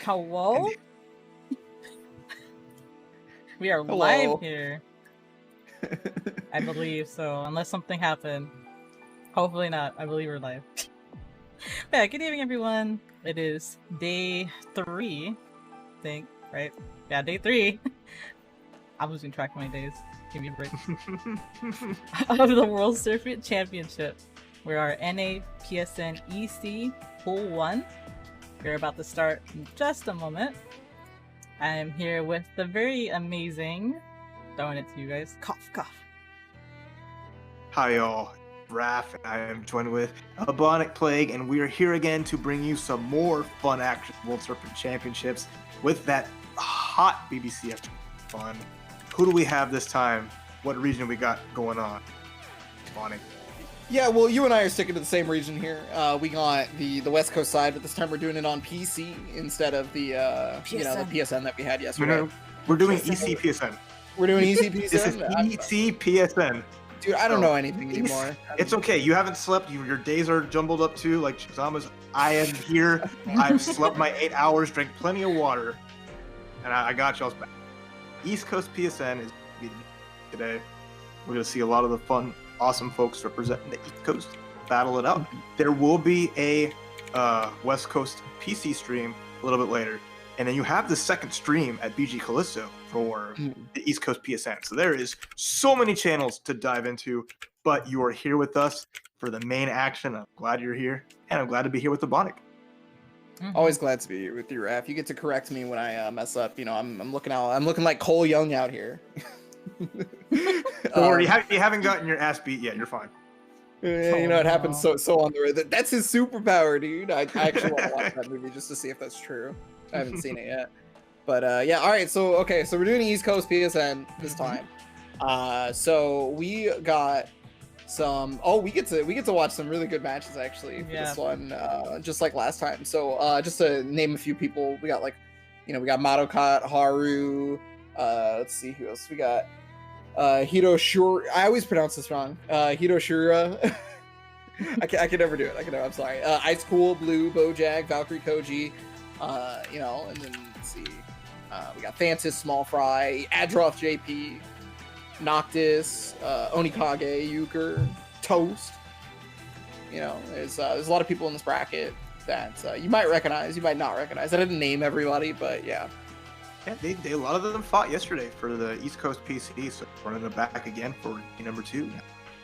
Hello? We are live here. I believe so, unless something happened. Hopefully not. I believe we're live. Yeah, good evening, everyone. It is day 3, I think, right? Yeah, day 3. I'm losing track of my days. Give me a break. Of the World Serpent Championship. We're our NA PSN EC Pool 1. We're about to start in just a moment. I am here with the very amazing, throwing it to you guys, Cough. Hi y'all, Raph, and I am joined with Bubonic Plague, and we are here again to bring you some more fun action World Serpent Championships with that hot BBCF fun. Who do we have this time? What region we got going on? Bubonic. Yeah, well, you and I are sticking to the same region here. We got the West Coast side, but this time we're doing it on PC instead of the the PSN that we had yesterday. We're doing ECPSN. We're doing ECPSN. This is ECPSN. Dude, I don't know anything anymore. It's okay. You haven't slept. Your days are jumbled up too, like Chickzama's. I am here. I've slept my 8 hours, drank plenty of water, and I got y'all's back. East Coast PSN is today. We're gonna see a lot of the fun, awesome folks representing the East Coast battle it out. There will be a West Coast PC stream a little bit later, and then you have the second stream at BG Callisto for the East Coast PSN. So there is so many channels to dive into, but you are here with us for the main action. I'm glad you're here, and I'm glad to be here with the Bonic. Always glad to be here with you, Raph. You get to correct me when I mess up. You know, I'm looking like Cole Young out here. Or you haven't gotten your ass beat yet. You're fine. You know, it happens so on the road. That's his superpower, dude. I actually want to watch that movie just to see if that's true. I haven't seen it yet. But yeah, all right. So we're doing East Coast PSN this time. So we got some. Oh, we get to watch some really good matches actually for this one, just like last time. So just to name a few people, we got we got Madoka, Haru. Let's see who else we got. Hiroshura. I always pronounce this wrong. Hiroshura. I can never do it. I'm sorry. Ice Cool, Blue, Bojack, Valkyrie Koji. And then let's see. We got Thantis, Small Fry, Adroth JP, Noctis, Onikage, Euchre, Toast. You know, there's a lot of people in this bracket that you might recognize, you might not recognize. I didn't name everybody, but yeah. Yeah, they a lot of them fought yesterday for the East Coast PC, so running it back again for number 2.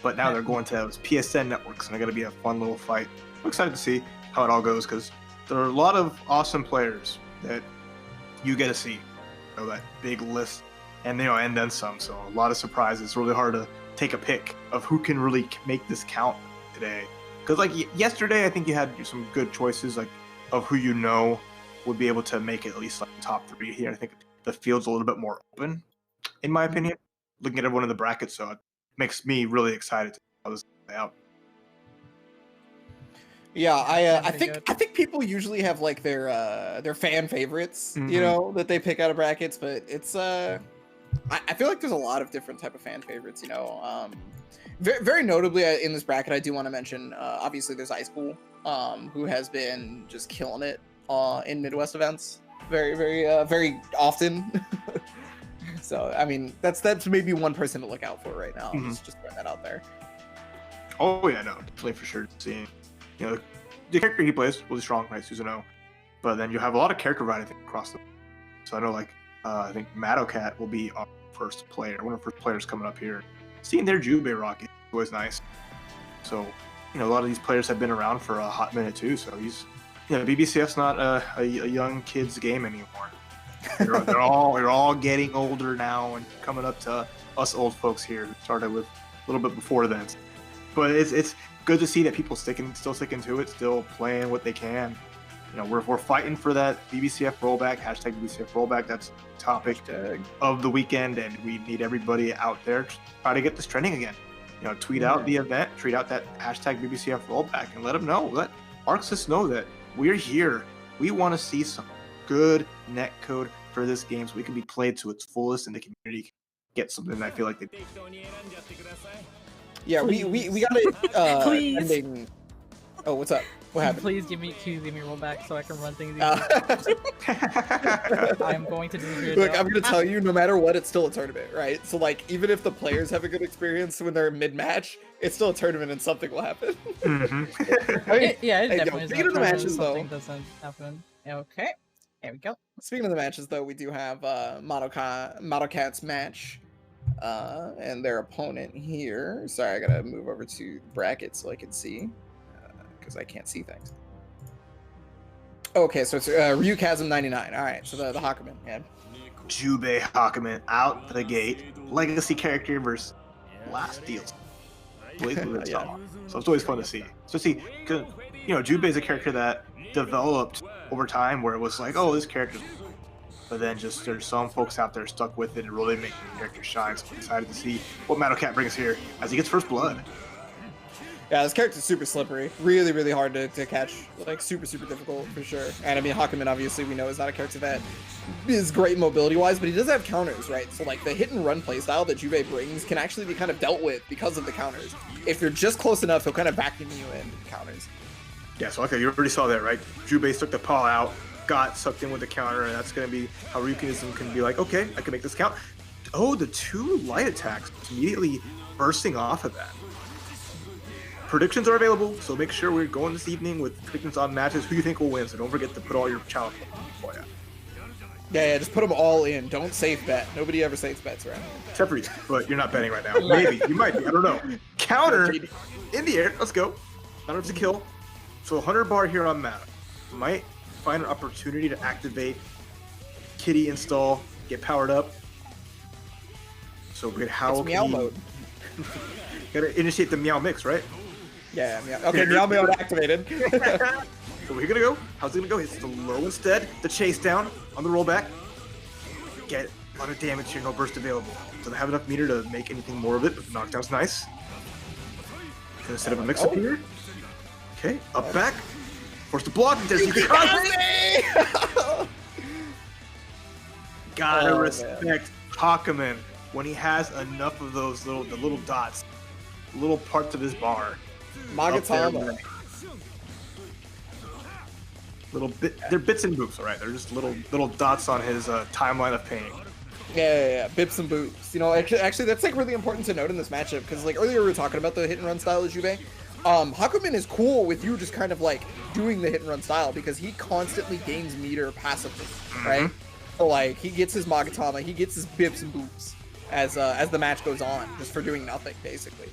But now they're going to those PSN networks, and they're going to be a fun little fight. I'm excited to see how it all goes, because there are a lot of awesome players that you get to see. You know, that big list, and and then some. So a lot of surprises. It's really hard to take a pick of who can really make this count today. Because yesterday, I think you had some good choices, of who would be able to make it at least top 3 here. I think the field's a little bit more open, in my opinion, looking at everyone in the bracket, so it makes me really excited to how this play out. Yeah, I think people usually have their fan favorites, that they pick out of brackets, but it's I feel like there's a lot of different type of fan favorites, Very, very notably in this bracket, I do want to mention obviously there's Ice Cool, who has been just killing it in Midwest events very, very, very often. So, I mean, that's maybe one person to look out for right now. Just throwing that out there. Oh, yeah, no, definitely for sure. Seeing, the character he plays really strong, right? Susanoo. But then you have a lot of character variety, I think, across the. So I know, I think Madoka will be our first player, one of the first players coming up here. Seeing their Jubei rocket is always nice. So, a lot of these players have been around for a hot minute too. So he's. BBCF's not a young kid's game anymore. They're all getting older now and coming up to us old folks here who started with a little bit before then. But it's good to see that people still sticking to it, still playing what they can. We're fighting for that BBCF rollback, hashtag BBCF rollback. That's the topic of the weekend, and we need everybody out there to try to get this trending again. Tweet out the event, tweet out that hashtag BBCF rollback, and let them know. Let Arxis know that we're here. We want to see some good netcode for this game so we can be played to its fullest and the community can get something I feel like they. Yeah, we got it ending. Oh, what's up? What happened? Please give me rollback so I can run things easy. I'm going to disappear. Look, I'm gonna tell you, no matter what, it's still a tournament, right? So like, even if the players have a good experience when they're mid-match, it's still a tournament and something will happen. Mm-hmm. I mean, Yeah, it hey, definitely is. speaking of the matches, something though. doesn't happen. Okay, here we go. Speaking of the matches, though, we do have Madocat's match and their opponent here. Sorry, I gotta move over to brackets so I can see, because I can't see things. Okay, so it's Ryukazm 99. All right, so the Hakumen, yeah. Jubei Hakumen out the gate. Legacy character versus last deals. Yeah. So it's always fun to see. So see, cause, you know, Jubei is a character that developed over time where it was like, oh, this character, but then just there's some folks out there stuck with it and really making the character shine. So I'm excited to see what Madocat brings here as he gets first blood. Yeah, this character's super slippery. Really, really hard to catch. Like, super, super difficult, for sure. And I mean, Hakumen, obviously, we know is not a character that is great mobility-wise, but he does have counters, right? So, like, the hit-and-run playstyle that Jubei brings can actually be kind of dealt with because of the counters. If you're just close enough, he'll kind of vacuum you in counters. Yeah, so okay, you already saw that, right? Jubei took the paw out, got sucked in with the counter, and that's going to be how Ryukazm can be like, okay, I can make this count. Oh, the two light attacks immediately bursting off of that. Predictions are available, so make sure we're going this evening with predictions on matches. Who you think will win, so don't forget to put all your challenge for you. Yeah, just put them all in. Don't safe bet. Nobody ever safe bets around here. Except for you, but you're not betting right now. Maybe, you might be, I don't know. Counter, in the air, let's go. Not to kill. So 100 bar here on Mata. Might find an opportunity to activate Kitty install, get powered up. So we how Meow mode. Gotta initiate the Meow mix, right? Yeah, Meow. Okay, Meow mode activated. So we're gonna go. How's it gonna go? It's the low instead. The chase down on the rollback. Get a lot of damage here. No burst available. Doesn't have enough meter to make anything more of it, but the knockdown's nice. Gonna set up a mix up here. Okay, up back. Force the block. There's you Gotta respect Hakumen when he has enough of those little dots, little parts of his bar. Magatama. Little bit, they're bits and boops, all right. They're just little dots on his timeline of pain. Yeah, bips and boops. You know, actually, that's like really important to note in this matchup because like earlier we were talking about the hit and run style of Jubei. Hakumen is cool with you just kind of like doing the hit and run style because he constantly gains meter passively, right? So like he gets his Magatama, he gets his bips and boops as the match goes on, just for doing nothing basically.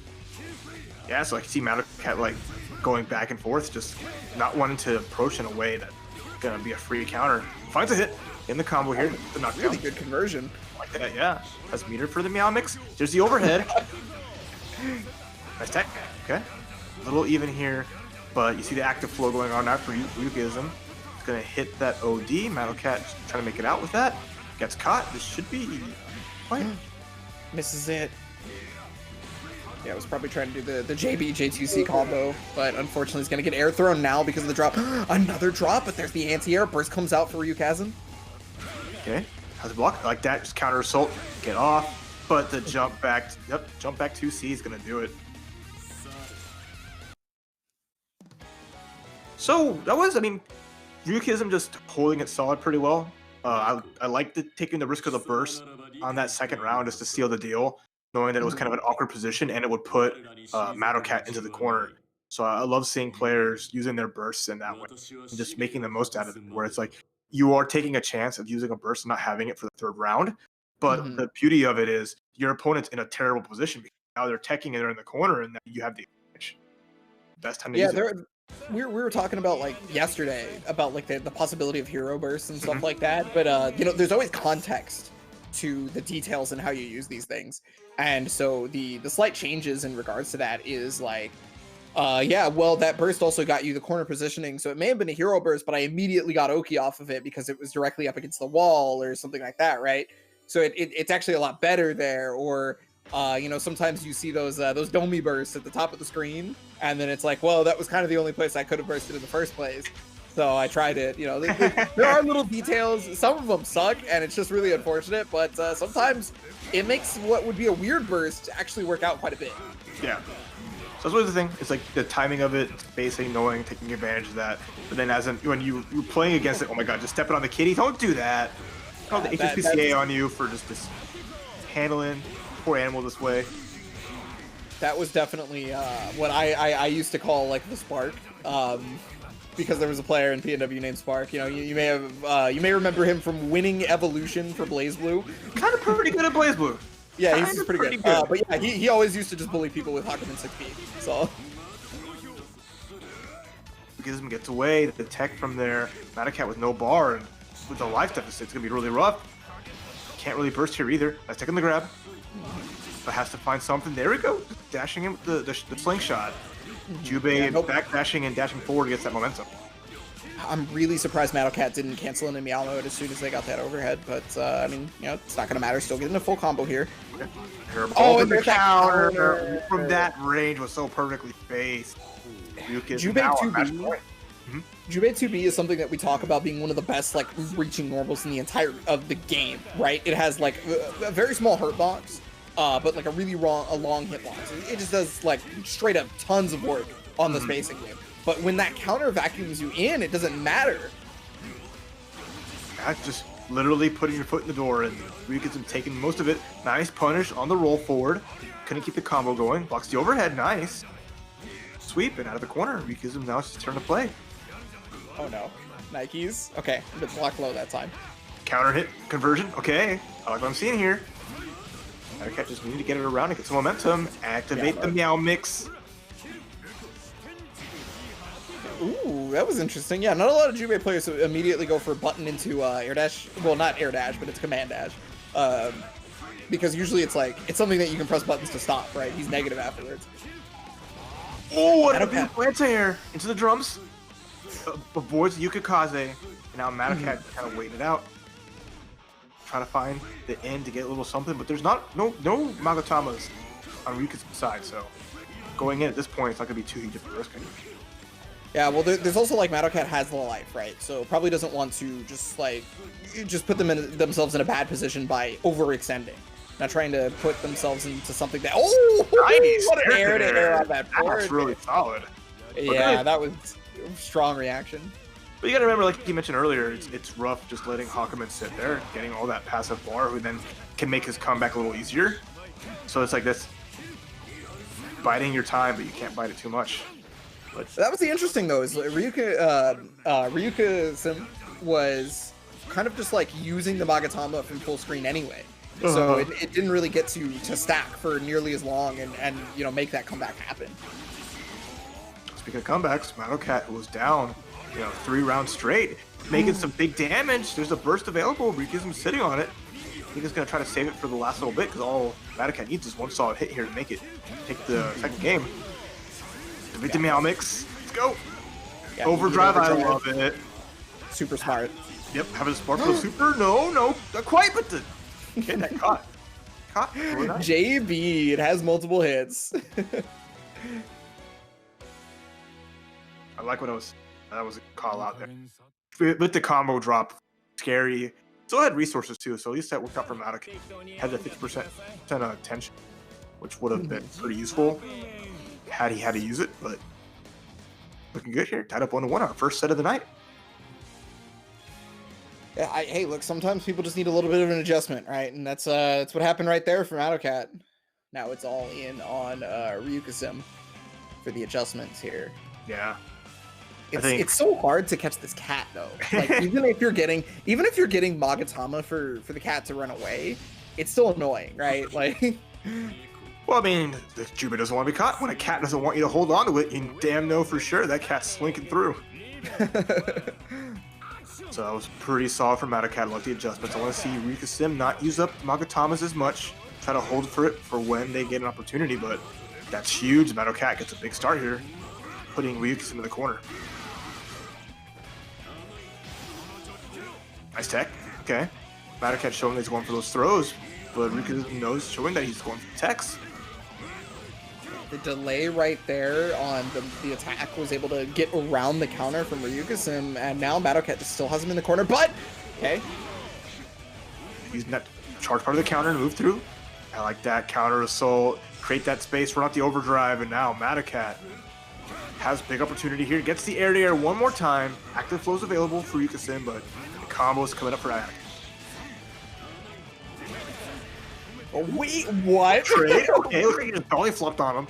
Yeah, so I can see Madocat like going back and forth, just not wanting to approach in a way that's gonna be a free counter. Finds a hit in the combo here. The knockdown. Really good conversion. Like that, yeah. Has meter for the Meow mix. There's the overhead. Nice tech. Okay. A little even here, but you see the active flow going on now for Ryukazm. It's gonna hit that OD. Madocat trying to make it out with that. Gets caught. This should be fine. Misses it. Yeah, I was probably trying to do the JB J2C combo, but unfortunately it's gonna get air thrown now because of the drop. Another drop, but there's the anti-air. Burst comes out for Ryukazm. Okay. How's the block? Like that, just counter assault. Get off. But the jump back, jump back 2C is gonna do it. So that was, I mean, Ryukazm just holding it solid pretty well. I liked taking the risk of the burst on that second round just to seal the deal, knowing that it was kind of an awkward position and it would put Madocat into the corner. So I love seeing players using their bursts in that way and just making the most out of it, where it's like you are taking a chance of using a burst and not having it for the third round. But the beauty of it is your opponent's in a terrible position because now they're teching and they're in the corner and you have the advantage. Best time to use it. We were talking about like yesterday about like the possibility of hero bursts and stuff like that, but you know, there's always context to the details and how you use these things, and so the slight changes in regards to that is like yeah, well, that burst also got you the corner positioning, so it may have been a hero burst, but I immediately got Oki off of it because it was directly up against the wall or something like that, right? So it's actually a lot better there. Or you know, sometimes you see those Domi bursts at the top of the screen, and then it's like, well, that was kind of the only place I could have bursted in the first place. So I tried it. You know, there are little details. Some of them suck, and it's just really unfortunate. But sometimes it makes what would be a weird burst actually work out quite a bit. Yeah. that's always the thing. It's like the timing of it, spacing, knowing, taking advantage of that. But then when you're playing against it, oh my god, just step it on the kitty. Don't do that. Call the HSPCA on you for just handling poor animal this way. That was definitely what I used to call like the spark, because there was a player in PNW named Spark. You know, you may remember him from winning Evolution for BlazBlue. Kind of pretty good at BlazBlue. Yeah, he's pretty good. But yeah, he always used to just bully people with Hakumen 6B. So Gizm gets away. The tech from there. Matacat with no bar and with the life deficit, it's gonna be really rough. Can't really burst here either. Nice tech on the grab. But has to find something. There we go. Just dashing in with the slingshot. Jubei back dashing and dashing forward gets that momentum. I'm really surprised Matacat didn't cancel in a Meow mode as soon as they got that overhead. But I mean, you know, it's not gonna matter. Still getting a full combo here. Okay. Oh, and the counter from that range was so perfectly spaced. Jubei 2B. Jubei 2B is something that we talk about being one of the best like reaching normals in the entire of the game, right? It has like a very small hurt box. But like a really long hitbox. It just does like straight up tons of work on the spacing game. But when that counter vacuums you in, it doesn't matter. That's just literally putting your foot in the door, and Ryukizm taking most of it. Nice punish on the roll forward. Couldn't keep the combo going. Blocks the overhead. Nice. Sweep and out of the corner. Ryukizm now it's his turn to play. Oh no. Nikes. Okay, but block low that time. Counter hit conversion. Okay. I like what I'm seeing here. Matacat just needed to get it around and get some momentum. Activate the Meow Mix. Ooh, that was interesting. Yeah, not a lot of Jubei players immediately go for a button into air dash. Well, not air dash, but it's command dash. Because usually it's like, it's something that you can press buttons to stop, right? He's negative afterwards. Oh, what a big anti-air into the drums. Avoids Yukikaze. And now Matacat kind of waiting it out. Trying to find the end to get a little something, but there's no Magatamas on Ryukiz's side, so going in at this point, it's not going to be too huge of a risk. Yeah, well, there's also like Matacat has the life, right? So probably doesn't want to just put themselves in a bad position by overextending. Not trying to put themselves into something that nice. What an air to air on that board. That's really solid. Yeah, that was a strong reaction. But you gotta remember, like you mentioned earlier, it's rough just letting Hakumen sit there, getting all that passive bar, who then can make his comeback a little easier. So it's like this, biding your time, but you can't bite it too much. But that was the interesting though, is Ryukizm was kind of just like using the Magatama from full screen anyway. So it didn't really get to stack for nearly as long and you know, make that comeback happen. Speaking of comebacks, Matacat, who was down 3 rounds straight, making some big damage. There's a burst available. Ryukizm's sitting on it. I think he's going to try to save it for the last little bit, because all Matacat needs is one solid hit here to take the second game. Beat the Meow Mix. Let's go. Yeah, overdrive, I love it. Super smart. Yep, having a sparkle super. No, not quite, but getting that caught. Really nice. JB, it has multiple hits. I like what that was a call out there. With the combo drop, scary. Still had resources too, so at least that worked out for Matacat. Had the 50% tension, which would have been pretty useful had he had to use it, but looking good here. Tied up 1-1 our first set of the night. Yeah, hey, look, sometimes people just need a little bit of an adjustment, right? And that's what happened right there for Matacat. Now it's all in on Ryukizm for the adjustments here. Yeah. It's so hard to catch this cat though. Like even if you're getting Magatama for the cat to run away, it's still annoying, right? Like well, I mean, the Jubei doesn't want to be caught. When a cat doesn't want you to hold on to it, you damn know for sure that cat's slinking through. So that was pretty solid for Matacat. I like the adjustments. I want to see Ryukizm not use up Magatamas as much. Try to hold for it for when they get an opportunity, but that's huge. Matacat gets a big start here, putting Ryukizm in the corner. Nice tech. Okay. Matacat showing that he's going for those throws, but Ryukizm knows, showing that he's going for the techs. The delay right there on the attack was able to get around the counter from Ryukizm, and now Matacat just still has him in the corner, but okay. Using that charge part of the counter to move through. I like that. Counter assault, create that space, run out the overdrive, and now Madacat has big opportunity here. Gets the air one more time. Active flow's available for Yukasin, but the combo is coming up for Anakin. Oh, wait, what? Trade? Okay, look like he just belly flopped on him.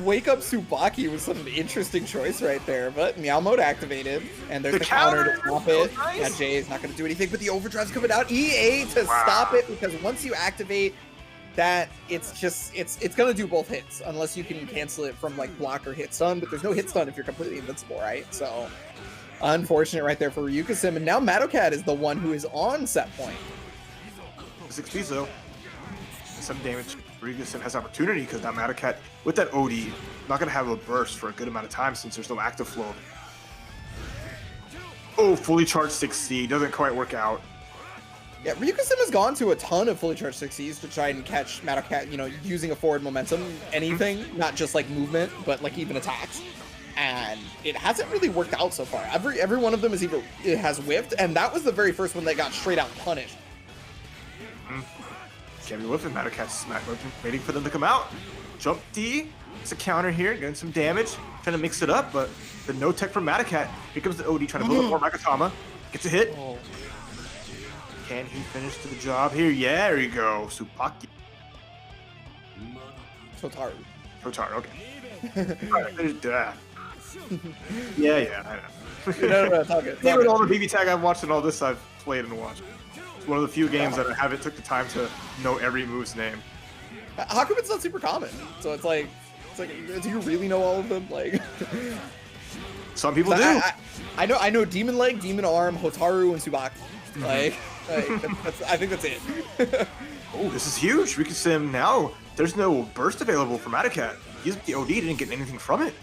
Wake Up Tsubaki was an interesting choice right there, but Meow Mode activated, and there's the counter to stop it. Nice. Yeah, Jay is not going to do anything, but the overdrive's coming out. EA to stop it, because once you activate that, it's going to do both hits, unless you can cancel it from like block or hit stun, but there's no hit stun if you're completely invincible, right? So, unfortunate right there for Ryukasim, and now Madocat is the one who is on set point. 6 Piso. Some damage. Ryukasim has opportunity because now Madocat, with that OD, not going to have a burst for a good amount of time since there's no active flow. Oh, fully charged 6C. Doesn't quite work out. Yeah, Ryukasim has gone to a ton of fully charged 6Cs to try and catch Madocat, you know, using a forward momentum, anything, not just like movement, but like even attacks. And it hasn't really worked out so far. Every one of them has whiffed, and that was the very first one that got straight out punished. Can't be whiffing. Madocat's waiting for them to come out. Jump D. It's a counter here, getting some damage. Trying to mix it up, but the no tech from Madocat. Here comes the OD trying to build up more Magatama. Gets a hit. Oh. Can he finish to the job here? Yeah, there you go. Tsubaki. Totaru, okay. Alright, there's that. Yeah, I know. No, talk it. Even all the BB tag I've watched and all this I've played and watched. It's one of the few games that I haven't took the time to know every move's name. How come it's not super common? So it's like, do you really know all of them? Like, some people do. I know Demon Leg, Demon Arm, Hotaru, and Tsubaki. Like I think that's it. Oh, this is huge. Ryukasim now. There's no burst available for Madocat. He's the OD, didn't get anything from it.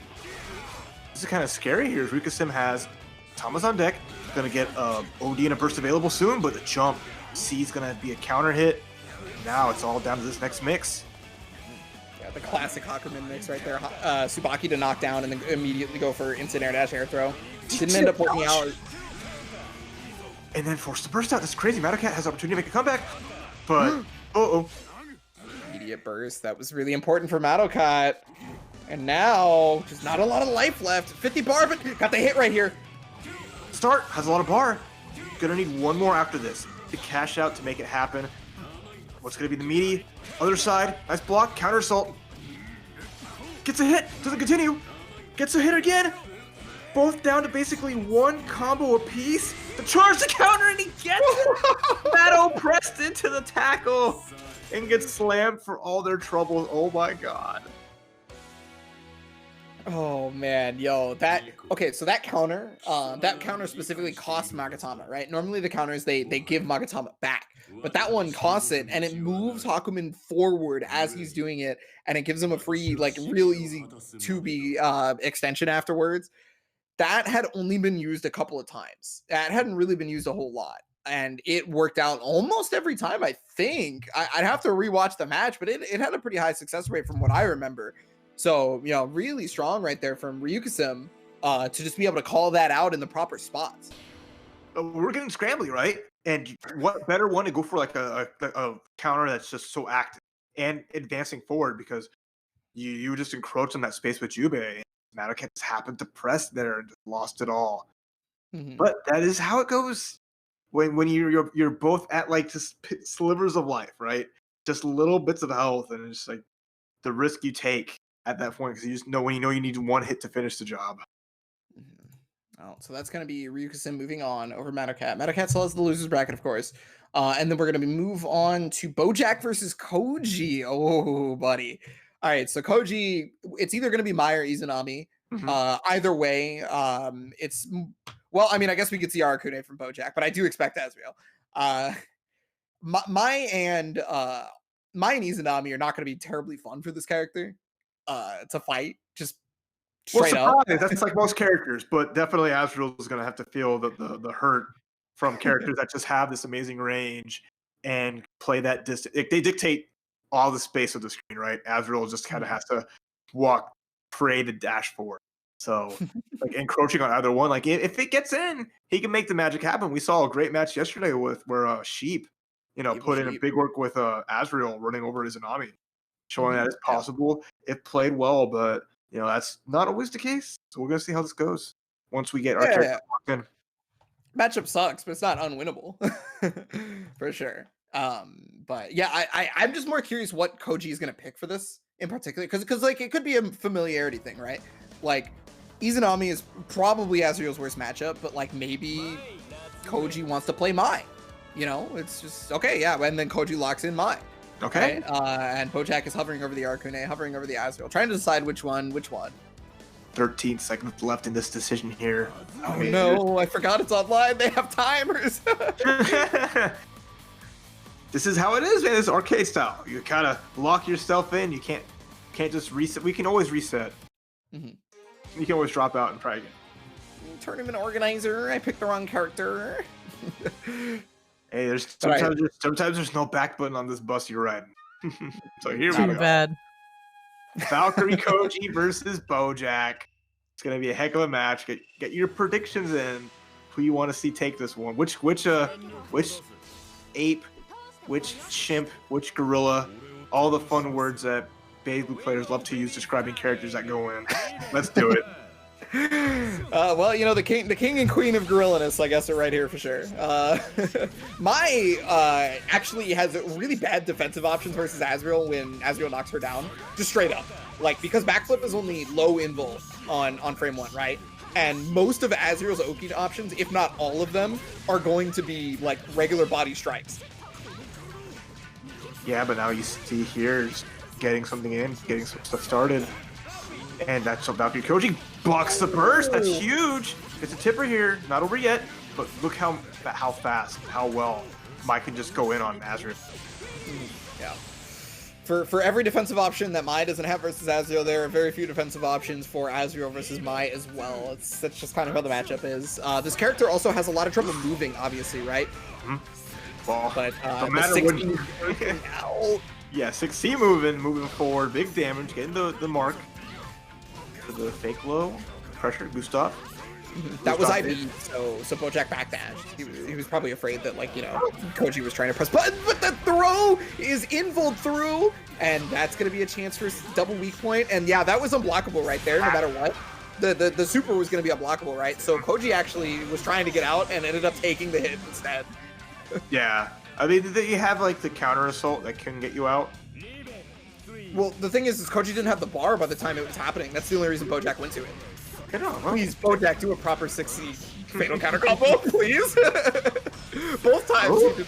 This is kind of scary here. Ryukasim has Thomas on deck. Gonna get OD and a burst available soon, but the jump C is gonna be a counter hit. Now it's all down to this next mix. Yeah, the classic Hakumen mix right there. Tsubaki to knock down and then immediately go for instant air dash air throw. Didn't end up working out. And then forced to burst out. That's crazy. Madocat has opportunity to make a comeback, but Immediate burst. That was really important for Madocat. And now, just not a lot of life left. 50 bar, but got the hit right here. Start has a lot of bar. Gonna need one more after this to cash out to make it happen. What's gonna be the meaty? Other side, nice block, counter assault. Gets a hit, doesn't continue. Gets a hit again. Both down to basically one combo apiece. The charge, the counter, and he gets it. Battle pressed into the tackle and gets slammed for all their troubles. Oh my god. Oh man, yo, okay, so that counter specifically cost Magatama, right? Normally the counters, they give Magatama back, but that one costs it, and it moves Hakumen forward as he's doing it, and it gives him a free, like, real easy 2B extension afterwards. That had only been used a couple of times. That hadn't really been used a whole lot, and it worked out almost every time, I think. I'd have to rewatch the match, but it had a pretty high success rate from what I remember. So, you know, really strong right there from Ryukasim to just be able to call that out in the proper spots. We're getting scrambly, right? And what better one to go for like a counter that's just so active and advancing forward, because you just encroach on that space with Jubei. Madocat just happened to press there and just lost it all. Mm-hmm. But that is how it goes when you're both at like just slivers of life, right? Just little bits of health, and it's like the risk you take at that point, because you just know when you know you need one hit to finish the job. Oh, so that's going to be Ryukasim moving on over Madocat. Madocat still has the losers bracket, of course. And then we're going to move on to Bojack versus Koji. Oh, buddy. All right, so Koji, it's either going to be Mai or Izanami. Mm-hmm. Either way, well, I mean, I guess we could see Arakune from Bojack, but I do expect Asriel. Mai and Izanami are not going to be terribly fun for this character. To fight, just straight up. That's like most characters, but definitely Azrael is going to have to feel the hurt from characters that just have this amazing range and play that distance. They dictate all the space of the screen, right? Azrael just kind of has to walk, pray to dash forward. So, like encroaching on either one, like if it gets in, he can make the magic happen. We saw a great match yesterday where Sheep put in a big work with Azrael running over Izanami, showing that it's possible if played well, but that's not always the case. So we're gonna see how this goes once we get our character locked in. Matchup sucks, but it's not unwinnable for sure. But yeah, I'm just more curious what Koji is gonna pick for this in particular, because like it could be a familiarity thing, right? Like Izanami is probably Azrael's worst matchup, but like maybe Koji wants to play Mai. It's just okay, yeah, and then Koji locks in Mai. Okay. Right? And Bojack is hovering over the Arcune, hovering over the Azrael, trying to decide which one. 13 seconds left in this decision here. Oh no, I forgot it's online. They have timers. This is how it is, man. This is arcade style. You kind of lock yourself in. You can't just reset. We can always reset. You can always drop out and try again. Tournament organizer. I picked the wrong character. Hey, sometimes there's no back button on this bus you're riding. So here we go. Bad. Valkyrie Koji versus Bojack. It's gonna be a heck of a match. Get your predictions in. Who you want to see take this one? Which ape, which chimp, which gorilla? All the fun words that Beyblade players love to use describing characters that go in. Let's do it. Well, the king and queen of gorillaness, I guess, are right here for sure. Mai actually has really bad defensive options versus Azrael when Azrael knocks her down, just straight up. Like, because backflip is only low invul on frame 1, right? And most of Azrael's Oki options, if not all of them, are going to be like regular body strikes. Yeah, but now you see here, getting something in, getting some stuff started. And that's Valkyrie Koji blocks the burst. That's huge. It's a tipper here, not over yet, but look how fast, how well Mai can just go in on Azrael. Yeah. For every defensive option that Mai doesn't have versus Azrael, there are very few defensive options for Azrael versus Mai as well. That's just kind of how the matchup is. This character also has a lot of trouble moving, obviously, right? Well, but no matter what. Yeah, 6C moving forward, big damage, getting the mark. For the fake low pressure, Gustav. That was IV, so Bojack backdashed. He was probably afraid that Koji was trying to press button, but the throw is invuled through, and that's gonna be a chance for double weak point. And yeah, that was unblockable right there, no matter what. The super was gonna be unblockable, right? So Koji actually was trying to get out and ended up taking the hit instead. Yeah, I mean, you have like the counter assault that can get you out. Well, the thing is Koji didn't have the bar by the time it was happening. That's the only reason Bojack went to it. Please, Bojack, do a proper 6C fatal counter combo, please. Both times he didn't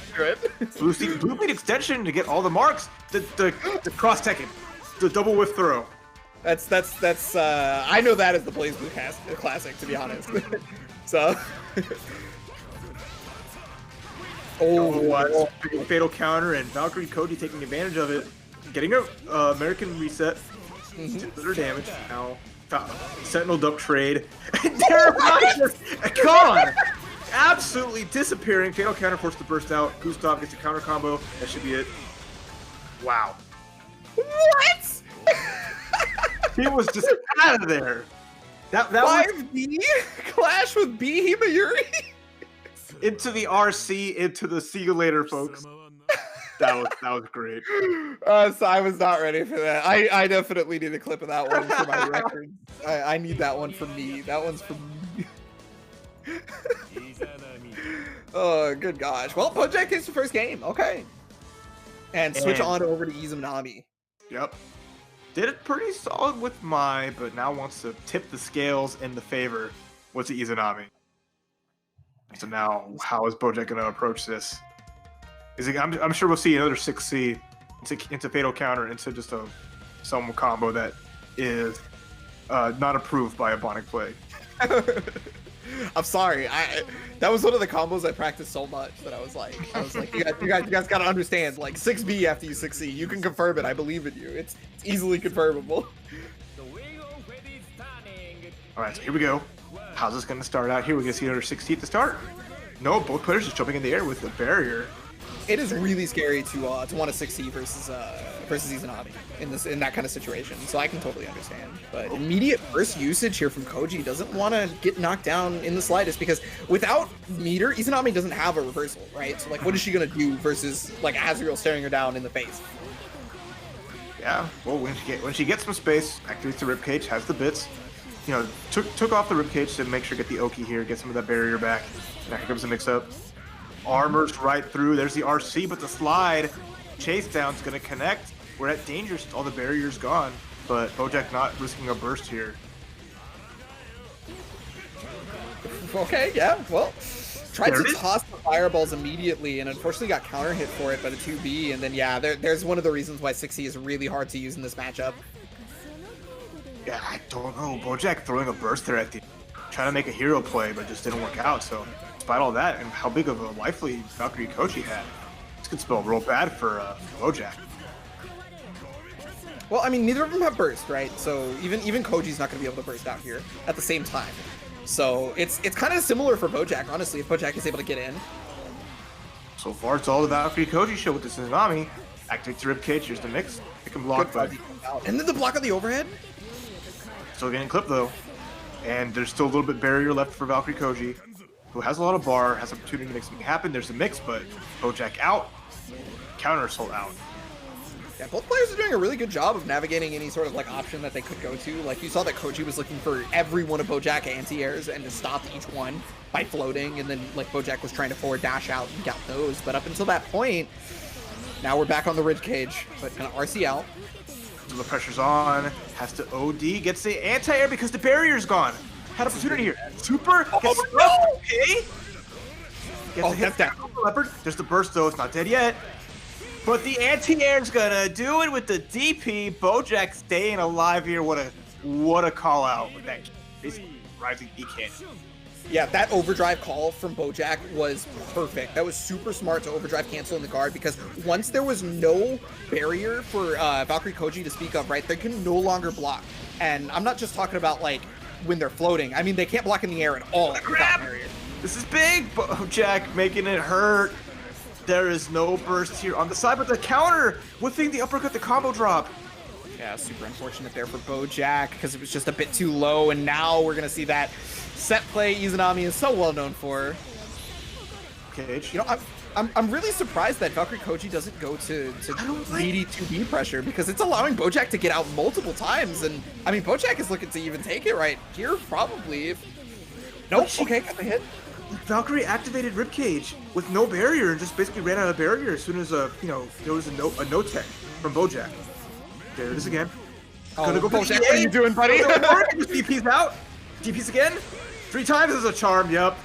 do it. Blue beat extension to get all the marks. The cross teching, the double whiff throw. That's I know that as the Blaze Blue classic, to be honest. So. Fatal counter and Valkyrie Koji taking advantage of it. Getting a American reset, litter damage. Now, Sentinel Duck trade. Gone! Absolutely disappearing. Fatal counter forced to burst out. Gustav gets a counter combo. That should be it. Wow. What? He was just out of there. That 5B clash with Behemoth Yuri. Into the RC, into the see you later, folks. That was great. So I was not ready for that. I definitely need a clip of that one for my record. I need that one for me. That one's for me. Oh, good gosh. Well, Bojack gets the first game. Okay. And switch on over to Izanami. Yep. Did it pretty solid with Mai, but now wants to tip the scales in the favor with the Izanami. So now, how is Bojack going to approach this? I'm sure we'll see another 6C into fatal counter into just some combo that is not approved by a Bionic Plague. I'm sorry. That was one of the combos I practiced so much that I was like, you guys gotta understand. Like 6B after you 6C, you can confirm it. I believe in you. It's easily confirmable. All right, so here we go. How's this going to start out here? We're going to see another 6C at the start. No, both players just jumping in the air with the barrier. it is really scary to want to 6C versus Izanami in that kind of situation. So I can totally understand. But immediate burst usage here from Koji doesn't want to get knocked down in the slightest, because without meter, Izanami doesn't have a reversal, right? So like, what is she gonna do versus like Azriel staring her down in the face? Yeah, well, when she gets some space, activates the ribcage, has the bits. You know, took off the ribcage to make sure get the Oki here, get some of that barrier back. Now here comes the mix-up. Armor's right through. There's the RC, but the slide chase down's gonna connect. We're at danger. All the barriers gone, but Bojack not risking a burst here. Okay, yeah, well, tried to toss the fireballs immediately, and unfortunately got counter hit for it by the 2B. And then yeah, there's one of the reasons why 6C is really hard to use in this matchup. Yeah, I don't know. Bojack throwing a burst there at the trying to make a hero play, but just didn't work out. So despite all that and how big of a life lead Valkyrie Koji had, this could spell real bad for Bojack. Well, I mean, neither of them have burst, right? So even Koji's not going to be able to burst out here at the same time. So it's kind of similar for Bojack, honestly, if Bojack is able to get in. So far, it's all the Valkyrie Koji show with this Izanami. Activates the ribcage. Here's the mix. It can block, but and then the block on the overhead. Still getting clipped though, and there's still a little bit barrier left for Valkyrie Koji, who has a lot of bar, has opportunity to make something happen. There's a mix, but Bojack out, counter assault out. Yeah, both players are doing a really good job of navigating any sort of like option that they could go to. Like you saw that Koji was looking for every one of Bojack anti-airs and to stop each one by floating, and then like Bojack was trying to forward dash out and got those. But up until that point, now we're back on the rib cage, but kind of RC out. So the pressure's on, has to OD, gets the anti-air because the barrier's gone. Had opportunity here. Super, gets no! Okay. Gets a hit down. Leopard. There's the burst though, it's not dead yet. But the anti-air's gonna do it with the DP. Bojack staying alive here. What a call out with that basically rising D cannon. Yeah, that overdrive call from Bojack was perfect. That was super smart to overdrive cancel in the guard, because once there was no barrier for Valkyrie Koji to speak of, right, they can no longer block. And I'm not just talking about like when they're floating. I mean, they can't block in the air at all without barrier. This is big. Bojack making it hurt. There is no burst here on the side, but the counter whiffing the uppercut, the combo drop. Yeah, super unfortunate there for Bojack because it was just a bit too low, and now we're gonna see that set play Izanami is so well known for. Cage. You know, I'm really surprised that Valkyrie Koji doesn't go to greedy 2B pressure, because it's allowing Bojack to get out multiple times, and I mean Bojack is looking to even take it right here probably. Nope. Okay, got the hit. Valkyrie activated ribcage with no barrier and just basically ran out of barrier as soon as there was a no tech from Bojack. There it is again. Gonna go Bojack, what are you doing, buddy? DP's out. DP's again. 3 times as a charm. Yep.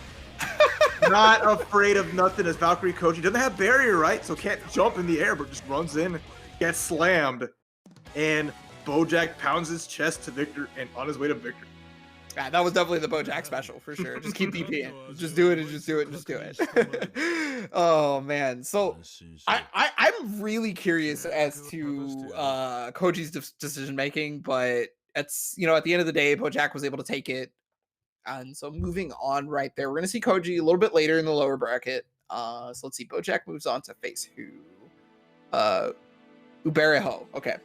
Not afraid of nothing as Valkyrie Koji doesn't have barrier, right? So can't jump in the air, but just runs in, gets slammed, and Bojack pounds his chest to Victor and on his way to victory. Yeah, that was definitely the Bojack special for sure. Just keep DPing. Just do it and just do it and just do it. Oh man. So I'm really curious as to Koji's decision making, but it's, you know, at the end of the day, Bojack was able to take it. And so moving on right there, we're gonna see Koji a little bit later in the lower bracket. So let's see. Bojack moves on to face who? Ubereho. Okay.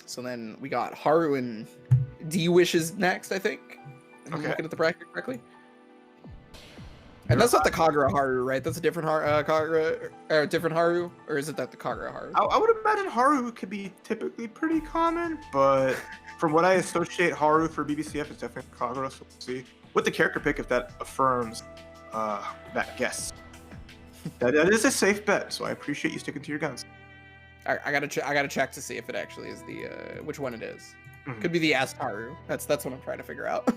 So then we got Haru and D-Wishes next, I think. If I'm looking at the bracket correctly. And that's not the Kagura Haru, right? That's a different Kagura, or different Haru, or is it that the Kagura Haru? I would imagine Haru could be typically pretty common, but from what I associate Haru for BBCF is definitely Kagura. So we'll see with the character pick if that affirms that guess. That is a safe bet, so I appreciate you sticking to your guns. I gotta check to see if it actually is the which one it is. Mm-hmm. Could be the Haru. That's what I'm trying to figure out.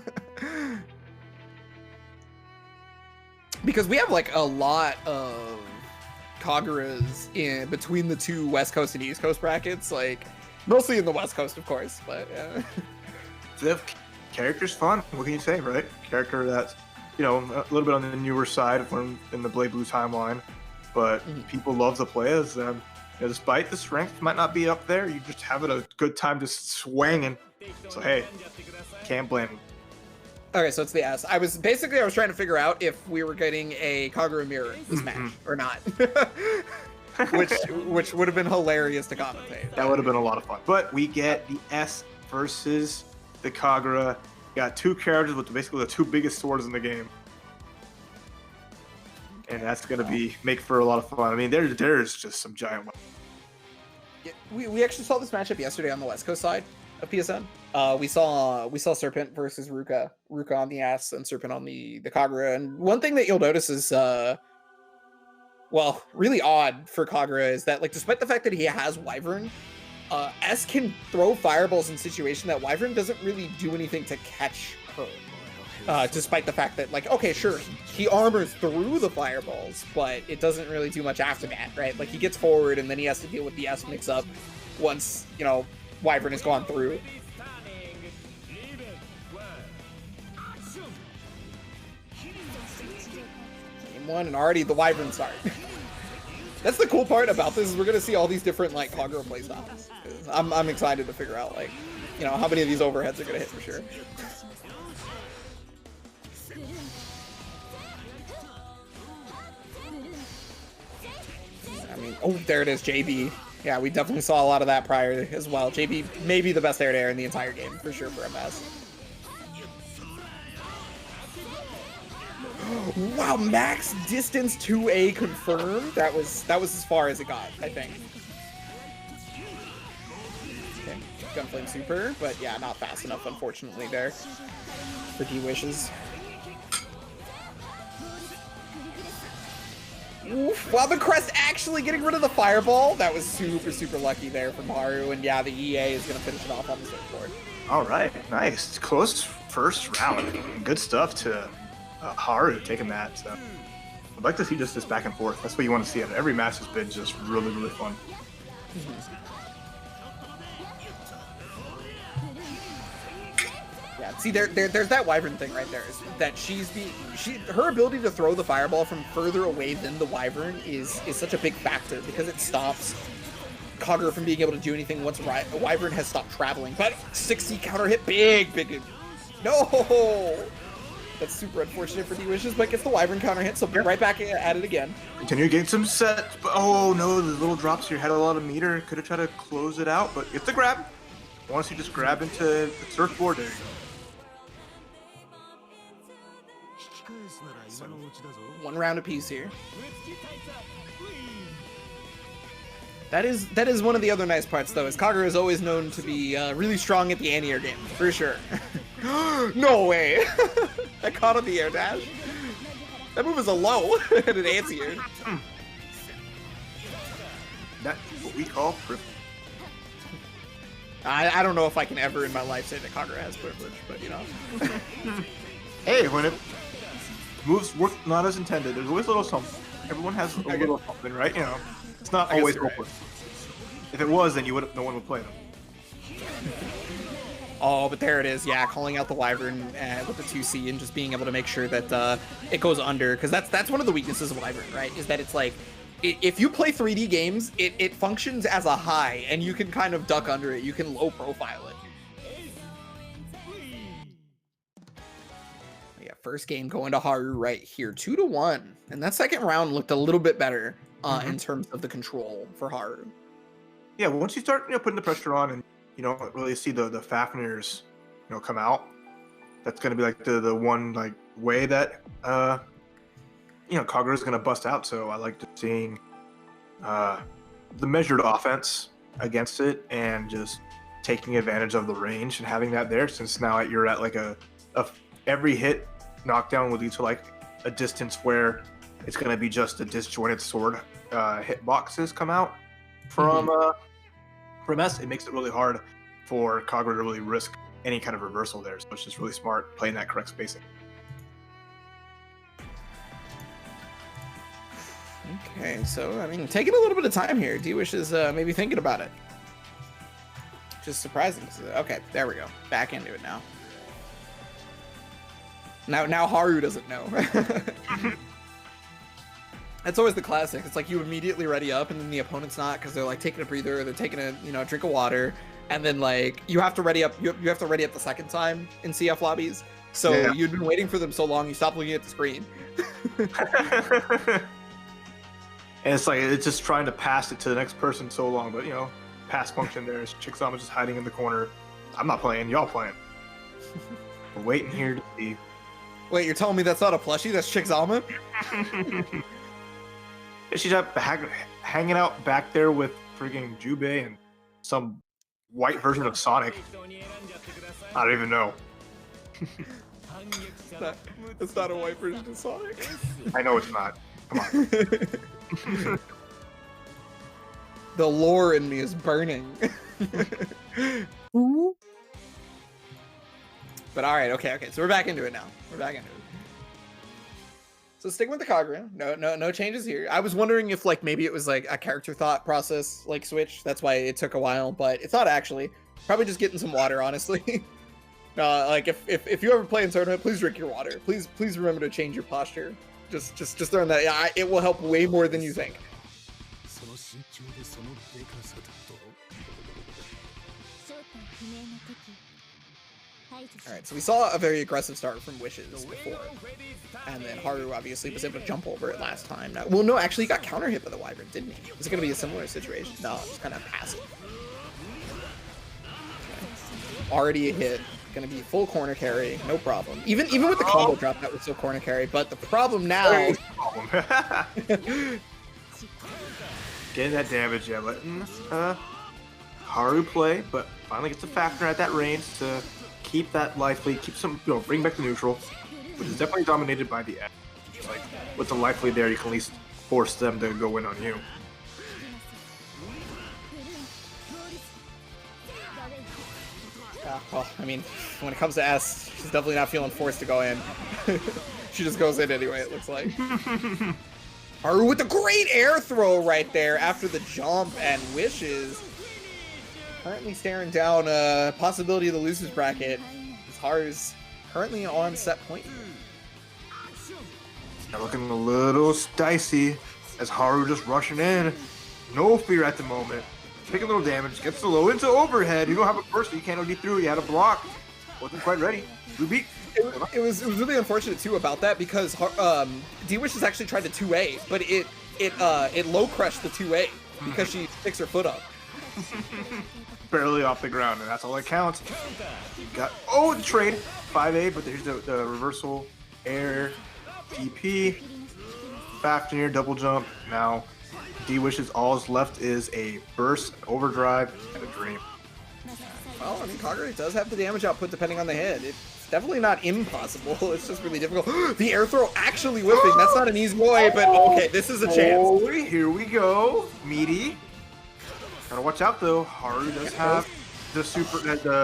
Because we have like a lot of Kaguras in between the two West Coast and East Coast brackets, like mostly in the West Coast, of course, but yeah. So character's fun. What can you say, right? Character that's, you know, a little bit on the newer side when in the Blade Blue timeline, but people love to play as them. You know, despite the strength might not be up there, you just having a good time just swinging. So hey, can't blame them. Okay, so it's the S. I was trying to figure out if we were getting a Kagura mirror this match or not. which would have been hilarious to commentate. That would have been a lot of fun. But we get the S versus the Kagura. Got two characters with basically the two biggest swords in the game. And that's going to make for a lot of fun. I mean, there's just some giant ones. Yeah, we actually saw this matchup yesterday on the West Coast side of PSN. We saw Serpent versus Ruka on the S and Serpent on the Kagura. And one thing that you'll notice is well, really odd for Kagura is that, like, despite the fact that he has Wyvern, S can throw fireballs in situation that Wyvern doesn't really do anything to catch her. Despite the fact that, like, okay, sure, he armors through the fireballs, but it doesn't really do much after that, right? Like, he gets forward and then he has to deal with the S mix-up once, you know, Wyvern has gone through. Game one, and already the Wyvern start. That's the cool part about this, is we're gonna see all these different, like, Kagura playstyles. I'm excited to figure out, like, you know, how many of these overheads are gonna hit for sure. I mean, oh, there it is, JB. Yeah, we definitely saw a lot of that prior as well. JB may be the best air-to-air in the entire game, for sure, for MS. Wow, max distance 2A confirmed. That was as far as it got, I think. Okay, Gunflame super, but yeah, not fast enough, unfortunately, there for D-Wishes. Oof, wow, the Crest actually getting rid of the Fireball. That was super, super lucky there from Haru, and yeah, the EA is going to finish it off on the surfboard. All right, nice. Close first round. Good stuff to Haru taking that. So I'd like to see just this back and forth. That's what you want to see. Every match has been just really, really fun. Yeah, see, there's that Wyvern thing right there. Is that her ability to throw the Fireball from further away than the Wyvern is such a big factor, because it stops Kagura from being able to do anything once Wyvern has stopped traveling. But 60 counter hit, big. No! That's super unfortunate for D-Wishes, but gets the Wyvern counter hit, so be right back at it again. Continue getting some sets. Oh no, the little drops here had a lot of meter. Could have tried to close it out, but it's a grab. Once you just grab into the surfboard, there you go. So, one round apiece here. That is one of the other nice parts, though, is Kagura is always known to be really strong at the anti-air game, for sure. No way! I caught on the air dash. That move is a low and an anti-air. That's what we call privilege. I don't know if I can ever in my life say that Kagura has privilege, but you know. Hey, when it moves work not as intended, there's always a little something. Everyone has a little something, right? You know, it's not always hopeless. Right. If it was, then no one would play them. Oh, but there it is. Yeah, calling out the Wyvern with the 2C and just being able to make sure that it goes under, because that's one of the weaknesses of Wyvern, right? Is that it's like, if you play 3D games, it functions as a high, and you can kind of duck under it. You can low profile it. Yeah, first game going to Haru right here, 2-1, and that second round looked a little bit better in terms of the control for Haru. Yeah, once you start putting the pressure on, and you don't really see the Fafnir's come out, that's gonna be like the one like way that Kagura's gonna bust out. So I like seeing the measured offense against it and just taking advantage of the range and having that there, since now you're at like a every hit knockdown will lead to like a distance where it's going to be just a disjointed sword hitboxes come out from S. It makes it really hard for Kagura to really risk any kind of reversal there, so it's just really smart playing that correct spacing. Okay, so I mean, taking a little bit of time here. D-Wish is maybe thinking about it. Just surprising. Okay, there we go. Back into it now. Now Haru doesn't know. That's always the classic. It's like you immediately ready up, and then the opponent's not, because they're like taking a breather, or they're taking a drink of water, and then like you have to ready up. You have to ready up the second time in CF lobbies, So Yeah. you'd been waiting for them so long, you stopped looking at the screen. And it's like it's just trying to pass it to the next person so long, but pass function there. Chickzama just hiding in the corner. I'm not playing, y'all playing. We're waiting here to see. Wait, you're telling me that's not a plushie? That's Chickzama? She's up hanging out back there with frigging Jubei and some white version of Sonic. I don't even know. It's not a white version of Sonic. I know it's not. Come on. The lore in me is burning. But all right, okay. So we're back into it now. So sticking with the Kagura, no changes here. I was wondering if like maybe it was like a character thought process like switch. That's why it took a while, but it's not actually. Probably just getting some water, honestly. Like if you ever play in tournament, please drink your water. Please remember to change your posture. Just throwing that. Yeah, it will help way more than you think. Alright, so we saw a very aggressive start from Wishes before. And then Haru obviously was able to jump over it last time. Well, no, actually he got counter hit by the Wyvern, didn't he? Was it going to be a similar situation? No, it was kind of passive. Okay. Already a hit. Going to be full corner carry, no problem. Even with the combo drop, that was still corner carry. But the problem now... Getting that damage, yeah, letting Haru play, but finally gets a factor at that range to keep that life lead, keep some, bring back the neutral, which is definitely dominated by the end. Like, with the life lead there, you can at least force them to go in on you. Well, I mean, when it comes to S, she's definitely not feeling forced to go in. She just goes in anyway, it looks like. Haru with a great air throw right there after the jump, and Wishes currently staring down a possibility of the losers bracket. Haru's currently on set point. Looking a little dicey as Haru just rushing in. No fear at the moment. Taking a little damage, gets the low into overhead. You don't have a burst, so you can't OD through. You had a block. Wasn't quite ready. Ruby. It was really unfortunate too about that because D-Wish has actually tried the 2A, but it low crushed the 2A because she sticks her foot up. Barely off the ground, and that's all that counts. Got the trade 5A, but there's the reversal, air, DP, Fafnir, double jump. Now D-Wish's all is left is a burst, overdrive, and a dream. Well, I mean, Kagura does have the damage output depending on the hit. It's definitely not impossible. It's just really difficult. The air throw actually whipping. That's not an easy way, but okay, this is a chance. Here we go. Meaty. Gotta watch out though. Haru does have the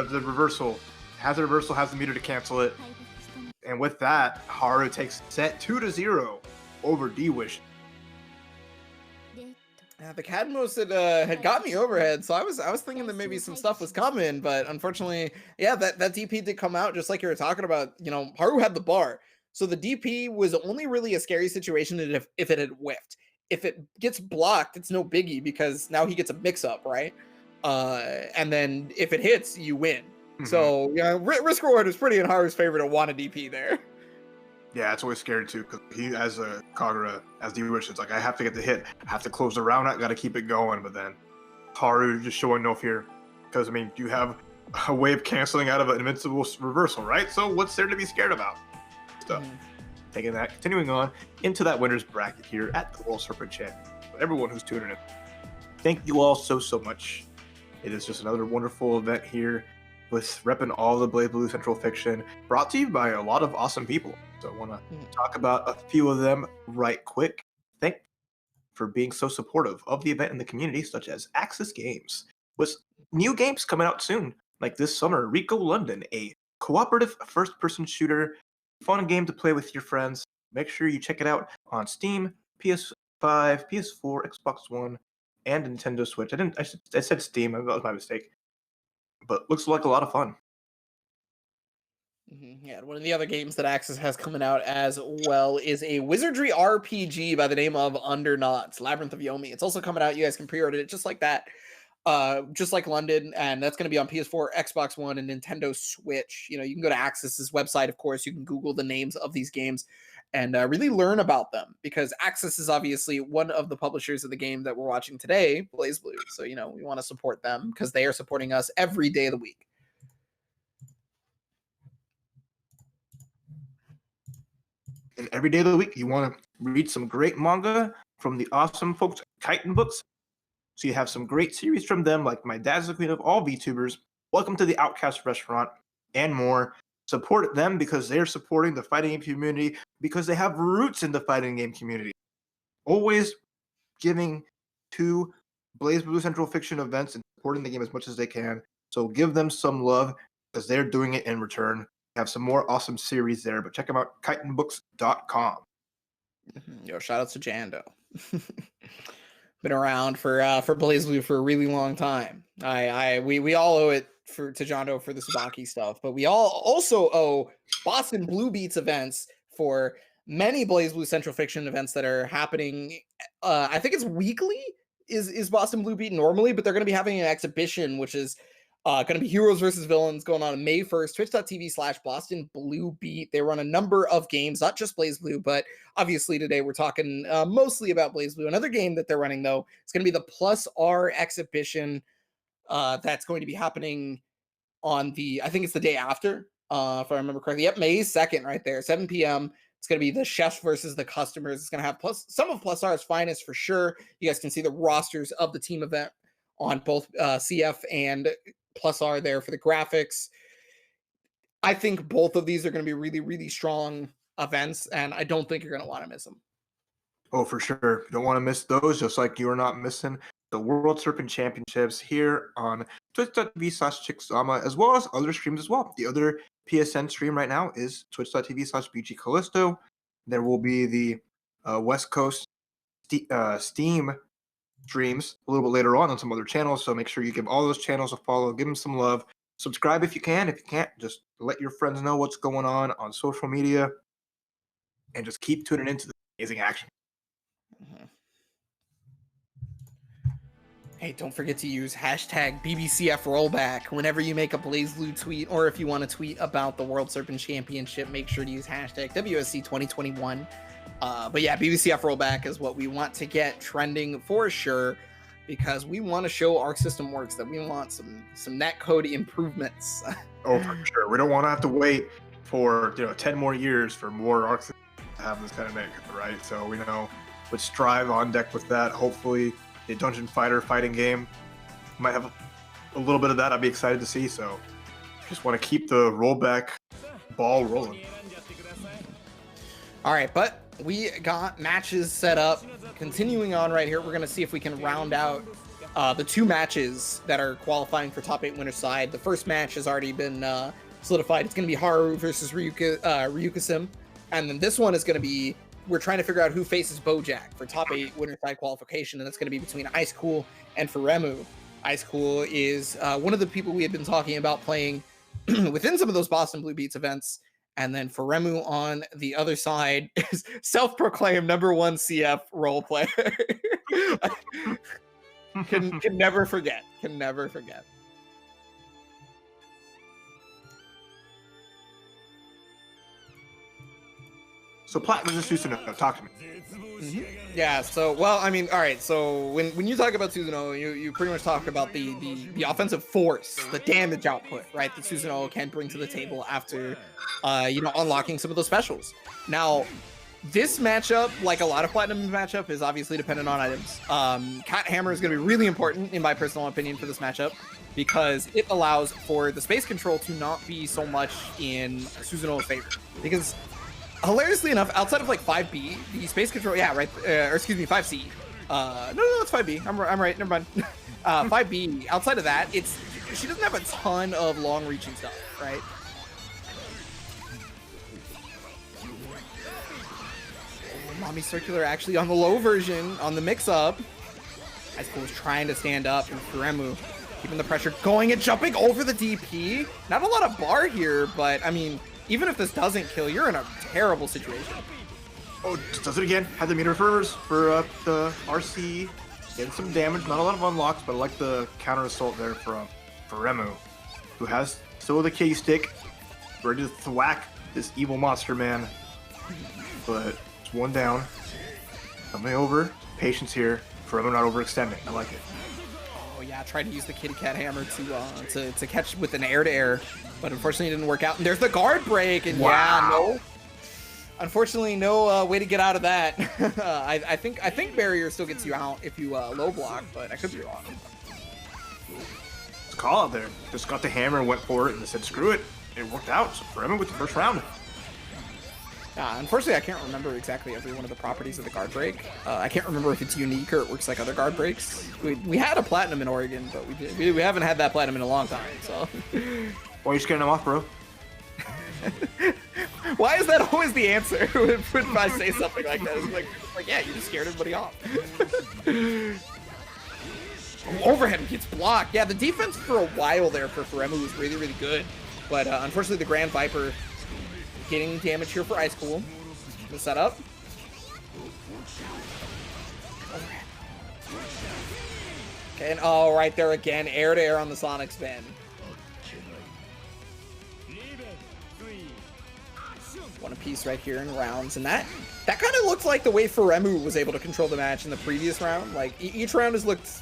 the reversal. Has the reversal, has the meter to cancel it. And with that, Haru takes set 2-0 over D-Wish. Yeah, the Cadmos had got me overhead, so I was thinking that maybe some stuff was coming, but unfortunately, yeah, that DP did come out just like you were talking about. Haru had the bar, so the DP was only really a scary situation if it had whiffed. If it gets blocked, it's no biggie because now he gets a mix-up, right? And then if it hits, you win. Mm-hmm. So risk reward is pretty in Haru's favor to want a DP there. Yeah, it's always scary too, because he, as a Kagura, as D-Wish, it's like, I have to get the hit, I have to close the round out, gotta keep it going, but then Haru just showing no fear, because, I mean, you have a way of canceling out of an invincible reversal, right? So what's there to be scared about? Stuff. Taking that, continuing on into that winner's bracket here at the World Serpent Chat. Everyone who's tuning in, thank you all so much. It is just another wonderful event here with repping all the Blade Blue Central Fiction, brought to you by a lot of awesome people. So I want to talk about a few of them right quick. Thank you for being so supportive of the event and the community, such as Axis Games, with new games coming out soon, like this summer, Rico London, a cooperative first-person shooter, fun game to play with your friends. Make sure you check it out on Steam, PS5, PS4, Xbox One, and Nintendo Switch. I said Steam, that was my mistake. But looks like a lot of fun. Yeah, one of the other games that Axis has coming out as well is a wizardry RPG by the name of Underknots, Labyrinth of Yomi. It's also coming out. You guys can pre-order it just like that. just like London, and that's going to be on PS4, Xbox One, and Nintendo Switch. You know, you can go to Axis's website, of course. You can Google the names of these games and really learn about them, because Axis is obviously one of the publishers of the game that we're watching today, BlazBlue. So, you know, we want to support them because they are supporting us every day of the week. And every day of the week, you want to read some great manga from the awesome folks at Titan Books. So you have some great series from them, like My Dad's the Queen of All VTubers, Welcome to the Outcast Restaurant, and more. Support them because they're supporting the fighting game community, because they have roots in the fighting game community. Always giving to BlazBlue Central Fiction events and supporting the game as much as they can. So give them some love because they're doing it in return. Have some more awesome series there, but check them out, chitinbooks.com. Yo, shout out to Jando. Been around for BlazBlue for a really long time. We all owe it to Jando for the Tsubaki stuff, but we all also owe Boston Blue Beats events for many BlazBlue Central Fiction events that are happening. I think it's weekly is Boston Blue Beat normally, but they're going to be having an exhibition, which is going to be Heroes versus Villains, going on May 1st, twitch.tv/Boston Blue Beat. They run a number of games, not just BlazBlue, but obviously today we're talking mostly about BlazBlue. Another game that they're running, though, is going to be the Plus R exhibition that's going to be happening on I think it's the day after, if I remember correctly. Yep, May 2nd right there, 7 p.m. It's going to be the chefs versus the customers. It's going to have some of Plus R's finest for sure. You guys can see the rosters of the team event on both CF and Plus R there for the graphics. I think both of these are going to be really, really strong events, and I don't think you're going to want to miss them. Oh, for sure. You don't want to miss those, just like you're not missing the World Serpent Championships here on twitch.tv/Chickzama, as well as other streams as well. The other PSN stream right now is twitch.tv/BG Callisto. There will be the West Coast Steam streams a little bit later on some other channels, so make sure you give all those channels a follow, give them some love, subscribe if you can. If you can't, just let your friends know what's going on social media, and just keep tuning into the amazing action. Hey, don't forget to use hashtag BBCF rollback whenever you make a BlazBlue tweet, or if you want to tweet about the World Serpent Championship, make sure to use hashtag WSC 2021. But yeah, BBCF rollback is what we want to get trending for sure, because we want to show Arc System Works that we want some netcode improvements. Oh, for sure. We don't want to have to wait for 10 more years for more Arc Systems to have this kind of netcode, right? So we know with Strive on deck with that, hopefully the Dungeon Fighter fighting game might have a little bit of that. I'd be excited to see. So just want to keep the rollback ball rolling. All right, but we got matches set up. Continuing on right here, we're going to see if we can round out the two matches that are qualifying for top 8 winner side. The first match has already been solidified. It's going to be Haru versus Ryuka-sim. And then this one is going to be, we're trying to figure out who faces Bojack for top 8 winner side qualification, and that's going to be between Ice Cool and Furemu. Ice Cool is one of the people we had been talking about playing within some of those Boston Blue Beats events. And then Furemu on the other side is self-proclaimed #1 CF role player. can never forget. Can never forget. So Plat versus Susanoo, talk to me. Mm-hmm. Yeah, so, well, I mean, all right, so when you talk about Susanoo, you pretty much talk about the offensive force, the damage output, right, that Susanoo can bring to the table after, unlocking some of those specials. Now, this matchup, like a lot of Platinum matchup, is obviously dependent on items. Cat Hammer is going to be really important, in my personal opinion, for this matchup, because it allows for the space control to not be so much in Susanoo's favor. Because hilariously enough, outside of like 5B, the space control, 5C. No, it's 5B. I'm right. Never mind. 5B. Outside of that, she doesn't have a ton of long-reaching stuff, right? Mommy Circular actually on the low version, on the mix-up. Ice Cool was trying to stand up, and Furemu keeping the pressure going and jumping over the DP. Not a lot of bar here, but I mean, even if this doesn't kill, you're in a terrible situation. Oh, just does it again. Had the meter reverse for the RC Getting some damage, not a lot of unlocks, but I like the counter assault there from Remu, who has still the K stick, ready to thwack this evil monster man. But it's one down. Coming over. Patience here. Remu not overextending. I like it. Oh yeah, tried to use the kitty cat hammer to catch with an air-to-air, but unfortunately it didn't work out. And there's the guard break, and wow. Yeah, no. Unfortunately, no way to get out of that. I think barrier still gets you out if you low block, but I could be wrong. It's a call out there. Just got the hammer and went for it and said screw it. It worked out for him with the first round. Unfortunately, I can't remember exactly every one of the properties of the guard break. I can't remember if it's unique or it works like other guard breaks. We had a platinum in Oregon, but we haven't had that platinum in a long time. So why are you scaring him off, bro? Why is that always the answer when I say something like that? It's like yeah, you just scared everybody off. Overhead gets blocked. Yeah, the defense for a while there for Remu was really, really good. But unfortunately, the Grand Viper getting damage here for Ice Cool. The setup. Okay, and oh, right there again. Air to air on the Sonic spin. One apiece right here in rounds, and that kind of looks like the way Remu was able to control the match in the previous round. Like each round has looked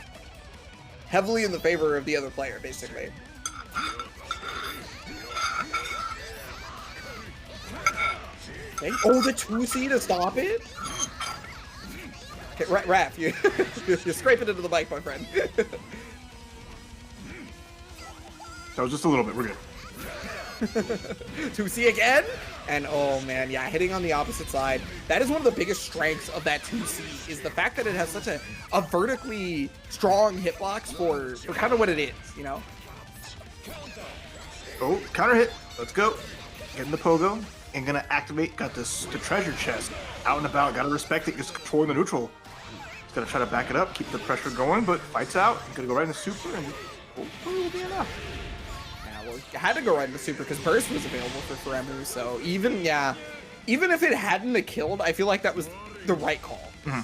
heavily in the favor of the other player, basically. Okay. Oh, the 2C to stop it. Okay, Raph, you're scraping into the bike, my friend. That was just a little bit. We're good. 2C again, and oh man, yeah, hitting on the opposite side. That is one of the biggest strengths of that 2C, is the fact that it has such a vertically strong hitbox for kind of what it is, you know. Oh, counter hit. Let's go. Getting the pogo and gonna activate. Got the treasure chest out and about. Gotta respect it. Just controlling the neutral. It's gonna try to back it up, keep the pressure going, but fights out. Gonna go right in the super, and hopefully will be enough. Well, I had to go right into super because burst was available for Remu, so even if it hadn't have killed, I feel like that was the right call. Mm-hmm.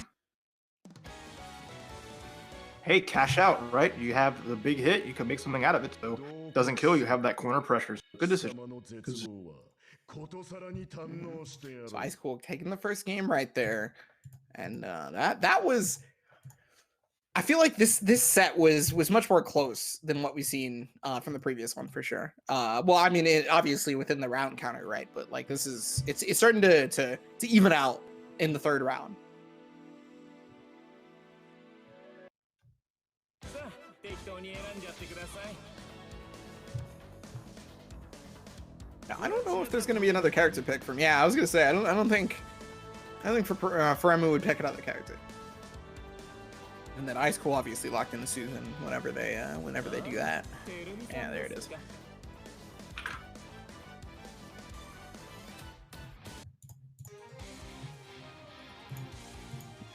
Hey, cash out, right? You have the big hit, you can make something out of it, so it doesn't kill, you have that corner pressure. So good decision. So Ice Cool taking the first game right there, and that was. I feel like this set was much more close than what we've seen from the previous one for sure. Well, I mean, obviously within the round counter, right? But like it's starting to even out in the third round. Now, I don't know if there's gonna be another character pick from. Yeah, I was gonna say I don't think Remu would pick another character. And then Ice Cool obviously locked into Susan whenever they do that. Yeah, there it is.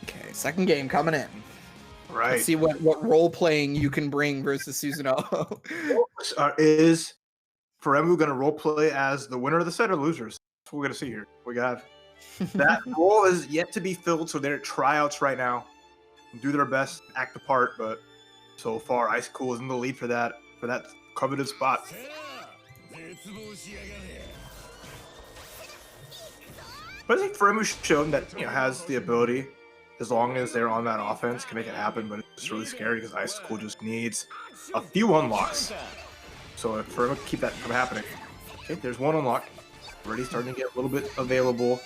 Okay, second game coming in. Right. Let's see what role playing you can bring versus Susanoo. Is Remu gonna role play as the winner of the set or losers? That's what we're gonna see here. We got that role is yet to be filled, so they're at tryouts right now. Do their best, act the part, but so far Ice Cool is in the lead for that coveted spot. But I think Remu's shown that has the ability, as long as they're on that offense, can make it happen. But it's really scary because Ice Cool just needs a few unlocks. So if Remu can keep that from happening, okay, there's one unlock, already starting to get a little bit available,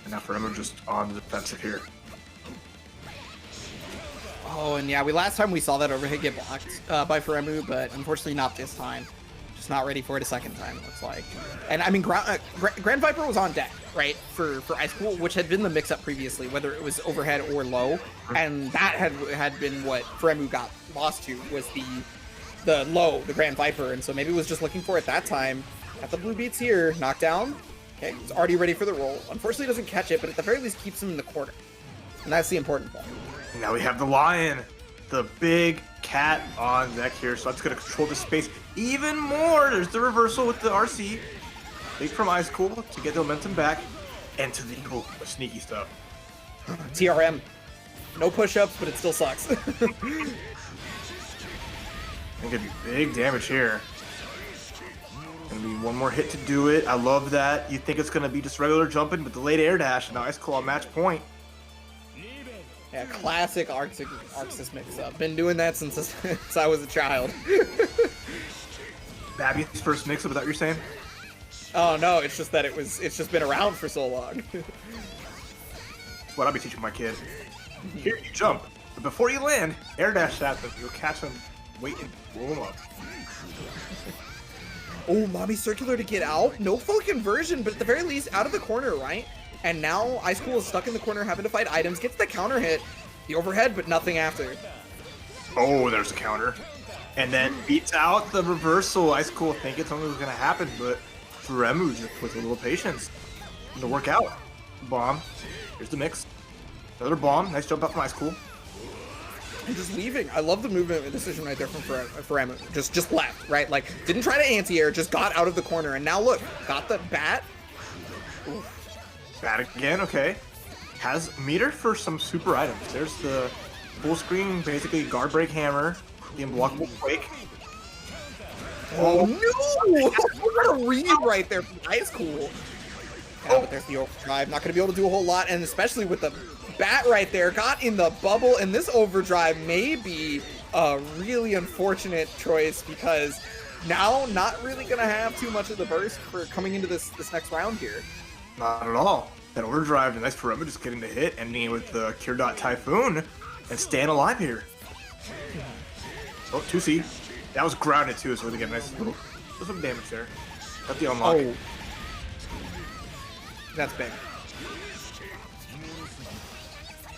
and now Remu just on the defensive here. Oh, and yeah, last time we saw that overhit get blocked by Remu, but unfortunately not this time. Just not ready for it a second time, looks like. And I mean, Grand Viper was on deck, right, for Ice Cool, which had been the mix-up previously, whether it was overhead or low, and that had been what Remu got lost to, was the low, the Grand Viper, and so maybe was just looking for it that time. Got the blue beats here, knockdown. Okay, he's already ready for the roll. Unfortunately doesn't catch it, but at the very least keeps him in the corner. And that's the important part. Now we have the lion, the big cat on deck here, so that's going to control the space even more. There's the reversal with the RC. Big from Ice Cool to get the momentum back, and to the sneaky stuff. TRM. No push-ups, but it still sucks. I think it'd be big damage here. Gonna be one more hit to do it. I love that. You think it's gonna be just regular jumping, but delayed air dash, and now Ice Claw match point. Yeah, classic Arxis mix-up. Been doing that since I was a child. Babby's first mix-up, is that what you're saying? Oh no, it's just that it's just been around for so long. That's what I'll be teaching my kid. Here you jump, but before you land, air dash at them. You'll catch them, wait and roll them up. Oh, mommy circular to get out. No full conversion, but at the very least, out of the corner, right? And now Ice Cool is stuck in the corner, having to fight items. Gets the counter hit, the overhead, but nothing after. Oh, there's a counter. And then beats out the reversal. Ice Cool think it's something was going to happen, but Remu just with a little patience to work out. Bomb. Here's the mix. Another bomb. Nice jump up from Ice Cool. And just leaving. I love the movement decision right there from Remu. Just left, right? Like, didn't try to anti-air, just got out of the corner. And now look, got the bat. Oof. Bat again, okay. Has meter for some super items. There's the full screen, basically guard break hammer, the unblockable quake. Oh no! What a read right there from Ice Cool. Yeah, but there's the overdrive. Not going to be able to do a whole lot, and especially with the bat right there, got in the bubble, and this overdrive may be a really unfortunate choice because now not really going to have too much of the burst for coming into this next round here. Not at all. That overdrive, and nice for Remu just getting the hit, ending it with the Cure Dot Typhoon, and staying alive here. Oh, 2C. That was grounded too, so we get a nice little some damage there. Got the unlock. Oh. That's big.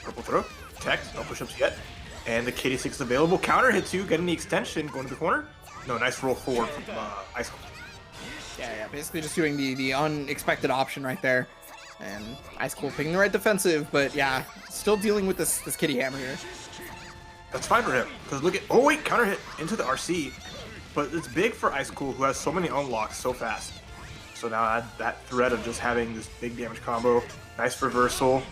Purple throw. Protect. No push-ups yet. And the KD6 is available. Counter hit 2, getting the extension, going to the corner. No, nice roll forward from Ice Cool. Yeah, basically just doing the unexpected option right there. And Ice Cool picking the right defensive, but yeah, still dealing with this kitty hammer here. That's fine for him, because look at, oh wait, counter hit into the RC. But it's big for Ice Cool, who has so many unlocks so fast. So now that threat of just having this big damage combo. Nice reversal.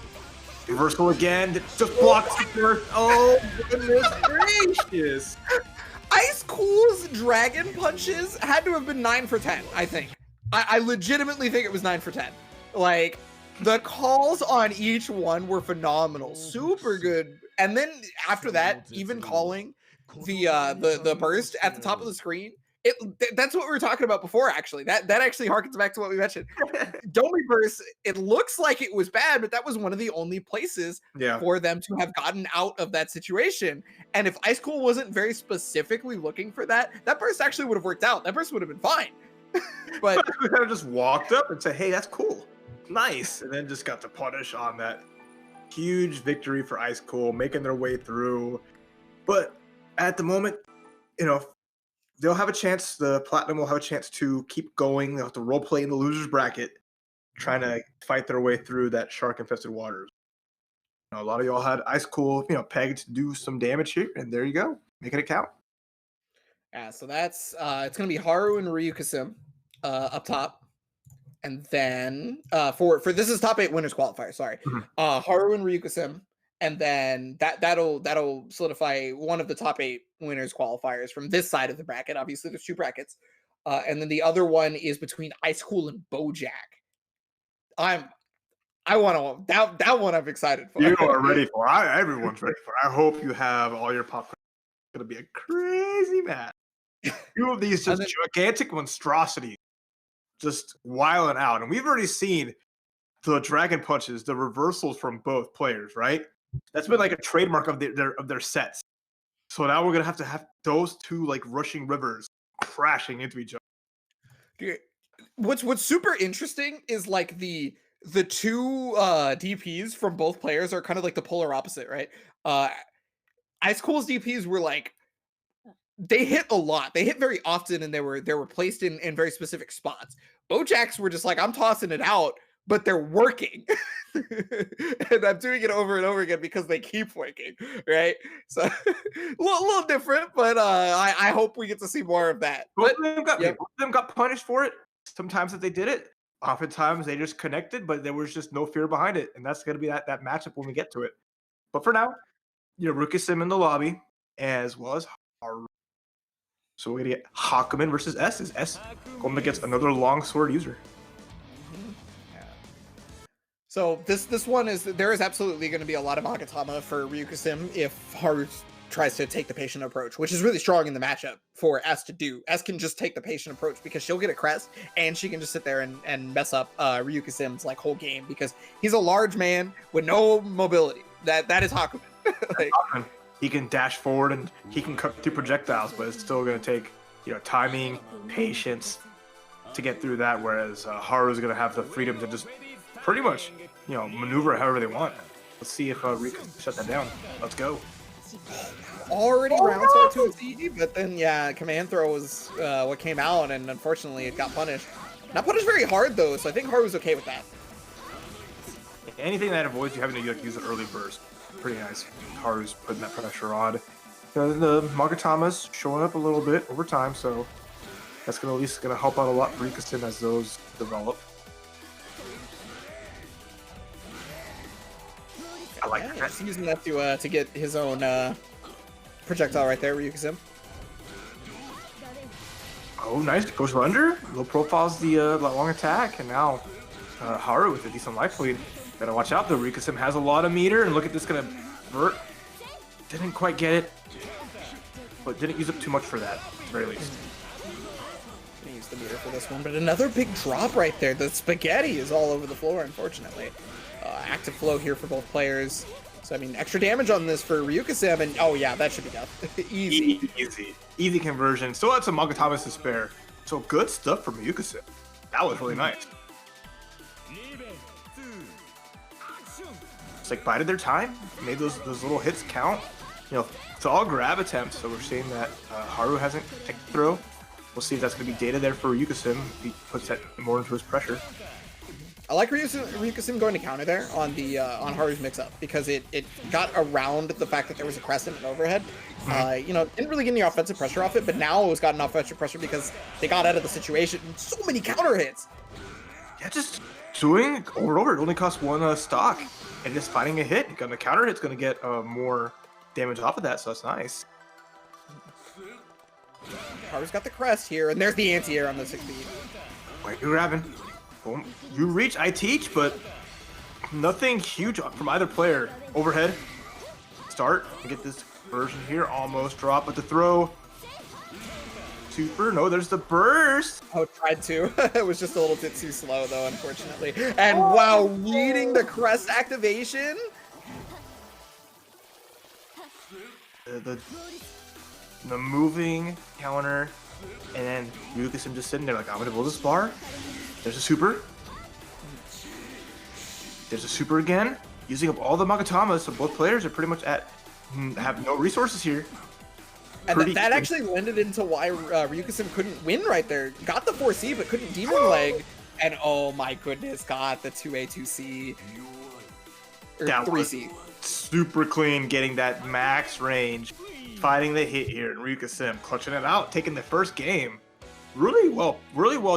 Reversal again, just blocks the burst. Oh, goodness gracious. Ice Cool's dragon punches had to have been 9 for 10, I think. I legitimately think it was 9 for 10. Like, the calls on each one were phenomenal. Super good. And then after that, even calling the burst at the top of the screen, that's what we were talking about before, actually. That actually harkens back to what we mentioned. Domi burst, it looks like it was bad, but that was one of the only places for them to have gotten out of that situation. And if Ice Cool wasn't very specifically looking for that burst actually would have worked out. That burst would have been fine. But we kind of just walked up and said, hey, that's cool. Nice. And then just got to punish on that huge victory for Ice Cool, making their way through. But at the moment, you know, they'll have a chance, the Platinum will have a chance to keep going. They'll have to role play in the loser's bracket, trying to fight their way through that shark-infested waters. You know, a lot of y'all had Ice Cool, you know, pegged to do some damage here, and there you go. Making it count. Yeah, so that's, it's going to be Haru and Ryukasim up top. And then for this is top 8 winners qualifier. Sorry, Haru and Ryukasim, and then that'll solidify one of the top 8 winners qualifiers from this side of the bracket. Obviously, there's 2 brackets, and then the other one is between Ice Cool and Bojack. I want to that one. I'm excited for. You are ready for. Everyone's ready for. I hope you have all your popcorn. It's gonna be a crazy match. 2 of these just gigantic monstrosities. Just wiling out, and we've already seen the dragon punches, the reversals from both players, right? That's been like a trademark of their sets. So now we're gonna have those 2 like rushing rivers crashing into each other. Dude, what's super interesting is like the 2 DPs from both players are kind of like the polar opposite, right? Ice Cool's DPs were like, they hit a lot. They hit very often, and they were placed in very specific spots. Bojack's were just like, I'm tossing it out, but they're working. And I'm doing it over and over again because they keep working, right? So a little different, but I hope we get to see more of that. Both of them got punished for it. Sometimes that they did it. Oftentimes they just connected, but there was just no fear behind it. And that's going to be that matchup when we get to it. But for now, Rukusim in the lobby, as well as Haru. So we're gonna get Hakumen versus S. Is S going against another longsword user? So this one is, there is absolutely going to be a lot of Magatama for Ryukusim if Haru tries to take the patient approach, which is really strong in the matchup for S to do. S can just take the patient approach because she'll get a crest and she can just sit there and mess up Ryukusim's like whole game because he's a large man with no mobility. That is Hakumen. Like, he can dash forward and he can cut through projectiles, but it's still going to take timing, patience to get through that. Whereas Haru's going to have the freedom to just pretty much maneuver however they want. Let's see if Rika can shut that down. Let's go. Already round start to its easy, but then yeah, command throw was what came out, and unfortunately it got punished. Not punished very hard though, so I think Haru's okay with that. Anything that avoids you having to use an early burst, pretty nice. Haru's putting that pressure on. The Magatama's showing up a little bit over time, so that's at least gonna help out a lot for Rikusin as those develop. I like that. He's using that to get his own projectile right there, Ryukusim. Oh, nice. Goes for under. Low profiles the long attack, and now Haru with a decent life lead. Gotta watch out though. Ryukusim has a lot of meter, and look at this, gonna vert. Didn't quite get it, but didn't use up too much for that, at the very least. Gonna use the meter for this one, but another big drop right there. The spaghetti is all over the floor, unfortunately. Active flow here for both players. So, I mean, extra damage on this for Ryukusim, and oh yeah, that should be enough. Easy conversion. Still had some Magatamas to spare. So good stuff from Ryukusim. That was really nice. It's like bided their time, made those little hits count. It's all grab attempts, so we're seeing that Haru hasn't taken the throw. We'll see if that's going to be data there for Ryukusim if he puts that more into his pressure. I like Ryukusim going to counter there on the on Haru's mix-up because it got around the fact that there was a crescent and overhead. Didn't really get any offensive pressure off it, but now it was gotten offensive pressure because they got out of the situation. So many counter hits. Yeah, just doing over and over. It only costs one stock, and just finding a hit. On the counter hit's going to get more damage off of that, so that's nice. Haru's got the crest here, and there's the anti-air on the 6 speed. Wait, you're grabbing. You reach, I teach, but nothing huge from either player. Overhead, start, and get this version here, almost drop, but the throw, super, no, there's the burst. Oh, tried to. It was just a little bit too slow, though, unfortunately. And wow, reading the crest activation. The moving counter, and then Ryukusim just sitting there like, I'm gonna build this bar. There's a super. There's a super again. Using up all the Magatamas, so both players are pretty much have no resources here. And that actually lended into why Ryukusim couldn't win right there. Got the 4C, but couldn't demon leg. And oh my goodness, got the 2A, 2C. Or that 3C. Super clean, getting that max range. Fighting the hit here, and Ryukusim clutching it out, taking the first game. Really well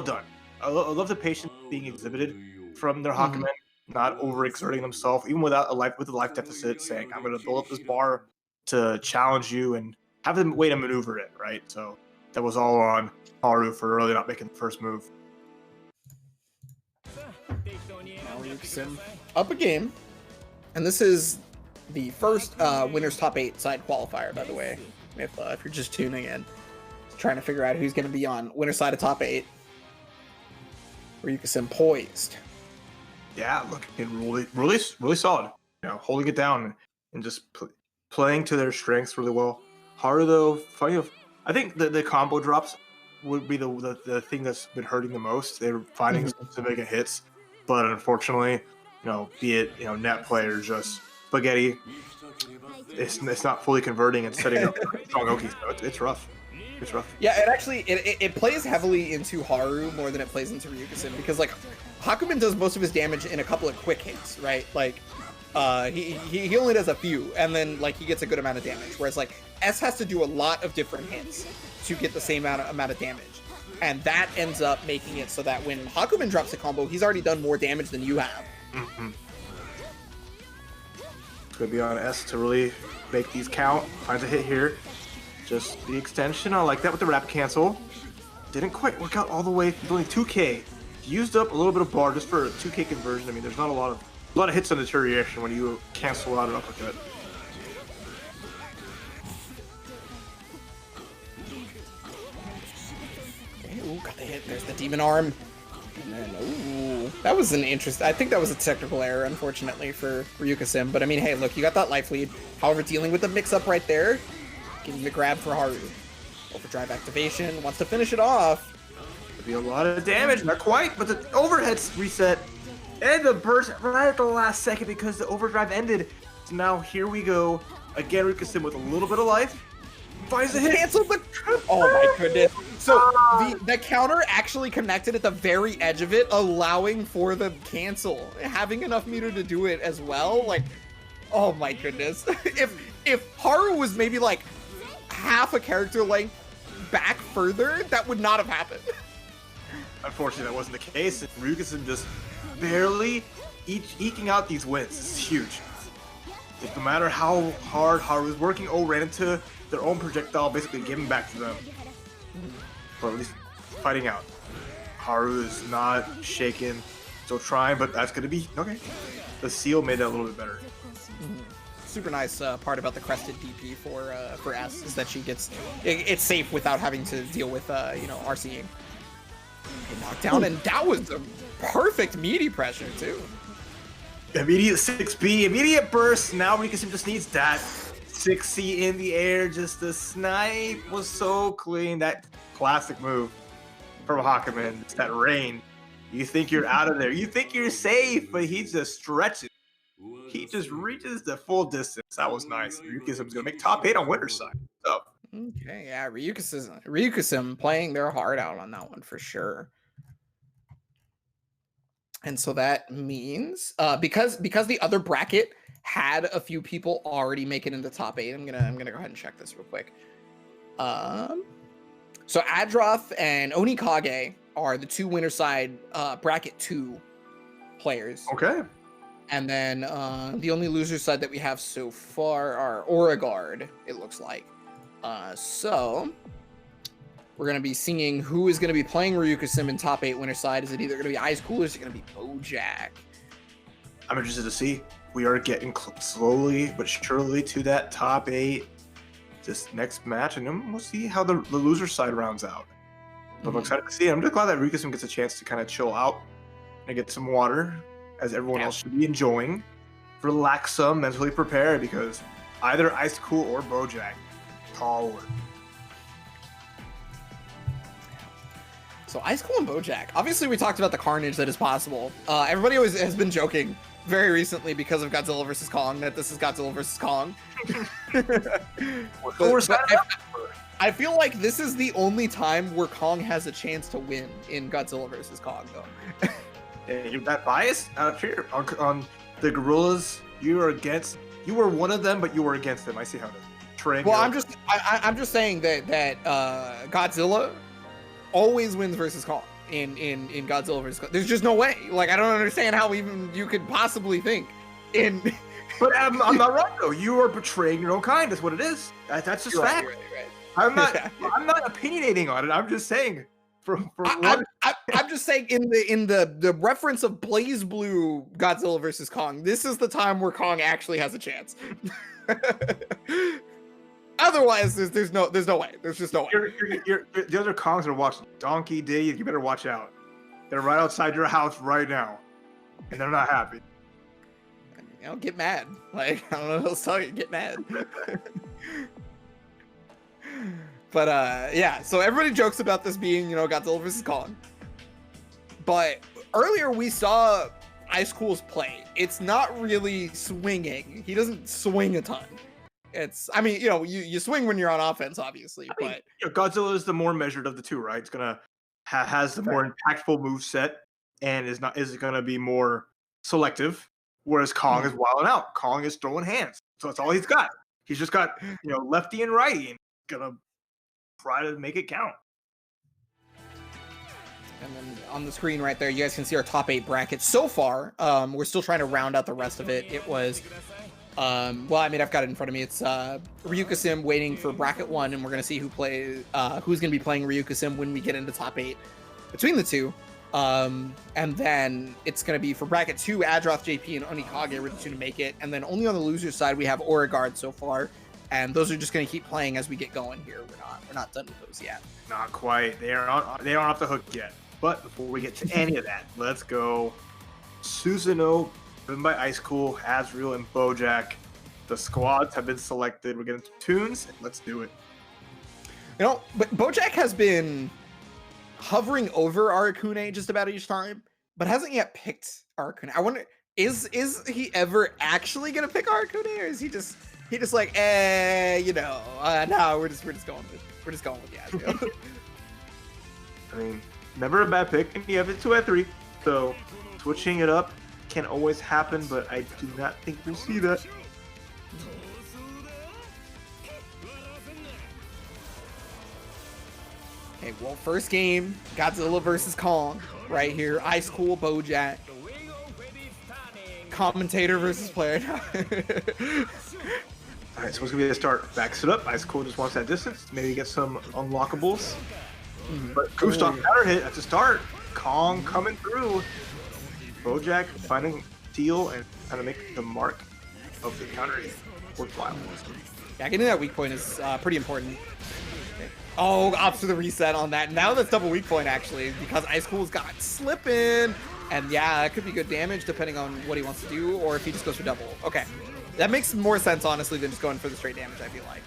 done. I love the patience being exhibited from their Hakumen, not overexerting themselves, even with a life deficit, saying, I'm going to build up this bar to challenge you and have them way to maneuver it, right? So that was all on Haru for really not making the first move. Ryukusim up a game, and this is the first winner's top 8 side qualifier, by the way, if you're just tuning in, trying to figure out who's going to be on winner's side of top 8. Ryukusim poised. Yeah, looking really solid. Holding it down and just playing to their strengths really well. Haru though, funny. I think the combo drops would be the thing that's been hurting the most. They're finding specific hits, but unfortunately, be it net player just spaghetti. It's not fully converting and setting up strong Oki, so it's rough. It's rough. Yeah, it actually it plays heavily into Haru more than it plays into Ryukusim because like Hakumen does most of his damage in a couple of quick hits, right? Like he only does a few and then like he gets a good amount of damage, whereas like S has to do a lot of different hits to get the same amount of damage. And that ends up making it so that when Hakumen drops a combo, he's already done more damage than you have. It's gonna be on S to really make these count. Finds a hit here. Just the extension. I like that with the wrap cancel. Didn't quite work out all the way. Only 2K. Used up a little bit of bar just for a 2K conversion. I mean, there's not a lot of hits on deterioration when you cancel out an uppercut. Okay, ooh, got the hit. There's the demon arm. And then, ooh, that was an interest. I think that was a technical error, unfortunately, for Ryuka-sim. But I mean, hey, look, you got that life lead. However, dealing with the mix-up right there, getting the grab for Haru. Overdrive activation, wants to finish it off. Could be a lot of damage, not quite, but the overhead's reset. And the burst right at the last second because the overdrive ended. So now here we go. Again, Ryuka-sim with a little bit of life. Finds the hit. Cancel the... Oh my goodness. So the counter actually connected at the very edge of it, allowing for the cancel. Having enough meter to do it as well. Like, oh my goodness. If Haru was maybe like half a character length back further, that would not have happened. Unfortunately, that wasn't the case. Ryuka-sim just barely eking out these wins. This is huge. Like, no matter how hard Haru is working, ran into their own projectile, basically giving back to them. But at least fighting out. Haru is not shaken, still trying, but that's gonna be okay. The seal made that a little bit better. Super nice part about the crested DP for S is that she gets it's safe without having to deal with RCing. Knockdown, and that was a perfect meaty pressure too. Immediate 6B, immediate burst. Now Ryuka-sim just needs that 6C in the air. Just the snipe was so clean. That classic move from Hakuman. It's that rain. You think you're out of there. You think you're safe, but he just stretches. He just reaches the full distance. That was nice. Ryuka-sim's gonna make top 8 on winner's side. So. Okay, yeah, Ryuka-sim playing their heart out on that one for sure. And so that means because the other bracket had a few people already make it into top 8. I'm gonna go ahead and check this real quick. So Adroth and Onikage are the two winner side bracket 2 players. Okay. And then the only loser side that we have so far are Origard, it looks like. So we're going to be seeing who is going to be playing Ryuka-sim in top 8 winner side. Is it either going to be Ice Cool or is it going to be Bojack? I'm interested to see. We are getting slowly but surely to that top 8 this next match, and then we'll see how the loser side rounds out. I'm excited to see it. I'm just glad that Ryuka-sim gets a chance to kind of chill out and get some water, as everyone else should be enjoying. Relax some, mentally prepare, because either Ice Cool or Bojack, tall order. So Ice Cool and Bojack. Obviously, we talked about the carnage that is possible. Everybody always has been joking very recently because of Godzilla vs. Kong that this is Godzilla vs. Kong. I feel like this is the only time where Kong has a chance to win in Godzilla vs. Kong, though. You're that biased here on the gorillas. You were one of them, but you were against them. I see how to train. Well, I'm just saying that Godzilla always wins versus Kong in Godzilla vs. Kong. There's just no way. Like, I don't understand how even you could possibly think in. But I'm not right though. You are betraying your own kind. That's what it is. That's just fact. Right. I'm not opinionating on it. I'm just saying. I'm just saying in the reference of Blaze Blue Godzilla vs. Kong, this is the time where Kong actually has a chance. Otherwise, there's no way. There's just no way. The other Kongs are watching. Donkey D, you better watch out. They're right outside your house right now, and they're not happy. Get mad. Like, I don't know what else to tell you. Get mad. But yeah, so everybody jokes about this being, Godzilla vs. Kong. But earlier we saw Ice Cool's play. It's not really swinging. He doesn't swing a ton. You swing when you're on offense, obviously. But Godzilla is the more measured of the two, right? It's gonna has the more impactful move set and is gonna be more selective. Whereas Kong is wilding out. Kong is throwing hands, so that's all he's got. He's just got lefty and righty, and gonna try to make it count. And then on the screen right there, you guys can see our top 8 brackets so far. We're still trying to round out the rest of it. It was Well, I mean, I've got it in front of me. It's Ryuka Sim waiting for bracket 1, and we're gonna see who's gonna be playing Ryuka Sim when we get into top 8 between the two. And then it's gonna be for bracket 2, Adroth, JP, and Onikage were the 2 to make it. And then only on the loser side we have Origard so far, and those are just gonna keep playing as we get going here. We're not done with those yet. Not quite. They aren't off the hook yet. But before we get to any of that, let's go. Susanoo, driven by Ice Cool, Azriel, and Bojack. The squads have been selected. We're getting to tunes. Let's do it. You know, but Bojack has been hovering over Arakune just about each time, but hasn't yet picked Arakune. I wonder, is he ever actually gonna pick Arakune, or is he just like, no, we're just going with Azriel. I mean, never a bad pick, and you have it 2 at 3, so switching it up can always happen, but I do not think we'll see that. Okay, well, first game, Godzilla versus Kong, right here. Ice Cool, Bojack. Commentator versus player. Alright, so what's gonna be the start? Backs it up. Ice Cool just wants that distance. Maybe get some unlockables. But Gustav counter hit at the start. Kong coming through. Bojack finding steal and trying to make the mark of the counter hit worthwhile. Yeah, getting that weak point is pretty important. Okay. Oh, opts for the reset on that. Now that's double weak point actually, because Ice Cool's got slipping. And yeah, it could be good damage depending on what he wants to do, or if he just goes for double. Okay. That makes more sense, honestly, than just going for the straight damage, I feel like.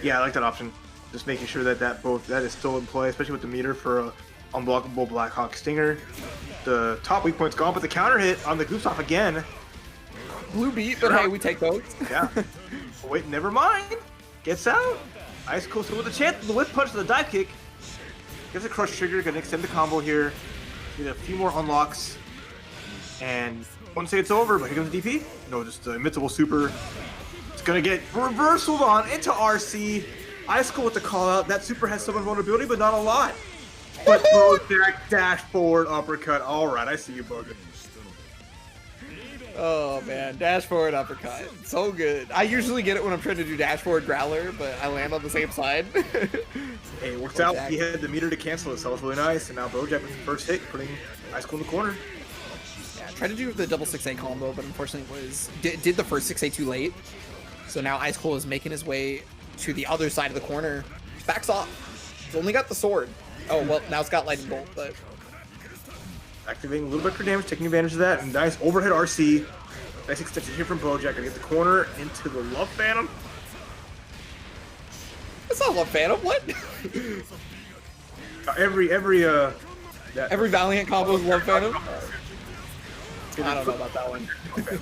Yeah, I like that option. Just making sure that that is still in play, especially with the meter for a unblockable Blackhawk Stinger. The top weak point's gone, but the counter hit on the Gustav again. Blue beat, but hey, we take those. Yeah. Oh, wait, never mind. Gets out. Ice Cool still with a chance. The whip punch to the dive kick. Gets a crush trigger, gonna extend the combo here. Get a few more unlocks. And wouldn't say it's over, but here comes DP. No, just the imitable super. It's gonna get reversaled on into RC. Ice Cool with the call out. That super has so much vulnerability, but not a lot. But Bojack dash forward uppercut. All right, I see you, Bojack. Oh man, dash forward uppercut. So good. I usually get it when I'm trying to do dash forward growler, but I land on the same side. Hey, it works out. He had the meter to cancel it, so that was really nice. And now Bojack with the first hit, putting Ice Cool in the corner. Yeah, tried to do the double 6A combo, but unfortunately did the first 6A too late. So now Ice Cool is making his way to the other side of the corner. Backs off. He's only got the sword. Oh, well, now it's got Lightning Bolt, but... Activating a little bit for damage, taking advantage of that. And nice overhead RC. Nice extension here from Bojack. Gonna get the corner into the Love Phantom. That's not Love Phantom, what? Every Valiant combo is Love Phantom? I don't know about that one. Okay.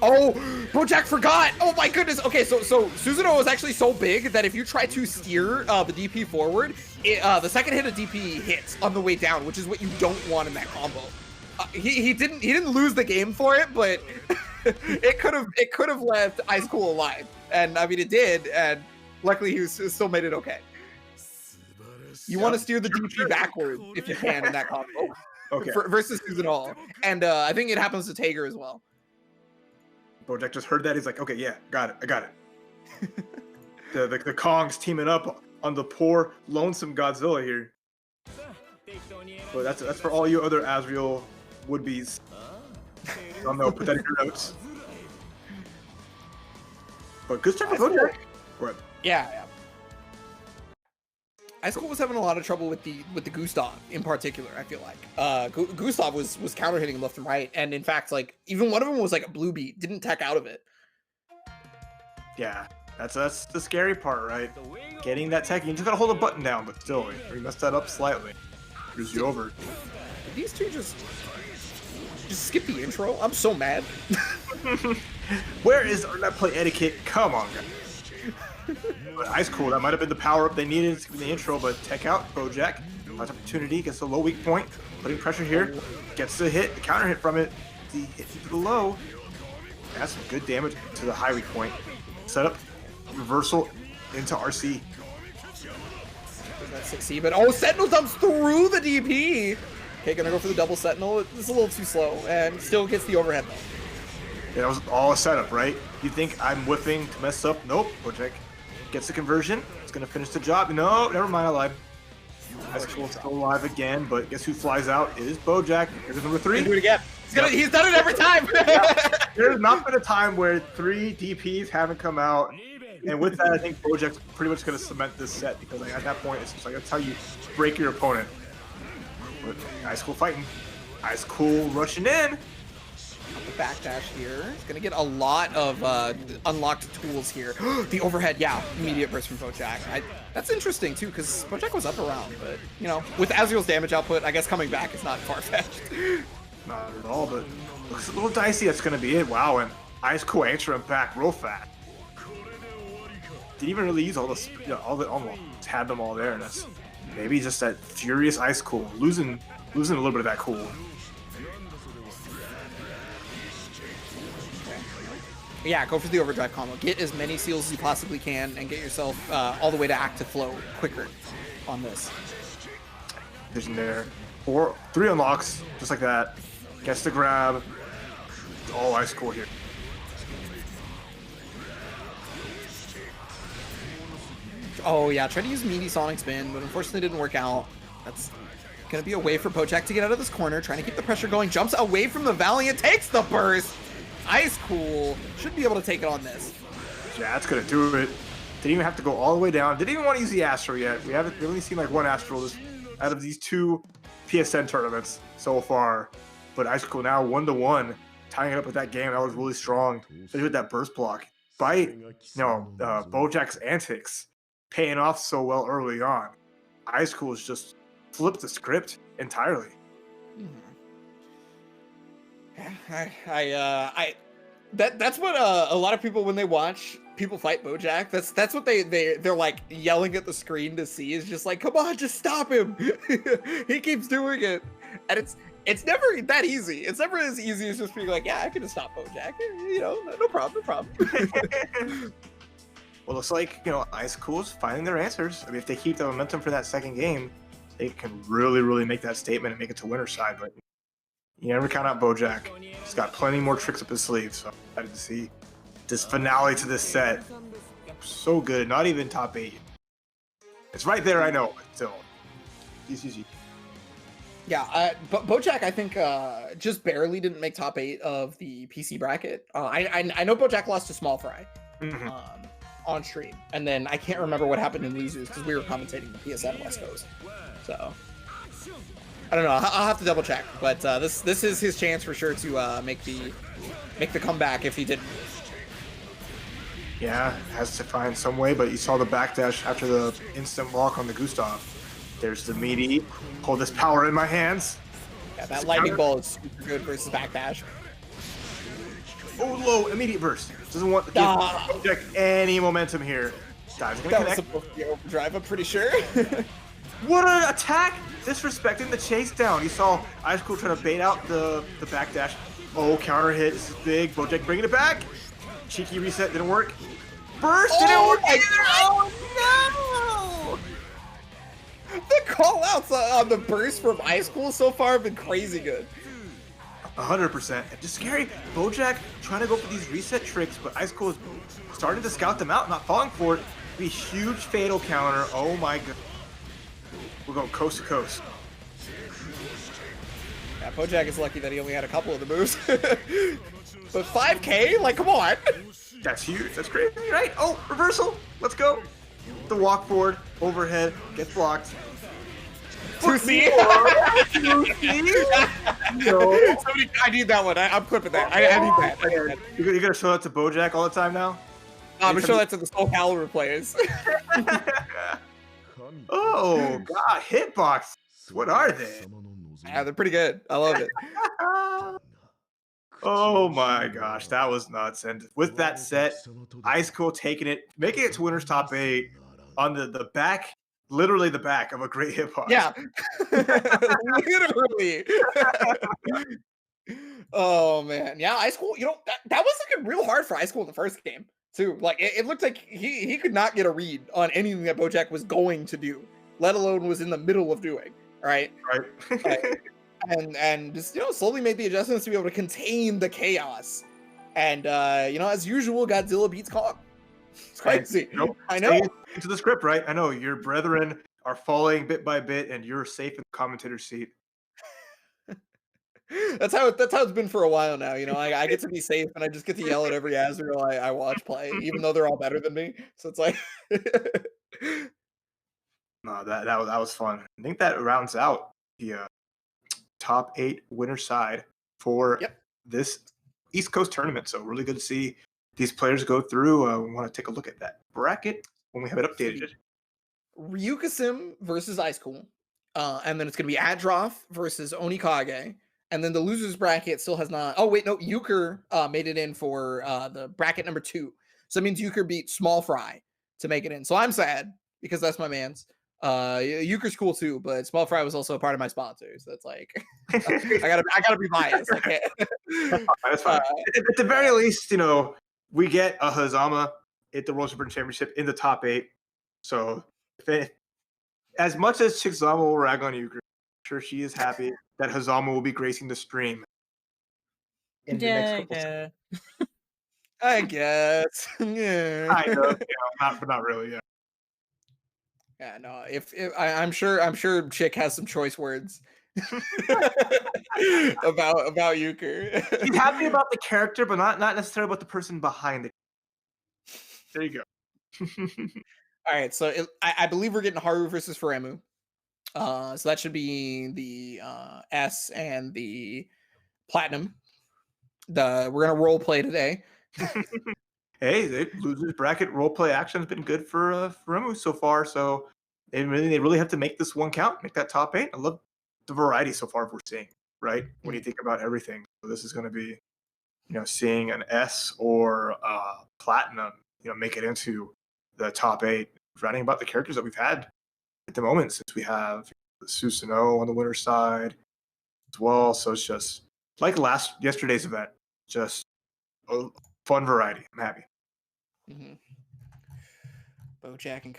Oh, Bojack forgot! Oh my goodness! Okay, so Susanoo is actually so big that if you try to steer the DP forward, the second hit of DP hits on the way down, which is what you don't want in that combo. He didn't lose the game for it, but it could have left Ice Cool alive, and I mean it did, and luckily he still made it okay. You want to steer the DP backward if you can in that combo. Okay. Versus Susanoo, and I think it happens to Tager as well. Bojack just heard that. He's like, okay, yeah, got it. I got it. the Kongs teaming up on the poor, lonesome Godzilla here. But that's for all you other Azriel would-be's. I don't know, put that in your notes. But good stuff for Bojack. Right. Yeah. Ice Cool was having a lot of trouble with the Gustav in particular, I feel like. Gustav was counter hitting him left and right, and in fact, like, even one of them was like a blue beat, didn't tech out of it. Yeah, that's the scary part, right? Getting that tech, you just gotta hold a button down, but still, you messed that up slightly. Screws you over. These two just skip the intro. I'm so mad. Where is our net play etiquette? Come on, guys. But Ice Cool, that might have been the power-up they needed in the intro, but tech out, Bojack. Nice opportunity, gets a low weak point, putting pressure here, gets the hit, the counter hit from it, the hit into the low. That's some good damage to the high weak point. Setup, reversal into RC. That 6C, but oh, Sentinel dumps through the DP! Okay, gonna go for the double Sentinel. It's a little too slow, and still gets the overhead though. That was all a setup, right? You think I'm whiffing to mess up? Nope. Bojack gets the conversion. It's gonna finish the job. No, never mind. I lied. Ice Cool still alive again, but guess who flies out? It is Bojack. Here's number 3. Do it again. He's done it every time. There's not been a time where 3 DPs haven't come out. And with that, I think Bojack's pretty much going to cement this set because like, at that point, it's just like that's how you break your opponent. But Ice Cool fighting. Ice Cool rushing in. The backdash here. He's going to get a lot of unlocked tools here. The overhead, yeah. Immediate burst from Bojack. That's interesting, too, because Bojack was up around. But, you know, with Azriel's damage output, I guess coming back is not far-fetched. Not at all, but looks a little dicey. That's going to be it. Wow, and Ice Cool answering back real fast. Didn't even really use all the almost had them all there, and that's maybe just that furious Ice Cool losing a little bit of that cool. Yeah, go for the overdrive combo. Get as many seals as you possibly can, and get yourself all the way to active flow quicker on this. Vision there, 3 unlocks just like that. Gets the grab. It's all Ice Cool here. Oh yeah, try to use meaty Sonic Spin, but unfortunately didn't work out. That's gonna be a way for Bojack to get out of this corner, trying to keep the pressure going. Jumps away from the Valiant, takes the burst. Ice Cool should be able to take it on this. Yeah, that's gonna do it. Didn't even have to go all the way down. Didn't even want to use the Astro yet. We've only seen like 1 Astro out of these 2 PSN tournaments so far. But Ice Cool now 1-1, tying it up with that game. That was really strong. Especially with that burst block. Bojack's antics paying off so well early on. Ice Cool has just flipped the script entirely. That's what a lot of people, when they watch people fight Bojack, that's what they're like yelling at the screen to see, is just like, come on, just stop him. He keeps doing it. And it's never that easy. It's never as easy as just being like, yeah, I can just stop Bojack. You know, no problem. Well, looks like, Ice Cool's finding their answers. I mean, if they keep the momentum for that second game, they can really, really make that statement and make it to winner's side. But you never count out Bojack. He's got plenty more tricks up his sleeve. So I'm excited to see this finale to this set. So good. Not even top 8. It's right there, I know, but still. GCG. Yeah, but Bojack, I think, just barely didn't make top 8 of the PC bracket. I know Bojack lost to Small Fry. On stream, and then I can't remember what happened in losers because we were commentating the PSN West Coast. So I don't know. I'll have to double check, but this is his chance for sure to make the comeback if he didn't. Yeah, has to find some way, but you saw the backdash after the instant walk on the Gustav. There's the meaty. Hold this power in my hands. Yeah, that lightning ball is super good versus backdash. Oh, low immediate burst. Doesn't want to give Bojack any momentum here. That was supposed to be overdrive, I'm pretty sure. What an attack! Disrespecting the chase down. You saw Ice Cool trying to bait out the backdash. Oh, counter hit. This is big. Bojack bringing it back. Cheeky reset didn't work. Burst didn't work either. Oh no! The call outs on the burst from Ice Cool so far have been crazy good. 100%. And just scary. Bojack trying to go for these reset tricks, but Ice Cool is starting to scout them out, not falling for it. Be huge fatal counter. Oh my god. We're going coast to coast. Yeah, Bojack is lucky that he only had a couple of the moves. But 5K? Like, come on. That's huge. That's crazy, right? Oh, reversal. Let's go. The walk forward, overhead, gets blocked. Somebody, I need that one. I'm clipping that. I need that. You're gonna show that to Bojack all the time now? I'm gonna show that to the Soul Calibur players. Oh god, hitbox. What are they? Yeah, they're pretty good. I love it. Oh my gosh, that was nuts. And with that set, Ice Cool taking it, making it to winner's top 8 on the back. Literally the back of a great hitbox. Yeah. Literally. Oh man. Yeah, Ice Cool, that was looking real hard for Ice Cool in the first game, too. Like it looked like he could not get a read on anything that Bojack was going to do, let alone was in the middle of doing. Right? Right. And just slowly made the adjustments to be able to contain the chaos And as usual, Godzilla beats Kong. It's crazy. I know. Into the script, right? I know your brethren are falling bit by bit, and you're safe in the commentator's seat. That's how it's been for a while now. I get to be safe, and I just get to yell at every Azrael I watch play, even though they're all better than me. So it's like, no, that was fun. I think that rounds out the top 8 winner side for this East Coast tournament. So really good to see these players go through. We want to take a look at that bracket when we have it updated. Ryukasim versus Ice Cool. And then it's going to be Adroth versus Onikage. And then the losers bracket still has not. Oh, wait, no. Euchre made it in for the bracket number 2. So that means Euchre beat Small Fry to make it in. So I'm sad because that's my man's. Euchre's cool too, but Small Fry was also a part of my sponsor. So that's like, I gotta be biased. I can't. That's fine. At the very least, we get a Hazama at the World Super Championship in the top 8. So as much as Chickzama will rag on Euchre, I'm sure she is happy that Hazama will be gracing the stream. In the next couple I guess. Yeah. I know, but not really. Yeah. Yeah, no. If I'm sure Chick has some choice words about Euchre. He's happy about the character, but not necessarily about the person behind it. There you go. All right, so I believe we're getting Haru versus Furemu. So that should be the S and the Platinum. We're gonna role play today. Hey, the losers bracket role play action has been good for Furemu so far. So they really have to make this one count, make that top 8. I love the variety so far we're seeing, right? When you think about everything, so this is going to be, seeing an S or Platinum, make it into the top 8. Writing about the characters that we've had at the moment, since we have Susanoo on the winner's side as well. So it's just like yesterday's event, just a fun variety. I'm happy. Mm-hmm. Bojack and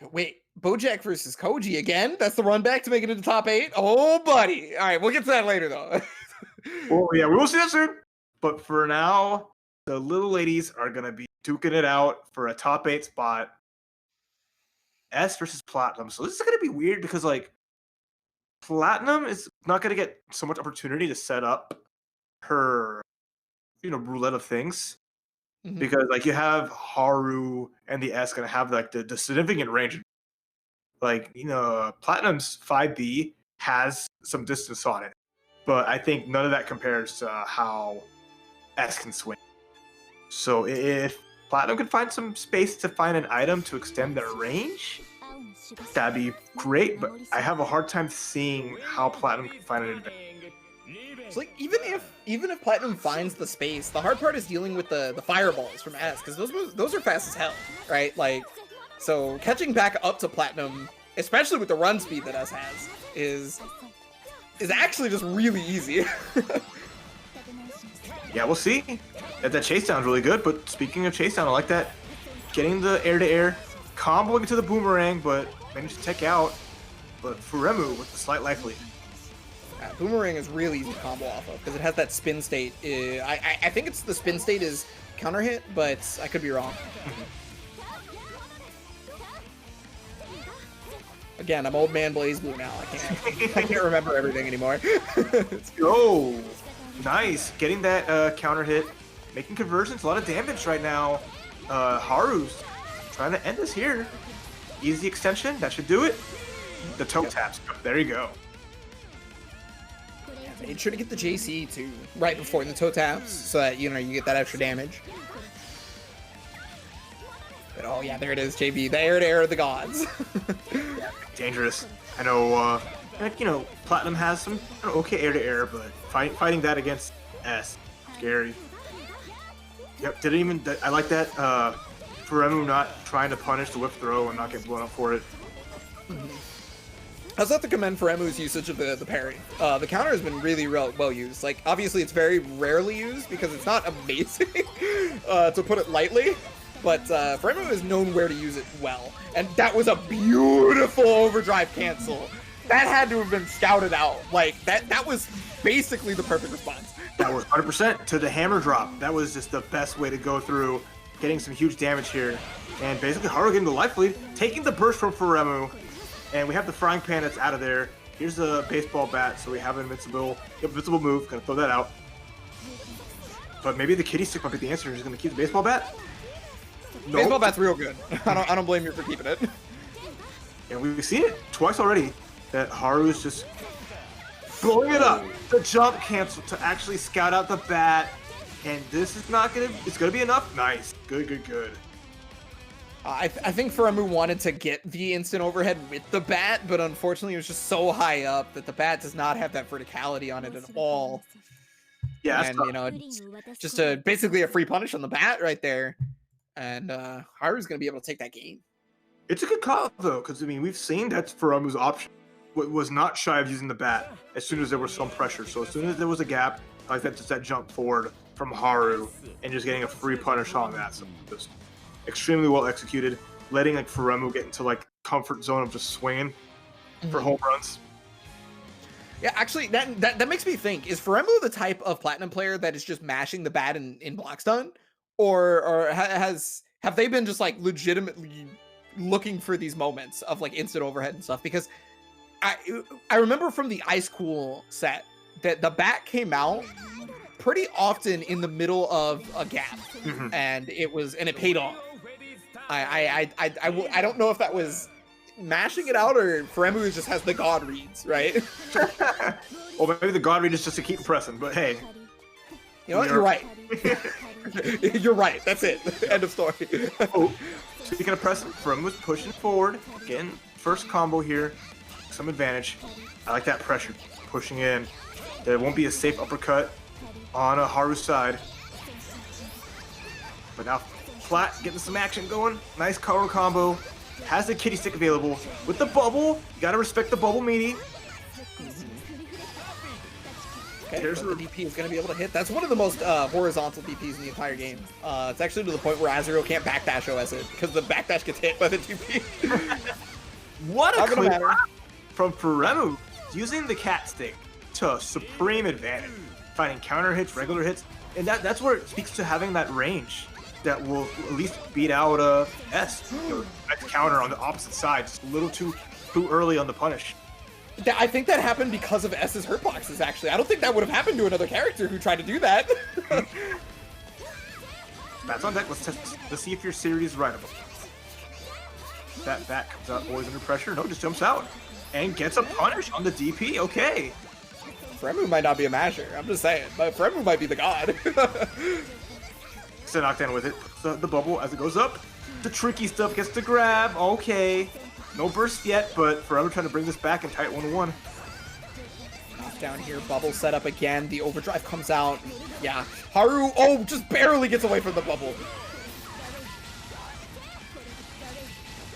Bojack versus Koji again? That's the run back to make it into the top 8? Oh, buddy. All right, we'll get to that later, though. Well, yeah, we will see that soon. But for now, the little ladies are going to be duking it out for a top 8 spot. S versus Platinum. So this is going to be weird because, Platinum is not going to get so much opportunity to set up her, roulette of things. Mm-hmm. Because, you have Haru and the S going to have, the significant range. Platinum's 5B has some distance on it. But I think none of that compares to how S can swing. So if Platinum can find some space to find an item to extend their range, that'd be great. But I have a hard time seeing how Platinum can find an advantage. So even if Platinum finds the space, the hard part is dealing with the fireballs from S, because those are fast as hell, right? So catching back up to Platinum, especially with the run speed that S has, is actually just really easy. Yeah, we'll see. That chase down is really good, but speaking of chase down, I like that. Getting the air-to-air, comboing into the boomerang, but managed to take out. But Furemu with the slight life lead. Boomerang is really easy to combo off of, because it has that spin state. I think the spin state is counter hit, but I could be wrong. Again, I'm old man Blaze Blue now. I can't remember everything anymore. Oh, nice. Getting that counter hit, making conversions, a lot of damage right now. Haru's trying to end this here. Easy extension, that should do it. The toe taps. There you go. Yeah, made sure to get the JC too right before the toe taps, so that you get that extra damage. But oh yeah, there it is, JB. The air of the gods. Dangerous. I know. Platinum has some okay air to air, but fighting that against S, scary. Yep. I like that. Furemu not trying to punish the whip throw and not get blown up for it. Mm-hmm. I also have to commend Furemu's usage of the parry. The counter has been really well used. Obviously, it's very rarely used because it's not amazing, to put it lightly. But Furemu is known where to use it well. And that was a beautiful overdrive cancel. That had to have been scouted out. That was basically the perfect response. That was 100% to the hammer drop. That was just the best way to go through, getting some huge damage here. And basically Haru getting the life lead, taking the burst from Furemu. And we have the frying pan that's out of there. Here's the baseball bat, so we have an invincible move. Gonna throw that out. But maybe the kitty stick might be the answer. He's gonna keep the baseball bat. Nope. Baseball bat's real good. I don't blame you for keeping it. And we've seen it twice already that Haru is just blowing it up. The jump cancel to actually scout out the bat. And this is not gonna. It's gonna be enough. Nice. Good. I think Furemu wanted to get the instant overhead with the bat, but unfortunately it was just so high up that the bat does not have that verticality on it at all. Yeah, and you know, just basically a free punish on the bat right there, and Haru's gonna be able to take that game. It's a good call though, because I mean we've seen that's Furemu's option. Was not shy of using the bat as soon as there was some pressure. So as soon as there was a gap, like that, just that jump forward from Haru and just getting a free punish on that. So just extremely well executed, letting like Furemu get into like comfort zone of just swinging for home runs. Yeah, actually, that makes me think: is Furemu the type of platinum player that is just mashing the bat in block stun, or have they been just like legitimately looking for these moments of like instant overhead and stuff? Because I remember from the Ice Cool set that the bat came out pretty often in the middle of a gap, and it paid off. I don't know if that was mashing it out or Furemu just has the god reads, right? Well, maybe the god read is just to keep pressing, but hey. You know what? You're right. You're right. That's it. End of story. Oh, speaking of pressing, Furemu's pushing forward. Getting first combo here. Some advantage. I like that pressure. Pushing in. There won't be a safe uppercut on a Haru's side. But now Flat getting some action going. Nice cover combo. Has the kitty stick available. With the bubble. You gotta respect the bubble meaty. Okay, the DP is going to be able to hit. That's one of the most horizontal DPs in the entire game. It's actually to the point where Azuriel can't backdash OS it because the backdash gets hit by the DP. What a clean from Furemu, using the cat stick to supreme advantage, finding counter hits, regular hits, and that's where it speaks to having that range that will at least beat out S. You know, that counter on the opposite side, just a little too early on the punish. I think that happened because of S's hurt boxes, actually. I don't think that would have happened to another character who tried to do that. Bats on deck. Let's see if your series is writable. That bat comes out always under pressure. No, just jumps out. And gets a punish on the DP. Okay. Furemu might not be a masher. I'm just saying. But Furemu might be the god. So knockdown with it. The bubble as it goes up. The tricky stuff gets to grab. Okay. No burst yet, but Furemu trying to bring this back and tie it 1-1. Down here, bubble set up again. The overdrive comes out. Yeah, Haru, just barely gets away from the bubble.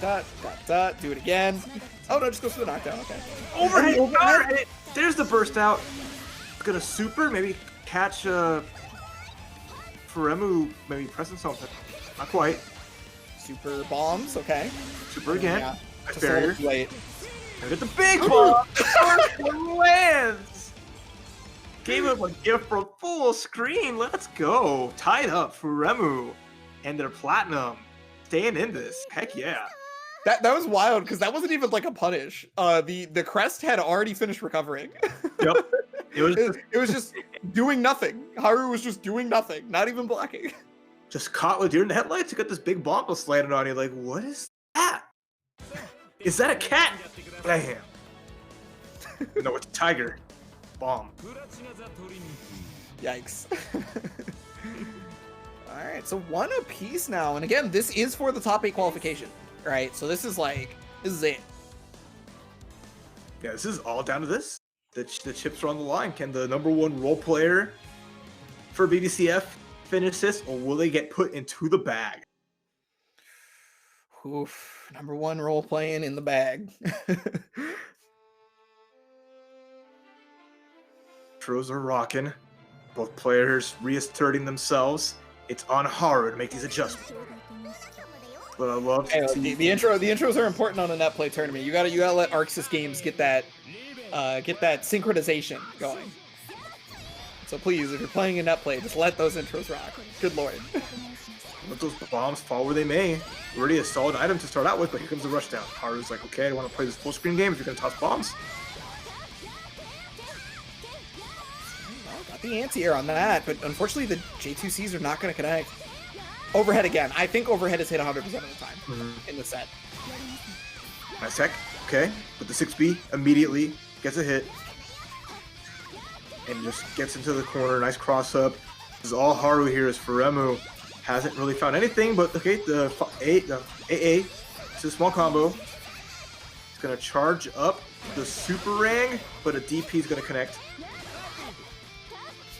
Do it again. Oh no, just goes for the knockdown. Okay. Overhead. There's the burst out. Gonna super, maybe catch Furemu, maybe pressing something. Not quite. Super bombs. Okay. Super again. Yeah. Nice barrier. Late. And get the big bomb. First one lands. Gave him a gift for full screen. Let's go. Tied up Furemu and their platinum. Staying in this. Heck yeah. That was wild because that wasn't even like a punish. The crest had already finished recovering. Yep. It was just doing nothing. Haru was just doing nothing, not even blocking. Just caught with deer in the headlights. You got this big bomb slanted on you. Like, what is that? Is that a cat? Damn. No, it's a tiger. Bomb. Yikes. Alright, so 1 apiece now. And again, this is for the top 8 qualification. Right? So this is it. Yeah, this is all down to this. The chips are on the line. Can the #1 role player for BDCF finish this, or will they get put into the bag? Oof. #1 role playing in the bag. Intros are rocking. Both players reasserting themselves. It's on Haru to make these adjustments. But I love the intros are important on a net play tournament. You gotta let Arxis Games get that synchronization going. So please, if you're playing in net play, just let those intros rock. Good lord. Let those bombs fall where they may. Already a solid item to start out with, but here comes the rush down. Haru's like, okay, I don't want to play this full screen game if you're going to toss bombs. Well, got the anti-air on that, but unfortunately the J2Cs are not going to connect. Overhead again. I think overhead is hit 100% of the time in the set. Nice tech. Okay. But the 6B immediately gets a hit. And just gets into the corner. Nice cross up. This is all Haru here as Furemu hasn't really found anything, but okay, the AA, it's a small combo. It's going to charge up the Super Rang, but a DP is going to connect.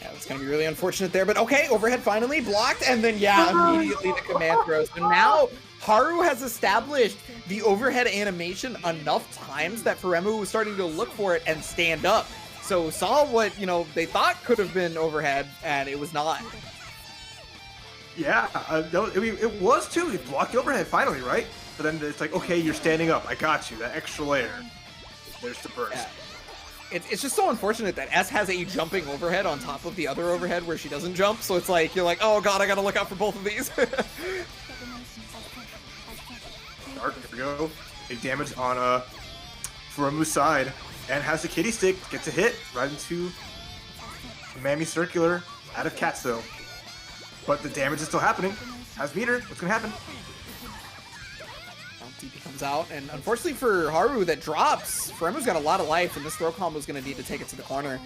Yeah, that's going to be really unfortunate there, but okay, overhead finally blocked, and then, yeah, immediately the command throw. So now Haru has established the overhead animation enough times that Furemu was starting to look for it and stand up. So saw what, you know, they thought could have been overhead, and it was not. Yeah, I mean, it was too. He blocked the overhead finally, right? But then it's like, okay, you're standing up. I got you. That extra layer. There's the burst. Yeah. It's just so unfortunate that S has a jumping overhead on top of the other overhead where she doesn't jump. So it's like, you're like, oh god, I gotta look out for both of these. Dark, here we go. Big damage on Furemu's side. And has the kitty stick. Gets a hit right into the Mammy Circular out of Katsu. But the damage is still happening. Has meter. What's going to happen? DP comes out, and unfortunately for Haru, that drops. Furemu's got a lot of life, and this throw combo is going to need to take it to the corner.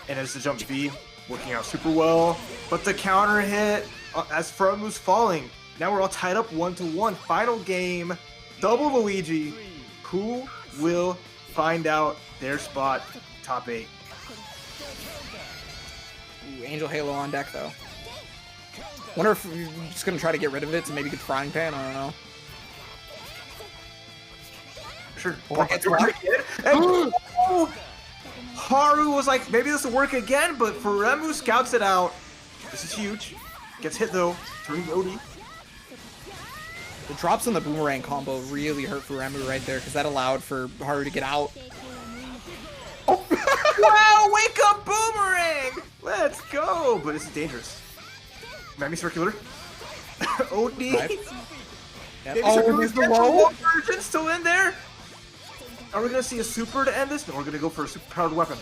And as the jump B, working out super well. But the counter hit as Furemu's falling. Now we're all tied up 1-1. Final game. Double Luigi. Who will find out their spot top 8? Ooh, Angel Halo on deck, though. Wonder if you're just going to try to get rid of it to maybe get the frying pan? I don't know. Sure. And Haru was like, maybe this will work again, but Furemu scouts it out. This is huge. Gets hit, though. Turning OD. The drops on the boomerang combo really hurt Furemu right there, because that allowed for Haru to get out. Oh. Wow, wake up boomerang! Let's go! But this is dangerous. Mammy Circular. OD. Right. Yep. Oh, there's the low. Version still in there? Are we going to see a super to end this? No, we're going to go for a super powered weapon.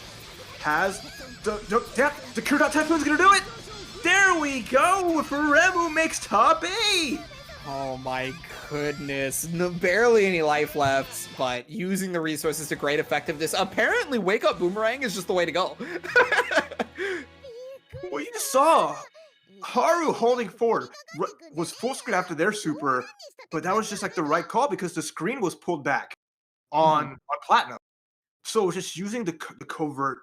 Has the Cure Dot Typhoon's going to do it! There we go! Furemu makes top 8! Oh my goodness. No, barely any life left, but using the resources to great effectiveness. Apparently, Wake Up Boomerang is just the way to go. Well, you just saw Haru holding forward was full screen after their super, but that was just like the right call because the screen was pulled back on Platinum. So it was just using the covert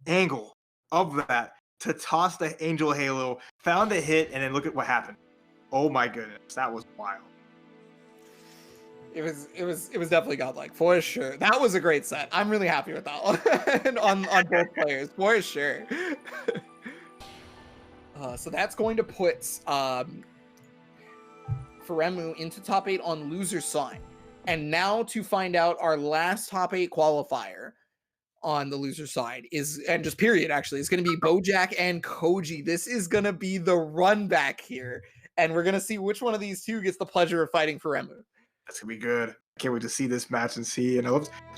angle of that to toss the Angel Halo, found a hit, and then look at what happened. Oh my goodness, that was wild. It was definitely godlike for sure. That was a great set. I'm really happy with that one on both players for sure. So that's going to put Furemu into top 8 on loser side. And now to find out our last top 8 qualifier on the loser side is, and just period actually, is going to be Bojack and Koji. This is going to be the run back here. And we're going to see which one of these two gets the pleasure of fighting Furemu. That's going to be good. I can't wait to see this match and see. And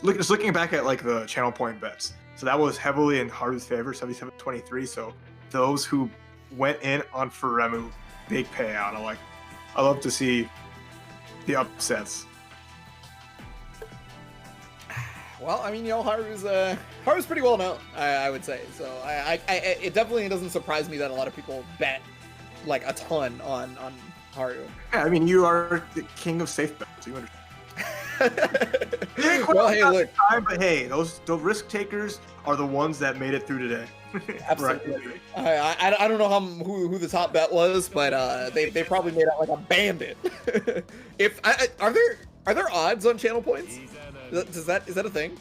just looking back at like the channel point bets. So that was heavily in Haru's favor, 77-23. So those who went in on Furemu, big payout. I love to see the upsets. Well, I mean, you know, Haru's pretty well known, I would say. So it definitely doesn't surprise me that a lot of people bet like a ton on Haru. Yeah, I mean, you are the king of safe bets. So you understand. Well, hey, look. But hey, those risk takers are the ones that made it through today. Absolutely. Right. I don't know who the top bet was, but they probably made out like a bandit. Are there odds on channel points? Is that a thing?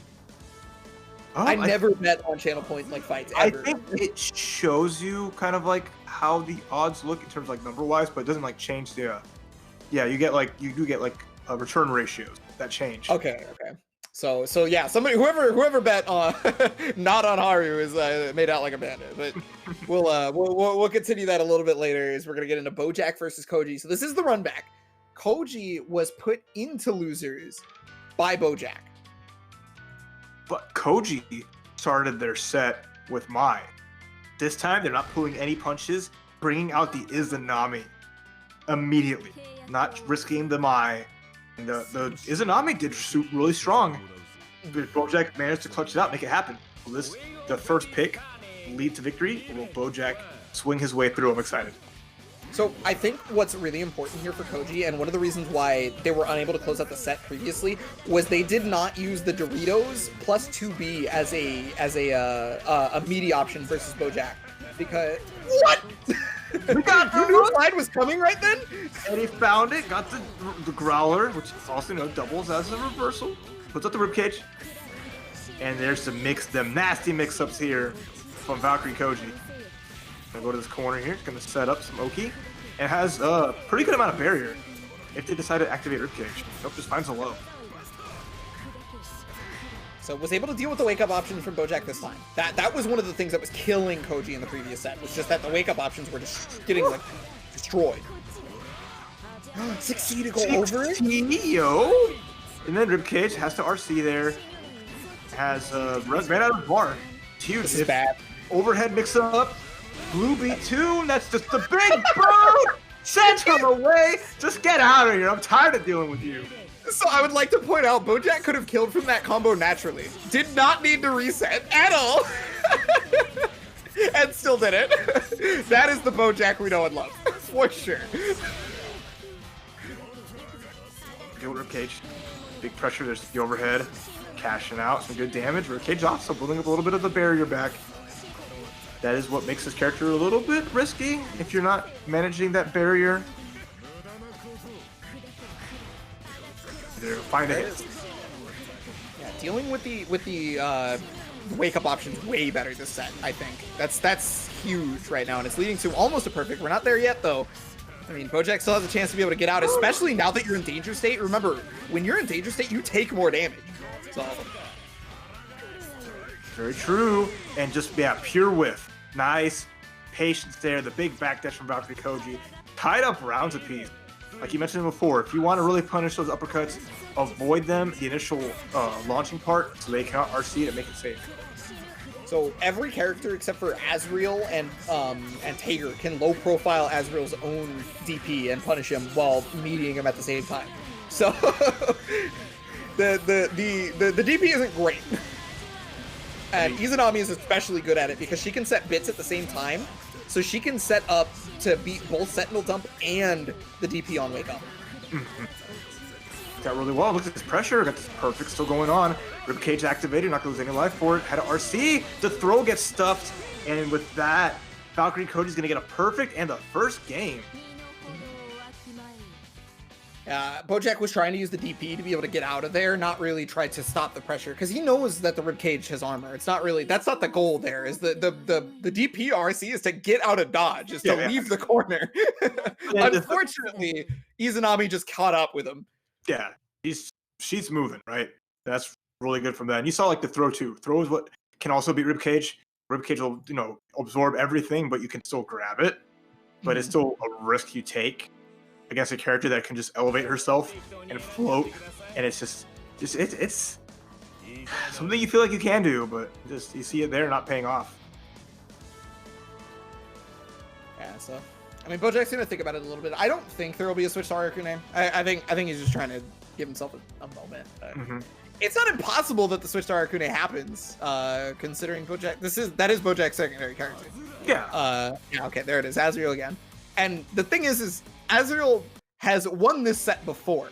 I never bet on channel point like fights ever. I think it shows you kind of like how the odds look in terms of like number wise, but it doesn't like change the. Yeah, you do get like return ratios that change. Okay. So yeah, whoever bet on not on Haru is made out like a bandit. But we'll continue that a little bit later as we're gonna get into Bojack versus Koji. So this is the run back. Koji was put into losers by Bojack. But Koji started their set with Mai. This time, they're not pulling any punches, bringing out the Izanami immediately, not risking the Mai. And the Izanami did shoot really strong. Bojack managed to clutch it out, make it happen. Will the first pick lead to victory, or will Bojack swing his way through? I'm excited. So I think what's really important here for Koji, and one of the reasons why they were unable to close out the set previously, was they did not use the Doritos plus 2B as a meaty option versus Bojack. Because what? You knew slide was coming right then, and he found it. Got the growler, which also doubles as a reversal. Puts up the ribcage, and there's them nasty mix-ups here from Valkyrie Koji. Gonna go to this corner here. It's gonna set up some Oki, and has a pretty good amount of barrier if they decide to activate ribcage. Nope, just finds a low. So was able to deal with the wake-up options from Bojack this time. That was one of the things that was killing Koji in the previous set, was just that the wake-up options were just getting like destroyed. 6C to go over it? Yo! And then ribcage has to RC there. Has ran out of bar. It's huge. This is bad. Overhead mix-up. Blue B2, that's just the big bird! Send him away! Just get out of here, I'm tired of dealing with you. So I would like to point out, Bojack could have killed from that combo naturally. Did not need to reset at all. And still did it. That is the Bojack we know and love, for sure. Good ribcage. Big pressure, there's the overhead. Cashing out, some good damage. Ribcage off, so building up a little bit of the barrier back. That is what makes this character a little bit risky if you're not managing that barrier. Find a hit. Yeah, dealing with the wake-up options way better this set, I think. That's huge right now, and it's leading to almost a perfect. We're not there yet, though. I mean, Bojack still has a chance to be able to get out, especially now that you're in danger state. Remember, when you're in danger state, you take more damage. So. Very true. And just, yeah, pure whiff. Nice. Patience there. The big backdash from Valkyrie Koji. Tied up rounds apiece. Like you mentioned before, if you want to really punish those uppercuts, avoid them the initial launching part so they cannot RC it and make it safe. So every character except for Azrael and Tager can low profile Azrael's own DP and punish him while meeting him at the same time. So the DP isn't great. And Izanami is especially good at it because she can set bits at the same time. So she can set up to beat both Sentinel Dump and the DP on Wake Up. Got really well. Look at this pressure. Got this perfect still going on. Ribcage activated. Not going to lose any life for it. Had an RC. The throw gets stuffed. And with that, Valkyrie Koji's going to get a perfect and the first game. Bojack was trying to use the DP to be able to get out of there, not really try to stop the pressure, because he knows that the ribcage has armor. It's not really, that's not the goal there, is the DP RC is to get out of dodge, is to leave the corner. Unfortunately, Izanami just caught up with him. Yeah, she's moving, right? That's really good from that. And you saw like the throw too. Throw is what can also beat ribcage. Ribcage will, absorb everything, but you can still grab it. But it's still a risk you take against a character that can just elevate herself and float, and it's it's something you feel like you can do, but just you see it there not paying off. Yeah, so I mean, Bojack's gonna think about it a little bit. I don't think there will be a switch to Arcane. I think he's just trying to give himself a moment. It's not impossible that the switch to Arcane happens, considering Bojack. That is Bojack's secondary character. Yeah. Yeah. Okay, there it is. Azrael again. And the thing is Azrael has won this set before,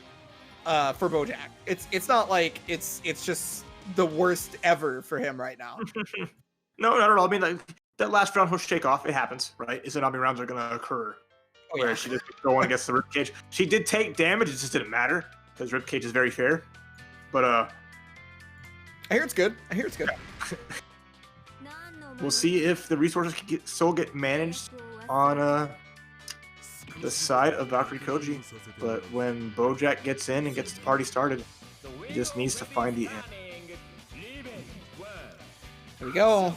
for Bojack. It's not like it's just the worst ever for him right now. No, not at all. I mean, like, that last round will shake off. It happens, right? Izanami rounds are gonna occur where she just going against the ribcage. She did take damage. It just didn't matter because ribcage is very fair. But I hear it's good. We'll see if the resources can still get managed on the side of Valkyrie Koji, but when Bojack gets in and gets the party started, just needs to find the end. Here we go.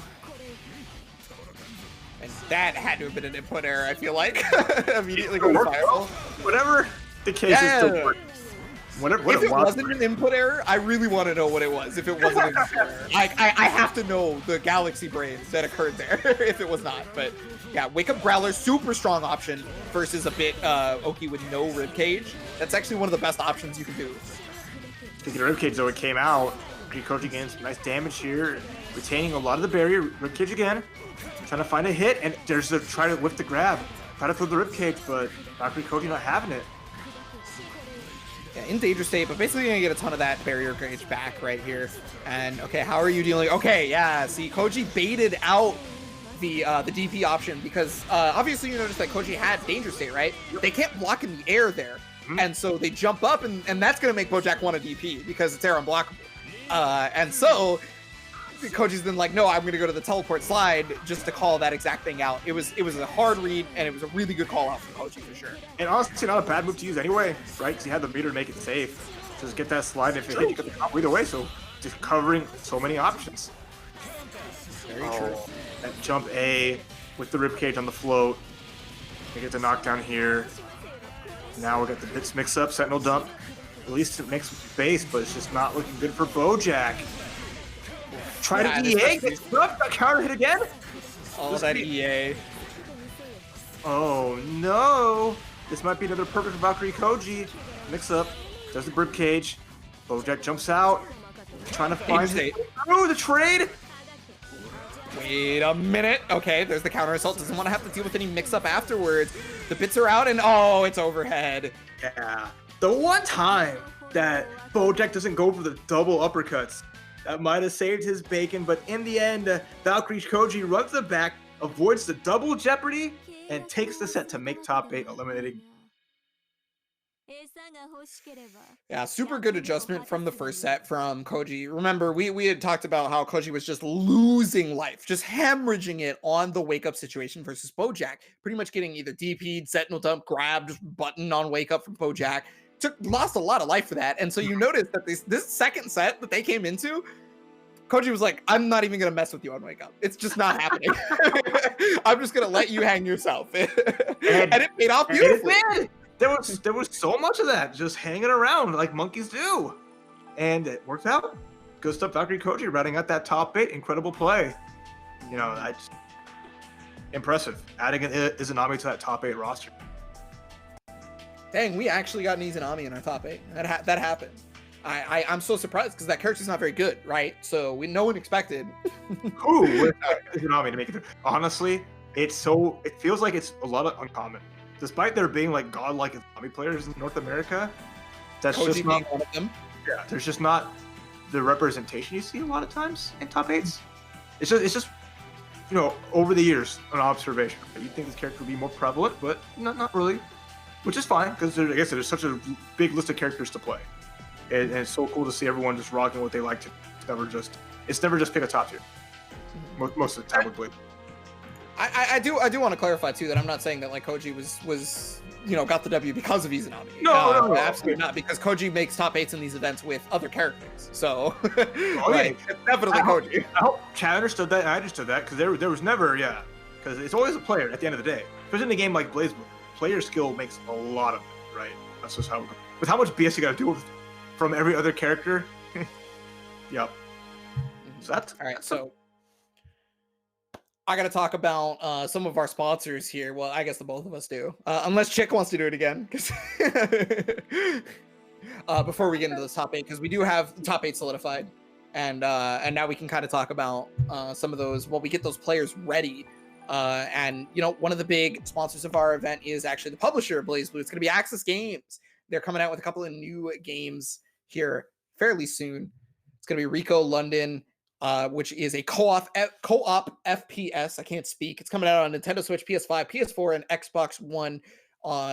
And that had to have been an input error, I feel like. Immediately go to Fireball. Whatever the case is still working. If it wasn't an input error, I really want to know what it was. If it wasn't an input error, I have to know the galaxy brains that occurred there. If it was not, but yeah, Wake Up Growler, super strong option versus a bit Oki with no ribcage. That's actually one of the best options you can do. Speaking of ribcage, though, it came out. Rikoji getting some nice damage here, retaining a lot of the barrier. Ribcage again, trying to find a hit, and there's the try to whip the grab, try to throw the ribcage, but Rikoji not having it. Yeah, in danger state, but basically gonna get a ton of that barrier gauge back right here. And okay, how are you dealing? Okay, yeah, see, Koji baited out the DP option because obviously you noticed that Koji had danger state, right? Yep. They can't block in the air there, and so they jump up, and that's gonna make Bojack want a DP because it's air unblockable. And so Koji's been like, no, I'm gonna go to the teleport slide just to call that exact thing out. It was a hard read, and it was a really good call out from Koji for sure. And honestly, not a bad move to use anyway, right? Because you had the meter to make it safe. Just get that slide, and if it hit, you get the combo either way. So just covering so many options. Very true. That jump A with the ribcage on the float. We get the knockdown here. Now we got the bits mix up, Sentinel dump. At least it makes space, but it's just not looking good for Bojack. Try to EA, gets up, got counter hit again. All that EA. Oh no! This might be another perfect for Valkyrie Koji. Mix up, does the ribcage. Bojack jumps out, trying to find the trade. Wait a minute. Okay, there's the counter assault. Doesn't want to have to deal with any mix up afterwards. The bits are out, and oh, it's overhead. Yeah. The one time that Bojack doesn't go for the double uppercuts, that might have saved his bacon, but in the end, Valkyrie Koji runs the back, avoids the double jeopardy, and takes the set to make top 8, eliminating. Yeah, super good adjustment from the first set from Koji. Remember, we had talked about how Koji was just losing life, just hemorrhaging it on the wake up situation versus Bojack. Pretty much getting either DP'd, Sentinel dump, grabbed, button on wake up from Bojack. Lost a lot of life for that. And so you notice that this second set that they came into, Koji was like, I'm not even going to mess with you on wake up. It's just not happening. I'm just going to let you hang yourself. And it paid off beautifully. There was so much of that just hanging around like monkeys do. And it worked out. Good stuff, Valkyrie Koji routing out that top 8. Incredible play. You know, impressive. Adding an Izanami to that top 8 roster. Dang, we actually got an Izanami in our top 8. That happened. I'm so surprised because that character's not very good, right? So no one expected. Who Izanami to make it? Honestly, it feels like it's a lot of uncommon. Despite there being like godlike Izanami players in North America, that's Koji just not one of them. Yeah, there's just not the representation you see a lot of times in top 8s. It's just you know, over the years, an observation. You'd think this character would be more prevalent, but not really. Which is fine, because like I said, there's such a big list of characters to play. And it's so cool to see everyone just rocking what they like to. It's never just pick a top 2. Most of the time, we believe. I do want to clarify too that I'm not saying that like Koji was got the W because of Izanami. No, absolutely not, because Koji makes top 8s in these events with other characters. So it's definitely Koji. I hope Chad understood that and I understood that, because there was never because it's always a player at the end of the day. Especially in a game like BlazBlue, player skill makes a lot of it, right? That's just how with how much BS you got to deal with from every other character. Yep. So that's all right. So I got to talk about some of our sponsors here. Well, I guess the both of us do, unless Chick wants to do it again. Before we get into this top 8, because we do have the top 8 solidified, and now we can kind of talk about some of those while we get those players ready. And one of the big sponsors of our event is actually the publisher of BlazBlue. It's going to be Access Games. They're coming out with a couple of new games here fairly soon. It's going to be Rico London, which is a co-op FPS. I can't speak. It's coming out on Nintendo Switch, PS5, PS4, and Xbox One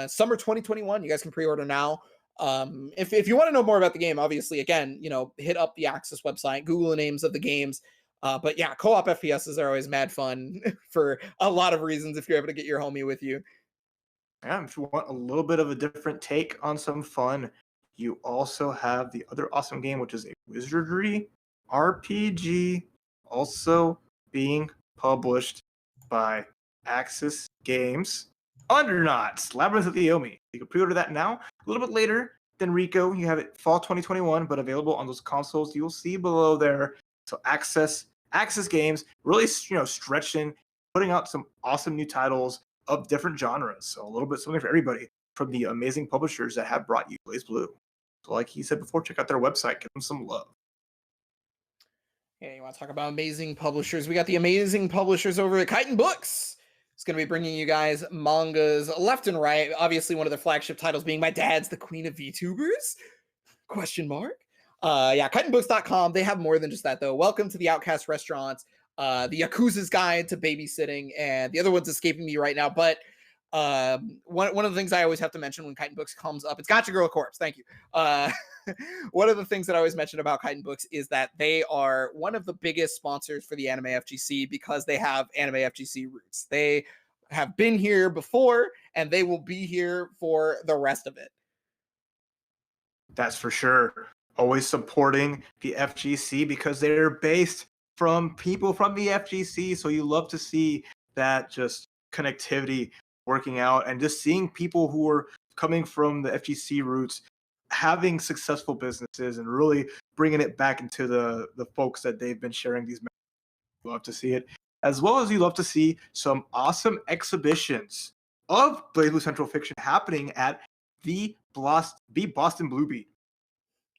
summer 2021. You guys can pre-order now. If you want to know more about the game, obviously, again, hit up the Access website, Google the names of the games. But yeah, co-op FPSs are always mad fun for a lot of reasons if you're able to get your homie with you. Yeah, if you want a little bit of a different take on some fun you also have the other awesome game, which is a wizardry RPG, also being published by Axis Games. Underknots, Labyrinth of the Omi. You can pre-order that now. A little bit later than Rico, you have it fall 2021, but available on those consoles you'll see below there. So Axis Games really, stretching, putting out some awesome new titles of different genres. So a little bit something for everybody from the amazing publishers that have brought you BlazBlue. So like he said before, check out their website, give them some love. Yeah, you want to talk about amazing publishers? We got the amazing publishers over at Kite Books. It's going to be bringing you guys mangas left and right. Obviously, one of their flagship titles being My Dad's the Queen of VTubers? Question mark. Yeah, kitebooks.com. They have more than just that, though. Welcome to the Outcast Restaurants, the Yakuza's Guide to Babysitting, and the other one's escaping me right now. But one of the things I always have to mention when Kite Books comes up, it's Gotcha Girl Corpse. Thank you. One of the things that I always mention about Kite Books is that they are one of the biggest sponsors for the Anime FGC because they have Anime FGC roots. They have been here before, and they will be here for the rest of it. That's for sure. Always supporting the FGC because they're based from people from the FGC. So you love to see that just connectivity working out and just seeing people who are coming from the FGC roots having successful businesses and really bringing it back into the folks that they've been sharing these. Love to see it, as well as you love to see some awesome exhibitions of BlazBlue Central Fiction happening at the Boston Blue Beat.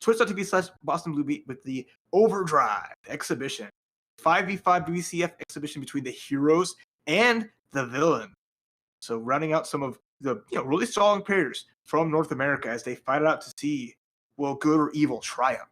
Twitch.tv/Boston Blue Beat with the Overdrive exhibition. 5v5 BBCF exhibition between the heroes and the villain. So rounding out some of the really strong players from North America as they fight it out to see, will good or evil triumph.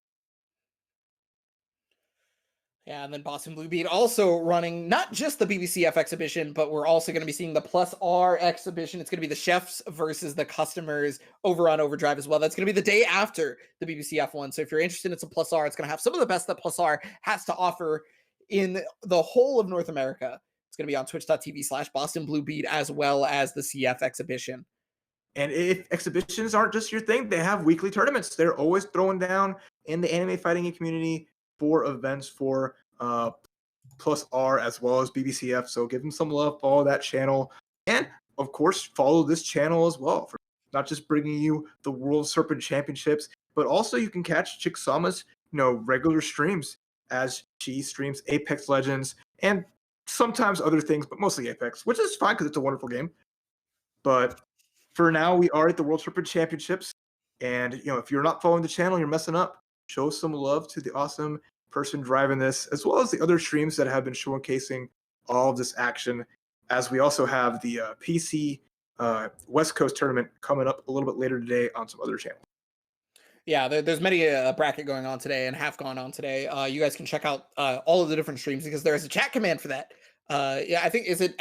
Yeah, and then Boston Blue Beat also running not just the BBCF exhibition, but we're also going to be seeing the Plus R exhibition. It's going to be the chefs versus the customers over on Overdrive as well. That's going to be the day after the BBCF one. So if you're interested in some Plus R, it's going to have some of the best that Plus R has to offer in the whole of North America. It's going to be on twitch.tv/Boston Blue Beat as well as the CF exhibition. And if exhibitions aren't just your thing, they have weekly tournaments. They're always throwing down in the anime fighting community for events for Plus R as well as BBCF. So give them some love, follow that channel, and of course follow this channel as well for not just bringing you the World Serpent Championships, but also you can catch Chickzama's regular streams as she streams Apex Legends and sometimes other things, but mostly Apex, which is fine because it's a wonderful game. But for now, we are at the World Serpent Championships, and if you're not following the channel, you're messing up. Show some love to the awesome person driving this, as well as the other streams that have been showcasing all of this action. As we also have the PC West Coast tournament coming up a little bit later today on some other channels. Yeah, there's many a bracket going on today and have gone on today. You guys can check out all of the different streams because there is a chat command for that. Yeah, I think, is it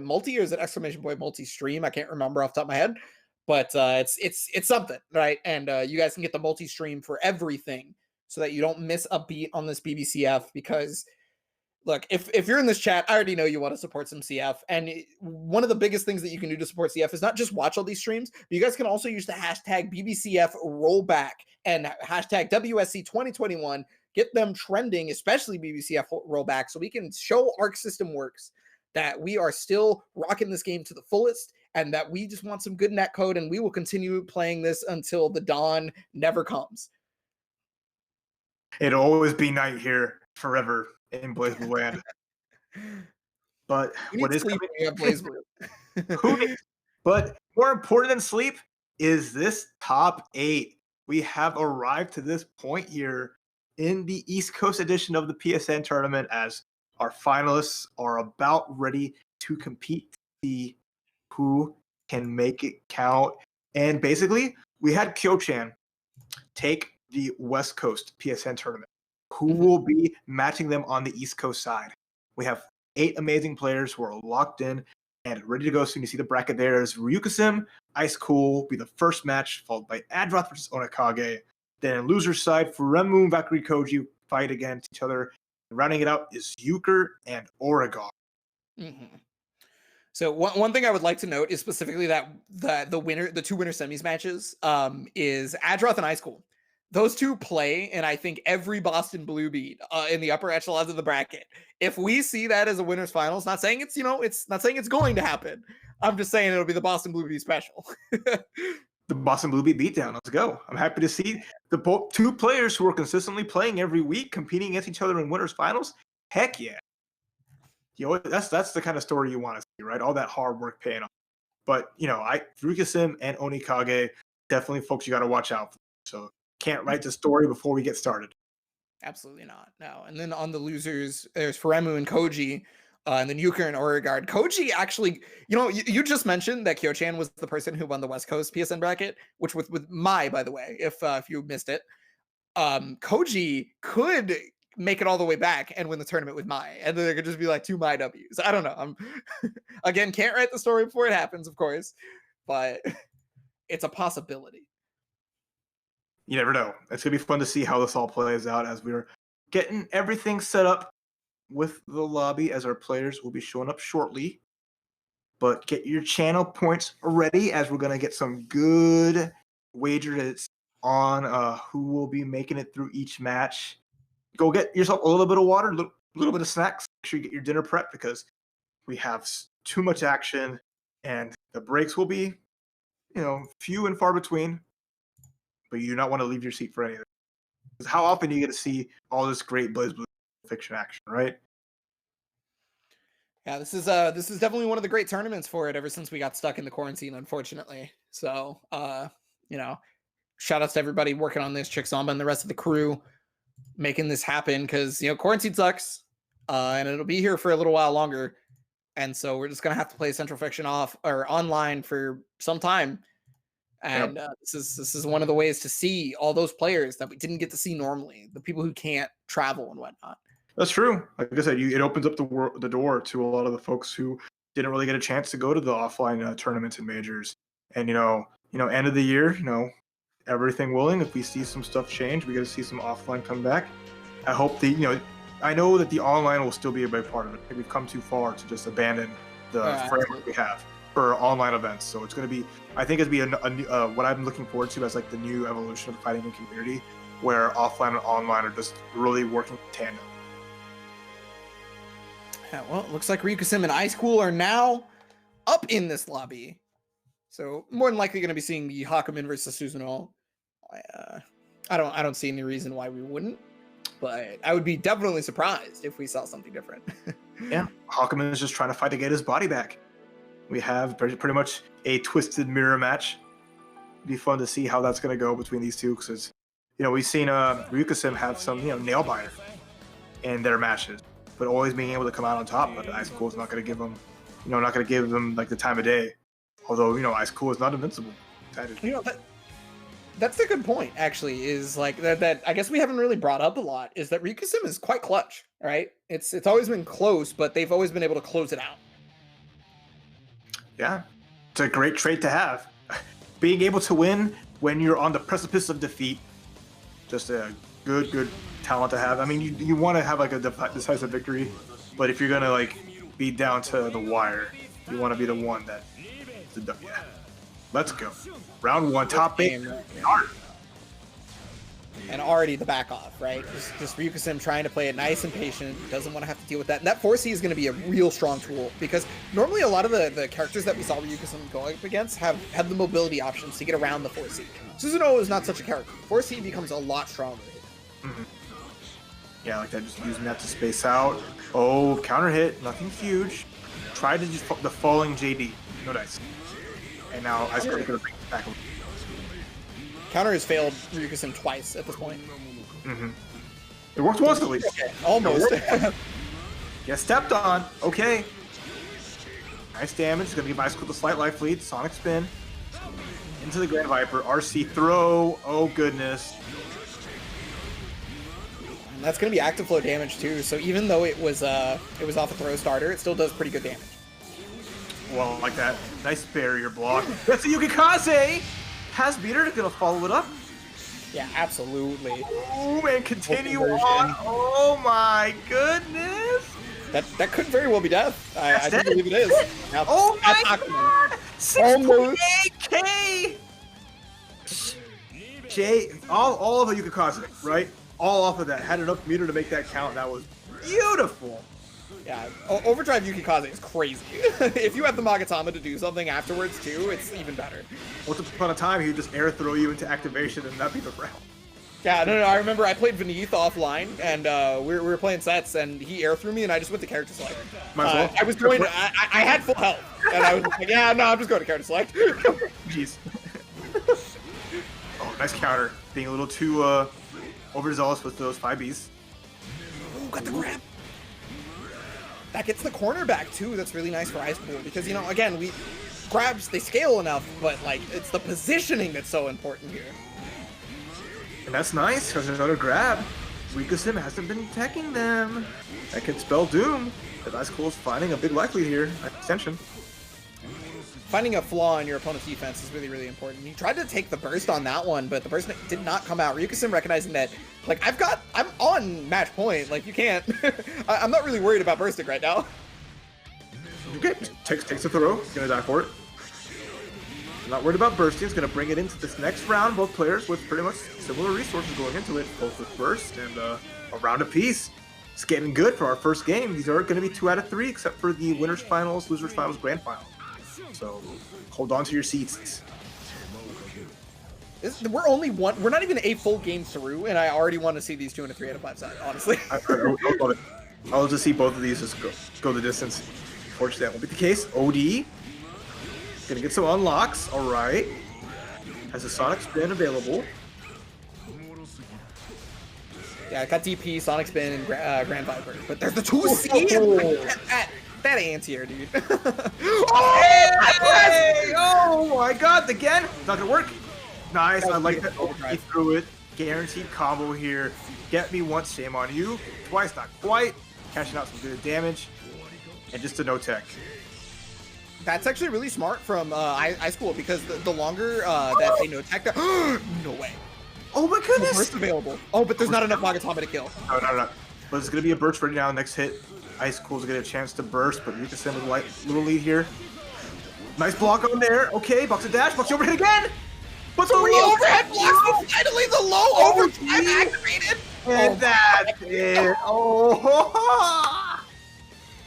!multi or is it !multi stream? I can't remember off the top of my head, but it's something, right? And you guys can get the multi stream for everything so that you don't miss a beat on this BBCF. Because look, if you're in this chat, I already know you want to support some CF, and one of the biggest things that you can do to support CF is not just watch all these streams, but you guys can also use the hashtag BBCF rollback and hashtag WSC 2021. Get them trending, especially BBCF rollback, so we can show Arc System Works that we are still rocking this game to the fullest and that we just want some good netcode, and we will continue playing this until the dawn never comes. It'll always be night here forever in BlazBlue land. But what is sleep coming? BlazBlue? Who needs? But more important than sleep is this top 8. We have arrived to this point here in the East Coast edition of the PSN tournament as our finalists are about ready to compete to see who can make it count. And basically, we had Kyo-chan take the West Coast PSN tournament. Who will be matching them on the East Coast side? We have 8 amazing players who are locked in and ready to go. So you see the bracket there is Ryukasim, Ice Cool will be the first match, followed by Adroth versus Onakage. Then loser side, Furemu and Valkyrie Koji fight against each other. And rounding it out is Euchre and Oregon. Mm-hmm. So one thing I would like to note is specifically that the two winner semis matches is Adroth and Ice Cool. Those two play, and I think every Boston Blue beat in the upper echelons of the bracket. If we see that as a winners finals, not saying it's it's not saying it's going to happen. I'm just saying it'll be the Boston Blue beat special. The Boston Blue beat beatdown. Let's go. I'm happy to see the two players who are consistently playing every week, competing against each other in winners finals. Heck yeah. That's the kind of story you want to see, right? All that hard work paying off. But Ryukasim and Onikage, definitely folks you got to watch out for. So can't write the story before we get started. Absolutely not. No. And then on the losers, there's Furemu and Koji, and then Euchre and Oregard. Koji actually, you just mentioned that Kyo-chan was the person who won the West Coast PSN bracket, which with Mai, by the way, if you missed it. Koji could make it all the way back and win the tournament with Mai, and then there could just be like 2 Mai W's. I don't know. I'm again, can't write the story before it happens, of course, but it's a possibility. You never know. It's gonna be fun to see how this all plays out as we're getting everything set up with the lobby, as our players will be showing up shortly. But get your channel points ready, as we're gonna get some good wagers on who will be making it through each match. Go get yourself a little bit of water, a little bit of snacks. Make sure you get your dinner prep, because we have too much action, and the breaks will be, few and far between. But you do not want to leave your seat for anything. Because how often do you get to see all this great BlazBlue fiction action, right? Yeah, this is definitely one of the great tournaments for it ever since we got stuck in the quarantine, unfortunately. So, shout outs to everybody working on this, Chickzama and the rest of the crew making this happen, because quarantine sucks, and it'll be here for a little while longer, and so we're just gonna have to play Central Fiction off or online for some time. And this is one of the ways to see all those players that we didn't get to see normally, the people who can't travel and whatnot. That's true. Like I said, it opens up the door to a lot of the folks who didn't really get a chance to go to the offline tournaments and majors. And end of the year, everything willing, if we see some stuff change, we get to see some offline come back. I hope I know that the online will still be a big part of it. We've come too far to just abandon the framework we have for online events. So it's going to be, I think, it's be what I'm looking forward to as like the new evolution of the fighting game community, where offline and online are just really working in tandem. Yeah, well, it looks like Ryukasim and Ice Cool are now up in this lobby, so more than likely going to be seeing the Hakumen versus Suzuno. I don't see any reason why we wouldn't, but I would be definitely surprised if we saw something different. Yeah, Hakumen is just trying to fight to get his body back. We have pretty much a twisted mirror match. It'd be fun to see how that's going to go between these two, because we've seen Ryukasim have some nail biter in their matches, but always being able to come out on top. But Ice Cool is not going to give them, like the time of day. Although Ice Cool is not invincible. That's a good point. Actually, is like that. I guess we haven't really brought up a lot. Is that Ryukasim is quite clutch, right? It's always been close, but they've always been able to close it out. Yeah, it's a great trait to have. Being able to win when you're on the precipice of defeat, just a good talent to have. I mean, you want to have like a decisive victory, but if you're gonna be down to the wire, you want to be the one that is the W. Yeah. Let's go. Round 1, top 8. And already the back off, right? Just Ryukasim trying to play it nice and patient, doesn't want to have to deal with that. And that 4C is going to be a real strong tool, because normally a lot of the characters that we saw Ryukasim going up against have the mobility options to get around the 4C. Suzuno is not such a character. 4C becomes a lot stronger. Mm-hmm. Yeah, like that, just using that to space out. Oh, counter hit, nothing huge. Tried to just the falling JD. No dice. And now Ice Cool going to bring it back. Counter has failed Ryukasim twice at this point. Mm-hmm. It worked once at least. Okay, almost. Yeah, stepped on. Okay. Nice damage. It's going to give Ice Cool the slight life lead. Sonic spin. Into the Grand Viper. RC throw. Oh, goodness. And that's going to be active flow damage, too. So even though it was off a throw starter, it still does pretty good damage. Well, like that. Nice barrier block. That's a Yukikaze! Has Beater gonna follow it up? Yeah, absolutely. Oh, and continue on. Oh my goodness! That could very well be death. I do believe it is. Now, Oh my god! 68k! Jay, all of it you could cause it, right? All off of that. Had enough meter to make that count. That was beautiful. Yeah, Overdrive Yukikaze is crazy. If you have the Magatama to do something afterwards too, it's even better. Once upon a time, he would just air throw you into activation and that'd be the round. Yeah, no, I remember I played Vineeth offline, and we were playing sets, and he air threw me, and I just went to character select. I was going. I had full health, and I was like, yeah, no, I'm just going to character select. Jeez. Oh, nice counter. Being a little too overzealous with those 5Bs. Ooh, got the grab. That gets the corner back too. That's really nice for Ice Pool because, you know, again, grabs, they scale enough, but like it's the positioning that's so important here. And that's nice because there's another grab. Rikusim hasn't been attacking them. That could spell doom. But Ice Cool is finding a big life lead here. Extension. Finding a flaw in your opponent's defense is really, really important. He tried to take the burst on that one, but the burst did not come out. Ryukasim recognizing that, like, I'm on match point. Like, you can't. I'm not really worried about bursting right now. Okay, takes the throw. He's gonna die for it. Not worried about bursting. He's gonna bring it into this next round. Both players with pretty much similar resources going into it, both with burst and a round apiece. It's getting good for our first game. These are going to be 2 out of 3, except for the winners finals, losers finals, grand final. So hold on to your seats. We're only one. We're not even a full game through, and I already want to see these 2 and a 3 out of 5 side. Honestly, I'll just see both of these just go the distance. Unfortunately, that won't be the case. OD gonna get some unlocks. All right, has a Sonic Spin available. Yeah, I got DP, Sonic Spin, and Grand Viper, but there's the 2C. That anti-air, dude. Oh my god, again! Not gonna work. Nice, I like that. He threw it. Guaranteed combo here. Get me once, shame on you. Twice, not quite. Cashing out some good damage. And just a no-tech. That's actually really smart from Ice Cool because the longer that they no-tech, no way. Oh my goodness! Burst available. Oh, but there's not enough Magatama to kill. No. But it's gonna be a burst right now. Next hit. Ice Cool's gonna get a chance to burst, but Ryukasim with a little lead here. Nice block on there. Okay, box a dash, box overhead again. But the overhead blocks, finally the low overtime activated. And that's it. Oh,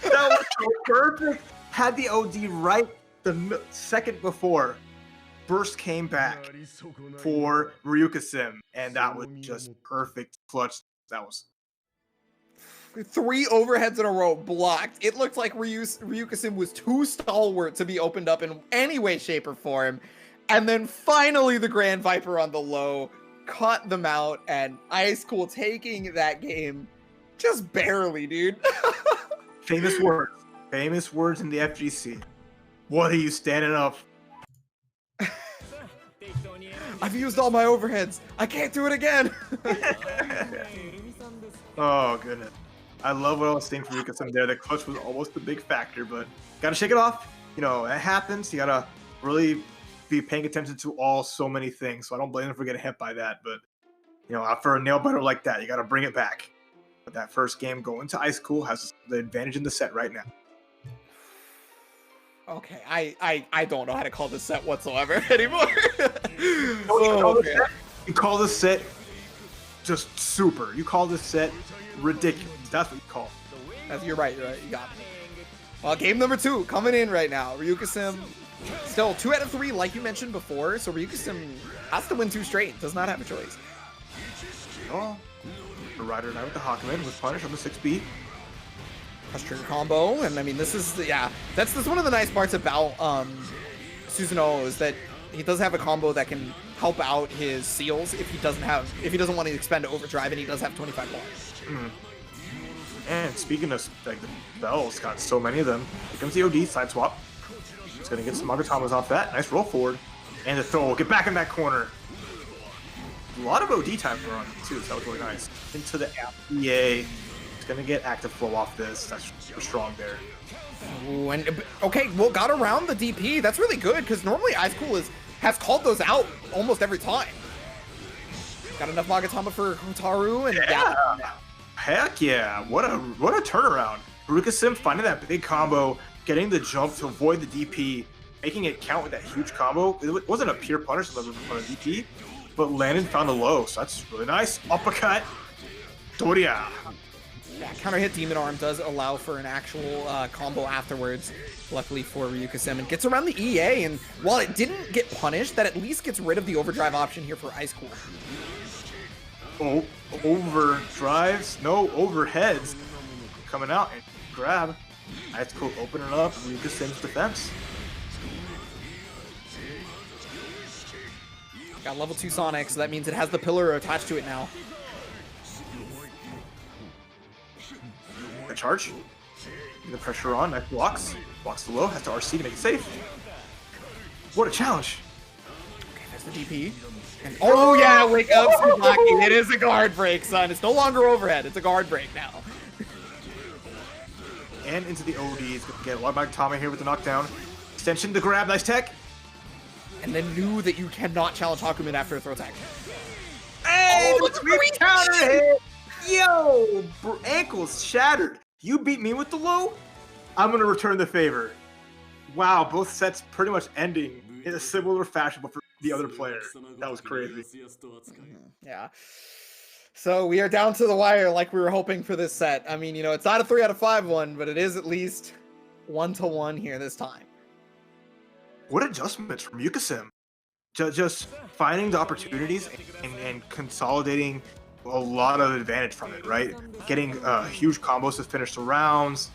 that was so perfect. Had the OD right the second before. Burst came back for Ryukasim, and that was just perfect clutch. That was 3 overheads in a row blocked. It looked like Ryukasim was too stalwart to be opened up in any way, shape, or form. And then finally the Grand Viper on the low caught them out, and Ice Cool taking that game just barely, dude. Famous words in the FGC. What are you standing up? I've used all my overheads. I can't do it again. Oh, goodness. I love what I was seeing from Ryukasim there. The clutch was almost the big factor, but gotta shake it off. You know, it happens. You gotta really be paying attention to so many things. So I don't blame him for getting hit by that. But, you know, for a nail biter like that, you gotta bring it back. But that first game going to Ice Cool has the advantage in the set right now. Okay, I don't know how to call this set whatsoever anymore. You call this set just super. You call this set ridiculous. That's what you call it. You're right. You got me. Well, game number 2 coming in right now. Ryukasim still 2 out of 3, like you mentioned before. So Ryukasim has to win 2 straight. Does not have a choice. Oh, the Rider Knight with the Hawkman with punish on the 6B. Crush trigger combo, and I mean this is that's one of the nice parts about Susanoo is that he does have a combo that can help out his seals if he doesn't want to expend overdrive, and he does have 25 bars. And speaking of like the bells, got so many of them. Here comes the OD side swap. He's gonna get some Magatamas off that. Nice roll forward, and the throw. Get back in that corner. A lot of OD time for on too, so that was really nice. Into the EA. Gonna get active flow off this. That's super strong there. Ooh, and okay, well, got around the DP. That's really good because normally Ice Cool has called those out almost every time. Got enough Magatama for Hotaru, and yeah. Heck yeah! What a turnaround. Rukasim finding that big combo, getting the jump to avoid the DP, making it count with that huge combo. It wasn't a pure punish on the DP, but Landon found a low, so that's really nice. Uppercut, Doria. Yeah, counter hit Demon Arm does allow for an actual combo afterwards. Luckily for Ryuka-sim, it gets around the EA, and while it didn't get punished, that at least gets rid of the overdrive option here for Ice Cool. Oh, overdrives, no overheads coming out and grab. Ice Cool opening up Ryuka-sim's defense. Got level 2 Sonic, so that means it has the pillar attached to it now. The charge. The pressure on, that blocks the low, has to RC to make it safe. What a challenge. Okay, there's the DP. And, oh yeah, wake up, Tsubaki. It is a guard break, son. It's no longer overhead, it's a guard break now. And into the OD, it's gonna get Wildback Tommy here with the knockdown. Extension to grab, nice tech. And then knew that you cannot challenge Hakumen after a throw tech. Hey, the sweet counter hit! Yo, ankles shattered. You beat me with the low? I'm gonna return the favor. Wow, both sets pretty much ending in a similar fashion, but for the other player. That was crazy. Yeah. So we are down to the wire like we were hoping for this set. I mean, you know, it's not a 3 out of 5 one, but it is at least 1-1 here this time. What adjustments from Yukasim. Just finding the opportunities and consolidating a lot of advantage from it, right? Getting huge combos to finish the rounds,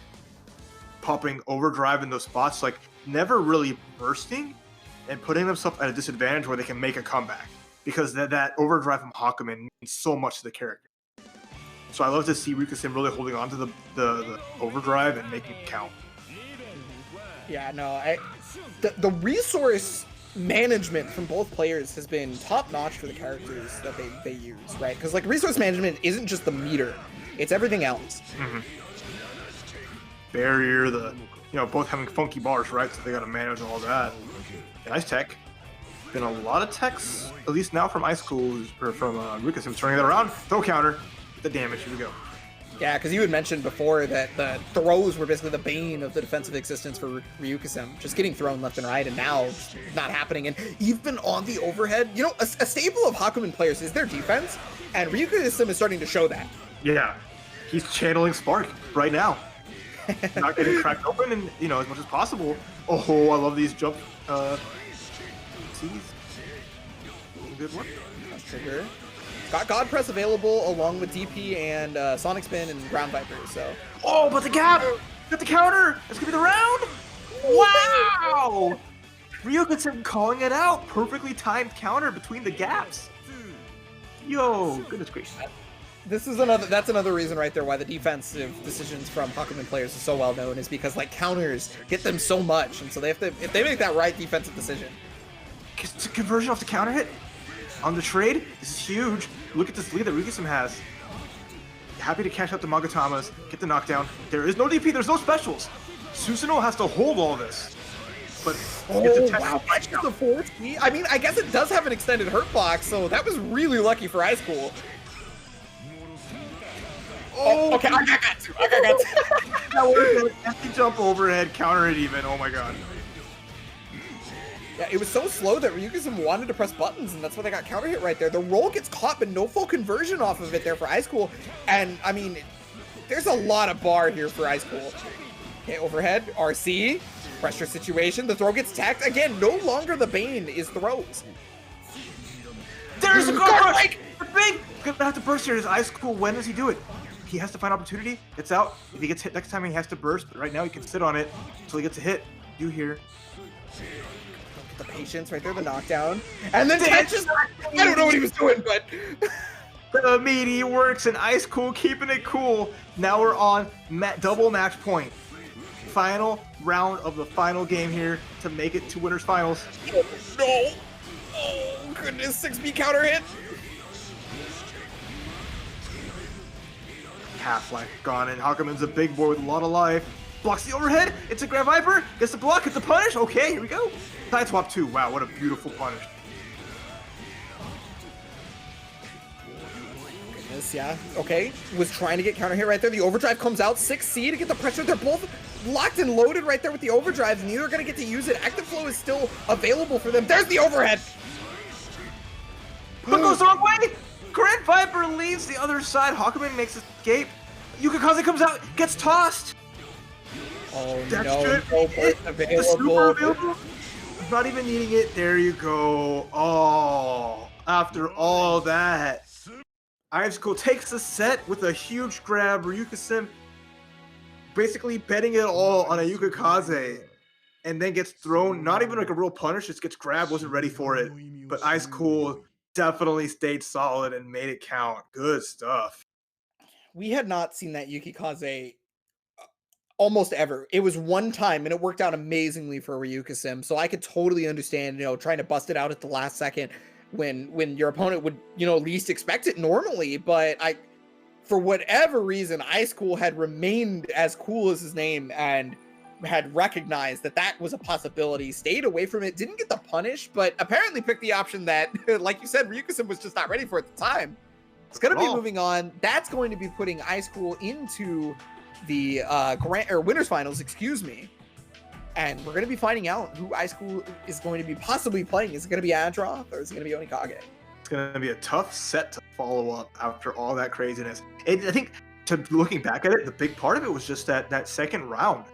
popping overdrive in those spots, like never really bursting and putting themselves at a disadvantage where they can make a comeback. Because that overdrive from Hakumen means so much to the character. So I love to see Ryuka-sim really holding on to the overdrive and making it count. Yeah, no, the resource management from both players has been top-notch for the characters that they use, right? Because like resource management isn't just the meter, it's everything else. Mm-hmm. Barrier, both having funky bars, right? So they gotta manage all that. Nice tech. Been a lot of techs, at least now from Ice Cool, or from Ryuka-sim, turning that around. Throw counter, the damage, here we go. Yeah, because you had mentioned before that the throws were basically the bane of the defensive existence for Ryuka-sim, just getting thrown left and right, and now it's not happening. And even on the overhead, you know, a staple of Hakumen players is their defense, and Ryuka-sim is starting to show that. Yeah, he's channeling Spark right now. Not getting cracked open, and as much as possible. Oh, I love these jump. Good work. That's trigger. Got God Press available along with DP and Sonic Spin and Ground Viper, so. Oh, but the gap! Got the counter! That's gonna be the round! Wow! Ryuka-sim calling it out! Perfectly timed counter between the gaps. Yo, goodness gracious. That's another reason right there why the defensive decisions from Hakumen players is so well known, is because like counters get them so much, and so they have to, if they make that right defensive decision. It's a conversion off the counter hit on the trade. This is huge. Look at this lead that Ryuka-sim has. Happy to cash out the Magatamas, get the knockdown. There is no DP, there's no specials. Susanoo has to hold all this. But wow, the 4T. I mean, I guess it does have an extended hurt box, so that was really lucky for Ice Cool. Oh, okay, I got two. That was an empty jump overhead, counter it even. Oh my god. Yeah, it was so slow that Ryuka-sim wanted to press buttons, and that's why they got counter hit right there. The roll gets caught, but no full conversion off of it there for Ice Cool. And, I mean, there's a lot of bar here for Ice Cool. Okay, overhead, RC, pressure situation. The throw gets tacked. Again, no longer the bane is throws. There's a guard break! The big! Gonna have to burst here. Is Ice Cool? When does he do it? He has to find opportunity, gets out. If he gets hit next time, he has to burst. But right now, he can sit on it until he gets a hit. Do here. The patience right there, the knockdown. And then catches. I don't know what he was doing, but. The meaty works, and Ice Cool keeping it cool. Now we're on double match point. Final round of the final game here to make it to winners finals. Oh, no. Oh, goodness. 6B counter hit. Half-life gone, and Hakumen's a big boy with a lot of life. Blocks the overhead. It's a Grand Viper. Gets the block. Gets the punish. Okay, here we go. Side swap 2. Wow, what a beautiful punish. does, yeah. Okay, was trying to get counter hit right there. The overdrive comes out, 6C to get the pressure. They're both locked and loaded right there with the overdrive. Neither are going to get to use it. Active flow is still available for them. There's the overhead. But goes the wrong way. Grand Viper leaves the other side. Hakumen makes his escape. Yukikaze comes out, gets tossed. Oh That no, should no be burst it. The super available. Not even needing it. There you go. Oh, after all that, Ice Cool takes the set with a huge grab. Ryuka-sim basically betting it all on a Yukikaze, and then gets thrown. Not even like a real punish. Just gets grabbed. Wasn't ready for it. But Ice Cool definitely stayed solid and made it count. Good stuff. We had not seen that Yukikaze almost ever. It was one time, and it worked out amazingly for Ryuka-sim. So I could totally understand, trying to bust it out at the last second when your opponent would, least expect it normally. But for whatever reason, Ice Cool had remained as cool as his name and had recognized that was a possibility, stayed away from it, didn't get the punish, but apparently picked the option that, like you said, Ryuka-sim was just not ready for at the time. It's going to be moving on. That's going to be putting Ice Cool into the winners finals, excuse me. And we're going to be finding out who Ice Cool is going to be possibly playing. Is it going to be Adroth or is it going to be Onikage? It's going to be a tough set to follow up after all that craziness. I think, looking back at it, the big part of it was just that second round.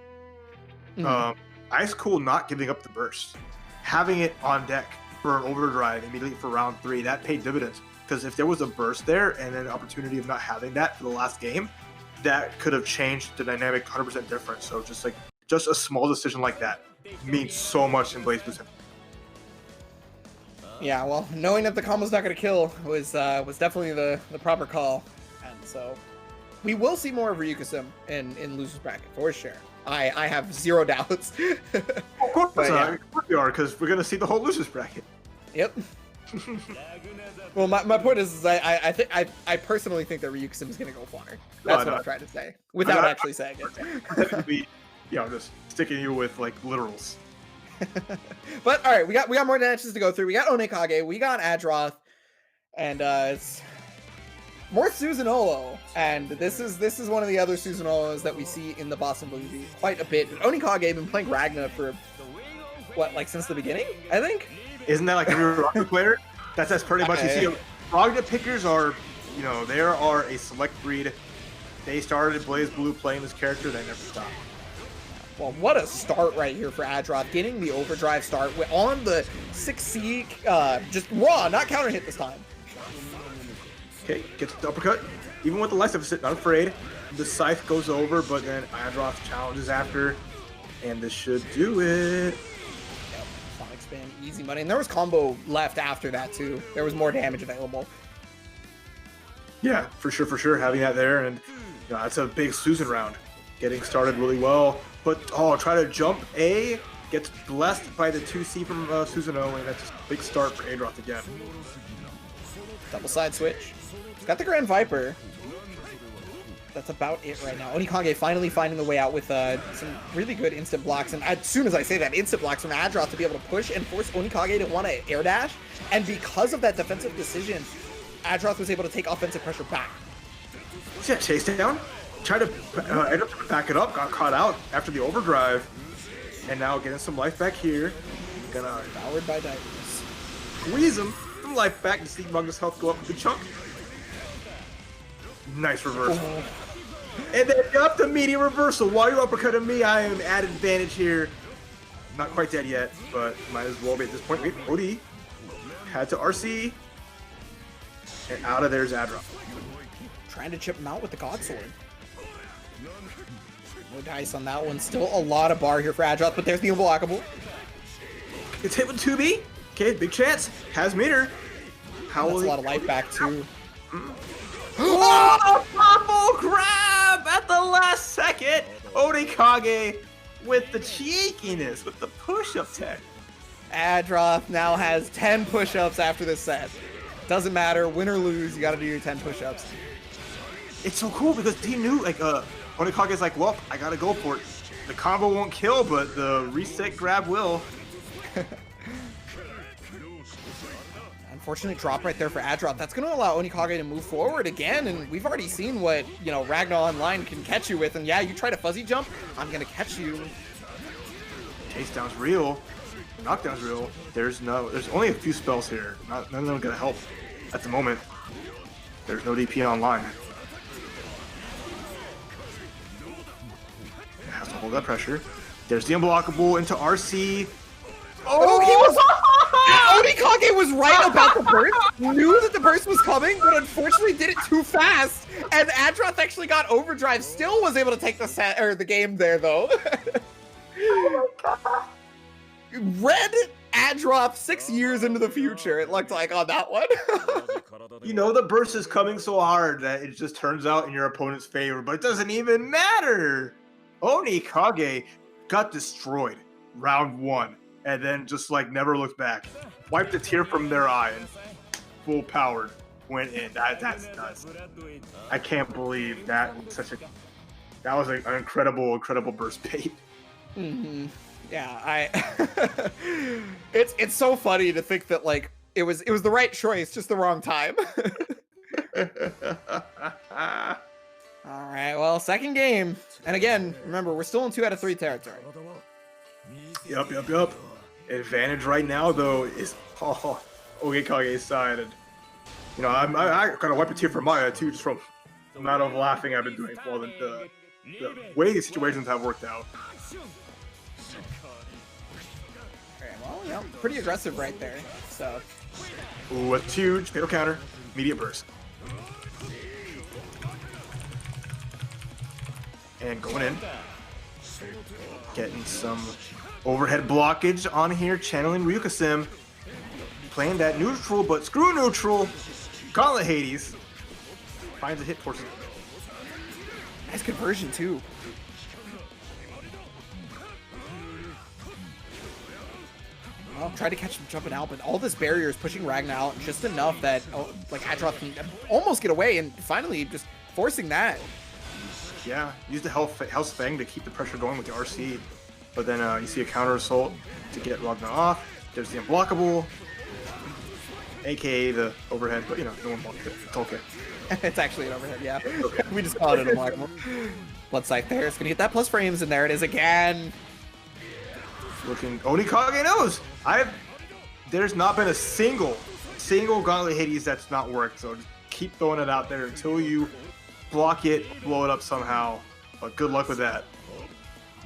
Ice Cool not giving up the burst. Having it on deck for an overdrive immediately for round 3, that paid dividends. Because if there was a burst there and an opportunity of not having that for the last game, that could have changed the dynamic 100% different. So just a small decision like that means so much in Blaze Boost. Yeah, well, knowing that the combo's not going to kill was definitely the proper call. And so we will see more of Ryuka-sim in Loser's Bracket, for sure. I have zero doubts. Of course, we are, because we're going to see the whole Loser's Bracket. Yep. Well, my point is I personally think that Ryuka-sim is going to go far. That's what I'm trying to say, without actually saying it. Just sticking you with like literals. But all right, we got more matches to go through. We got Onikage, we got Adroth, and it's more Susanoo. And this is one of the other Susanoos that we see in the Boston Blue League quite a bit. Onikage been playing Ragna for since the beginning, I think. Isn't that like every Ragna player? That's pretty much you see. Ragna pickers are, they are a select breed. They started Blaze Blue playing this character, they never stopped. Well, what a start right here for Adroth, getting the overdrive start on the 6C, just raw, not counter hit this time. Okay, gets the uppercut. Even with the life deficit, not afraid. The scythe goes over, but then Adroth challenges after, and this should do it. Sonic spin, easy money. And there was combo left after that, too. There was more damage available. Yeah, for sure. Having that there, and that's a big Susan round. Getting started really well. But, try to jump A, gets blessed by the 2C from Susanoo, and that's a big start for Adroth again. Double side switch. Got the Grand Viper. That's about it right now. Onikage finally finding the way out with some really good instant blocks. And as soon as I say that, instant blocks from Adroth to be able to push and force Onikage to want to air dash. And because of that defensive decision, Adroth was able to take offensive pressure back. Yeah, chase down. Tried to end up back it up, got caught out after the overdrive, and now getting some life back here. Gonna Devoured by divers. Squeeze him, some life back to see Magnus' health go up a good chunk. Nice reversal. And then up the media reversal. While you're uppercutting me, I am at advantage here. Not quite dead yet, but might as well be at this point. Wait, OD. Had to RC. And out of there's Adroth. Trying to chip him out with the God Sword. No dice on that one. Still a lot of bar here for Adroth, but there's the unblockable. It's hit with 2B. Okay, big chance. Has meter. How will a lot of life back too. Oh, purple grab at the last second. Onikage with the cheekiness, with the push-up tech. Adroth now has 10 push-ups after this set. Doesn't matter, win or lose, you gotta do your 10 push-ups. It's so cool because he knew, Onikage's like, well, I gotta go for it. The combo won't kill, but the reset grab will. unfortunate drop right there for Adroth. That's going to allow Onikage to move forward again, and we've already seen what, you know, Ragnar Online can catch you with. And yeah, you try to fuzzy jump, I'm going to catch you. Takedown's real. Knockdown's real. There's only a few spells here. None of them gonna help at the moment. There's no DP online. Has to hold that pressure. There's the unblockable into RC. Oh, he was. Onikage was right about the burst. Knew that the burst was coming, but unfortunately did it too fast. And Adroth actually got overdrive. Still was able to take the set or the game there though. Oh my god. Red Adroth 6 years into the future, it looked like on that one. You know the burst is coming so hard that it just turns out in your opponent's favor, but it doesn't even matter. Onikage got destroyed round 1 and then just like never looked back. Wiped a tear from their eye and full powered went in. That's nuts. I can't believe that was an incredible burst bait. Mm-hmm. Yeah, it's so funny to think that like it was the right choice, just the wrong time. All right, well, second game, and again, remember we're still in 2 out of 3 territory. Yup. Advantage right now though is Okikage's side, and you know I kind of wiped a tear from my eye too, just from the amount of laughing I've been doing for the way these situations have worked out. Well, yeah, pretty aggressive right there. So, ooh, a huge fatal counter, immediate burst, and going in, getting some overhead blockage on here, channeling Ryukasim, playing that neutral, but screw neutral. Gauntlet Hades finds a hit force. Nice conversion too. Well, try to catch him jumping out, but all this barrier is pushing Ragnar out just enough that like Adroth can almost get away, and finally just forcing that. Yeah, use the Hell's Fang to keep the pressure going with the RC, but then you see a counter assault to get Ragnar off. There's the unblockable, aka the overhead, but you know, no one blocked it. It's okay. It's actually an overhead, yeah. Okay. We just called it unblockable. Blood Sight there. It's gonna get that plus frames, and there it is again. Looking, Onikage knows. There's not been a single Gauntlet Hades that's not worked. So just keep throwing it out there until you block it, blow it up somehow. But good luck with that.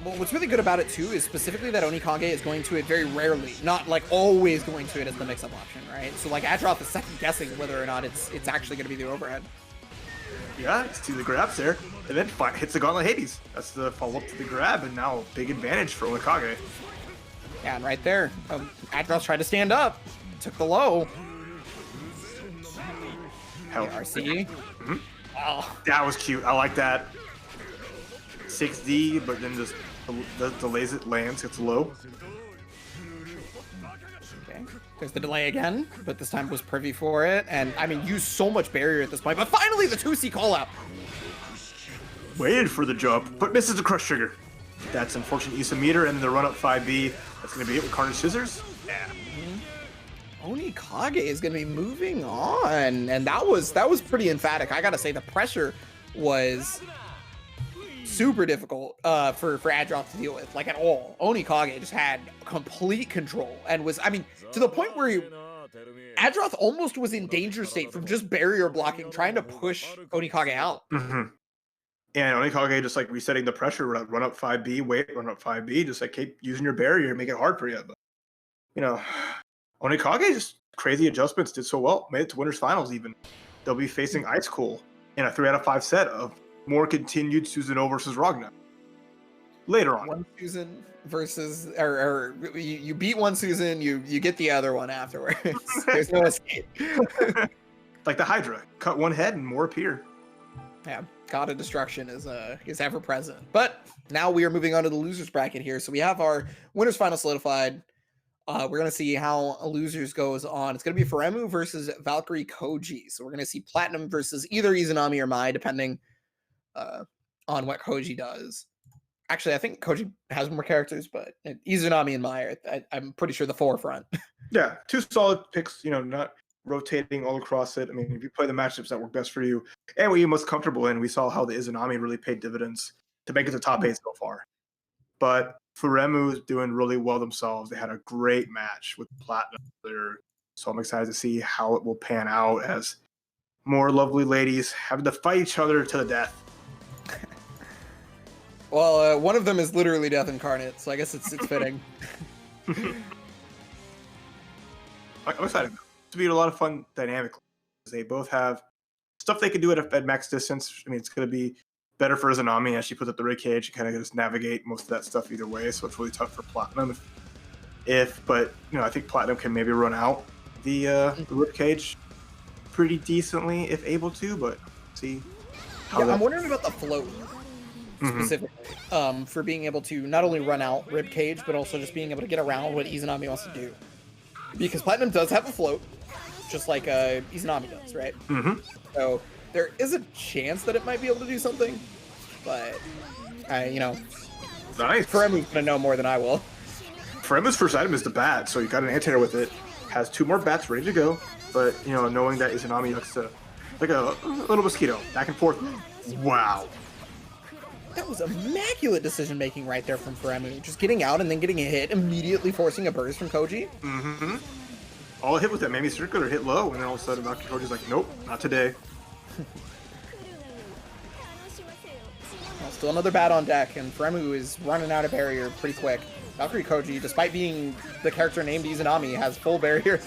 Well, what's really good about it too is specifically that Onikage is going to it very rarely, not like always going to it as the mix-up option, right? So like Adroth is second guessing whether or not it's actually going to be the overhead. Yeah, see the grabs there, and then hits the Gauntlet Hades. That's the follow-up to the grab, and now big advantage for Onikage. Yeah, and right there, Adroth tried to stand up, took the low. Hell, RC. Mm-hmm. Oh. That was cute. I like that. 6D, but then just delays it, lands, gets low. Okay, there's the delay again, but this time was privy for it, and I mean, used so much barrier at this point, but finally the 2C call out. Waited for the jump, but misses the crush trigger. That's unfortunate use of meter, and then the run up 5B. That's going to be it with Carnage Scissors. Yeah. Onikage is going to be moving on, and that was pretty emphatic. I got to say, the pressure was super difficult for Adroth to deal with, like at all. Onikage just had complete control and was, I mean, to the point where Adroth almost was in danger state from just barrier blocking, trying to push Onikage out. Mm-hmm. And Onikage just like resetting the pressure, run up 5B, wait, run up 5B, just like keep using your barrier, make it hard for you. But, you know, Onikage just crazy adjustments, did so well, made it to winners finals even. They'll be facing Ice Cool in a 3 out of 5 set of more continued Susanoo versus Ragnar later on. One Susan versus, or you beat one Susan, you get the other one afterwards. There's no escape. Like the Hydra, cut one head and more appear. Yeah, God of Destruction is ever present. But now we are moving on to the losers bracket here. So we have our winners final solidified. We're gonna see how losers goes on. It's gonna be Furemu versus Valkyrie Koji. So we're gonna see Platinum versus either Izanami or Mai, depending on what Koji does. Actually, I think Koji has more characters, but Izanami and Mai are, I'm pretty sure, the forefront. Yeah, 2 solid picks. You know, not rotating all across it. I mean, if you play the matchups that work best for you and what you're most comfortable in, we saw how the Izanami really paid dividends to make it to top 8 so far. But Furemu's doing really well themselves. They had a great match with Platinum earlier, so I'm excited to see how it will pan out as more lovely ladies having to fight each other to the death. Well, one of them is literally death incarnate, so I guess it's fitting. I'm excited to be a lot of fun dynamically. They both have stuff they can do at max distance. I mean, it's going to be better for Izanami as she puts up the rib cage. You kind of just navigate most of that stuff either way, so it's really tough for Platinum. But I think Platinum can maybe run out the rib cage pretty decently if able to. But see, I'm wondering about the float specifically for being able to not only run out rib cage, but also just being able to get around what Izanami wants to do. Because Platinum does have a float, just like Izanami does, right? Mm-hmm. So there is a chance that it might be able to do something, but nice. Furemu's gonna know more than I will. Furemu's first item is the bat, so you got an anti-air with it. Has 2 more bats ready to go, but knowing that Izanami looks like a little mosquito, back and forth. Wow. That was immaculate decision making right there from Furemu. Just getting out and then getting a hit, immediately forcing a burst from Koji. Mm-hmm. All hit with that maybe circular hit low, and then all of a sudden Valkyrie Koji's like, nope, not today. Well, still another bat on deck, and Furemu is running out of barrier pretty quick. Valkyrie Koji, despite being the character named Izanami, has full barrier.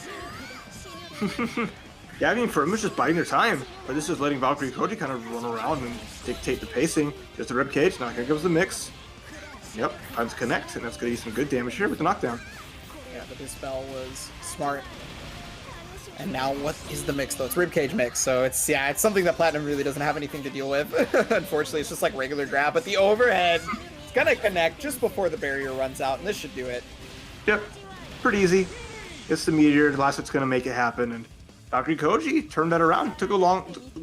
Yeah, I mean, Furemu's just biding their time, but this is letting Valkyrie Koji kind of run around and dictate the pacing. There's the rib cage, now here comes the mix. Yep, time to connect, and that's going to do some good damage here with the knockdown. Yeah, the dispel was smart. And now what is the mix though? It's ribcage mix, so it's something that Platinum really doesn't have anything to deal with. Unfortunately, it's just like regular grab, but the overhead is gonna connect just before the barrier runs out, and this should do it. Yep, pretty easy. It's the meteor, the last it's gonna make it happen, and Valkyrie Koji turned that around. It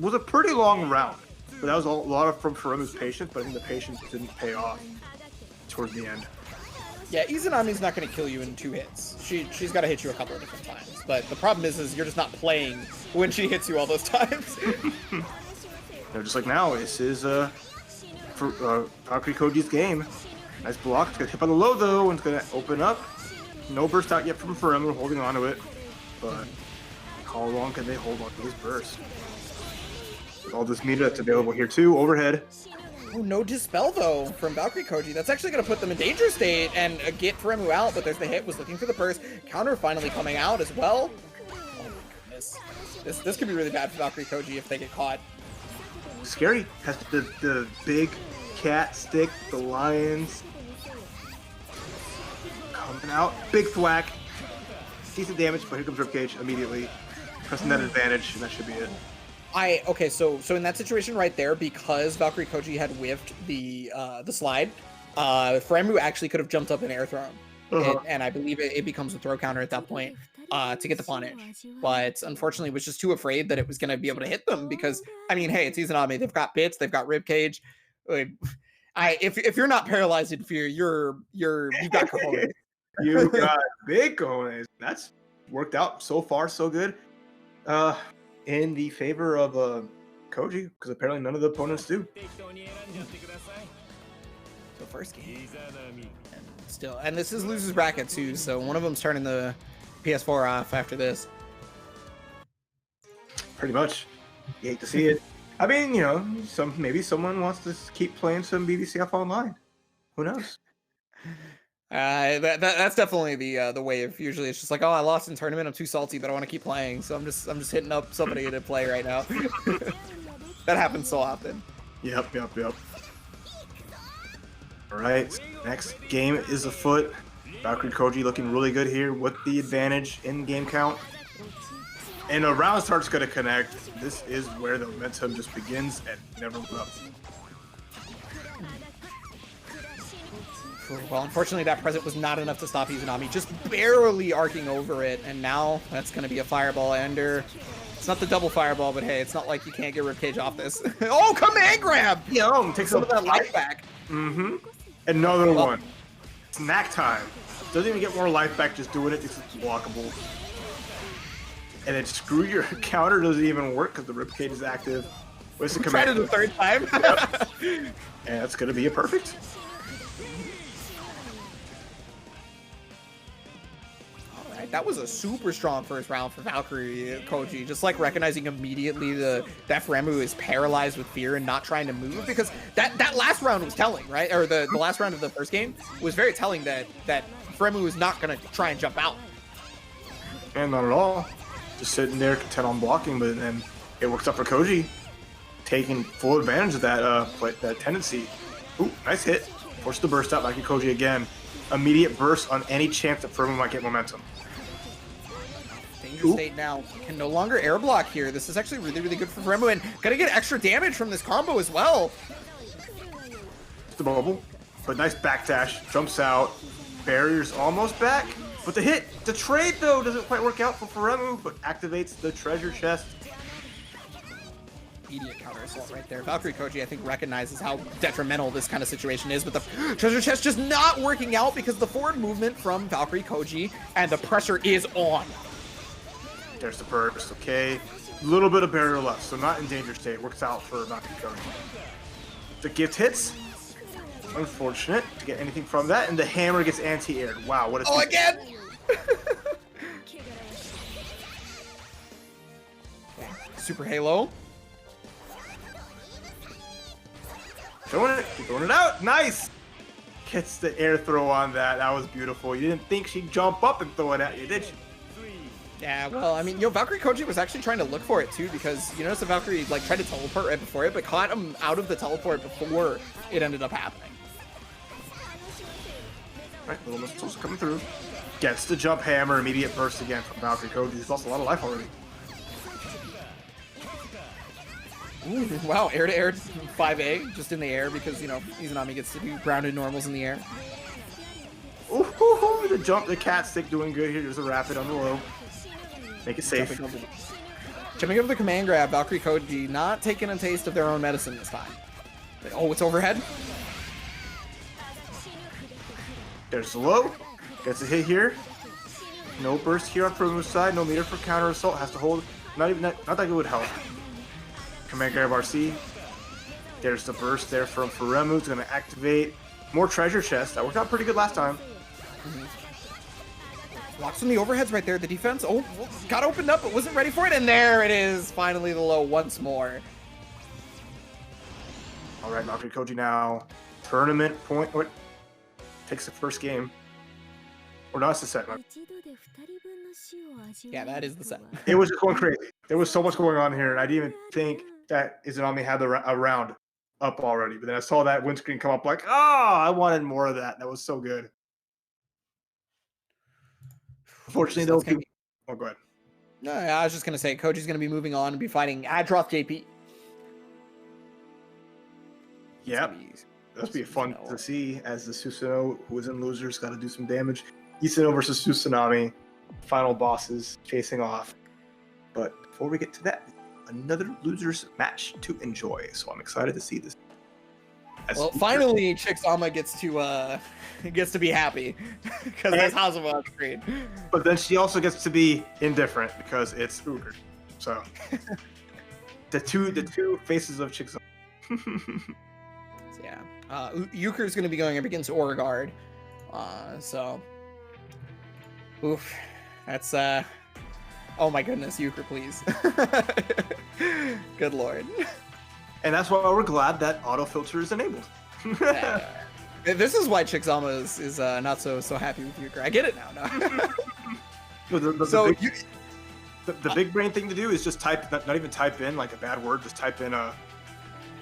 was a pretty long round, but that was a lot from Furemu's patience, but I think the patience didn't pay off towards the end. Yeah, Izanami's not going to kill you in 2 hits. She's got to hit you a couple of different times. But the problem is you're just not playing when she hits you all those times. Just like now, this is Valkyrie Koji's game. Nice block. It's going to hit on the low though, and it's going to open up. No burst out yet from Furemu, holding on to it. But how long can they hold on to this burst? With all this meter that's available here too, overhead. Oh, no dispel though from Valkyrie Koji. That's actually going to put them in danger state and get Furemu out, but there's the hit, was looking for the burst. Counter finally coming out as well. Oh my goodness. This could be really bad for Valkyrie Koji if they get caught. Scary has the big cat stick, the lions. Coming out, big thwack. Decent damage, but here comes Ribcage immediately. Pressing that advantage, and that should be it. Okay, so in that situation right there, because Valkyrie Koji had whiffed the slide, Furemu actually could have jumped up and air thrown. And I believe it becomes a throw counter at that point to get the punish. But unfortunately, was just too afraid that it was going to be able to hit them because, I mean, hey, it's Izanami. They've got bits, they've got ribcage. If you're not paralyzed in fear, you've got cojones. You got big cojones. That's worked out so far, so good. In the favor of Koji, because apparently none of the opponents do. So first game. And this is losers bracket too, so one of them's turning the PS4 off after this. Pretty much. You hate to see it. I mean, maybe someone wants to keep playing some BBCF online. Who knows? That's definitely the wave. Usually it's just like, oh, I lost in tournament, I'm too salty, but I want to keep playing, so I'm just hitting up somebody to play right now. That happens so often. Yep. All right, next game is afoot. Valkyrie Koji looking really good here with the advantage in game count. And a round start's going to connect. This is where the momentum just begins and never stops. Well, unfortunately, that present was not enough to stop Izanami, just barely arcing over it, and now that's going to be a fireball ender. It's not the double fireball, but hey, it's not like you can't get ribcage off this. Oh, command grab! Take some of that life back. Mm-hmm. Another one. Snack time. Doesn't even get more life back just doing it. It's blockable. and then screw your counter doesn't even work because the ribcage is active. Where's the Tried command? it the third time. Yep. And that's gonna be a perfect. Alright, that was a super strong first round for Valkyrie Koji. Just like recognizing immediately that Fremu is paralyzed with fear and not trying to move, because that last round was telling, right? Or the last round of the first game was very telling that Fremu is not gonna try and jump out. And not at all. Just sitting there content on blocking, but then it works out for Koji, taking full advantage of that tendency. Ooh, nice hit. Force the burst out, Valkyrie Koji again. Immediate burst on any chance that Fremu might get momentum. Danger state now. Can no longer air block here. This is actually really, really good for Fremu, and gonna get extra damage from this combo as well. The bubble, but nice backdash. Jumps out. Barrier's almost back. But the hit, the trade though, doesn't quite work out for Fremu, but activates the treasure chest. Immediate counter assault right there. Valkyrie Koji, I think, recognizes how detrimental this kind of situation is, but the treasure chest just not working out because the forward movement from Valkyrie Koji and the pressure is on. There's the burst, okay. A little bit of barrier left, so not in danger state. Works out for Valkyrie Koji. The gift hits. Unfortunate to get anything from that, and the hammer gets anti-aired. Wow, what a again! Super Halo. Throwing it out. Nice! Gets the air throw on that. That was beautiful. You didn't think she'd jump up and throw it at you, did you? Yeah, well, I mean, Valkyrie Koji was actually trying to look for it too, because you notice the Valkyrie like tried to teleport right before it, but caught him out of the teleport before it ended up happening. Alright, little missiles coming through. Gets the jump hammer, immediate burst again from Valkyrie Koji. He's lost a lot of life already. Ooh, wow, air to air 5A, just in the air, because, Izanami gets to do grounded normals in the air. Ooh, the jump, the cat stick doing good here. There's a rapid on the low. Make it safe. Jumping over the command grab, Valkyrie Koji not taking a taste of their own medicine this time. Oh, it's overhead. There's the low. Gets a hit here. No burst here on Fremu's side. No meter for counter assault. Has to hold. Not that it would help. Command grab RC. There's the burst there from Fremu. It's going to activate more treasure chest. That worked out pretty good last time. Blocks from the overheads right there. The defense, got opened up, but wasn't ready for it. And there it is. Finally the low once more. All right, Valkyrie Koji now. Tournament point. What? Takes the first game. Or no, it's the set. Yeah, that is the set. It was just going crazy. There was so much going on here, and I didn't even think that Izanami had a round up already. But then I saw that windscreen come up like, I wanted more of that. That was so good. Unfortunately, though. Oh, go ahead. No, I was just going to say, Koji's going to be moving on and be fighting Adroth JP. Yep. That'll be fun to see as the Susanoo, who is in losers, got to do some damage. Isano versus Susanami, final bosses chasing off. But before we get to that, another losers match to enjoy. So I'm excited to see this. Well, finally, Chickzama gets to be happy because there's Hazama on screen. But then she also gets to be indifferent because it's Uger. So the two faces of Chickzama. So, yeah, Euchre's going to be going up against Orgard. So, oof, that's oh my goodness, Euchre, please. Good lord. And that's why we're glad that auto filter is enabled. This is why Chickzama is not so happy with Euchre. I get it now. No. The big brain thing to do is just type, not even type in like a bad word, just type in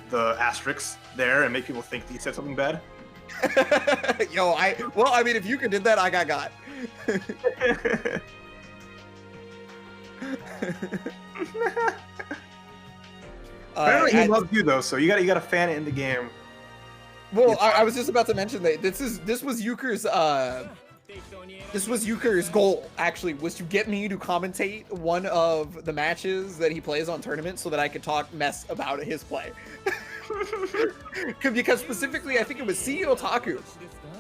the asterisk there and make people think that you said something bad. I mean, if Euchre did that, I got. Apparently he loves you though, so you got to fan it in the game. Well, I was just about to mention that this was Euchre's goal, actually, was to get me to commentate one of the matches that he plays on tournaments so that I could talk mess about his play. Because specifically, I think it was CEO Otaku.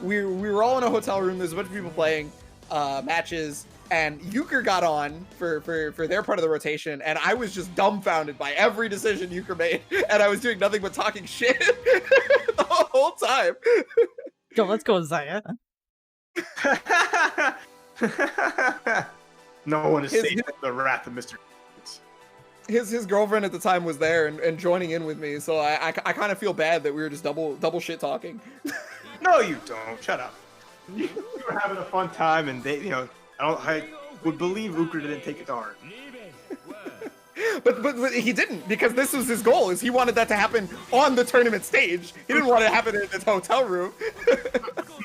We were all in a hotel room. There's a bunch of people playing matches, and Euchre got on for their part of the rotation, and I was just dumbfounded by every decision Euchre made, and I was doing nothing but talking shit the whole time. Yo, let's go, Zaya. No one is safe from the wrath of Mr. His girlfriend at the time was there and joining in with me, so I kind of feel bad that we were just double shit talking. No, you don't. Shut up. You were having a fun time, and they, you know, I would believe Uker didn't take it to heart. But he didn't, because this was his goal, is he wanted that to happen on the tournament stage. He didn't want it to happen in his hotel room.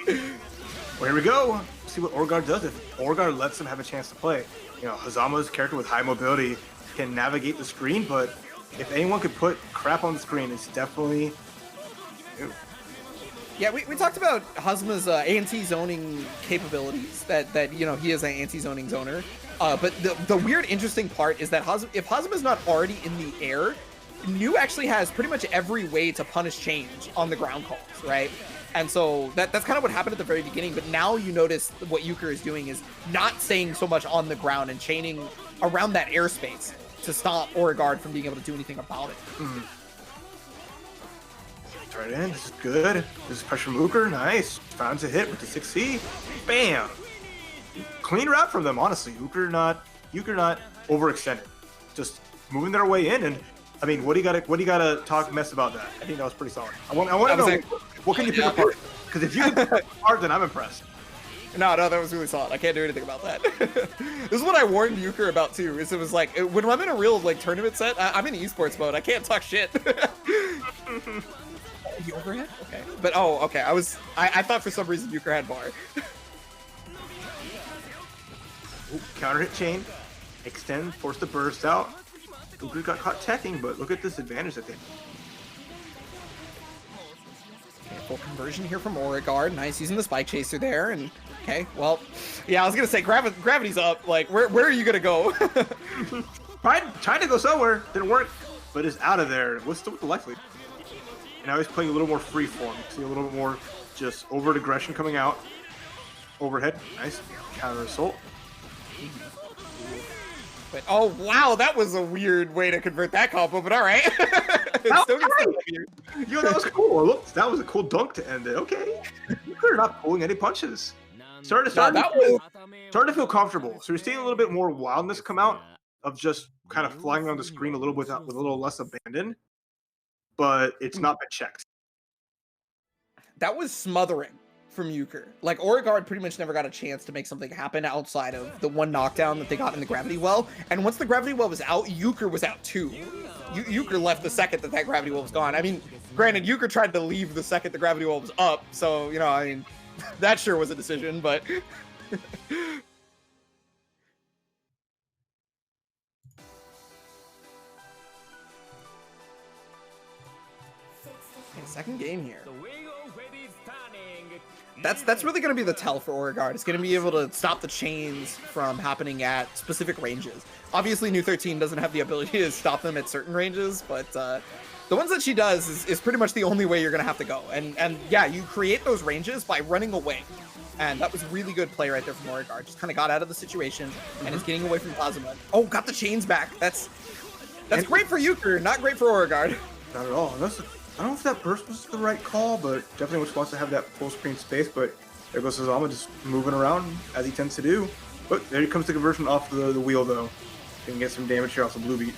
Well, here we go. See what Orgard does. If Orgard lets him have a chance to play. You know, Hazama's character with high mobility can navigate the screen, but if anyone could put crap on the screen, it's definitely you. Yeah, we talked about Hazama's anti-zoning capabilities, that you know, he is an anti-zoning zoner. But the weird, interesting part is that if Hazama's not already in the air, New actually has pretty much every way to punish change on the ground calls, right? And so that's kind of what happened at the very beginning, but now you notice what Euchre is doing is not staying so much on the ground and chaining around that airspace to stop Orgard from being able to do anything about it. Mm-hmm. Right in, this is good. This is pressure from Euchre, nice. Finds a hit with the 6C. Bam! Clean route from them, honestly. Euchre not overextended. Just moving their way in, and I mean, what do you gotta talk mess about that? I think that was pretty solid. I want to know what can you pick apart? Because if you can pick apart, then I'm impressed. No, that was really solid. I can't do anything about that. This is what I warned Euchre about too. Is it was like when I'm in a real like tournament set, I'm in esports mode. I can't talk shit. The overhead? Okay. But oh, okay. I thought for some reason Euchre had bar. Ooh, counter hit chain, extend, force the burst out. Euchre got caught teching, but look at this advantage that they. Okay, full conversion here from Orgard. Nice, using the spike chaser there, and okay, well, yeah, I was gonna say gravity's up. Like, where are you gonna go? Trying to go somewhere, didn't work, but it's out of there. What's the likely? And now he's playing a little more freeform. See a little bit more just overt aggression coming out. Overhead, nice counter assault. But oh wow, that was a weird way to convert that combo. But all right, still weird. Yo, that was cool. Look, that was a cool dunk to end it. Okay, you're not pulling any punches. Starting to feel comfortable. So you're seeing a little bit more wildness come out of just kind of flying around the screen a little bit with a little less abandon, but it's not been checked. That was smothering from Euchre. Like, Orgard pretty much never got a chance to make something happen outside of the one knockdown that they got in the gravity well. And once the gravity well was out, Euchre was out too. Euchre left the second that gravity well was gone. I mean, granted, Euchre tried to leave the second the gravity well was up, so, you know, I mean, that sure was a decision, but... Second game here. That's really going to be the tell for Orgard. It's going to be able to stop the chains from happening at specific ranges. Obviously, New 13 doesn't have the ability to stop them at certain ranges, but the ones that she does is pretty much the only way you're going to have to go. And yeah, you create those ranges by running away. And that was really good play right there from Orgard. Just kind of got out of the situation and is getting away from Hazama. Oh, got the chains back. That's great for Euchre, not great for Orgard. Not at all. I don't know if that burst was the right call, but definitely wants to have that full screen space. But there goes Hazama just moving around as he tends to do. But there comes the conversion off the wheel though. You can get some damage here off the blue beat.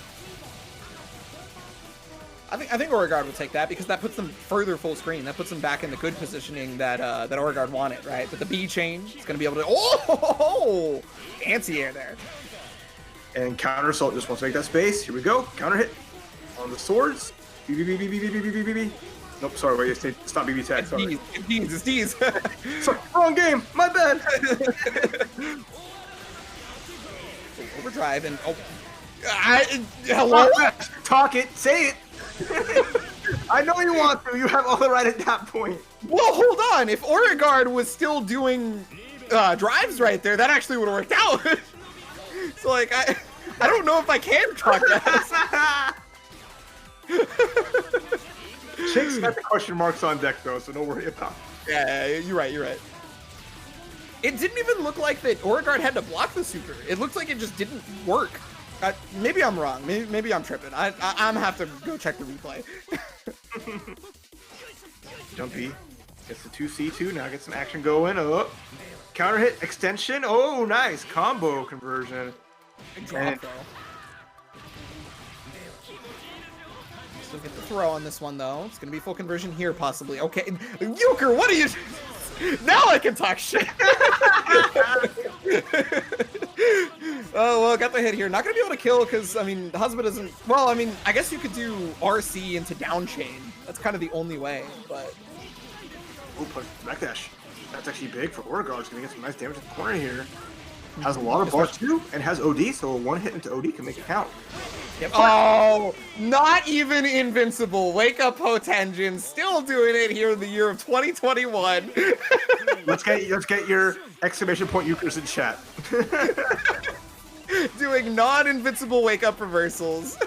I think Orgard will take that because that puts them further full screen. That puts them back in the good positioning that that Orgard wanted, right? But the B change, it's going to be able to anti-air there. And counter assault just wants to make that space. Here we go. Counter hit on the swords. BB. Nope, sorry, wait, it's not BB tag, sorry. It's D's. Sorry, wrong game, my bad. Overdrive and hello? Talk it, say it. I know you want to, you have all the right at that point. Well, hold on, if Orgard was still doing drives right there, that actually would have worked out. So like, I don't know if I can talk that. Chick's got the question marks on deck though, so don't worry about it. Yeah, you're right. it didn't even look like that Beauregard had to block the super. It looked like it just didn't work. Maybe I'm wrong. Maybe I'm tripping. I'm gonna have to go check the replay. Jumpy gets the 2C2. Now get some action going. Oh, counter hit extension. Oh, nice combo conversion. Big drop though. Still get the throw on this one though. It's gonna be full conversion here possibly. Okay, Euchre, what are you? Now I can talk shit. Oh, well, got the hit here. Not gonna be able to kill because, I mean, Husband doesn't... Well, I mean, I guess you could do RC into down chain. That's kind of the only way, but... Oh, push backdash. That's actually big for Beauregard. He's gonna get some nice damage in the corner here. Has a lot of bars too, and has OD, so one hit into OD can make it count. Yep. Oh, not even invincible. Wake up, Potengen. Still doing it here in the year of 2021. let's get your exclamation point Euchres in chat. Doing non-invincible wake up reversals.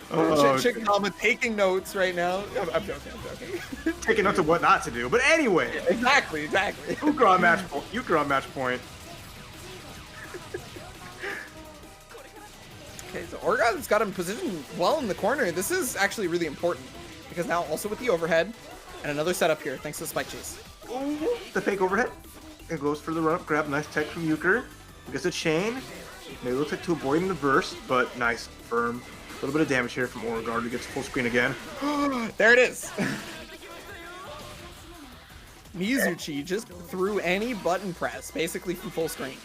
Chickzama taking notes right now. I'm joking. Taking notes of what not to do, but anyway. Yeah, exactly. Euchre on match point. Okay, so Oregon's got him positioned well in the corner. This is actually really important because now also with the overhead and another setup here thanks to the spike chase. Oh, the fake overhead. It goes for the run up grab. Nice tech from Euchre. Gets a chain. Maybe looks like to avoid the burst, but nice firm. A little bit of damage here from Beauregard who gets full screen again. There it is. Mizuchi just threw any button press basically from full screen.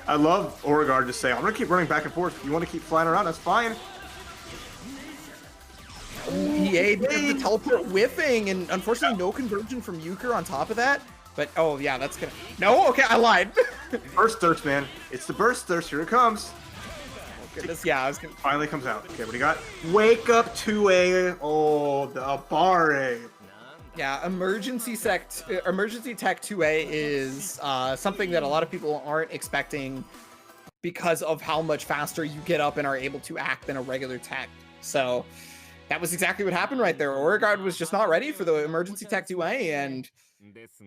I love Beauregard to say, I'm going to keep running back and forth. If you want to keep flying around, that's fine. EA did the teleport whiffing, and unfortunately no conversion from Euchre on top of that. But, oh, yeah, that's gonna... No? Okay, I lied. Burst thirst, man. It's the burst thirst. Here it comes. Oh, goodness. Yeah, I was gonna... Finally comes out. Okay, what do you got? Wake up 2A. Oh, the bar. Yeah, emergency tech 2A is something that a lot of people aren't expecting because of how much faster you get up and are able to act than a regular tech. So that was exactly what happened right there. Beauregard was just not ready for the emergency tech 2A, and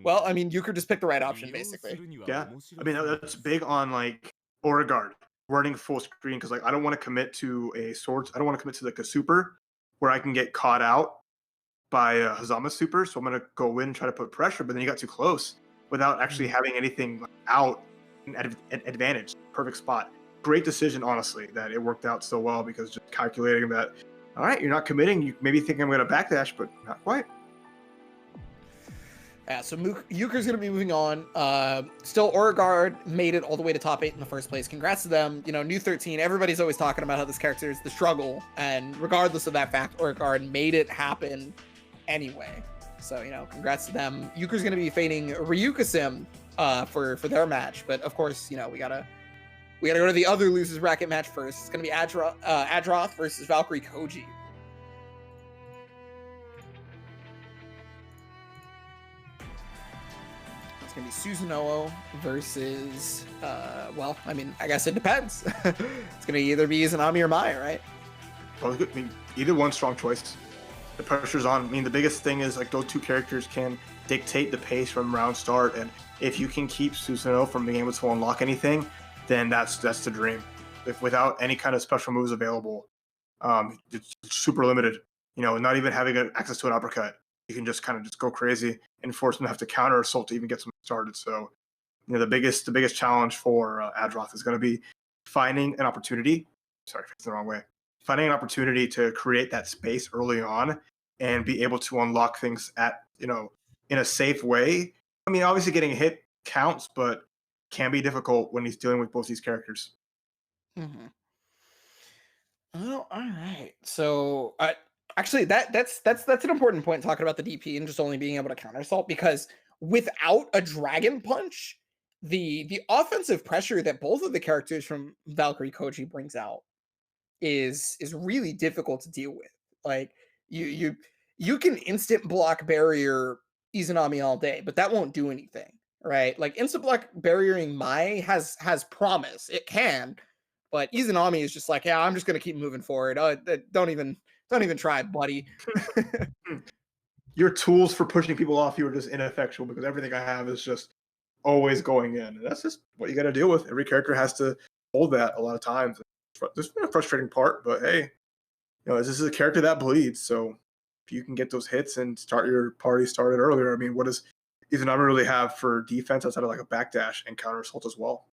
well, I mean, Euchre just picked the right option basically. Yeah, I mean that's big on like Beauregard running full screen because like I don't want to commit to a swords. I don't want to commit to like a super where I can get caught out by Hazama's super, so I'm gonna go in and try to put pressure, but then you got too close without actually having anything out at advantage. Perfect spot. Great decision, honestly, that it worked out so well because just calculating that, all right, you're not committing, you maybe think I'm gonna backdash, but not quite. Yeah, so Euchre's gonna be moving on. Still, Beauregard made it all the way to top 8 in the first place. Congrats to them. You know, new 13. Everybody's always talking about how this character is the struggle, and regardless of that fact, Beauregard made it happen anyway. So, you know, congrats to them. Euchre's going to be fading Ryukasim for their match, but of course, you know, we gotta go to the other losers bracket match first. It's going to be Adroth versus Valkyrie Koji. It's going to be Susanoo versus well, I mean, I guess it depends. It's going to either be Izanami or Mai, right? Well, I mean, either one strong choice. The pressure's on. I mean, the biggest thing is like those two characters can dictate the pace from round start, and if you can keep Susanoo from being able to unlock anything, then that's the dream. If without any kind of special moves available, it's super limited. You know, not even having access to an uppercut, you can just kind of just go crazy and force them to have to counter assault to even get something started. So, you know, the biggest challenge for Adroth is going to be finding an opportunity. Sorry, it's the wrong way. Finding an opportunity to create that space early on and be able to unlock things at, you know, in a safe way. I mean, obviously getting a hit counts, but can be difficult when he's dealing with both these characters. Mm-hmm. Oh, all right. So, actually, that's an important point talking about the DP and just only being able to counter assault, because without a dragon punch, the offensive pressure that both of the characters from Valkyrie Koji brings out is really difficult to deal with. Like you can instant block barrier Izanami all day, but that won't do anything, right? Like instant block barriering Mai has promise. It can, but Izanami is just like, yeah, I'm just gonna keep moving forward. Don't even try, buddy. your tools for pushing people off you are just ineffectual because everything I have is just always going in. And that's just what you got to deal with. Every character has to hold that a lot of times. This has been a frustrating part, but hey, this is a character that bleeds. So if you can get those hits and start your party started earlier, I mean, what does Izanami really have for defense outside of like a backdash and counter assault as well?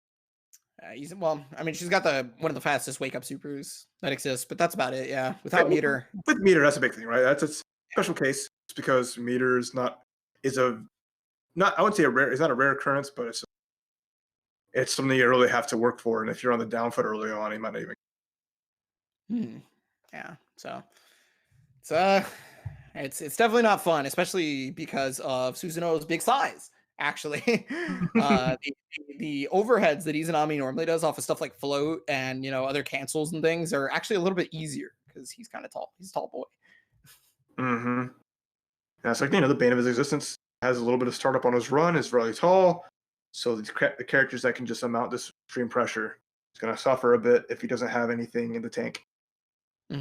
Well, I mean, she's got one of the fastest wake up supers that exists, but that's about it. Yeah, without meter. With meter, that's a big thing, right? That's a special case because meter is not I wouldn't say it's not a rare occurrence, but it's something you really have to work for. And if you're on the down foot early on, you might not even. Yeah. So it's definitely not fun, especially because of Susanoo's big size. Actually, the overheads that Izanami normally does off of stuff like float and other cancels and things are actually a little bit easier because he's kind of tall. He's a tall boy. Mm-hmm. Yeah, it's like the bane of his existence has a little bit of startup on his run. Is really tall, so the characters that can just amount this extreme pressure is going to suffer a bit if he doesn't have anything in the tank,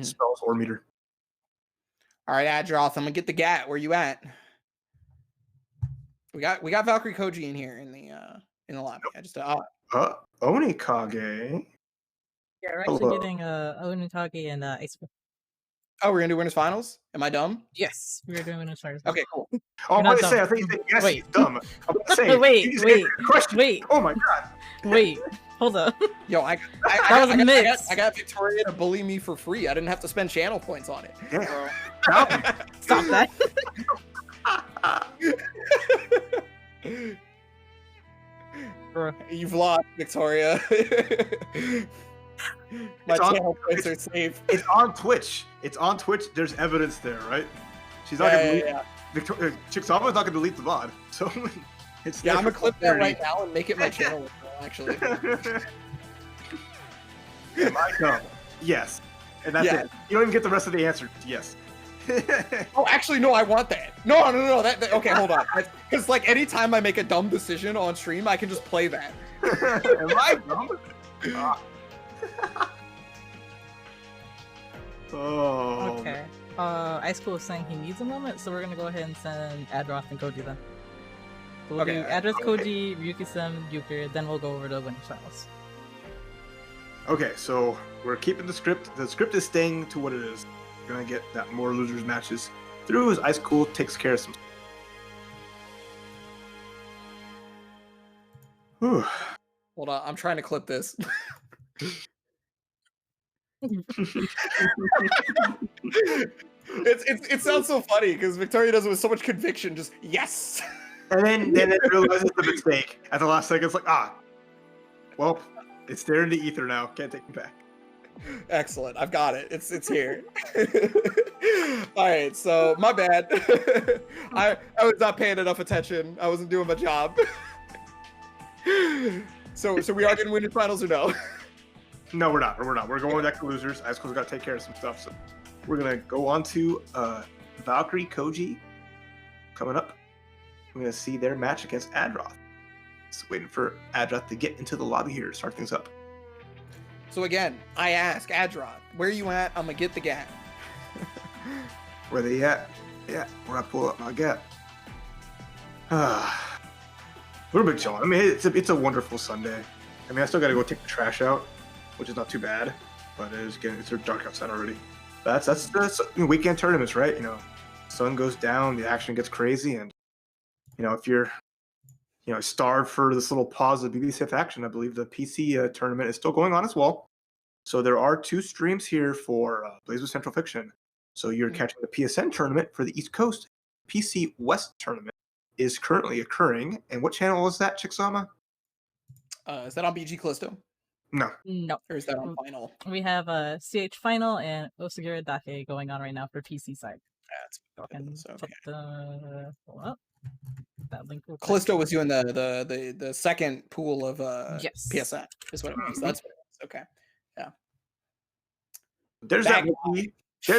spells or meter. All right, Adroth, I'm gonna get the gat. Where you at? We got Valkyrie Koji in here in the lobby. I just Onikage. Yeah, we're actually getting Onikage and Ice. Oh, we're gonna do winners finals? Am I dumb? Yes, we're doing winners finals. Okay, cool. Oh, I'm gonna say, I think you said yes. Wait, dumb. I'm gonna say, wait. Oh my god. Wait, hold up. Yo, I got Victoria to bully me for free. I didn't have to spend channel points on it. Yeah. Stop that. You've lost, Victoria. My channel points are safe. It's on Twitch. There's evidence there, right? She's not gonna delete. Victoria Chickzama is not gonna delete the VOD. So it's I'm gonna clip that right now and make it my channel. Actually. Am I dumb? Yes. And that's it. You don't even get the rest of the answer. Yes. Oh, actually, no, I want that. No. Okay, hold on. Because like anytime I make a dumb decision on stream, I can just play that. Am I dumb? Oh. Okay. Ice Cool is saying he needs a moment, so we're gonna go ahead and send Adroth and Koji then. So we'll do Adroth, Koji, Ryuki-san, Euchre, then we'll go over to winners finals. Okay, so we're keeping the script. The script is staying to what it is. We're gonna get that more losers matches through as Ice Cool takes care of some. Whew. Hold on, I'm trying to clip this. It sounds so funny because Victoria does it with so much conviction. Just yes. And then it realizes the mistake at the last second. It's like, well, it's there in the ether now. Can't take it back. Excellent. I've got it. It's here. All right. So my bad. I was not paying enough attention. I wasn't doing my job. So we are gonna win the finals or no? No, we're not. We're going back to losers. Ice Cool's got to take care of some stuff. So we're gonna go on to Valkyrie Koji coming up. We're gonna see their match against Adroth. Just waiting for Adroth to get into the lobby here to start things up. So again, I ask Adroth, where you at? I'm gonna get the gat. Where they at? Yeah, where I pull up my gat. We're big chilling. I mean, it's a wonderful Sunday. I mean, I still gotta go take the trash out, which is not too bad, but it's dark outside already. But that's the weekend tournaments, right? Sun goes down, the action gets crazy, and if you're starved for this little pause of BBCF action, I believe the PC tournament is still going on as well. So there are 2 streams here for Blaze with Central Fiction. So you're catching the PSN tournament for the East Coast. PC West tournament is currently occurring. And what channel is that, Chickzama? Is that on BG Callisto? No. Or is that on Final? We have a CH Final and Osagura Dake going on right now for PC side. That's okay. Hold up. That link Callisto was doing the second pool of PSN is what it was. That's what it was. Okay. Yeah. There's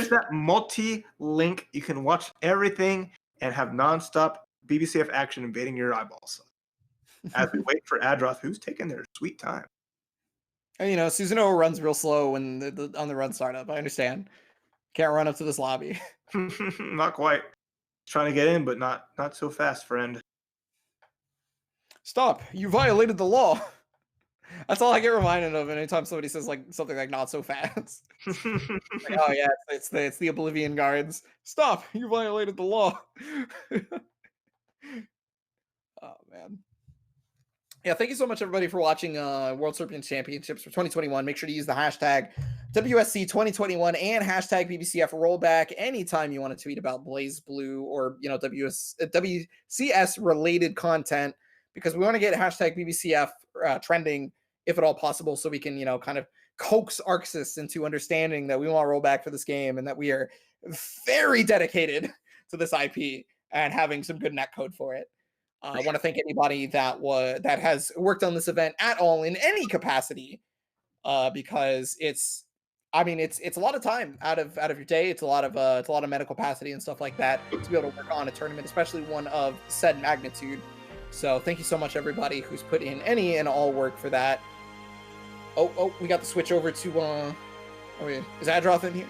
that multi-link. You can watch everything and have nonstop BBCF action invading your eyeballs. As we wait for Adroth, who's taking their sweet time. Susanoo runs real slow when on the run startup. I understand. Can't run up to this lobby. Not quite. trying to get in, but not so fast, friend. Stop! You violated the law. That's all I get reminded of anytime somebody says like something like "not so fast." Like, oh yeah, it's the Oblivion guards. Stop! You violated the law. Oh man. Yeah, thank you so much everybody for watching World Serpent Championships for 2021. Make sure to use the hashtag WSC 2021 and hashtag BBCF rollback anytime you want to tweet about Blaze Blue or WCS related content, because we want to get hashtag BBCF trending if at all possible, so we can kind of coax Arxis into understanding that we want to roll back for this game and that we are very dedicated to this IP and having some good netcode for it. I want to thank anybody that has worked on this event at all in any capacity, because it's a lot of time out of your day. It's a lot of mental capacity and stuff like that to be able to work on a tournament, especially one of said magnitude. So thank you so much everybody who's put in any and all work for that. Oh, we got the switch over to is Adroth in here?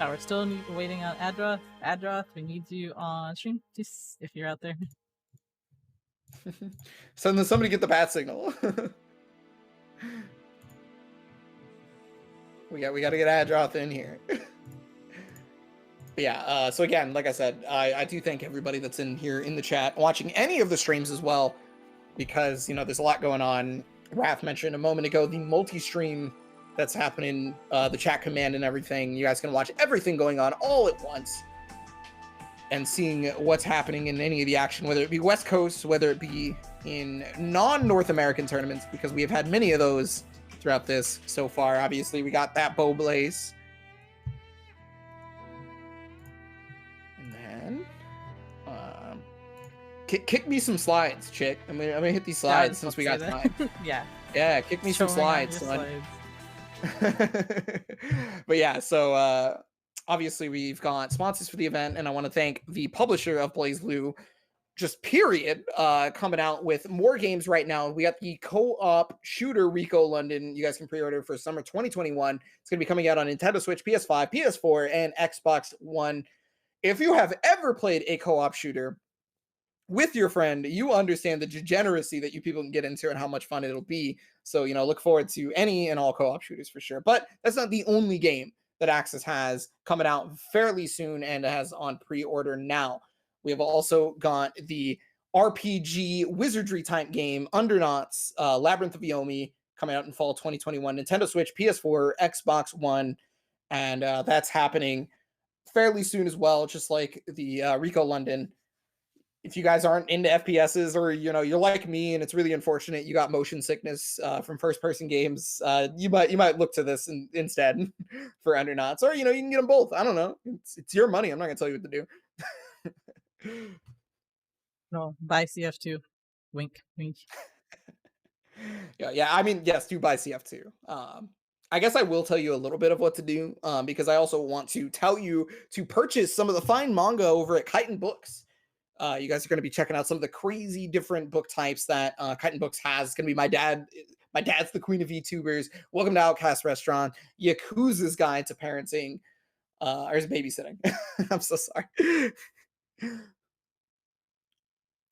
No, we're still waiting on Adroth. Adroth, we need you on stream, just if you're out there. Somebody get the bat signal. we got to get Adroth in here. But yeah, so again, like I said, I do thank everybody that's in here in the chat, watching any of the streams as well, because there's a lot going on. Raph mentioned a moment ago the multi-stream that's happening, the chat command and everything. You guys can watch everything going on all at once and seeing what's happening in any of the action, whether it be West Coast, whether it be in non-North American tournaments, because we have had many of those throughout this so far. Obviously, we got that Bow Blaze. And then kick me some slides, chick. I'm gonna hit these slides since we got time. Yeah, kick me some slides, son. But yeah, so obviously we've got sponsors for the event, and I want to thank the publisher of Blaze Blue, just period, coming out with more games right now. We got the co-op shooter Rico London. You guys can pre-order for summer 2021. It's going to be coming out on Nintendo Switch, PS5, PS4, and Xbox One. If you have ever played a co-op shooter with your friend, you understand the degeneracy that you people can get into and how much fun it'll be. So, look forward to any and all co-op shooters for sure. But that's not the only game that Axis has coming out fairly soon and has on pre-order now. We have also got the RPG wizardry type game, Undernauts, Labyrinth of Yomi, coming out in fall 2021, Nintendo Switch, PS4, Xbox One, and that's happening fairly soon as well, just like the Rico London. If you guys aren't into FPSs, or you're like me and it's really unfortunate you got motion sickness from first-person games, you might look to this instead for Undernauts, or you can get them both. I don't know. It's your money. I'm not gonna tell you what to do. No, buy CF2. Wink, wink. Yeah. I mean, yes, do buy CF2. I guess I will tell you a little bit of what to do, because I also want to tell you to purchase some of the fine manga over at Chitin Books. You guys are going to be checking out some of the crazy different book types that Chitin Books has. It's going to be my dad's the queen of VTubers. Welcome to Outcast Restaurant. Yakuza's Guide to Parenting. Or is babysitting? I'm so sorry.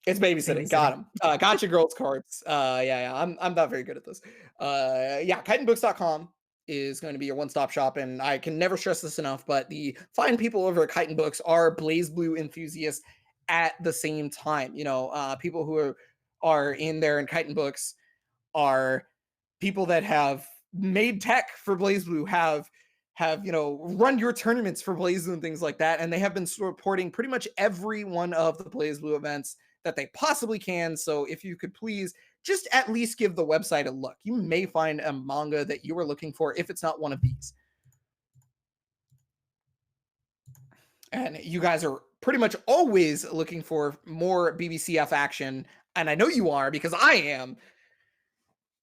It's babysitting. Got him. Gotcha Girls Cards. Yeah. I'm not very good at this. ChitinBooks.com is going to be your one-stop shop, and I can never stress this enough, but the fine people over at Chitin Books are Blaze Blue enthusiasts at the same time. People who are in there in Chitin Books are people that have made tech for Blaze Blue, have run your tournaments for Blaze Blue and things like that, and they have been supporting pretty much every one of the Blaze Blue events that they possibly can. So if you could please just at least give the website a look, you may find a manga that you are looking for if it's not one of these. And you guys are pretty much always looking for more BBCF action, and I know you are because I am.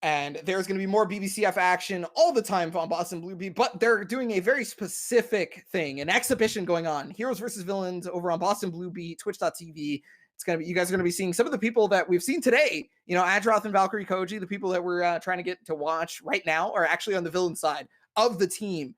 And there's going to be more BBCF action all the time on Boston Blue Beat, but they're doing a very specific thing, an exhibition going on. Heroes versus Villains over on Boston Blue Beat, twitch.tv. You guys are going to be seeing some of the people that we've seen today. Adroth and Valkyrie Koji, the people that we're trying to get to watch right now, are actually on the villain side of the team.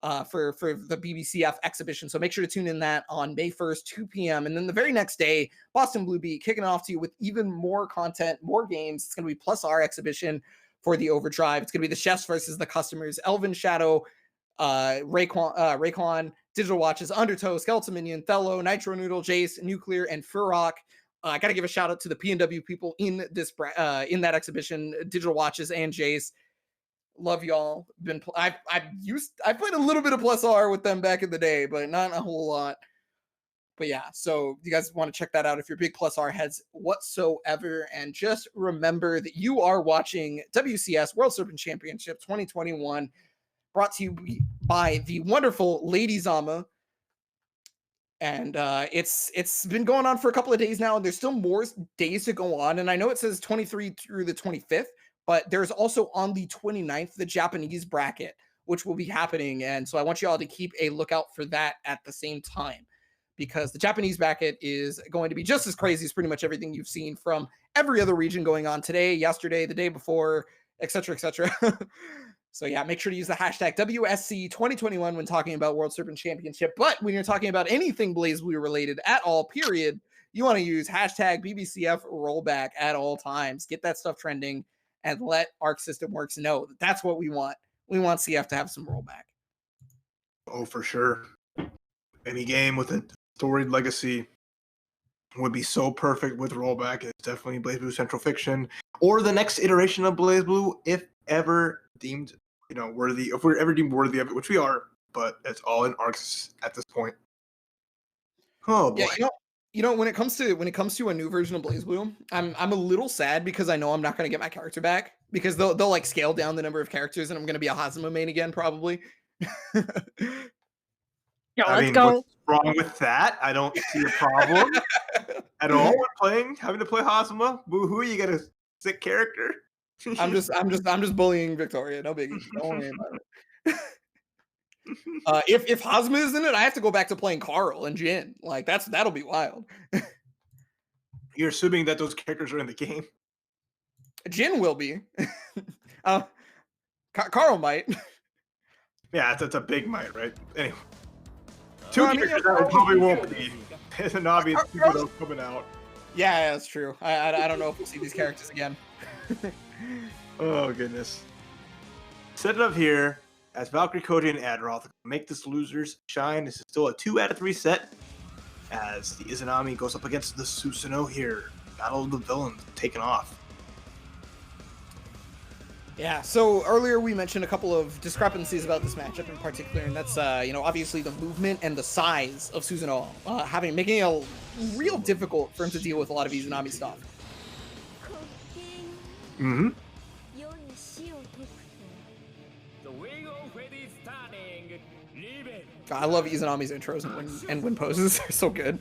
for the BBCF exhibition. So make sure to tune in that on May 1st, 2 p.m. And then the very next day, Boston Blue Beat kicking off to you with even more content, more games. It's going to be Plus R exhibition for the Overdrive. It's going to be the chefs versus the customers. Elvin Shadow, Rayquan, Digital Watches, Undertow, Skeleton Minion, Thello, Nitro Noodle, Jace, Nuclear, and Furrock. I got to give a shout out to the PNW people in this in that exhibition, Digital Watches and Jace. Love y'all. I've played a little bit of Plus R with them back in the day, but not a whole lot. But yeah, so you guys want to check that out if you're big Plus R heads whatsoever. And just remember that you are watching WCS World Serpent Championship 2021, brought to you by the wonderful Lady Zama. And it's been going on for a couple of days now, and there's still more days to go on. And I know it says 23 through the 25th, but there's also on the 29th, the Japanese bracket, which will be happening. And so I want you all to keep a lookout for that at the same time, because the Japanese bracket is going to be just as crazy as pretty much everything you've seen from every other region going on today, yesterday, the day before, etc., etc. So yeah, make sure to use the hashtag WSC 2021 when talking about World Serpent Championship. But when you're talking about anything BlazBlue related at all, period, you want to use hashtag BBCF rollback at all times. Get that stuff trending and let Arc System Works know that that's what we want. We want CF to have some rollback. Oh, for sure. Any game with a storied legacy would be so perfect with rollback. It's definitely BlazBlue Central Fiction or the next iteration of BlazBlue, if ever deemed, worthy. If we're ever deemed worthy of it, which we are, but it's all in Arcs at this point. Oh boy. Yeah, when it comes to a new version of BlazBlue, I'm a little sad because I know I'm not going to get my character back, because they'll like scale down the number of characters and I'm going to be a Hazama main again probably. Yeah, let's go. What's wrong with that? I don't see a problem at all with having to play Hazama. Boo-hoo, you got a sick character. I'm just bullying Victoria. No biggie. Don't worry about it. If Hazama is in it, I have to go back to playing Carl and Jin. Like that'll be wild. You're assuming that those characters are in the game. Jin will be. Carl might. Yeah, that's a big might, right? Anyway. Two characters that probably won't be. There's an obvious people coming out. Yeah, that's true. I don't know if we'll see these characters again. Oh, goodness. Set it up here as Valkyrie, Koji, and Adroth make this losers shine. This is still a 2 out of 3 set as the Izanami goes up against the Susanoo here. Battle of the Villains taking off. Yeah, so earlier we mentioned a couple of discrepancies about this matchup in particular, and that's, obviously the movement and the size of Susanoo, making it real difficult for him to deal with a lot of Izanami stuff. Mm-hmm. God, I love Izanami's intros and win poses. They're so good.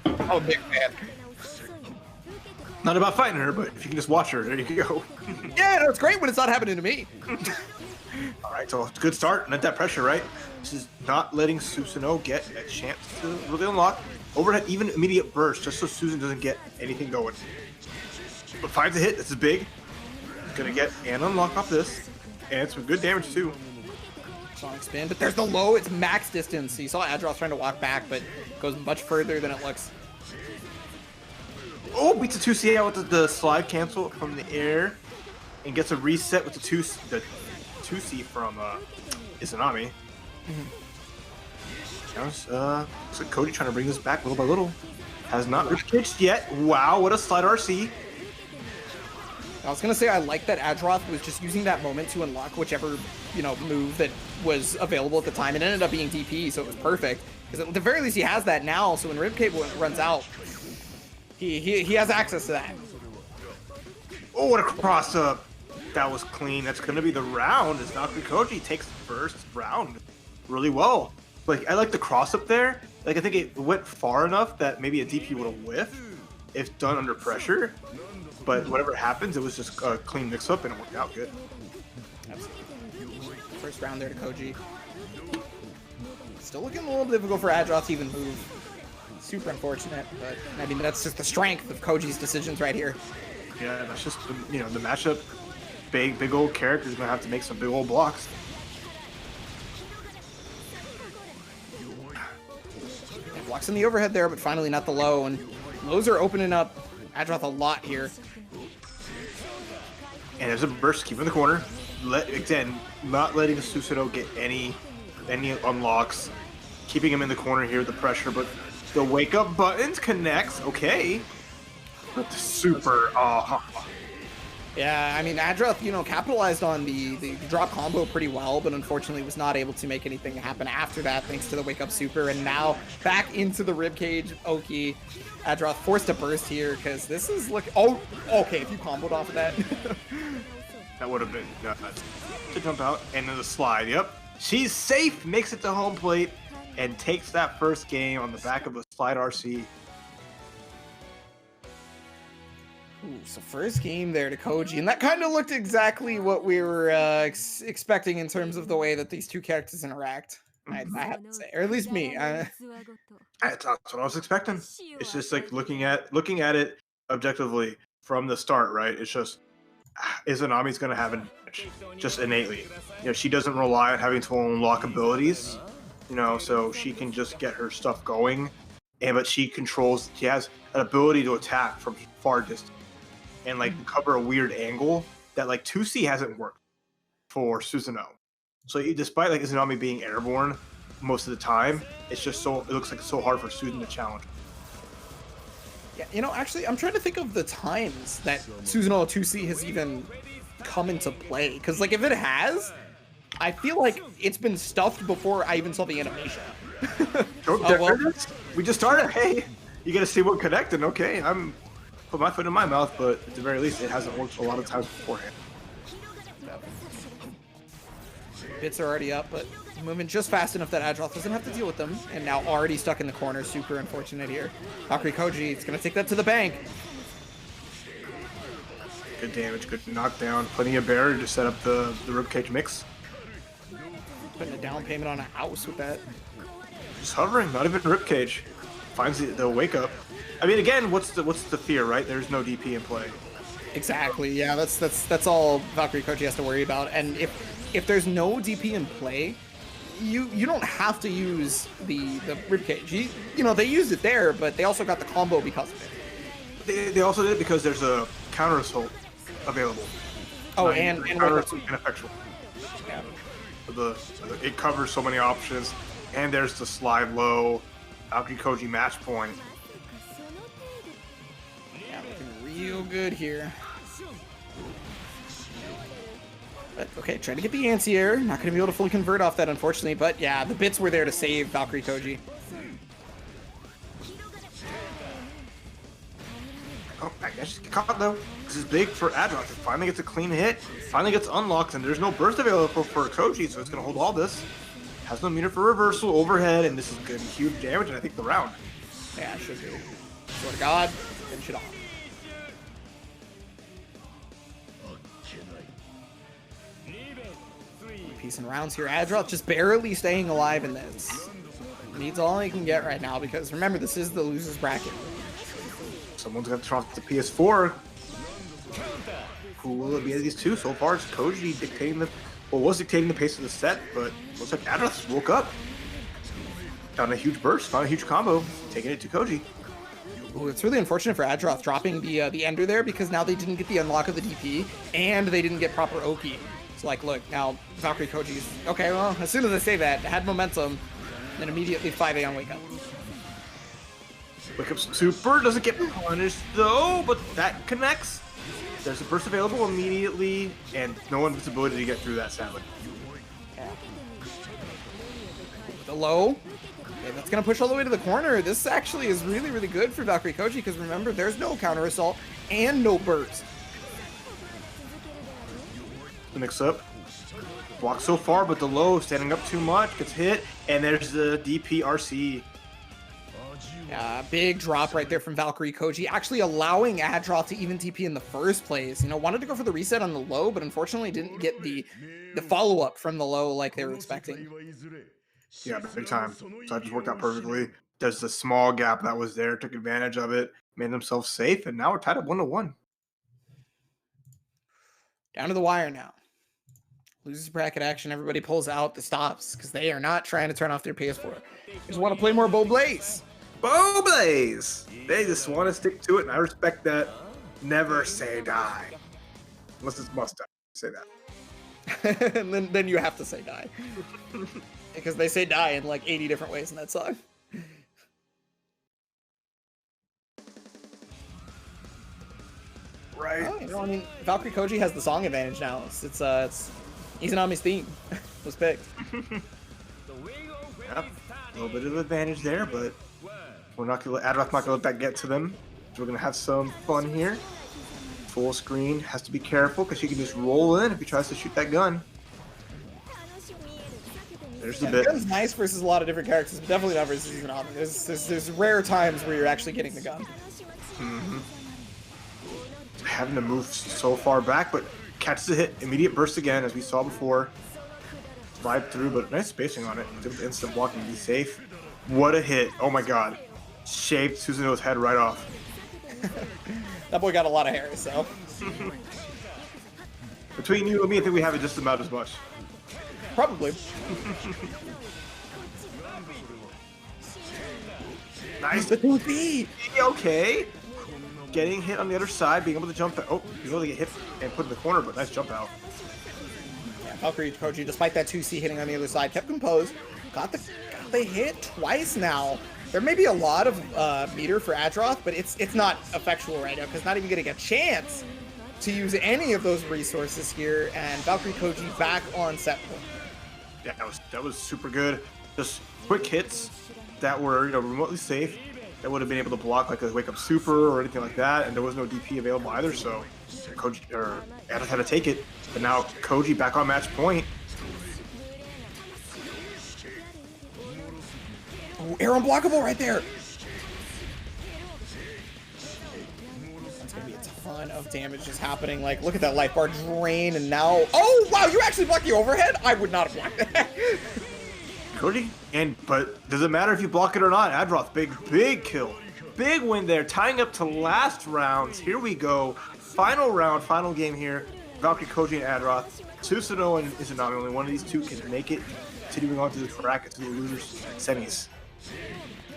I'm a big fan. Not about fighting her, but if you can just watch her, there you go. Yeah, no, it's great when it's not happening to me. All right, so it's a good start. Not that pressure, right? This is not letting Susanoo get a chance to really unlock. Overhead, even immediate burst, just so Susan doesn't get anything going. But 5 to hit, this is big. Gonna get an unlock off this. And some good damage, too. Sonic spin, but there's the low. It's max distance. So you saw Adroth trying to walk back, but goes much further than it looks. Oh, beats a 2C out with the slide cancel from the air. And gets a reset with the 2C from Izanami. Looks like Cody trying to bring this back little by little. Has not pitched yet. Wow, what a slide RC. I was gonna say I like that Adroth was just using that moment to unlock whichever move that was available at the time. It ended up being DP, so it was perfect. Because at the very least he has that now. So when Ribcage runs out, he has access to that. Oh, what a cross up! That was clean. That's gonna be the round. As Valkyrie Koji takes the first round really well. Like I like the cross up there. Like I think it went far enough that maybe a DP would have whiffed if done under pressure. But whatever happens, it was just a clean mix-up, and it worked out good. Absolutely. First round there to Koji. Still looking a little difficult for Adroth to even move. Super unfortunate, but I mean that's just the strength of Koji's decisions right here. Yeah, that's just the matchup. Big old character's gonna have to make some big old blocks. Blocks in the overhead there, but finally not the low. And lows are opening up Adroth a lot here. And there's a burst, keep him in the corner. Again, not letting Susanoo get any unlocks. Keeping him in the corner here, the pressure, but the wake up buttons connects. Okay. But the super, Yeah, I mean, Adroth, you know, capitalized on the drop combo pretty well, but unfortunately was not able to make anything happen after that thanks to the wake up super. And now back into the ribcage. Oki. Adroth forced a burst here because this is oh, okay, if you comboed off of that. That would have been nuts. To jump out and then the slide. Yep. She's safe, makes it to home plate, and takes that first game on the back of a slide RC. Ooh, so first game there to Koji, and that kind of looked exactly what we were expecting in terms of the way that these two characters interact. I have to say, or at least me. That's what I was expecting. It's just like looking at it objectively from the start, right? It's just, is Anami's going to have an edge just innately? You know, she doesn't rely on having to unlock abilities, you know, so she can just get her stuff going. But she has an ability to attack from far distance and like cover a weird angle that like 2C hasn't worked for Susanoo. So despite like Izanami being airborne most of the time, it's just it looks like it's so hard for Susan to challenge. Yeah, you know, actually, I'm trying to think of the times that Susanoo 2C has even come into play. Because, like, if it has, I feel like it's been stuffed before I even saw the animation. We just started. Hey, you got to see what connected. Okay, I'm put my foot in my mouth, but at the very least, it hasn't worked a lot of times beforehand. Bits are already up, but moving just fast enough that Adroth doesn't have to deal with them. And now already stuck in the corner. Super unfortunate here. Valkyrie Koji is going to take that to the bank. Good damage, good knockdown. Plenty of barrier to set up the ribcage mix. Putting a down payment on a house with that. Just hovering, not even ribcage. Finds the wake up. I mean, again, what's the fear, right? There's no DP in play. Exactly. Yeah, that's all Valkyrie Koji has to worry about. And if there's no DP in play, you don't have to use the ribcage. You know, they used it there, but they also got the combo because of it. They also did it because there's a counter assault available. Oh, and ineffectual. Yeah. It covers so many options, and there's the slide low, Valkyrie Koji match point. Yeah, looking real good here. But, okay, trying to get the anti-air. Not going to be able to fully convert off that, unfortunately. But, yeah, the bits were there to save Valkyrie Koji. Oh, I guess she's caught, though. This is big for Adroth. It finally gets a clean hit. Finally gets unlocked, and there's no burst available for Koji, so it's going to hold all this. Has no meter for reversal, overhead, and this is going to be huge damage, and I think the round. Yeah, it should be. Swear to God, finish it off. Piece and rounds here. Adroth just barely staying alive in this. Needs all he can get right now because remember, this is the loser's bracket. Someone's got to trust the PS4. Who will it be of these two? So far, it's Koji was dictating the pace of the set, but looks like Adroth woke up. Found a huge burst, found a huge combo, taking it to Koji. Ooh, it's really unfortunate for Adroth dropping the ender there because now they didn't get the unlock of the DP and they didn't get proper Oki. So like, look, now Valkyrie Koji's okay. Well, as soon as I say that, had momentum, then immediately 5A on wake up. Wake up super doesn't get punished though, but that connects. There's a burst available immediately, and no invisibility to get through that, sadly. Yeah. The low. Okay, that's going to push all the way to the corner. This actually is really, really good for Valkyrie Koji, because remember, there's no counter assault and no burst. The mix up. Blocked so far, but the low standing up too much, gets hit, and there's the DPRC. Big drop right there from Valkyrie Koji, actually allowing Adroth to even TP in the first place. You know, wanted to go for the reset on the low, but unfortunately didn't get the follow-up from the low like they were expecting. Yeah, big time. So that just worked out perfectly. There's the small gap that was there, took advantage of it, made themselves safe, and now we're tied at 1-1. Down to the wire now. Loses bracket action, everybody pulls out the stops because they are not trying to turn off their PS4. They just want to play more Bow Blaze. Bow Blaze! They just want to stick to it, and I respect that. Never say die. Unless it's must die. Say that. And then you have to say die. Because they say die in like 80 different ways in that song. Right. Oh, you know, I mean, Valkyrie Koji has the song advantage now. It's Izanami's theme was picked. Yep. A little bit of advantage there, but we're not gonna Adroth's not gonna let that get to them. So we're gonna have some fun here. Full screen, has to be careful because she can just roll in if he tries to shoot that gun. There's the bit. The gun's nice versus a lot of different characters, but definitely not versus Izanami. There's rare times where you're actually getting the gun. Mm-hmm. Having to move so far back, but catches a hit, immediate burst again, as we saw before. Slide through, but nice spacing on it. Instant blocking, be safe. What a hit! Oh my god, shaved Susanoo's head right off. That boy got a lot of hair, so. Between you and me, I think we have it just about as much. Probably. Nice. The 2B. Okay. Getting hit on the other side, being able to jump. Oh, he's able to get hit and put in the corner, but nice jump out. Yeah, Valkyrie Koji, despite that 2C hitting on the other side, kept composed. Got the hit twice now. There may be a lot of meter for Adroth, but it's not effectual right now because not even getting a chance to use any of those resources here. And Valkyrie Koji back on set point. Yeah, that was super good. Just quick hits that were remotely safe. That would have been able to block like a wake up super or anything like that, and there was no DP available either. So Koji or Adroth had to take it. But now Koji back on match point. Oh, air unblockable right there. That's gonna be a ton of damage just happening. Like, look at that life bar drain, and now, oh wow, you actually blocked the overhead? I would not have blocked that. Koji, but does it matter if you block it or not? Adroth, big kill, big win there, tying up to last rounds. Here we go, final round, final game here. Valkyrie, Koji, and Adroth. Susanoo and Izanami, only one of these two can make it, continuing on to the bracket to the losers semis.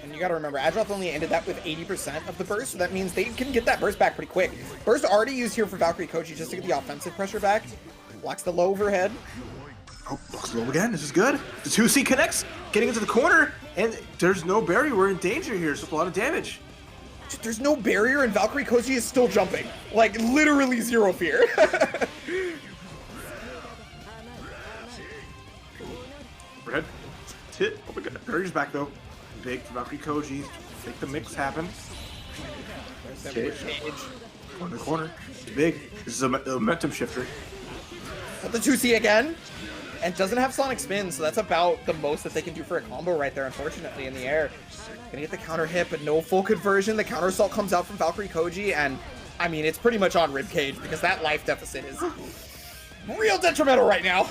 And you gotta remember, Adroth only ended that with 80% of the burst, so that means they can get that burst back pretty quick. Burst already used here for Valkyrie Koji just to get the offensive pressure back. Blocks the low overhead. Oh, blocks low again. This is good. The 2C connects, getting into the corner, and there's no barrier. We're in danger here. It's just a lot of damage. There's no barrier, and Valkyrie Koji is still jumping. Like, literally zero fear. Red. Hit. Oh my god. Barrier's back, though. Big for Valkyrie Koji. Make the mix happen. Cage. On the corner. Big. This is a momentum shifter. Got the 2C again. And doesn't have Sonic Spin, so that's about the most that they can do for a combo right there, unfortunately, in the air. Gonna get the counter hit, but no full conversion. The counter assault comes out from Valkyrie Koji, and I mean, it's pretty much on ribcage because that life deficit is real detrimental right now.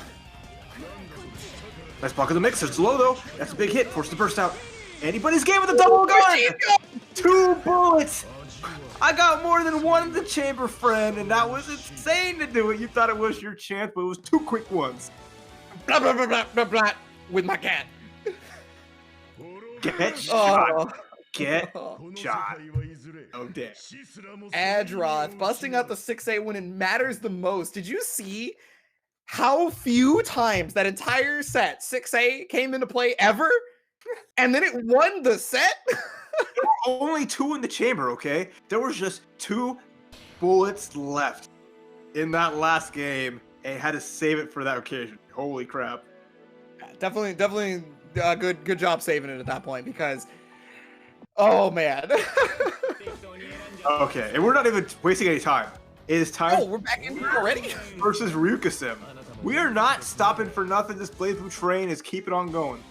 Nice block of the mix. It's low, though. That's a big hit. Forced to burst out. Anybody's game with a double gun! 2 bullets! I got more than one in the chamber, friend, and that was insane to do it. You thought it was your chance, but it was 2 quick ones. Blah, blah, blah, blah, blah, blah, with my cat. Get shot. Get shot. Oh, damn. Adroth busting out the 6A when it matters the most. Did you see how few times that entire set 6A came into play ever? And then it won the set? There were only 2 in the chamber, okay? There was just 2 bullets left in that last game, and had to save it for that occasion. Holy crap. Definitely good job saving it at that point because, oh man. Okay, and we're not even wasting any time. It is time. Oh, we're back in here already? Versus Ryukasim. We are not stopping for nothing. This Blaze Blue train is keeping on going.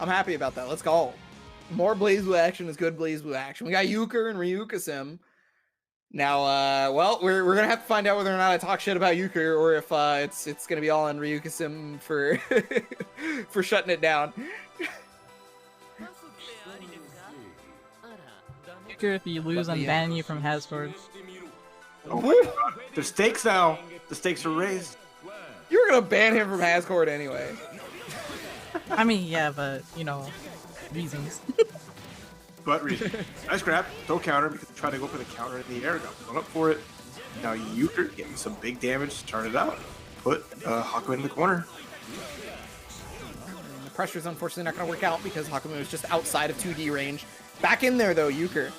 I'm happy about that. Let's go. More Blaze Blue action is good Blaze Blue action. We got Euchre and Ryukasim. Now, well, we're gonna have to find out whether or not I talk shit about Euchre or if it's gonna be all on Ryukasim for for shutting it down. Euchre, if you lose, I'm banning you from Hasbord. Oh my god. The stakes now. The stakes are raised. You were gonna ban him from Hascord anyway. I mean, yeah, but reasons. But reason. Nice grab. Don't counter because trying to go for the counter in the air. Got thrown up for it. Now Euchre getting some big damage. Started out. Put Hakumen in the corner. The pressure's unfortunately not going to work out because Hakumen was just outside of 2D range. Back in there though, Euchre.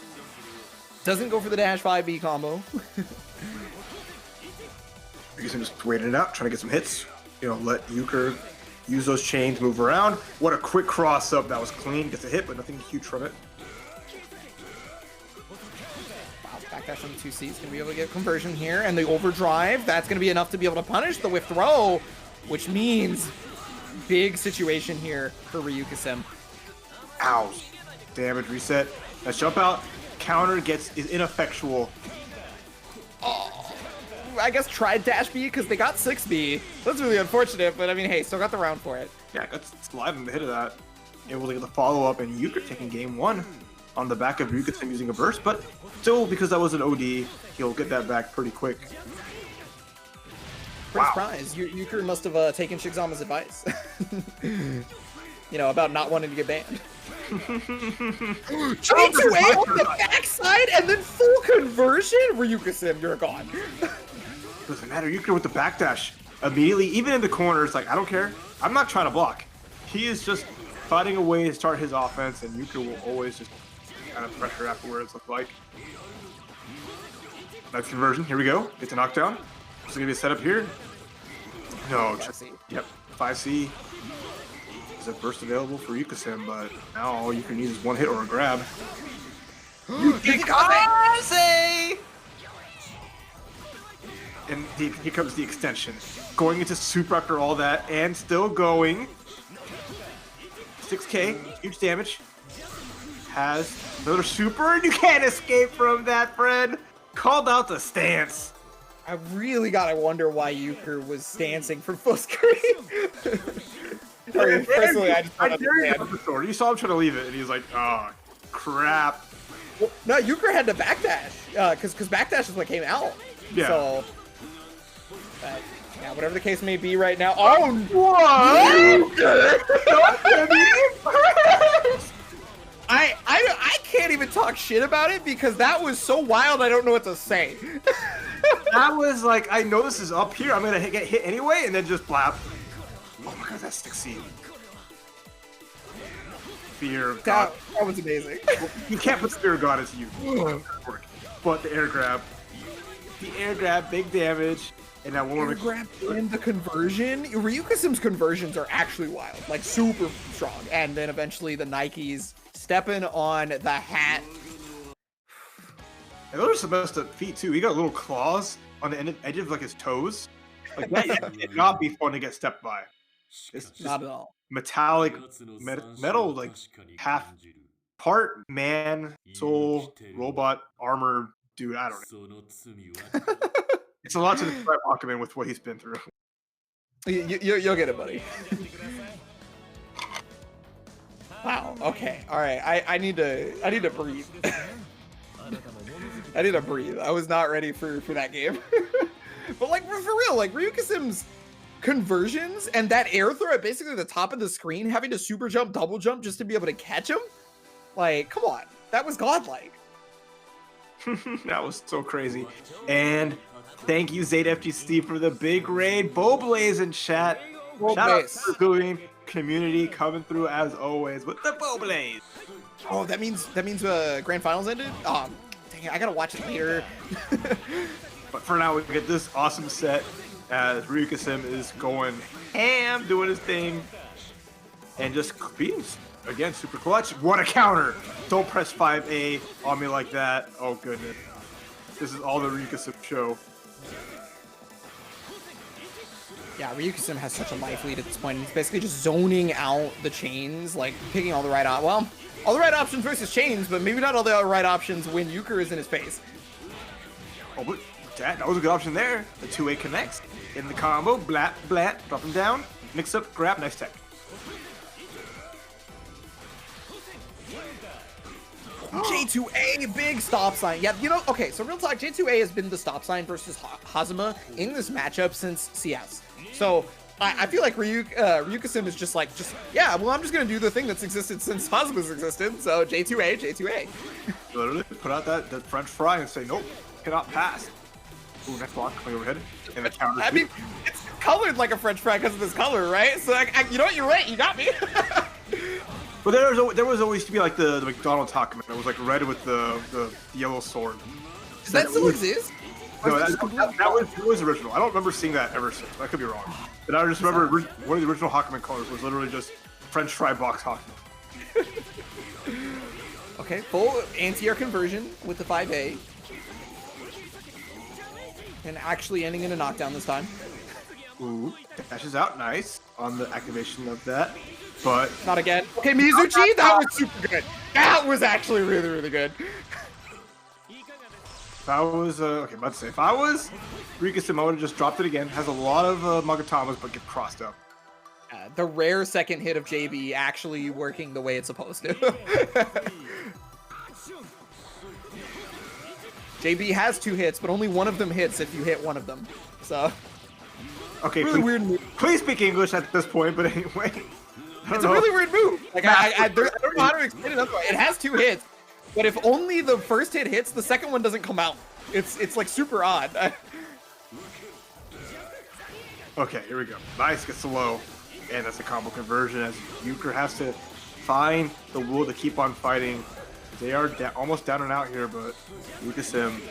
Doesn't go for the dash 5B combo. Because I'm just waiting it out, trying to get some hits. You know, let Euchre use those chains, move around. What a quick cross up. That was clean. Gets a hit, but nothing huge from it. Wow, backdash on the 2C is going to be able to get conversion here. And the overdrive, that's going to be enough to be able to punish the whiff throw, which means big situation here for Ryuka-sim. Ow. Damage reset. That jump out. Counter is ineffectual. Oh. I guess tried dash B because they got 6B. That's really unfortunate, but I mean, hey, still got the round for it. Yeah, got sliding the hit of that. Able to get the follow up, and Euchre taking game 1 on the back of Ryuka-sim using a burst, but still, because that was an OD, he'll get that back pretty quick. Pretty surprised. Euchre must have taken Chickzama's advice. You know, about not wanting to get banned. Change away on the backside and then full conversion? Ryuka-sim, you're gone. Doesn't matter. Euchre with the backdash. Immediately, even in the corner, it's like, I don't care. I'm not trying to block. He is just fighting a way to start his offense, and Euchre will always just kind of pressure afterwards, look like. Nice conversion. Here we go. It's a knockdown. Is it going to be a setup here? No. 5C. Yep. 5C. Is a burst available for Ryuka-sim, but now all you can need is one hit or a grab. Yukikaze! And here comes the extension. Going into super after all that, and still going. 6K, huge damage. Has another super, and you can't escape from that, friend. Called out the stance. I really gotta wonder why Euchre was dancing for full screen. Personally, I just don't understand. You saw him trying to leave it, and he's like, oh, crap. Well, no, Euchre had to backdash, because backdash is what came out. Yeah. So, yeah, whatever the case may be right now. Oh, what? I can't even talk shit about it because that was so wild. I don't know what to say. That was like, I know this is up here. I'm gonna get hit anyway, and then just blap. Oh my god, that's 6C. Fear of God. That was amazing. You can't put Fear of God as you. But the air grab. The air grab, big damage. And now one more grab and the conversion. Ryuka-sim's conversions are actually wild, like super strong. And then eventually the Nikes stepping on the hat. And those are some messed up feet too. He got little claws on the edge of like his toes. Like that would not be fun to get stepped by. It's just not at all. Metallic metal, like half part man, soul, robot, armor, dude. I don't know. It's a lot to describe Hakumen with what he's been through. You'll get it, buddy. Wow. Okay. All right. I need to breathe. I need to breathe. I was not ready for that game. But like for real, like Ryuka-sim's conversions and that air throw at basically the top of the screen, having to super jump, double jump just to be able to catch him. Like, come on, that was godlike. That was so crazy. And thank you, ZFGC, for the big raid. Boblaze in chat. Shout out to the Googling community coming through as always with the Boblaze. Oh, that means grand finals ended. Dang it, I gotta watch it later. But for now, we get this awesome set as Ryuka-sim is going ham, doing his thing, and just being again super clutch. What a counter! Don't press 5A on me like that. Oh goodness, this is all the Ryuka-sim show. Yeah, Ryuka-sim has such a life lead at this point. He's basically just zoning out the chains, like picking all the right all the right options versus chains, but maybe not all the right options when Euchre is in his face. Oh, but that was a good option there. The 2A connects in the combo. Blat, blat, drop him down. Mix up, grab, nice tech. J2A, big stop sign. Yeah, you know, okay, so real talk, J2A has been the stop sign versus Hazama in this matchup since CS. So I feel like Ryuka-sim is just yeah, well, I'm just gonna do the thing that's existed since Hazuma's existed, so J2A, J2A. Literally put out that French fry and say, nope, cannot pass. Ooh, next block coming overhead. And the counter. I mean, it's colored like a French fry because of this color, right? So, you know what? You're right. You got me. But there was always to be like the McDonald's Hakumen. It was like red with the yellow sword. Does that still exist? No, that was original. I don't remember seeing that ever since. I could be wrong. But I just remember one of the original Hakumen colors was literally just French fry box Hakumen. Okay, full anti-air conversion with the 5A. And actually ending in a knockdown this time. Ooh, dashes out nice on the activation of that. But not again. Okay, Mizuchi, that was super good. That was actually really, really good. If I was, okay, let's say, if I was Ryuka-sim, I would have just dropped it again. Has a lot of Magatamas, but get crossed up. The rare second hit of JB actually working the way it's supposed to. JB has 2 hits, but only one of them hits if you hit one of them. So, okay, really weird move. Please speak English at this point, but anyway. It's a really weird move. Like I don't know how to explain it otherwise. It has 2 hits, but if only the first hit hits, the second one doesn't come out. It's like super odd. Okay, here we go. Nice, gets low, and that's a combo conversion as Euchre has to find the will to keep on fighting. They are almost down and out here, but Ryuka-sim,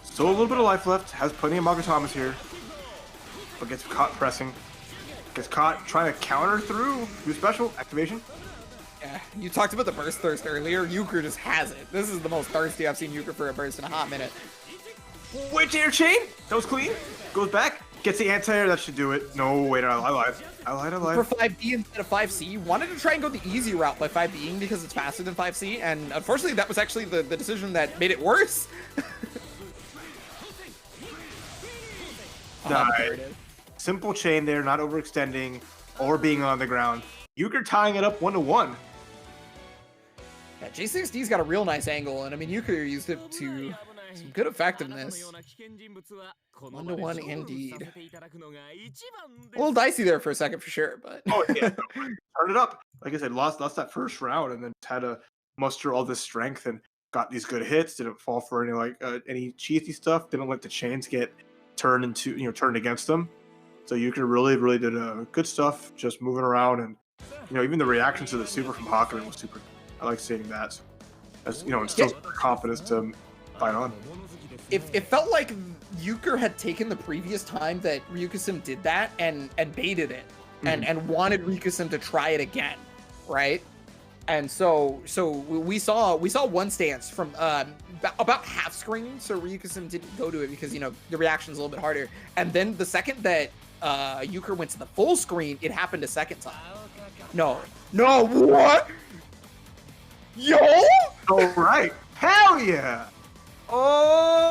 still a little bit of life left, has plenty of Magatamas here, but gets caught pressing. Gets caught trying to counter through special activation. Yeah, you talked about the burst thirst earlier. Euchre just has it. This is the most thirsty I've seen Euchre for a burst in a hot minute. Wait, air chain? That was clean. Goes back, gets the anti-air. That should do it. No, wait, I lied. For 5B instead of 5C, wanted to try and go the easy route by 5Bing because it's faster than 5C, and unfortunately that was actually the decision that made it worse. There it is. Simple chain there, not overextending or being on the ground. Euchre tying it up 1-1. Yeah, J6D's got a real nice angle, and I mean Euchre used it to some good effectiveness. 1-1 indeed. A little dicey there for a second for sure, but oh yeah, turn it up. Like I said, lost that first round, and then had to muster all this strength and got these good hits. Didn't fall for any cheesy stuff. Didn't let the chains get turned against them. So Euchre really did good stuff, just moving around, and even the reaction to the super from Hakumen was super. I like seeing that. So, as instills confidence to fight on. It felt like Euchre had taken the previous time that Ryuka-sim did that and baited it, and wanted Ryuka-sim to try it again, right? And so we saw one stance from about half screen, so Ryuka-sim didn't go to it because the reaction's a little bit harder. And then the second that Euchre went to the full screen, it happened a second time. No, what? Yo! All right, hell yeah! Oh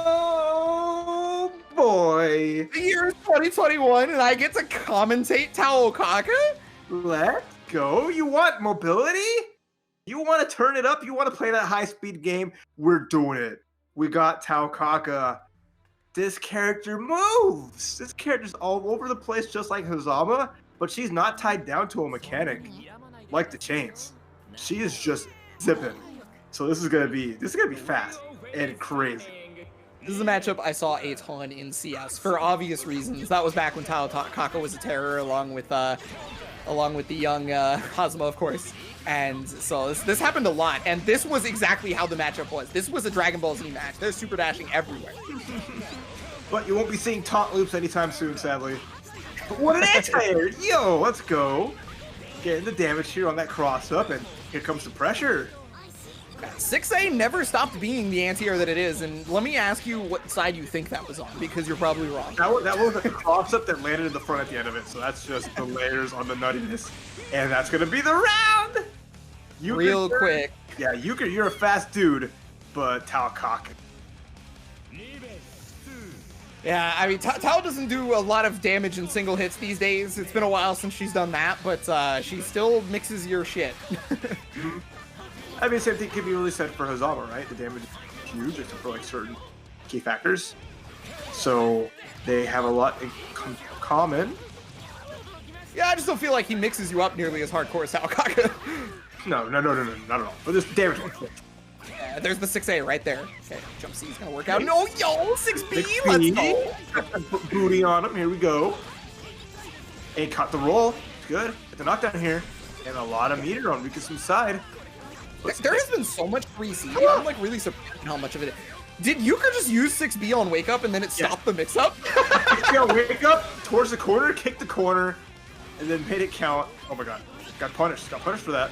boy! The year is 2021, and I get to commentate Tao Kaka? Let's go! You want mobility? You want to turn it up? You want to play that high-speed game? We're doing it. We got Tao Kaka. This character moves. This character's all over the place, just like Hazama, but she's not tied down to a mechanic like the chains. She is just zipping. So this is gonna be fast and crazy. This is a matchup I saw a ton in CS for obvious reasons. That was back when Tao Kaka was a terror, along with the young Hazama, of course. And so this happened a lot, and this was exactly how the matchup was. This was a Dragon Ball Z match. There's super dashing everywhere. But you won't be seeing taunt loops anytime soon, sadly. But what an anti-air! Yo, let's go. Getting the damage here on that cross-up, and here comes the pressure. 6A never stopped being the anti-air that it is, and let me ask you what side you think that was on, because you're probably wrong. That was a cross-up that landed in the front at the end of it, so that's just the layers on the nuttiness. And that's going to be the round! Real quick. Yeah, Euchre, you're a fast dude, but Tao Kaka. Yeah, I mean, Tao doesn't do a lot of damage in single hits these days. It's been a while since she's done that, but she still mixes your shit. I mean, same thing can be really said for Hazama, right? The damage is huge, except for certain key factors. So they have a lot in common. Yeah, I just don't feel like he mixes you up nearly as hardcore as Taokaka. No, not at all. But this damage. Yeah, there's the 6A right there. Okay, jump C is gonna work out. No, yo, 6B, let's go. Booty on him. Here we go. And caught the roll. Good. Get the knockdown here. And a lot of meter on Rikusim's side. There has been so much 3C. I'm like really surprised how much of it. Did Euchre just use 6B on Wake Up and then it stopped the mix-up? Yeah, Wake Up towards the corner, kicked the corner, and then made it count. Oh my god. Got punished. Got punished for that.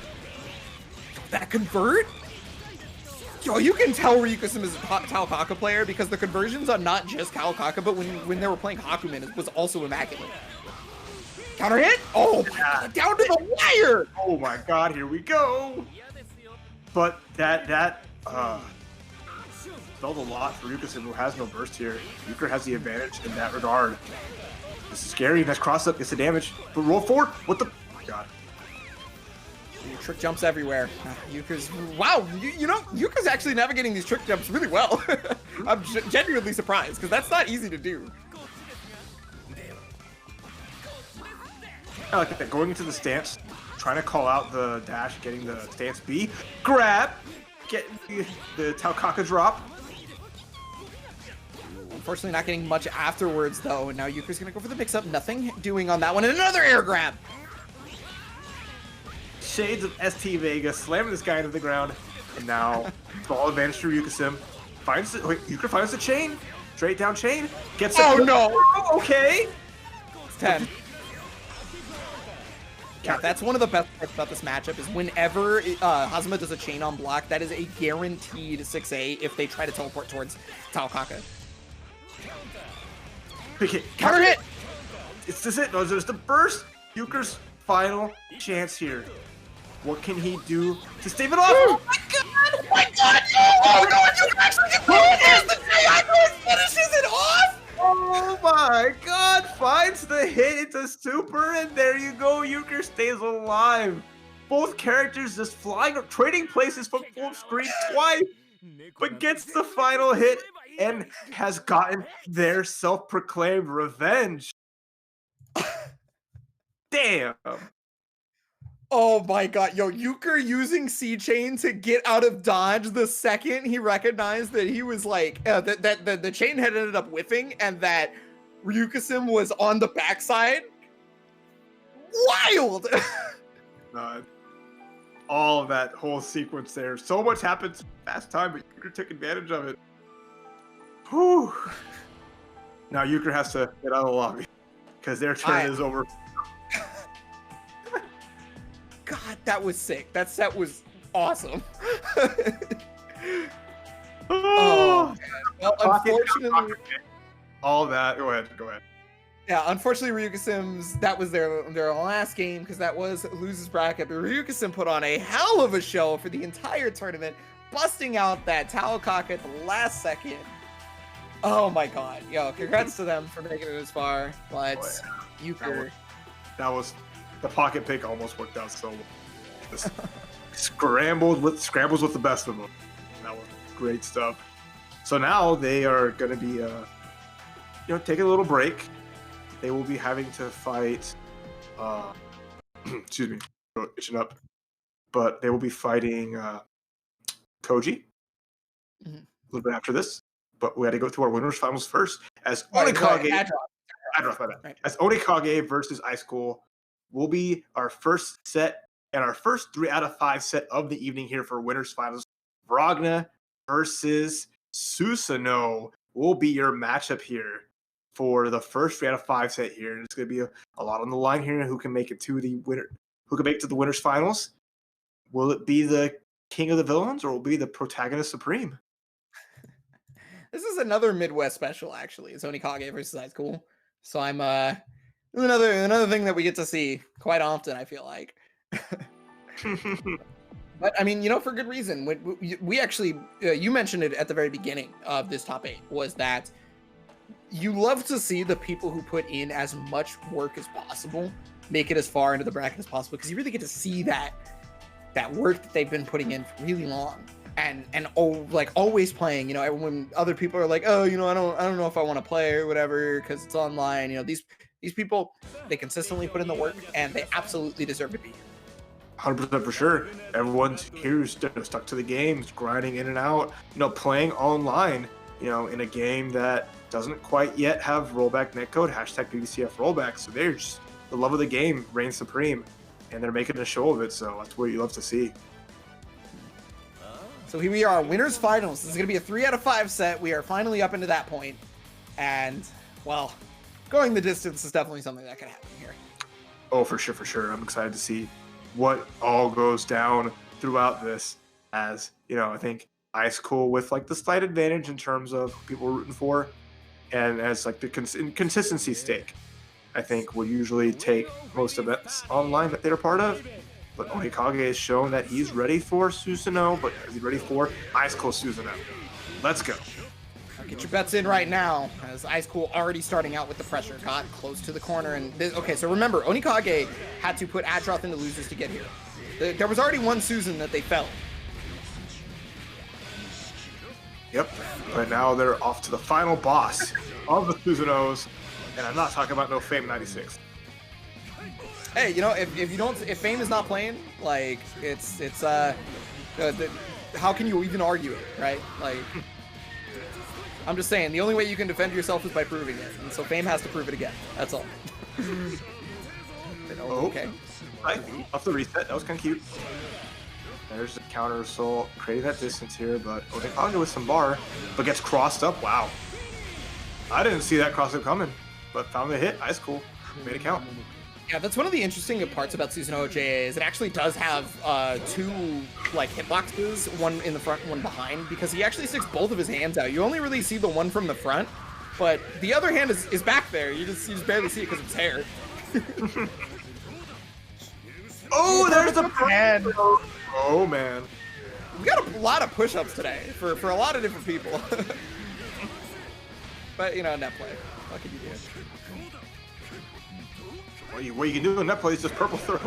That convert? Yo, you can tell Ryukusim is a Taokaka player because the conversions on not just Taokaka, but when they were playing Hakumen, it was also immaculate. Counter hit? Oh, my God, down to the wire! Oh my god, here we go! But that felt a lot for Ryukusim, who has no burst here. Euchre has the advantage in that regard. This is scary. Nice cross up, gets the damage. But roll forward. What the? Oh my god. Trick jumps everywhere. Euchre's wow. You know, Euchre's actually navigating these trick jumps really well. I'm genuinely surprised because that's not easy to do. I like that. Going into the stance, trying to call out the dash, getting the stance B, grab, get the Taokaka drop. Unfortunately, not getting much afterwards though. And now Euchre's gonna go for the mix-up. Nothing doing on that one. And another air grab. Shades of ST Vega slamming this guy into the ground. And now ball advantage for Ryukusim. Finds the Euchre finds the chain. Straight down chain. Gets oh no! Oh, okay. It's 10. Yeah, that's one of the best parts about this matchup is whenever Hazama does a chain on block, that is a guaranteed 6A if they try to teleport towards Taokaka. Counter hit! Is this it? No, there's the burst. Euchre's final chance here. What can he do to stave it off? Oh my god! Oh my god! Oh no! You actually get the finishes it off! Oh my god! Finds the hit into super, and there you go. Euchre stays alive. Both characters just flying or trading places from full screen twice, but gets the final hit and has gotten their self-proclaimed revenge. Damn. Oh my god, yo, Euchre using C-Chain to get out of dodge the second he recognized that he was like, the chain had ended up whiffing and that Ryukusim was on the backside. Wild! All of that whole sequence there. So much happened in fast time, but Euchre took advantage of it. Whew. Now Euchre has to get out of the lobby because their turn is over. God, that was sick. That set was awesome. Oh, well, unfortunately, all that. Go ahead. Yeah, unfortunately, Ryukusim's that was their last game because that was losers bracket. But Ryukusim put on a hell of a show for the entire tournament, busting out that Taokaka at the last second. Oh my god, yo, congrats to them for making it as far. But Euchre, that was the pocket pick almost worked out so well. Just scrambles with the best of them. That was great stuff. So now they are going to be, taking a little break. They will be having to fight. Excuse me, itching up. But they will be fighting Koji a little bit after this. But we had to go through our winners finals first. As Onikage, as Onikage versus Ice Cool will be our first set and our first 3 out of 5 set of the evening here for winners finals. Vragna versus Susanoo will be your matchup here for the first 3 out of 5 set here. And it's going to be a lot on the line here. Who can make it to the winner? Who can make it to the winners finals? Will it be the king of the villains, or will it be the protagonist supreme? This is another Midwest special, actually. It's Onikage versus Ice Cool. So I'm another thing that we get to see quite often, I feel like. But I mean, for good reason. We actually, you mentioned it at the very beginning of this top 8, was that you love to see the people who put in as much work as possible make it as far into the bracket as possible, because you really get to see that work that they've been putting in for really long. And always playing, when other people are like, oh, I don't know if I want to play or whatever because it's online. These These people, they consistently put in the work, and they absolutely deserve to be here. 100% for sure. Everyone's here stuck to the games, grinding in and out, playing online, in a game that doesn't quite yet have rollback netcode, #BBCF rollback. So they're just, the love of the game reigns supreme, and they're making a show of it. So that's what you love to see. So here we are, winners finals. This is going to be a 3 out of 5 set. We are finally up into that point. And, well, going the distance is definitely something that can happen here. Oh, for sure. I'm excited to see what all goes down throughout this, as I think Ice Cool with like the slight advantage in terms of people rooting for, and as like the consistency stake, I think will usually take most events online that they're part of. But Onikage has shown that he's ready for Susanoo, but is he ready for Ice Cool Susanoo? Let's go. Get your bets in right now, as Ice Cool already starting out with the pressure, got close to the corner. And okay, so remember, Onikage had to put Atroth into losers to get here. There was already one Susan that they felt. Yep, but now they're off to the final boss of the Susanoos, and I'm not talking about no Fame 96. Hey, if Fame is not playing, like how can you even argue it, right? Like, I'm just saying, the only way you can defend yourself is by proving it, and so Fame has to prove it again. That's all. Okay. Right, off the reset. That was kind of cute. There's the counter assault, creating that distance here, but Onikage with some bar, but gets crossed up. Wow. I didn't see that cross up coming, but found the hit. Ice Cool. Made it count. Yeah, that's one of the interesting parts about Susanoo JA is it actually does have two like hitboxes, one in the front, one behind, because he actually sticks both of his hands out. You only really see the one from the front, but the other hand is back there. You just barely see it because it's hair. Oh, there's the hand. Oh man, we got a lot of push-ups today for a lot of different people. But net play. What can you do? What you can do in net play is just purple throw.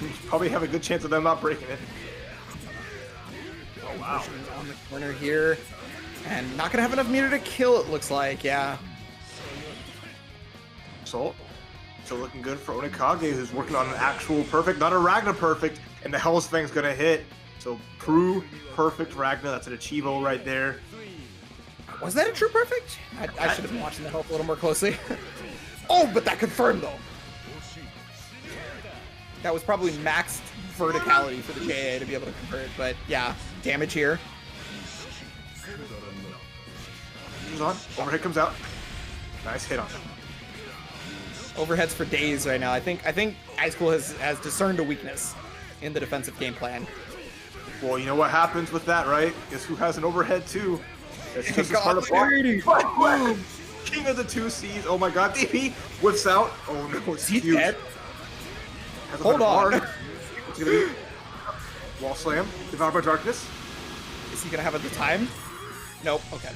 You probably have a good chance of them not breaking it. Oh wow! On the corner here, and not gonna have enough meter to kill. It looks like, yeah. Assault. Still looking good for Onikage, who's working on an actual perfect, not a Ragna perfect, and the Hell's Fang's gonna hit. So true perfect Ragna. That's an Achievo right there. Was that a true perfect? I should have been watching the help a little more closely. Oh, but that confirmed though. That was probably maxed verticality for the JA to be able to convert, but yeah, damage here. He's on. Overhead comes out. Nice hit on him. Overheads for days right now. I think Ice Cool has discerned a weakness in the defensive game plan. Well, you know what happens with that, right? Guess who has an overhead too? It's just as hard to block. King of the 2Cs. Oh my god, DP whips out. Oh no, it's huge. Dead? Hold on. It's gonna be wall slam. Devoured by darkness. Is he gonna have it at the time? Nope. Okay.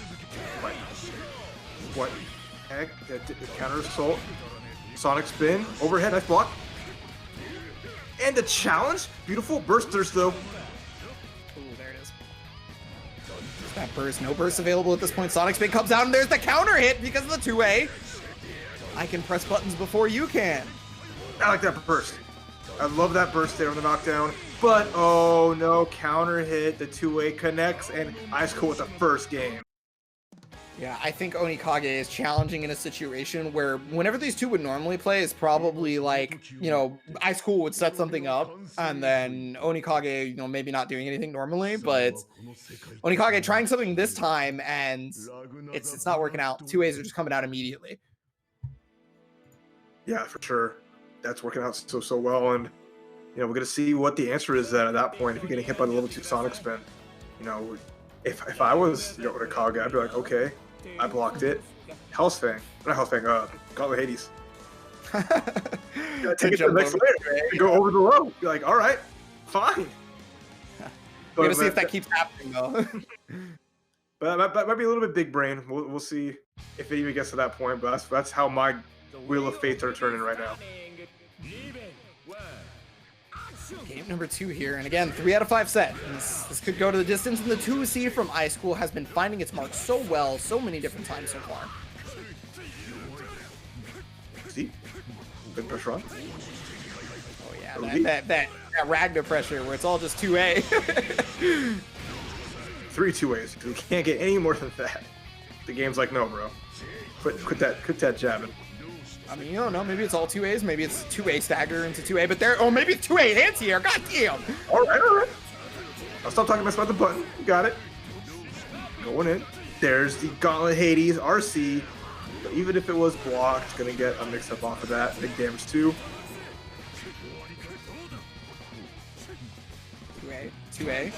What? Heck? The counter assault. Sonic spin. Overhead. Nice block. And the challenge. Beautiful bursters though. Ooh, there it is. There's that burst. No burst available at this point. Sonic spin comes out and there's the counter hit because of the 2A. I can press buttons before you can. I like that burst. I love that burst there on the knockdown. But, oh no, counter hit, the 2-way connects, and Ice Cool with the first game. Yeah, I think Onikage is challenging in a situation where whenever these two would normally play, it's probably like, Ice Cool would set something up, and then Onikage, maybe not doing anything normally, but Onikage trying something this time, and it's not working out. 2As are just coming out immediately. Yeah, for sure. That's working out so well, and we're gonna see what the answer is at that point if you're getting hit by the level 2 Sonic spin. If I was Onikage, I'd be like, okay, I blocked it. Hell's Fang, not Hell's Fang, Gauntlet Hades. Take it to the next layer and go over the low. Be like, all right, fine. We're gonna see if that keeps happening though. But that might be a little bit big brain. We'll see if it even gets to that point. But that's how my Wheel of Fates are turning right now. Game number 2 here, and again, 3 out of 5 set. This could go to the distance, and the 2C from Ice Cool has been finding its mark so well, so many different times so far. See? Good pressure on. Oh yeah, that Ragnar pressure where it's all just 2A. 3 2As. We can't get any more than that. The game's like, no, bro. Quit that jabbing. I mean, you don't know. Maybe it's all 2As. Maybe it's 2A stagger into 2A, but there. Oh, maybe it's 2A anti-air. God damn. All right. I'll stop talking about the button. You got it. Going in. There's the Gauntlet Hades RC. But even if it was blocked, gonna get a mix-up off of that. Big damage too. 2A.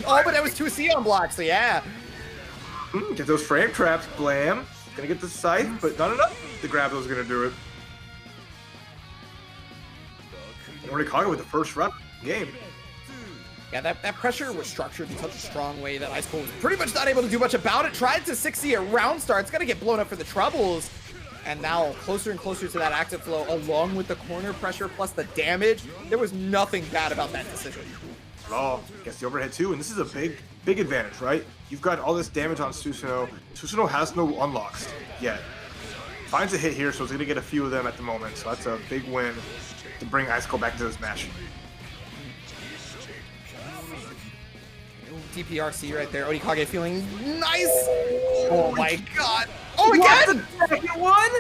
Oh, but that was 2C on block, so yeah. Get those frame traps, Blam. Gonna get the scythe, but not enough. The grab was gonna do it. Orikaga with the first run game. Yeah, that pressure was structured in such a strong way that Ice Cold was pretty much not able to do much about it. Tried to 6C a round start. It's gonna get blown up for the troubles. And now closer and closer to that active flow, along with the corner pressure plus the damage. There was nothing bad about that decision. At all. Gets the overhead too, and this is a big advantage, right? You've got all this damage on Susanoo. Susanoo has no unlocks yet. Finds a hit here, so it's gonna get a few of them at the moment. So that's a big win to bring Ice Cold back into this match. DPRC right there. Orikage feeling nice. Oh my god. Oh, again! The second one?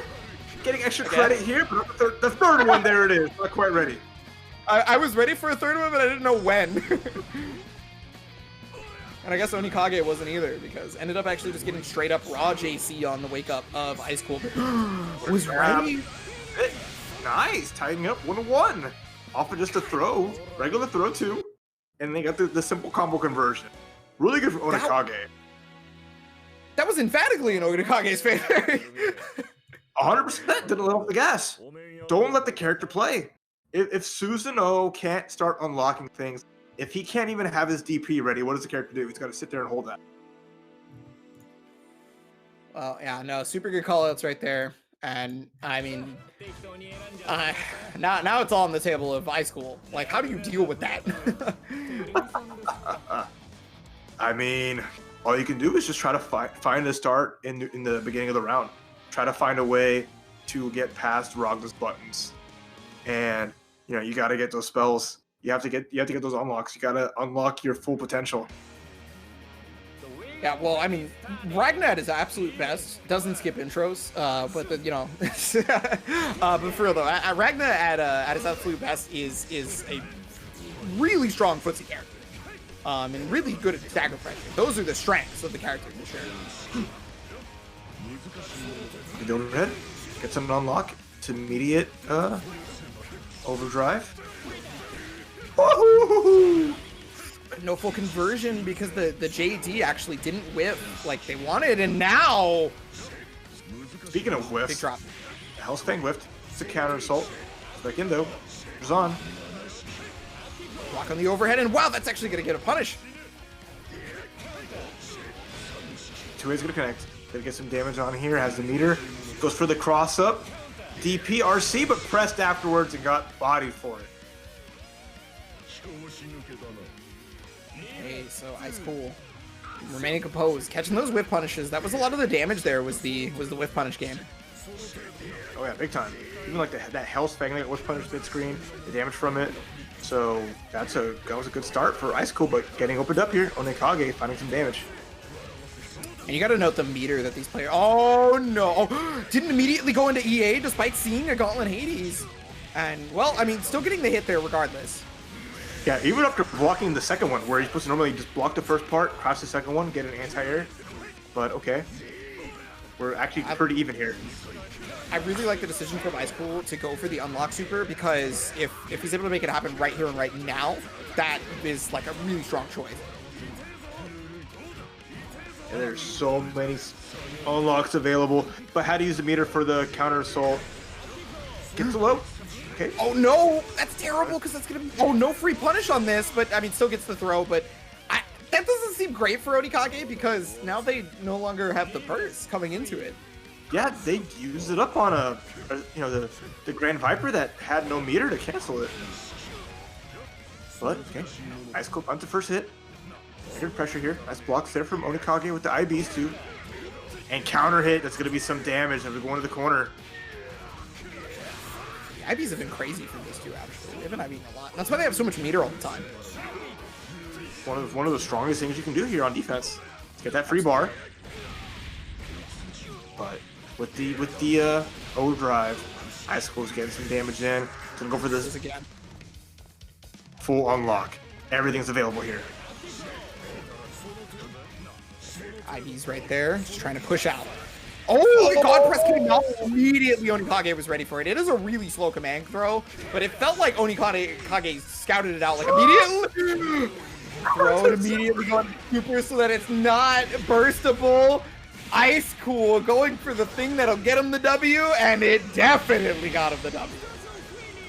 Getting extra credit here, but the third one, there it is. Not quite ready. I was ready for a third one, but I didn't know when. And I guess Onikage wasn't either, because ended up actually just getting straight up raw JC on the wake up of Ice Cold. Was ready. Nice, tying up 1-1. Off of just a throw, regular throw too. And they got the simple combo conversion. Really good for Onikage. That was emphatically in Onikage's favor. 100% didn't let off the gas. Don't let the character play. If Susanoo can't start unlocking things, if he can't even have his DP ready, what does the character do? He's got to sit there and hold that. Well, yeah, no, super good callouts right there. And I mean, now it's all on the table of Ice Cold. Like, how do you deal with that? I mean, all you can do is just try to find a start in the beginning of the round. Try to find a way to get past Ragna's buttons, and you got to get those spells. You have to get those unlocks. You got to unlock your full potential. Yeah, well, I mean, Ragnar at his absolute best doesn't skip intros, but but for real though, Ragnar at his absolute best is a really strong footsie character, and really good at stagger pressure. Those are the strengths of the character for sure. The overhead gets an unlock. It's immediate overdrive. Woohoo! No full conversion because the JD actually didn't whiff like they wanted, and now. Speaking of whiffs, big drop. Hellsfang whiffed. It's a counter assault. Back in though. It's on. Block on the overhead, and wow, that's actually gonna get a punish. 2A's gonna connect. Gonna get some damage on here. Has the meter. Goes for the cross up. DP RC, but pressed afterwards and got bodied for it. Hey, so Ice Cold remaining composed, catching those whiff punishes. That was a lot of the damage. There was the whiff punish game. Oh yeah, big time. Even like that Hellsfang that whiff punish mid screen, the damage from it. So that was a good start for Ice Cold, but getting opened up here. Onikage finding some damage. And you got to note the meter that these players. Oh no! Didn't immediately go into EA despite seeing a Gauntlet Hades. And well, I mean, still getting the hit there regardless. Yeah, even after blocking the second one, where you're supposed to normally just block the first part, crash the second one, get an anti-air. But okay, we're actually pretty even here. I really like the decision from Ice Cold to go for the unlock super, because if he's able to make it happen right here and right now, that is like a really strong choice. And there's so many unlocks available, but how to use the meter for the counter assault? Gets low. Okay. Oh no, that's terrible because that's gonna be. Oh, no free punish on this, but I mean, still gets the throw. But that doesn't seem great for Onikage because now they no longer have the burst coming into it. Yeah, they used it up on the Grand Viper that had no meter to cancel it. But okay, Ice Cold on the first hit. Good pressure here. Nice blocks there from Onikage with the IBs too. And counter hit. That's gonna be some damage as we go into the corner. IBs have been crazy for these two, actually. They've been IBing a lot. That's why they have so much meter all the time. One of the strongest things you can do here on defense. Get that free bar. But with the overdrive, Icicle's getting some damage in. Gonna go for this again. Full unlock. Everything's available here. IB's right there, just trying to push out. Oh, the God Press came out immediately. Onikage was ready for it. It is a really slow command throw, but it felt like Onikage scouted it out like immediately. Throw it immediately going to Cooper so that it's not burstable. Ice Cool going for the thing that'll get him the W, and it definitely got him the W.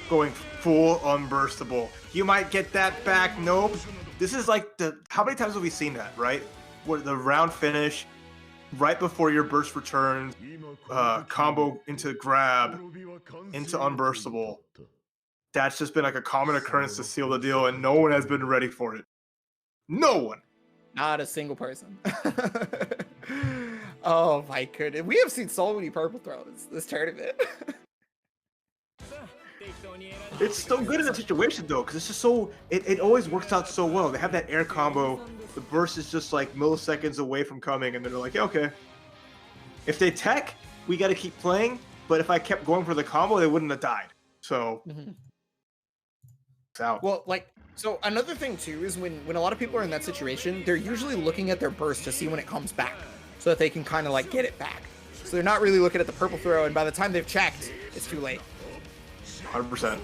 Going full unburstable. You might get that back. Nope. This is like how many times have we seen that, right? Where the round finish, right before your burst returns, combo into grab, into unburstable. That's just been like a common occurrence to seal the deal, and no one has been ready for it. No one. Not a single person. Oh my goodness. We have seen so many purple throws this tournament. It's so good in that situation though, because it's just so it always works out so well. They have that air combo. The burst is just like milliseconds away from coming, and then they're like, yeah, okay. If they tech, we got to keep playing. But if I kept going for the combo, they wouldn't have died. So, it's out. Well, like, so another thing too is when a lot of people are in that situation, they're usually looking at their burst to see when it comes back, so that they can kind of like get it back. So they're not really looking at the purple throw, and by the time they've checked, it's too late. 100%.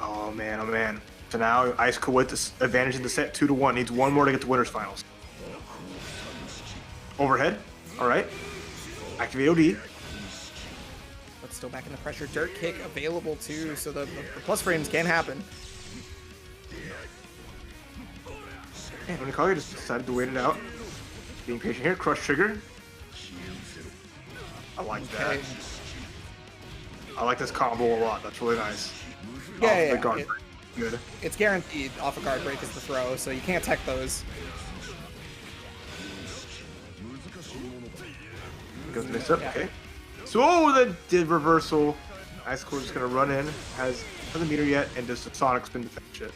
Oh man, oh man. So now Ice Cool with this advantage in the set 2-1. Needs one more to get to winners finals. Overhead. All right. Activate OD. But still back in the pressure. Dirt kick available too, so the plus frames can happen. And Onikage just decided to wait it out. Being patient here. Crush trigger. I like that. I like this combo a lot. That's really nice. Yeah, the guard break. Good. It's guaranteed off a guard break is the throw, so you can't tech those. Goes mix up. Okay. So the reversal. Ice Cool just gonna run in. Hasn't meter yet, and just Sonic spin defense shit.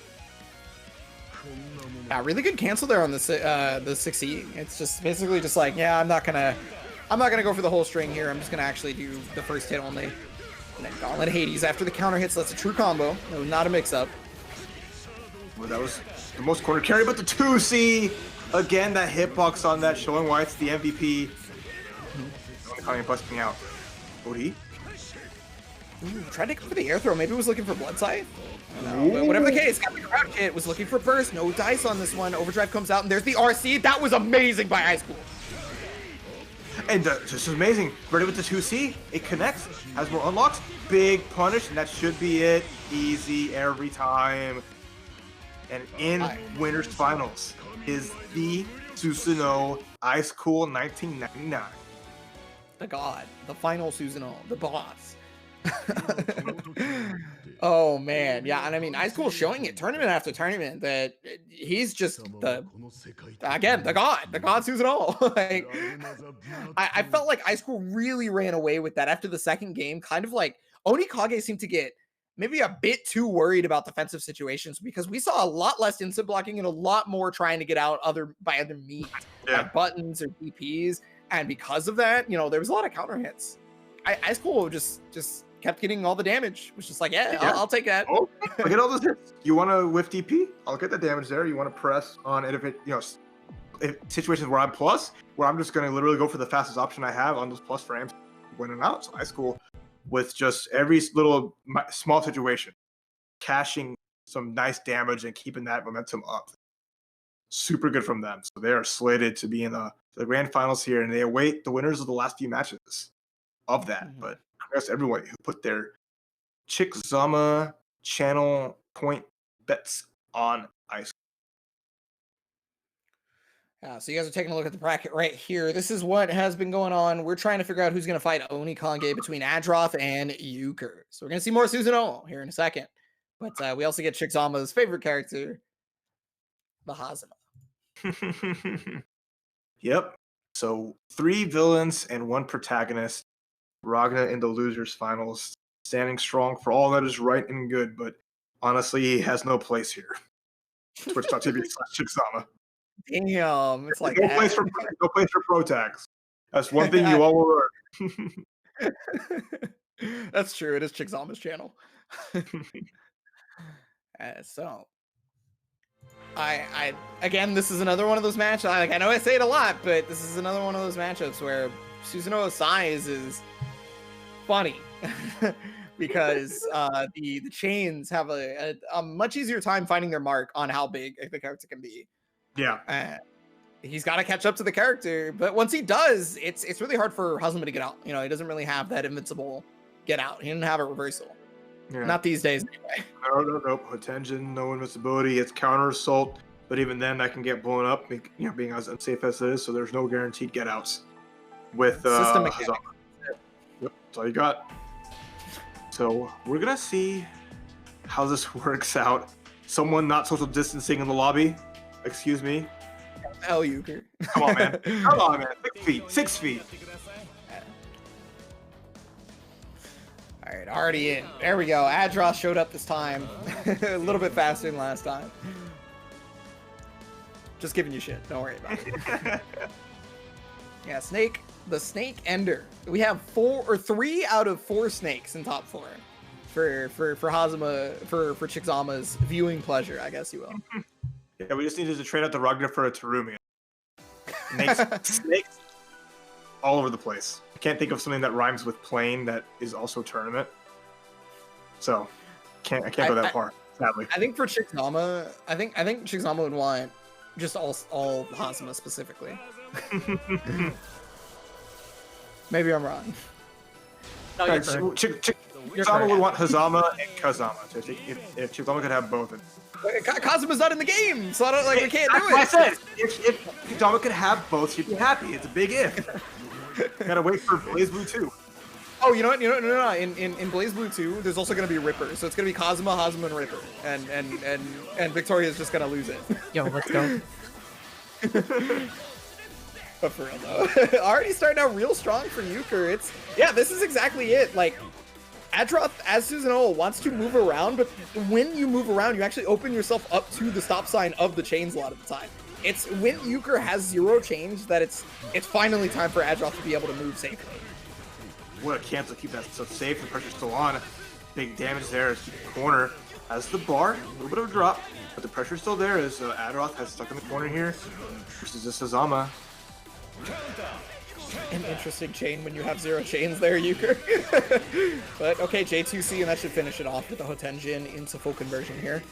Yeah, really good cancel there on the 6E. It's just basically just like, yeah, I'm not gonna go for the whole string here. I'm just gonna actually do the first hit only. And then Gauntlet Hades after the counter hits. That's a true combo. It was not a mix-up. Well, that was the most corner carry, but the 2C again. That hitbox on that, showing why it's the MVP. Only busting out. OD. Tried to go for the air throw. Maybe was looking for Blood Scythe. But whatever the case, got the crowd hit. Was looking for burst. No dice on this one. Overdrive comes out, and there's the RC. That was amazing by Ice Cool. And this is amazing. Ready with the 2C. It connects. Has more unlocks. Big punish, and that should be it. Easy every time. And in winners finals is the Susanoo Ice Cool 1999. The god, the final Susanoo, the boss. Oh man, yeah, and I mean, Ice Cool showing it tournament after tournament that he's just the god Susanoo. Like, I felt like Ice Cool really ran away with that after the second game. Kind of like Onikage seemed to get maybe a bit too worried about defensive situations, because we saw a lot less instant blocking and a lot more trying to get out by other meat, like buttons or DPs. And because of that, you know, there was a lot of counter hits. Ice Cool just kept getting all the damage. Was just like, yeah. I'll take that. Oh, I get all those hits. You want to whiff DP? I'll get the damage there. You want to press on it if it, you know, if situations where I'm plus, where I'm just going to literally go for the fastest option I have on those plus frames, winning out. So Ice Cool with just every little small situation, cashing some nice damage and keeping that momentum up. Super good from them. So they are slated to be in the grand finals here, and they await the winners of the last few matches of that. But congrats to everyone who put their Chickzama channel point bets on Ice. So you guys are taking a look at the bracket right here. This is what has been going on. We're trying to figure out who's going to fight Onikage between Adroth and Euchre. So we're going to see more Susanoo here in a second. But we also get Chickzama's favorite character, the Hazama. Yep. So 3 villains and 1 protagonist. Ragna in the losers finals standing strong for all that is right and good, but honestly, he has no place here. Twitch.tv/Chickzama. Damn, it's like no place for pro tags. That's one thing you all will learn. That's true. It is Chickzama's channel. So, I again, this is another one of those matchups. I know I say it a lot, but this is another one of those matchups where Susanoo's size is funny because the chains have a much easier time finding their mark on how big the character can be. Yeah. He's got to catch up to the character, but once he does, it's really hard for Hazama to get out. You know, he doesn't really have that invincible get out. He didn't have a reversal. Yeah. Not these days, anyway. No. Attention, no invincibility. It's counter assault, but even then, that can get blown up. You know, being as unsafe as it is, so there's no guaranteed get outs with Hazama. Yep, that's all you got. So we're gonna see how this works out. Someone not social distancing in the lobby. Excuse me. Hell, Euchre. Come on, man. Come on, man. 6 feet. 6 feet. All right, already in. There we go. Adros showed up this time. A little bit faster than last time. Just giving you shit. Don't worry about it. Yeah, Snake. The Snake Ender. We have 3 out of 4 snakes in top 4 for Hazama, for Chickzama's viewing pleasure, I guess you will. Yeah, we just needed to trade out the Ragnar for a Terumi. Snakes all over the place. I can't think of something that rhymes with plane that is also tournament. So I can't go that far, sadly. I think for Chickzama, I think Chickzama would want just all Hazama specifically. Maybe I'm wrong. No, right, Chickzama would want Hazama and Kazama. So if Chickzama could have both. Kazuma's not in the game, so I don't we can't do it. I said if Chickzama could have both, she'd be happy. It's a big if. Gotta wait for BlazBlue 2. Oh, you know what? No. In BlazBlue 2, there's also gonna be Ripper, so it's gonna be Kazuma, Hazama, and Ripper, and Victoria's just gonna lose it. Yo, let's go. But for real though, already starting out real strong for Euchre. This is exactly it. Like, Adroth, as Susanoo, wants to move around, but when you move around, you actually open yourself up to the stop sign of the chains a lot of the time. It's when Euchre has 0 change that it's finally time for Adroth to be able to move safely. What a cancel, keep that stuff safe. The pressure's still on. Big damage there. Keep the corner. Has the bar, a little bit of a drop, but the pressure's still there as Adroth has stuck in the corner here versus this Hazama. An interesting chain when you have 0 chains there, Euchre. But okay, J2C, and that should finish it off with the Hotenjin into full conversion here.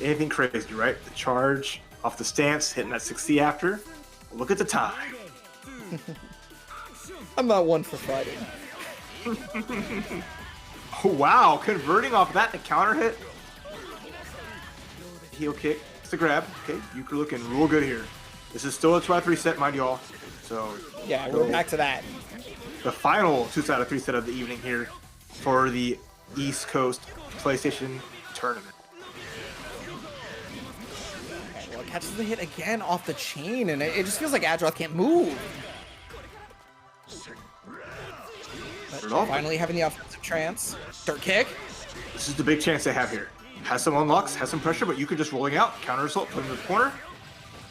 Anything crazy, right? The charge off the stance, hitting that 6C after. Look at the time. I'm not one for fighting. Oh, wow, converting off that to counter hit. Heel kick, it's the grab. Okay, Euchre looking real good here. This is still a 2-out-of-3 set, mind y'all. So yeah, we're back to that. The final 2-out-of-3 set of the evening here for the East Coast PlayStation Tournament. Okay, well, it catches the hit again off the chain, and it just feels like Adroth can't move. But finally having the offensive trance. Dirt kick. This is the big chance they have here. Has some unlocks, has some pressure, but you could just rolling out, counter assault, put him in the corner.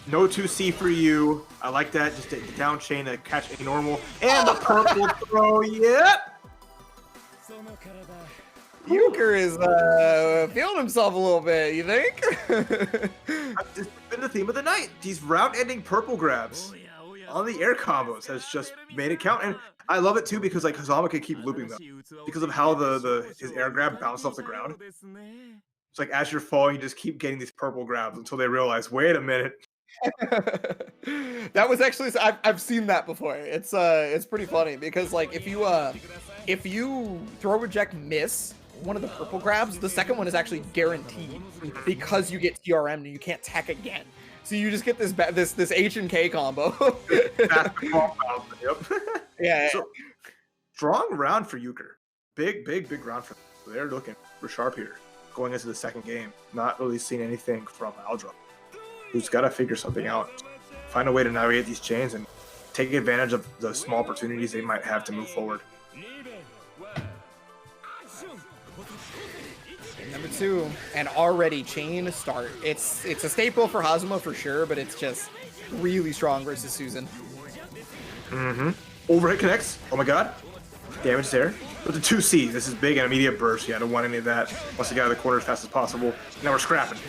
No 2C for you. I like that. Just the down chain to catch a normal. And the purple throw. Yep. Euchre is feeling himself a little bit, you think? It's been the theme of the night. These round-ending purple grabs on the air combos has just made it count. And I love it too because like Hazama can keep looping them because of how his air grab bounced off the ground. It's like as you're falling, you just keep getting these purple grabs until they realize, wait a minute. That was actually I've seen that before. It's pretty funny because like if you throw reject miss one of the purple grabs, the second one is actually guaranteed because you get TRM and you can't tech again. So you just get this H and K combo. Yep. Yeah. So, strong round for Euchre. Big round for them. They're looking for sharp here going into the second game. Not really seeing anything from Aldra, who's got to figure something out, find a way to navigate these chains and take advantage of the small opportunities they might have to move forward. Game number 2, and already chain start. It's a staple for Hazuma for sure, but it's just really strong versus Susan. Overhead connects. Oh my god. Damage there. With the 2C, this is big and immediate burst. Yeah, I don't want any of that. Wants to get out of the corner as fast as possible. Now we're scrapping.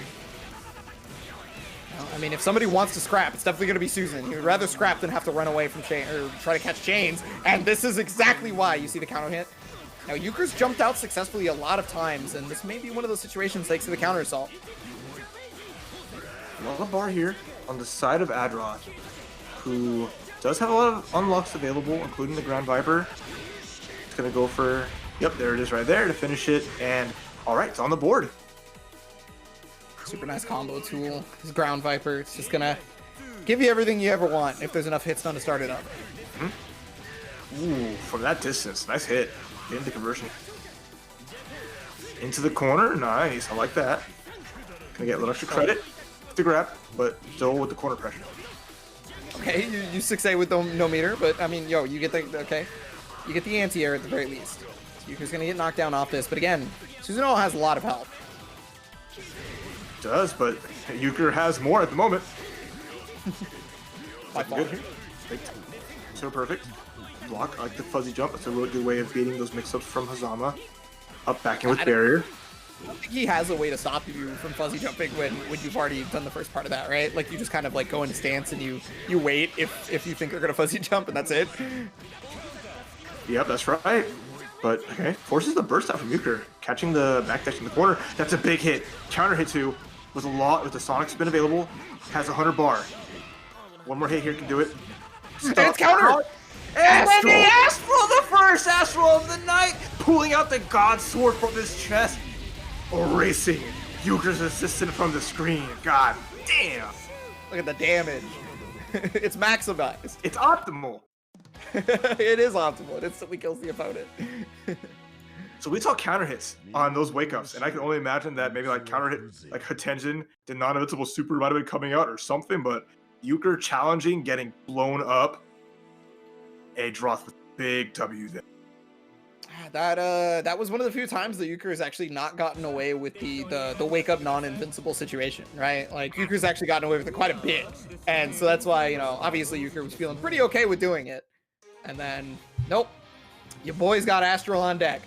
Well, I mean, if somebody wants to scrap, it's definitely going to be Susan. He would rather scrap than have to run away from chain or try to catch chains. And this is exactly why you see the counter hit. Now, Euchre's jumped out successfully a lot of times, and this may be one of those situations thanks to the counter assault. Another bar here on the side of Adroth, who does have a lot of unlocks available, including the Ground Viper. It's going to go for, yep, there it is right there to finish it. And all right, it's on the board. Super nice combo tool. His Ground Viper, it's just going to give you everything you ever want if there's enough hits done to start it up. Ooh, from that distance, nice hit. Getting the conversion. Into the corner, nice, I like that. Gonna get a little extra credit to grab, but still with the corner pressure. Okay, you 6A with no meter, but I mean, yo, you get the, okay. You get the anti-air at the very least. Yuka's gonna get knocked down off this, but again, Susanoo has a lot of help. Does, but Euchre has more at the moment. Good here. So perfect. Block, I like the fuzzy jump. That's a really good way of beating those mix-ups from Hazama. Up back in with barrier. I don't think he has a way to stop you from fuzzy jumping when you've already done the first part of that, right? Like you just kind of like go into stance and you wait if you think they're gonna fuzzy jump and that's it. Yep, that's right. But okay, forces the burst out from Euchre, catching the backdash in the corner. That's a big hit. Counter hit too, with the Sonic spin available. Has 100 bar. One more hit here can do it. And it's counter. And then the Astral, the first Astral of the night, pulling out the God Sword from his chest, erasing Euchre's assistant from the screen. God damn! Look at the damage. It's maximized. It's optimal. It is optimal. It instantly kills the opponent. So we saw counter hits on those wake ups, and I can only imagine that maybe like counter hit, like Hatenjin, the non-invincible super might have been coming out or something, but Euchre challenging, getting blown up. Adroth with big W there. That was one of the few times that Euchre has actually not gotten away with the wake up non-invincible situation, right? Like Euchre's actually gotten away with it quite a bit, and so that's why, you know, obviously Euchre was feeling pretty okay with doing it, and then nope, your boy's got Astral on deck.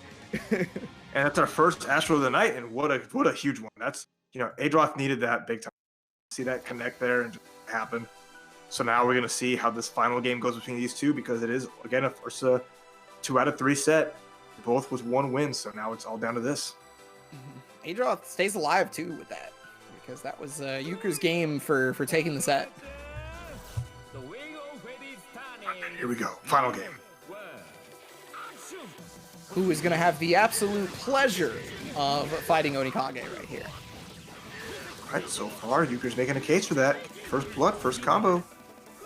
And that's our first Astral of the night, and what a huge one. That's, you know, Adroth needed that big time. See that connect there and just happen. So now we're going to see how this final game goes between these two, because it is, again, a first 2 out of 3 set, both with 1 win. So now it's all down to this. Adroth stays alive, too, with that, because that was Euchre's game for taking the set. Here we go. Final game. Who is going to have the absolute pleasure of fighting Onikage right here? All right, so far, Euchre's making a case for that. First blood, first combo.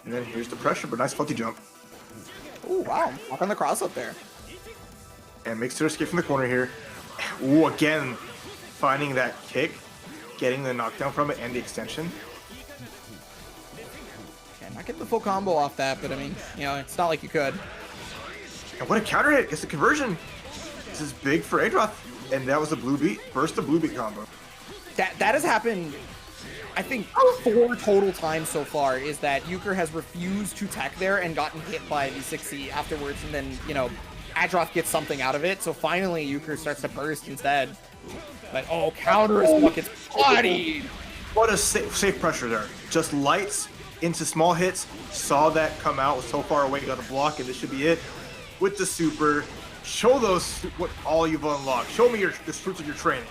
And then here's the pressure, but nice fuzzy jump. Oh, wow. Walk on the cross up there. And makes her escape from the corner here. Ooh, again, finding that kick, getting the knockdown from it and the extension. Okay, not getting the full combo off that, but I mean, you know, it's not like you could. And what a counter hit. Gets the conversion. This is big for Adroth. And that was a blue beat. First the blue beat combo. That has happened, I think, 4 total times so far, is that Euchre has refused to tech there and gotten hit by the 6C afterwards, and then, you know, Adroth gets something out of it, so finally Euchre starts to burst instead. But, oh, counter is what gets bodied! What a safe pressure there. Just lights into small hits, saw that come out, was so far away, got a block, and this should be it. With the super, show those what all you've unlocked. Show me the fruits of your training.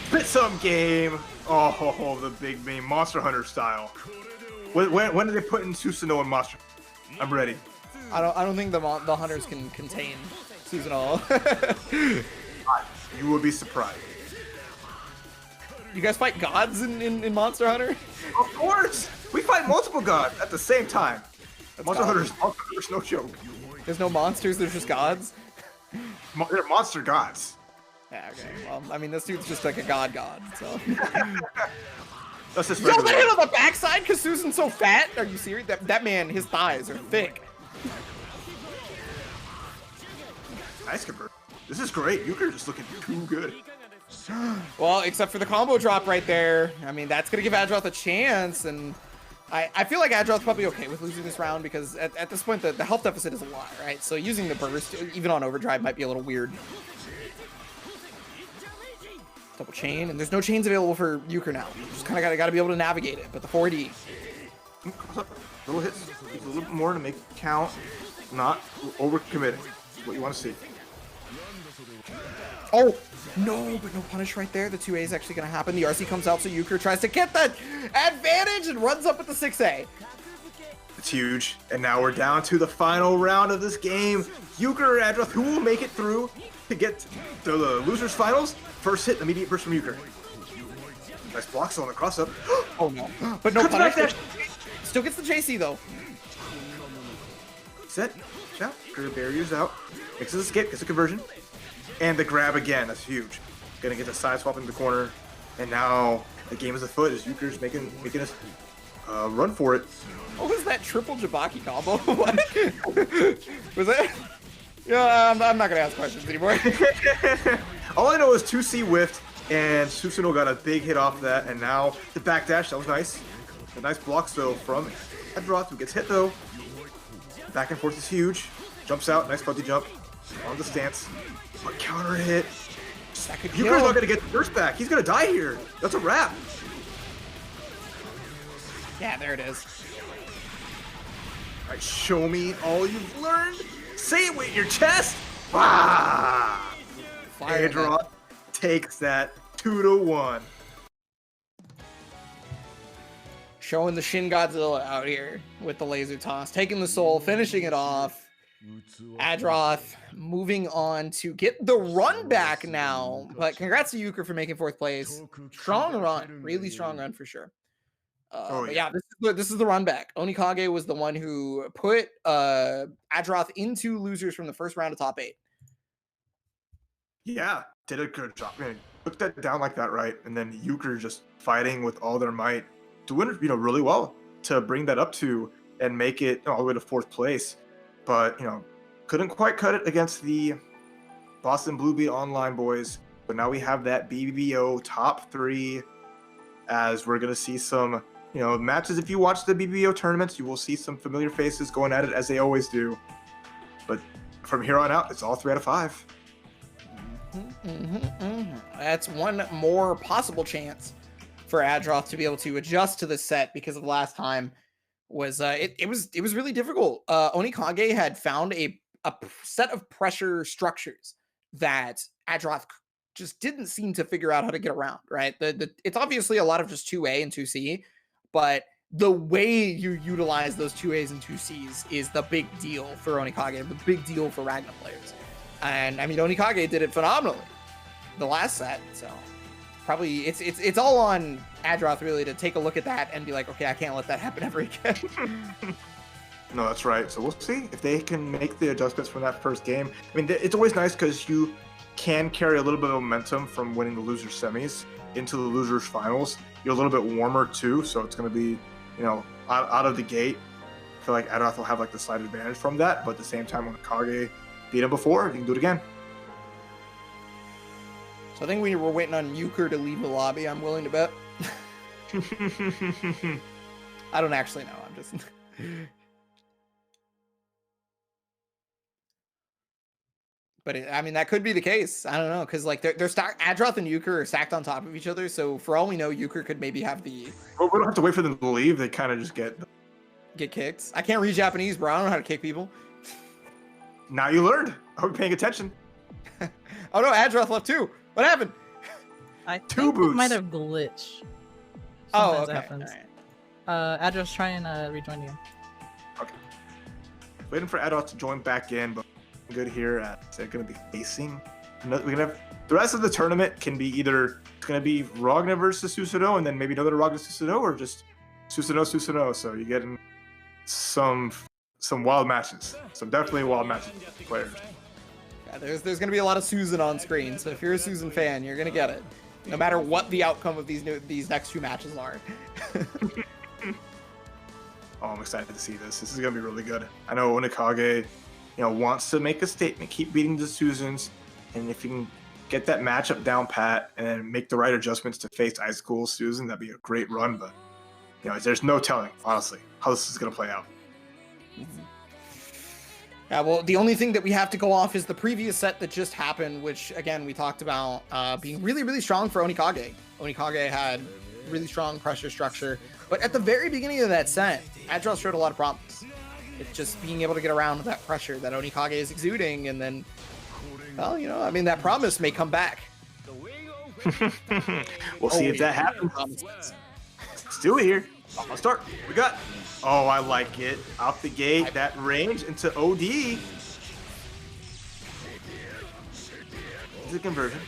Spit some game. Oh, the big meme, Monster Hunter style. When did they put in Susanoo and Monster? I'm ready. I don't think the hunters can contain Susanoo. You would be surprised. You guys fight gods in Monster Hunter? Of course, we fight multiple gods at the same time. Monster Hunter's no joke. There's no monsters. There's just gods. They're monster gods. Yeah, okay. Well, I mean, this dude's just like a god, so. That's just Yo, that hit on the backside because Susan's so fat? Are you serious? That man, his thighs are thick. Nice convert. This is great. Euchre just looking too good. Well, except for the combo drop right there. I mean, that's going to give Adroth a chance, and I feel like Adroth's probably okay with losing this round because at this point, the health deficit is a lot, right? So using the burst, even on overdrive, might be a little weird. Double chain, and there's no chains available for Euchre now. You just kind of got to be able to navigate it, but the 4D. Little hits, a little bit more to make it count, not overcommitting. What you want to see. Oh, no, but no punish right there. The 2A is actually going to happen. The RC comes out, so Euchre tries to get that advantage and runs up with the 6A. It's huge. And now we're down to the final round of this game. Euchre or Adroth, who will make it through to get to the losers finals? First hit, immediate burst from Euchre. Nice block still on the cross up. Oh no, but no punish. Still gets the JC though. Set, shout, Euchre barriers out. Makes it a skip, gets a conversion. And the grab again, that's huge. Gonna get the side swap into the corner. And now the game is afoot as Euchre's making us run for it. What was that triple Jabaki combo? What? Was that? Yeah, I'm not gonna ask questions anymore. All I know is 2C whiffed, and Susanoo got a big hit off that, and now the backdash, that was nice. A nice block still from Adroth, who gets hit though. Back and forth is huge. Jumps out, nice fuzzy jump. On the stance. A counter hit. Euchre's not gonna get the burst back. He's gonna die here. That's a wrap. Yeah, there it is. Alright, show me all you've learned. Say it with your chest. Ah! Adroth takes that 2-1. Showing the Shin Godzilla out here with the laser toss, taking the soul, finishing it off. Adroth moving on to get the run back now. But congrats to Euchre for making 4th place. Strong run, really strong run for sure. But yeah, this is the run back. Onikage was the one who put Adroth into losers from the first round of top 8. Yeah, did a good job. Man, took that down like that, right? And then Euchre just fighting with all their might, doing really well to bring that up to and make it all the way to 4th place. But couldn't quite cut it against the Boston Blue Bee Online boys. But now we have that BBO top 3, as we're gonna see some matches. If you watch the BBO tournaments, you will see some familiar faces going at it as they always do. But from here on out, it's all 3 out of 5. That's one more possible chance for Adroth to be able to adjust to the set, because of last time was it was really difficult. Onikage had found a set of pressure structures that Adroth just didn't seem to figure out how to get around, right? It's obviously a lot of just 2A and 2C, but the way you utilize those 2As and 2Cs is the big deal for Onikage, the big deal for Ragnar players. And I mean, Onikage did it phenomenally the last set, so probably it's all on Adroth really to take a look at that and be like, okay, I can't let that happen ever again. No, that's right. So we'll see if they can make the adjustments from that first game. I mean, it's always nice because you can carry a little bit of momentum from winning the loser semis into the losers finals. You're a little bit warmer too, so it's going to be, out of the gate. I feel like Adroth will have like the slight advantage from that, but at the same time, when Kage beat him before, he can do it again. So I think we were waiting on Euchre to leave the lobby. I'm willing to bet. I don't actually know. I'm just. But I mean, that could be the case. I don't know, because like they're stacked. Adroth and Euchre are stacked on top of each other. So for all we know, Euchre could maybe have the. Well, we don't have to wait for them to leave. They kind of just get kicked. I can't read Japanese, bro. I don't know how to kick people. Now you learned. I hope you're paying attention. Oh no, Adroth left too. What happened? I think it might have glitched. Sometimes okay. It happens. Right. Adroth's trying to rejoin you. Okay. Waiting for Adroth to join back in, but good here. They're going to be facing. We're gonna have the rest of the tournament can be either it's going to be Ragnar versus Susanoo, and then maybe another Ragnar Susanoo, or just Susanoo. So you're getting some wild matches. Some definitely wild matches with players. Yeah, there's going to be a lot of Susan on screen. So if you're a Susan fan, you're going to get it, no matter what the outcome of these next 2 matches are. Oh, I'm excited to see this. This is going to be really good. I know Onikage, wants to make a statement, keep beating the Susans, And if you can get that matchup down pat and then make the right adjustments to face Ice Cool Susan, that'd be a great run. But there's no telling, honestly, how this is gonna play out. Yeah, well, the only thing that we have to go off is the previous set that just happened, which, again, we talked about being really, really strong for Onikage. Onikage had really strong pressure structure, but at the very beginning of that set, Adros showed a lot of problems. It's just being able to get around that pressure that Onikage is exuding, and then, well, that promise may come back. We'll see if that happens. Let's do it here. I'll start. We got... Oh, I like it. Out the gate, that range into OD. It's a conversion.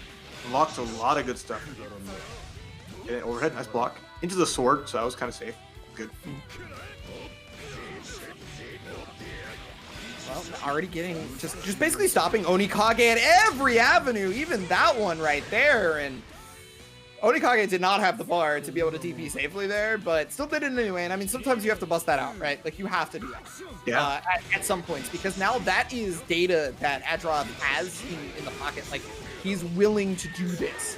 Unlocks a lot of good stuff. Get overhead, nice block. Into the sword, so that was kind of safe. Good. Well, already getting... Just basically stopping Onikage at every avenue, even that one right there, and... Onikage did not have the bar to be able to DP safely there, but still did it anyway. And I mean, sometimes you have to bust that out, right? Like, you have to do that. Yeah. At some points, because now that is data that Adroth has in the pocket. Like, he's willing to do this.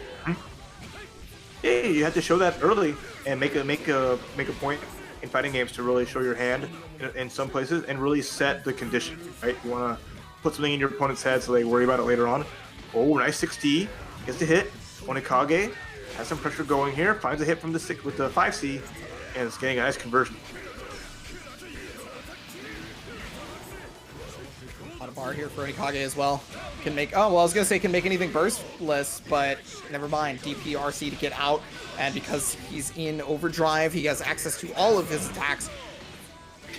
Yeah, you have to show that early and make a point in fighting games to really show your hand in some places and really set the condition, right? You want to put something in your opponent's head so they worry about it later on. Oh, nice 6D. Gets the hit. Onikage has some pressure going here, finds a hit from the 6 with the 5C, and it's getting a nice conversion. A lot of bar here for Onikage as well. Can make, I was gonna say can make anything burstless, but never mind. DP RC to get out, and because he's in overdrive, he has access to all of his attacks.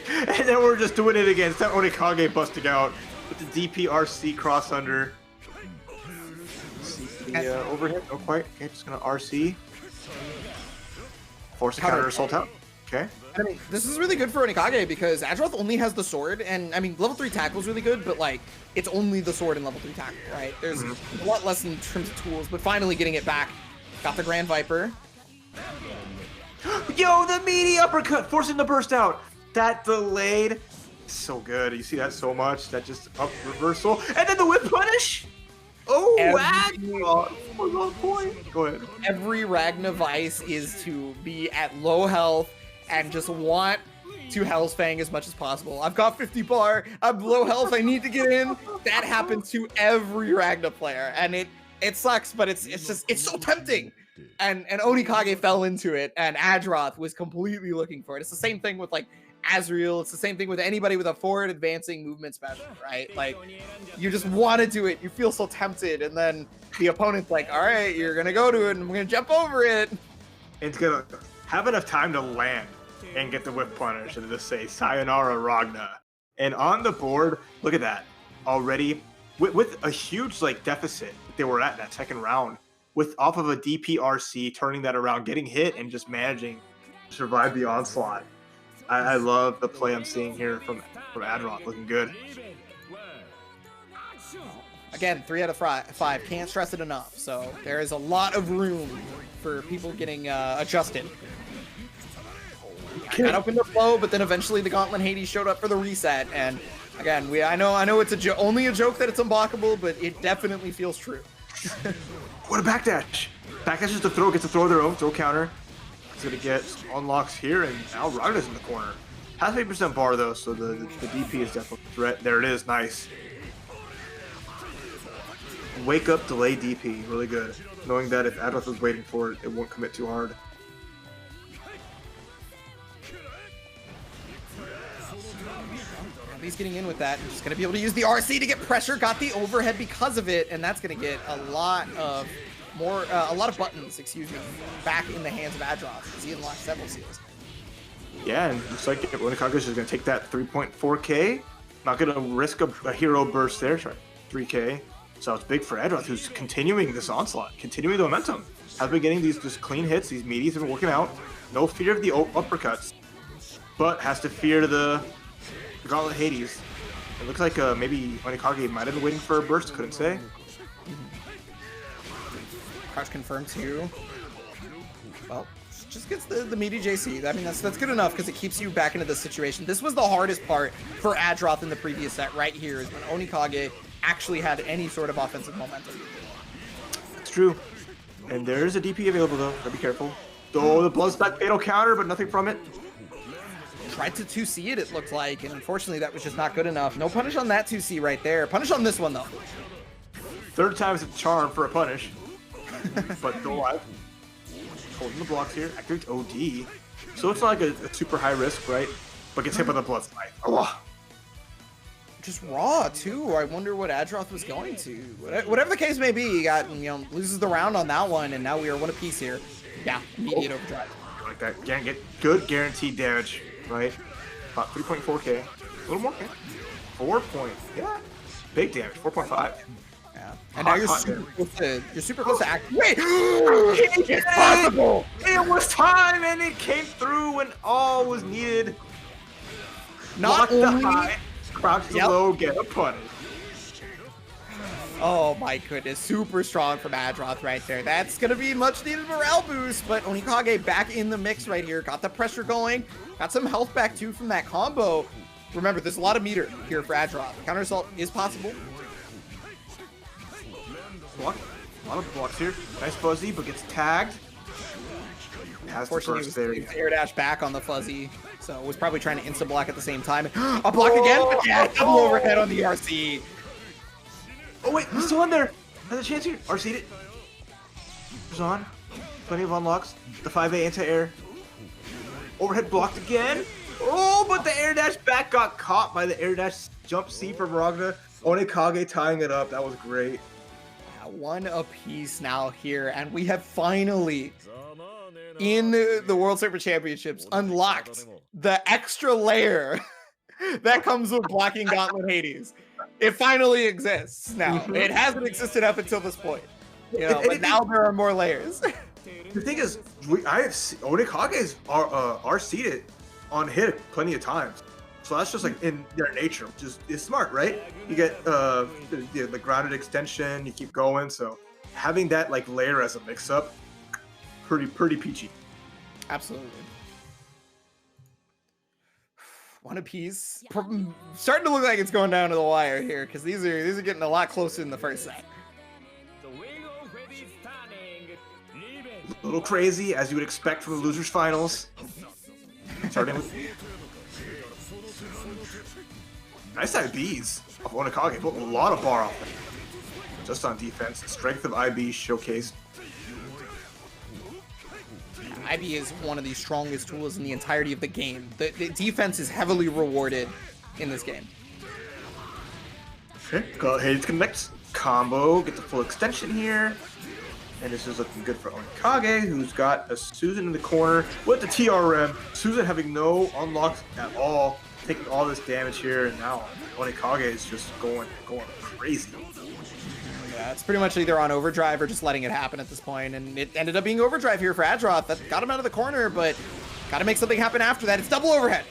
And then we're just doing it again. It's that Onikage busting out with the DP RC cross under. The overhit, no quite. Okay, just gonna RC. Force the counter assault out. Okay. I mean, this is really good for Onikage because Adroth only has the sword, and I mean, level 3 tackle is really good, but like, it's only the sword in level 3 tackle, right? There's a lot less in terms of tools, but finally getting it back. Got the Grand Viper. Yo, the meaty uppercut, forcing the burst out. That delayed. So good. You see that so much. That just up reversal. And then the whip punish. Oh, was on point. Go ahead. Every Ragna Vice is to be at low health and just want to Hell's Fang as much as possible. I've got 50 bar. I'm low health. I need to get in. That happens to every Ragna player, and it sucks, but it's so tempting. And Onikage fell into it, and Adroth was completely looking for it. It's the same thing with like Azrael. It's the same thing with anybody with a forward advancing movement special, right? Like, you just want to do it. You feel so tempted, and then the opponent's like, all right, you're going to go to it, and I'm going to jump over it. It's going to have enough time to land and get the whip punish and just say, sayonara Ragna. And on the board, look at that. Already, with a huge like deficit that they were at in that second round, with off of a DPRC, turning that around, getting hit, and just managing to survive the onslaught. I love the play I'm seeing here from Adroth, looking good. Again, 3 out of 5. Can't stress it enough. So there is a lot of room for people getting adjusted. That opened up low, but then eventually the Gauntlet Hades showed up for the reset. And again, I know it's only a joke that it's unblockable, but it definitely feels true. What a backdash! Backdash is to throw, gets to throw their own throw counter. He's gonna get unlocks here, and now Ragna's in the corner. Has 8% bar though, so the DP is definitely a threat. There it is, nice. Wake up, delay DP, really good. Knowing that if Adroth was waiting for it, it won't commit too hard. He's getting in with that. He's just going to be able to use the RC to get pressure. Got the overhead because of it, and that's going to get a lot of buttons, back in the hands of Adroth as he unlocks several seals. Yeah, and looks like Onikage is going to take that 3.4k. Not going to risk a hero burst there. Sorry, 3k. So it's big for Adroth, who's continuing this onslaught, continuing the momentum. Has been getting these just clean hits. These meaties have been working out. No fear of the uppercuts, but has to fear the Gauntlet Hades. It looks like maybe Onikage might have been waiting for a burst, couldn't say. Crouch confirmed too. Well, just gets the meaty JC. I mean, that's good enough because it keeps you back into this situation. This was the hardest part for Adroth in the previous set right here, is when Onikage actually had any sort of offensive momentum. It's true. And there's a DP available though. Gotta be careful. Oh, the Bloodspot fatal counter, but nothing from it. Tried to 2C it looked like, and unfortunately that was just not good enough. No punish on that 2C right there. Punish on this one though. Third time's a charm for a punish. But still alive. Holding the blocks here. Activates OD. So it's not like a super high risk, right? But gets hit by the Bloodspot. Oh. Just raw too. I wonder what Adroth was going to. Whatever the case may be, he got, loses the round on that one, and now we are one apiece here. Yeah, immediate overdrive. Like that. Get good guaranteed damage, right? About 3.4k. A little more. Okay. 4 point. Yeah. Big damage. 4.5. Yeah. And now you're super close to act. Wait! It's possible! It was time, and it came through when all was needed. Not only. Crouch to low, get a punish. Oh my goodness, super strong from Adroth right there. That's gonna be much needed morale boost, but Onikage back in the mix right here. Got the pressure going, got some health back too from that combo. Remember, there's a lot of meter here for Adroth. Counter assault is possible. Block. A lot of blocks here. Nice fuzzy, but gets tagged. Unfortunately, he was air dash back on the fuzzy, so was probably trying to insta block at the same time. A block again, but yeah, double overhead on the RC. Oh wait, he's still in there. Has a chance here. RC'd it. He's on. Plenty of unlocks. The 5A anti-air. Overhead blocked again. Oh, but the air dash back got caught by the air dash jump C from Ragna. Onikage tying it up. That was great. One apiece now here, and we have finally, in the World Serpent Championships, unlocked the extra layer that comes with blocking Gauntlet Hades. It finally exists now. It hasn't existed up until this point, but now there are more layers. The thing is, Onikage's RC'd it on hit plenty of times. So that's just like in their nature, which is smart, right? You get the grounded extension, you keep going. So having that like layer as a mix-up, pretty peachy. Absolutely. One apiece. Starting to look like it's going down to the wire here, because these are getting a lot closer in the first set. A little crazy, as you would expect from the losers finals. Starting with nice IBs of Onikage. Put a lot of bar off them. Just on defense. The strength of IB showcased. IB is one of the strongest tools in the entirety of the game. The defense is heavily rewarded in this game. Okay, go ahead, connects. Combo, get the full extension here. And this is looking good for Onikage, who's got a Susan in the corner with the TRM. Susan having no unlocks at all, taking all this damage here, and now Onikage is just going crazy. Yeah, it's pretty much either on overdrive or just letting it happen at this point, and it ended up being overdrive here for Adroth. That got him out of the corner, but got to make something happen after that. It's double overhead.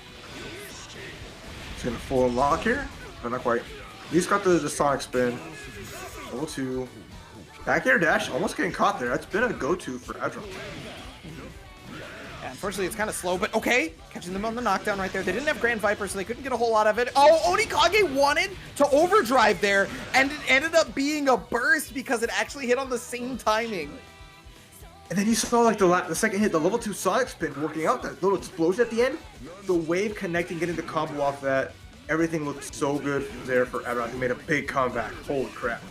He's gonna full unlock here. No, not quite. He's got the Sonic spin. Level 2. Back air dash, almost getting caught there. That's been a go-to for Adroth. Yeah, unfortunately, it's kind of slow, but okay. Catching them on the knockdown right there. They didn't have Grand Viper, so they couldn't get a whole lot of it. Oh, Onikage wanted to overdrive there, and it ended up being a burst because it actually hit on the same timing. And then you saw like the second hit, the level 2 Sonic spin working out, that little explosion at the end. The wave connecting, getting the combo off that. Everything looked so good there for Adroth. He made a big comeback. Holy crap.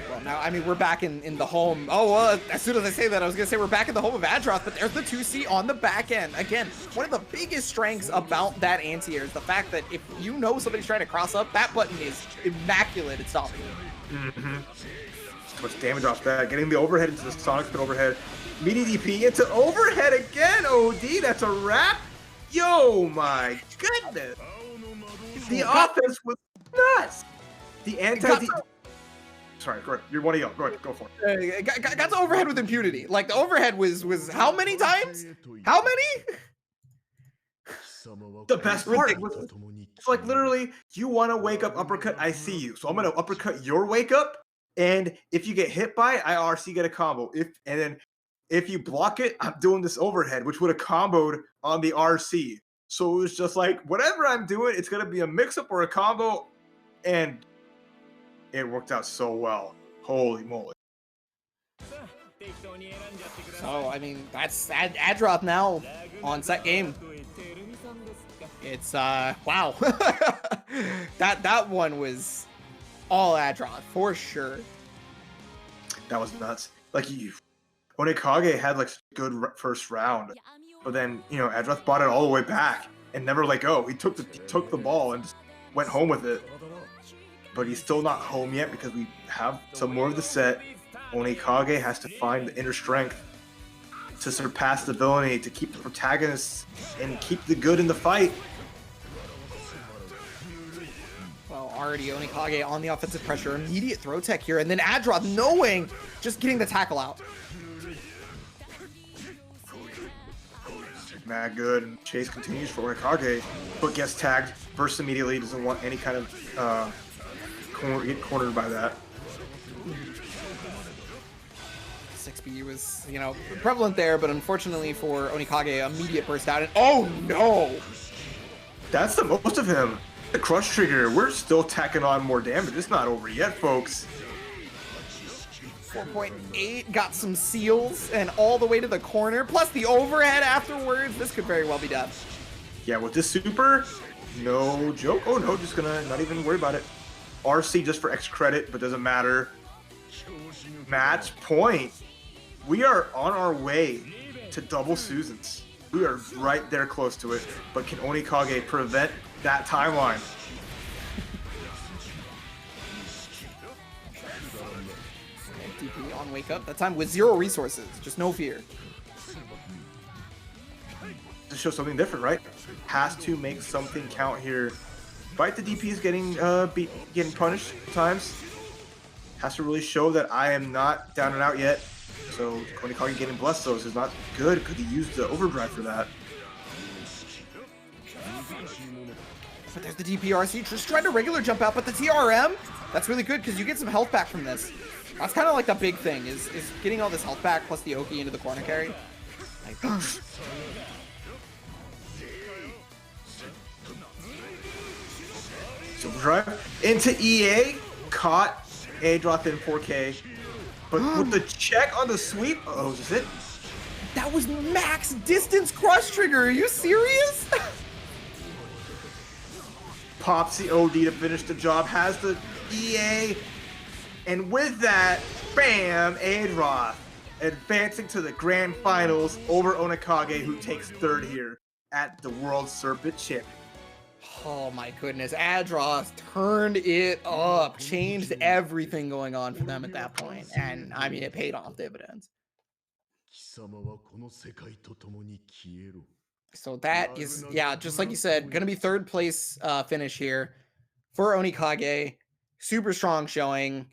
Well, now, I mean, we're back in the home. Oh, well, as soon as I say that, I was going to say we're back in the home of Adroth, but there's the 2C on the back end. Again, one of the biggest strengths about that anti-air is the fact that if you know somebody's trying to cross up, that button is immaculate at stopping you. Mm-hmm. So much damage off that. Getting the overhead into the Sonic spin overhead. Meaty DP into overhead again, OD. That's a wrap. Yo, my goodness. The offense was nuts. The anti... Sorry, go ahead. You're one of y'all. Go ahead, go for it. Got the overhead with impunity. Like, the overhead was how many times? How many? The best part was, it's like literally, you want to wake up uppercut, I see you. So I'm going to uppercut your wake up, and if you get hit by it, I RC get a combo. And then if you block it, I'm doing this overhead, which would have comboed on the RC. So it was just like, whatever I'm doing, it's gonna be a mix-up or a combo, and it worked out so well. Holy moly. So, I mean, that's Adroth now on set game. It's, wow. that one was all Adroth, for sure. That was nuts. Like, Onikage had, like, a good first round, but then, Adroth brought it all the way back and never let go. He took the ball and just went home with it. But he's still not home yet because we have some more of the set. Onikage has to find the inner strength to surpass the villainy, to keep the protagonists and keep the good in the fight. Well, already Onikage on the offensive pressure, immediate throw tech here, and then Adroth knowing, just getting the tackle out. Mad good, and chase continues for Onikage, but gets tagged, bursts immediately, doesn't want any kind of get cornered by that. 6B was, prevalent there, but unfortunately for Onikage, immediate burst out, and oh no! That's the most of him. The crush trigger, we're still tacking on more damage. It's not over yet, folks. 4.8, got some seals, and all the way to the corner, plus the overhead afterwards. This could very well be done. Yeah, with this super, no joke. Oh no, just gonna not even worry about it. RC just for extra credit, but doesn't matter. Match point. We are on our way to double Susans. We are right there close to it, but can Onikage prevent that timeline? DP on wake up, that time with 0 resources, just no fear. To show something different, right? Has to make something count here. Despite the DPs getting punished at times, has to really show that I am not down and out yet. So Onikage getting blessed those is not good. Could he use the overdrive for that? But there's the DPRC, just trying to regular jump out, but the TRM, that's really good because you get some health back from this. That's kind of like the big thing, is getting all this health back plus the Oki into the corner carry. Like, Overdrive into EA, caught Adroth in 4K, but with the check on the sweep, oh, is this it? That was max distance crush trigger, are you serious? Pops the OD to finish the job, has the EA, and with that, bam, Adroth advancing to the grand finals over Onikage, who takes third here at the World Serpent Chip. Oh my goodness, Adroth turned it up, changed everything going on for them at that point, and I mean, it paid off dividends. So that is, yeah, just like you said, gonna be third place finish here for Onikage. Super strong showing.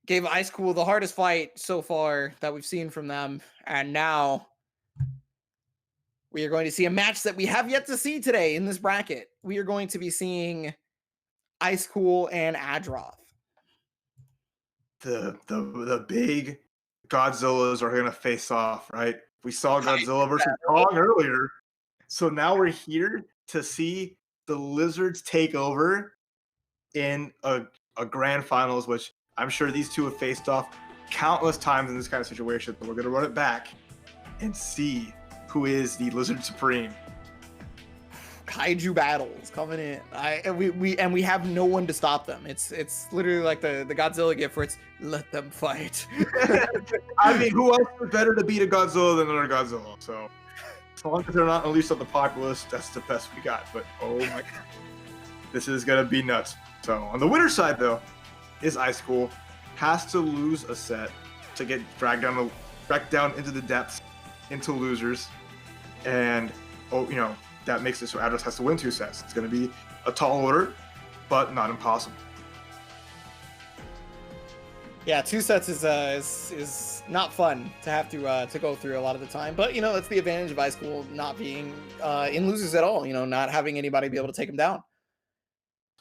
Gave Ice Cool the hardest fight so far that we've seen from them, and now we are going to see a match that we have yet to see today in this bracket. We are going to be seeing Ice Cool and Adroth. The big Godzillas are gonna face off, right? We saw Godzilla versus Kong earlier, so now we're here to see the Lizards take over in a grand finals, which I'm sure these two have faced off countless times in this kind of situation. But we're gonna run it back and see who is the Lizard Supreme. Kaiju battles coming in. We have no one to stop them. It's literally like the Godzilla gift where it's let them fight. I mean, who else is better to beat a Godzilla than another Godzilla? So as long as they're not unleashed on the populace, that's the best we got. But oh my god, this is gonna be nuts. So on the winner side though, is Ice Cool, has to lose a set to get dragged down into the depths, into losers, and that makes it so Adroth has to win 2 sets. It's going to be a tall order, but not impossible. Yeah, 2 sets is not fun to have to go through a lot of the time. But that's the advantage of Ice Cool not being in losers at all. Not having anybody be able to take him down.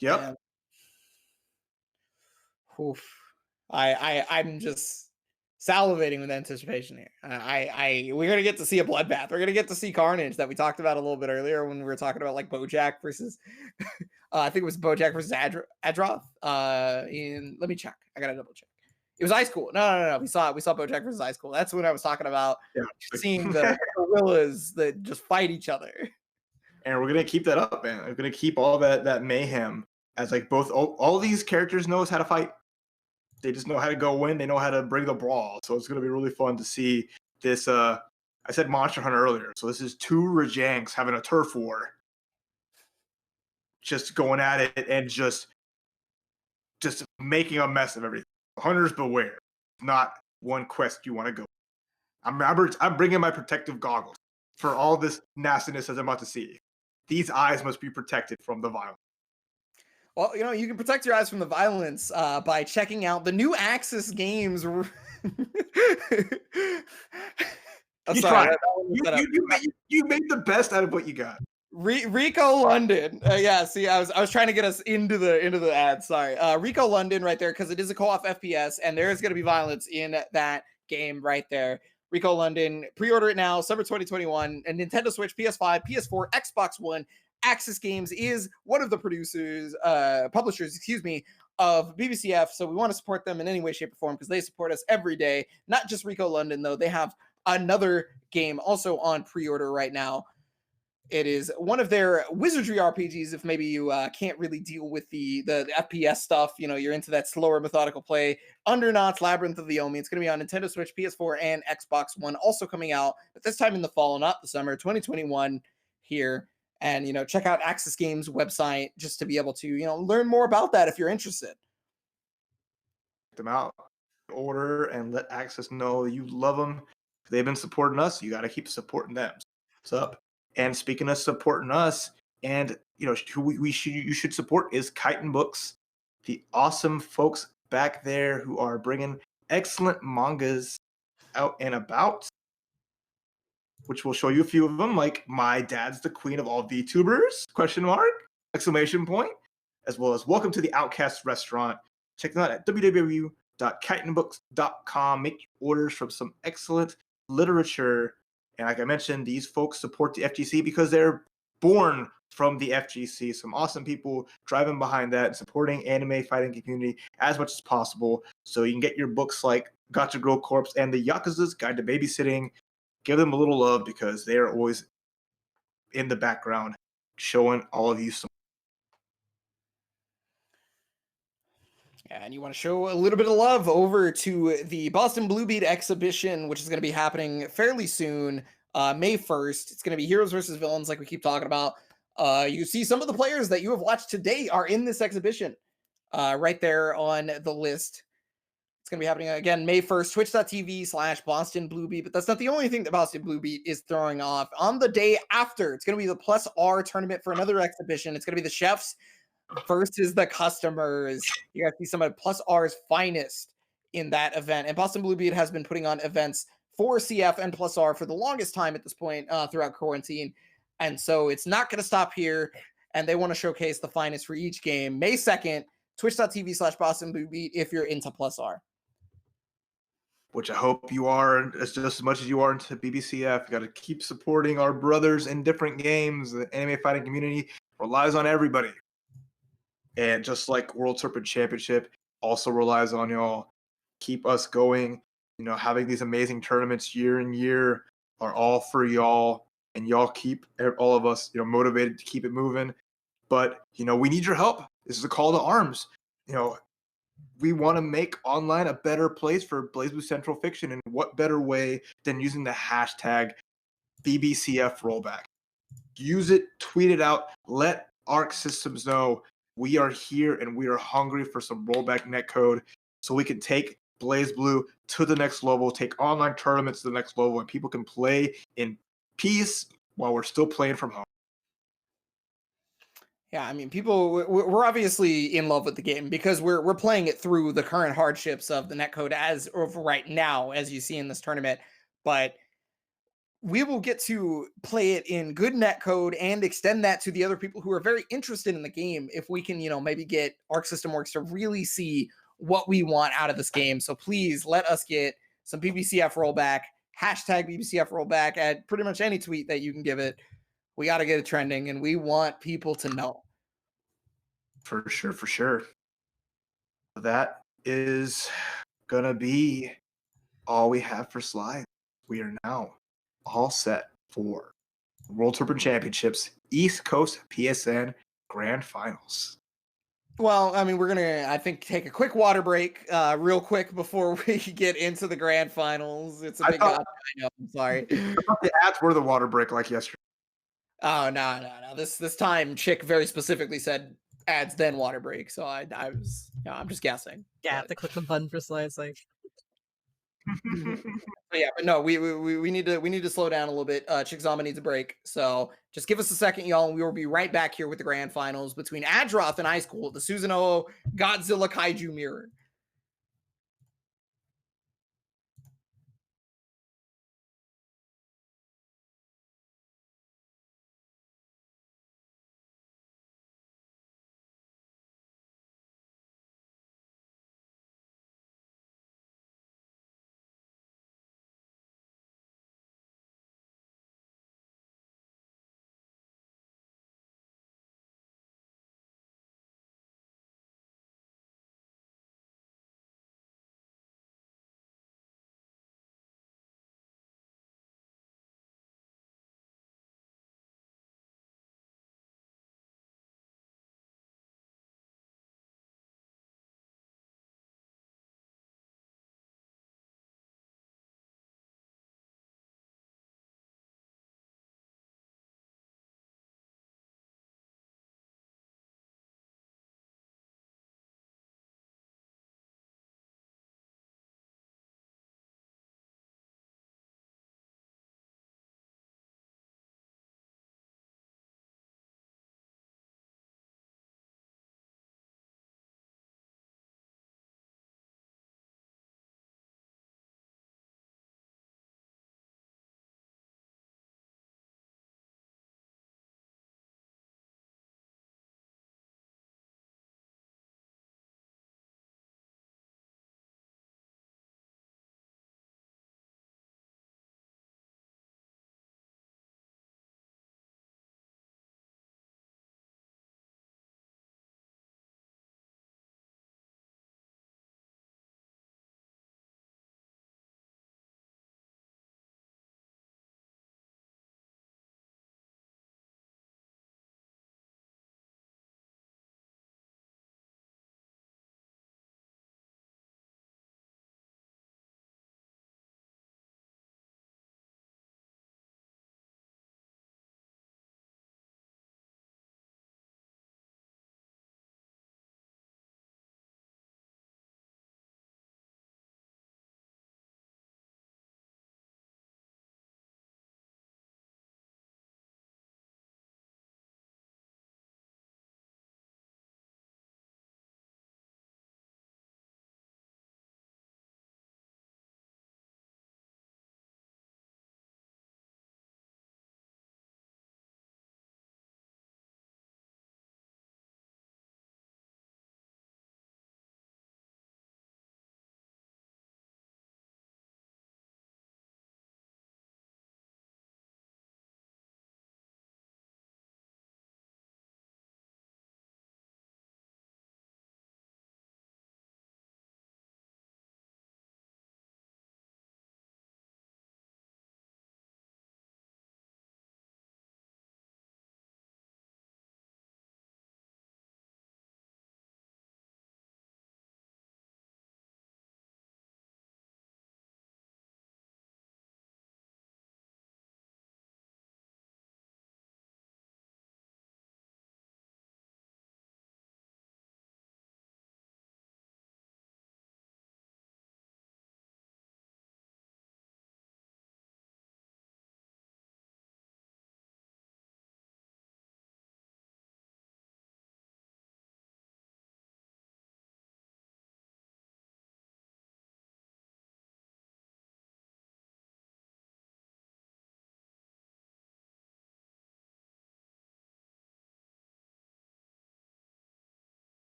Yep. And, oof. I'm just salivating with anticipation here. We're gonna get to see a bloodbath. We're gonna get to see carnage that we talked about a little bit earlier when we were talking about like BoJack versus, I think it was BoJack versus Adroth. Let me check. I gotta double check. It was Ice Cool. No. We saw BoJack versus Ice Cool. That's what I was talking about. Yeah. Seeing the gorillas that just fight each other. And we're gonna keep that up, man. We're gonna keep all that mayhem as like both all these characters knows how to fight. They just know how to go in. They know how to bring the brawl. So it's gonna be really fun to see this. I said Monster Hunter earlier, so this is two Rajanks having a turf war, just going at it and just making a mess of everything. Hunters beware. Not one quest you want to go. I'm bringing my protective goggles for all this nastiness as I'm about to see. These eyes must be protected from the violence. Well, you can protect your eyes from the violence by checking out the new Axis games. I'm sorry. You made the best out of what you got. Rico London. Yeah, see, I was trying to get us into the ad. Sorry. Rico London right there, because it is a co-op FPS, and there is going to be violence in that game right there. Rico London, pre-order it now, summer 2021, and Nintendo Switch, PS5, PS4, Xbox One. Axis Games is one of the publishers, of BBCF. So we want to support them in any way, shape, or form because they support us every day. Not just Rico London, though. They have another game also on pre-order right now. It is one of their wizardry RPGs. If maybe you can't really deal with the FPS stuff, you're into that slower methodical play. Undernauts Labyrinth of the Omi. It's going to be on Nintendo Switch, PS4, and Xbox One. Also coming out, but this time in the fall, not the summer, 2021 here. And, check out Axis Games website just to be able to, learn more about that if you're interested. Check them out, order, and let Axis know you love them. They've been supporting us. You got to keep supporting them. What's up? And speaking of supporting us, and who you should support is Chitin Books, the awesome folks back there who are bringing excellent mangas out and about, which will show you a few of them, like My Dad's the Queen of All VTubers, ? Exclamation point, as well as Welcome to the Outcast Restaurant. Check them out at www.chitinbooks.com. Make orders from some excellent literature. And like I mentioned, these folks support the FGC because they're born from the FGC. Some awesome people driving behind that and supporting anime fighting community as much as possible. So you can get your books like Gotcha Girl Corpse and the Yakuza's Guide to Babysitting. Give them a little love because they are always in the background showing all of you some. And you want to show a little bit of love over to the Boston Blue Beat exhibition, which is going to be happening fairly soon, May 1st. It's going to be Heroes versus Villains, like we keep talking about. You see some of the players that you have watched today are in this exhibition right there on the list. It's going to be happening again May 1st, twitch.tv/Boston Blue Beat. But that's not the only thing that Boston Blue Beat is throwing off. On the day after, it's going to be the Plus R tournament for another exhibition. It's going to be the chefs versus the customers. You guys see some of Plus R's finest in that event. And Boston Blue Beat has been putting on events for CF and Plus R for the longest time at this point throughout quarantine. And so it's not going to stop here. And they want to showcase the finest for each game. May 2nd, twitch.tv/Boston Blue Beat if you're into Plus R. Which I hope you are just as much as you are into BBCF. You got to keep supporting our brothers in different games. The anime fighting community relies on everybody. And just like World Serpent Championship also relies on y'all. Keep us going. Having these amazing tournaments year in year are all for y'all. And y'all keep all of us, motivated to keep it moving. But, we need your help. This is a call to arms. We want to make online a better place for BlazBlue Central Fiction. And what better way than using the hashtag BBCF rollback? Use it, tweet it out, let Arc Systems know we are here and we are hungry for some rollback netcode so we can take BlazBlue to the next level, take online tournaments to the next level, and people can play in peace while we're still playing from home. Yeah, I mean, we're obviously in love with the game because we're playing it through the current hardships of the netcode as of right now, as you see in this tournament. But we will get to play it in good netcode and extend that to the other people who are very interested in the game if we can, maybe get Arc System Works to really see what we want out of this game. So please let us get some BBCF rollback, hashtag BBCF rollback at pretty much any tweet that you can give it. We got to get it trending, and we want people to know. For sure, for sure. That is going to be all we have for slides. We are now all set for World Serpent Championships East Coast PSN Grand Finals. Well, I mean, we're gonna, I think, take a quick water break, real quick before we get into the grand finals. It's a big I know. I'm sorry. I thought the ads were the water break like yesterday. Oh no. This time, Chick very specifically said ads then water break. So I was, I'm just guessing. Yeah, I have to click the button for slides. Like, but no, we need to slow down a little bit. Chickzama needs a break, so just give us a second, y'all, and we will be right back here with the grand finals between Adroth and Ice Cool, the Susanoo Godzilla Kaiju Mirror.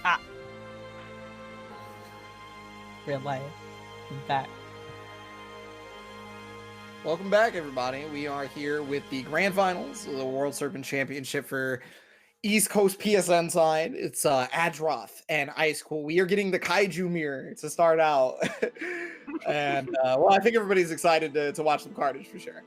Ah. Real life. I'm back. Welcome back, everybody. We are here with the grand finals of the World Serpent Championship for East Coast PSN side. It's Adroth and Ice Cool. We are getting the Kaiju mirror to start out. And, well, I think everybody's excited to watch some carnage for sure.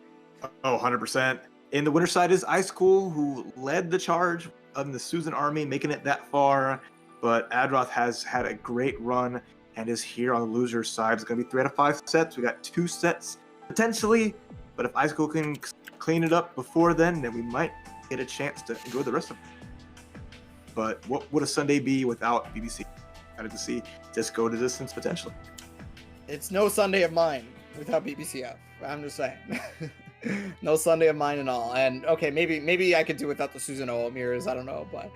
Oh, 100%. In the winner side is Ice Cool, who led the charge of the Susan army, making it that far. But Adroth has had a great run and is here on the loser side. It's going to be 3 out of 5 sets. We got 2 sets potentially, but if Ice Cool can clean it up before then we might get a chance to enjoy the rest of it. But what would a Sunday be without BBC? Excited to see this go to distance potentially. It's no Sunday of mine without BBCF. I'm just saying. No Sunday of mine at all. And okay, maybe I could do without the Susan O mirrors. I don't know, but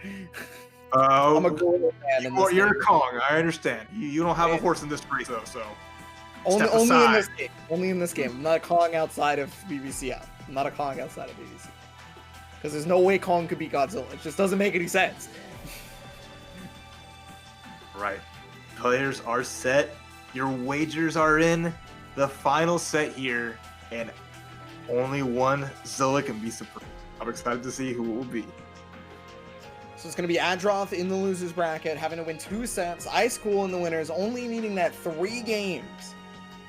I'm a Gorilla fan. You're a Kong. I understand. You don't have a horse in this race though, so only in this game. Only in this game. I'm not a Kong outside of BBCF. I'm not a Kong outside of BBC. Because there's no way Kong could beat Godzilla. It just doesn't make any sense. Right. Players are set. Your wagers are in. The final set here, and only one Zilla can be supreme. I'm excited to see who it will be. So it's going to be Adroth in the losers bracket, having to win 2 sets. Ice Cool in the winners, only needing that 3 games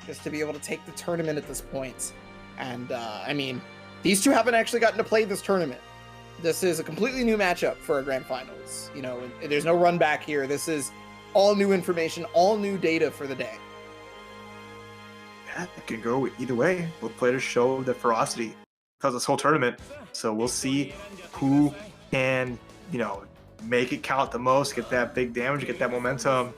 just to be able to take the tournament at this point. And, I mean, these two haven't actually gotten to play this tournament. This is a completely new matchup for our grand finals. You know, there's no run back here. This is all new information, all new data for the day. Yeah, it can go either way. Both players show the ferocity because this whole tournament. So we'll see who can, you know, make it count the most, get that big damage, get that momentum.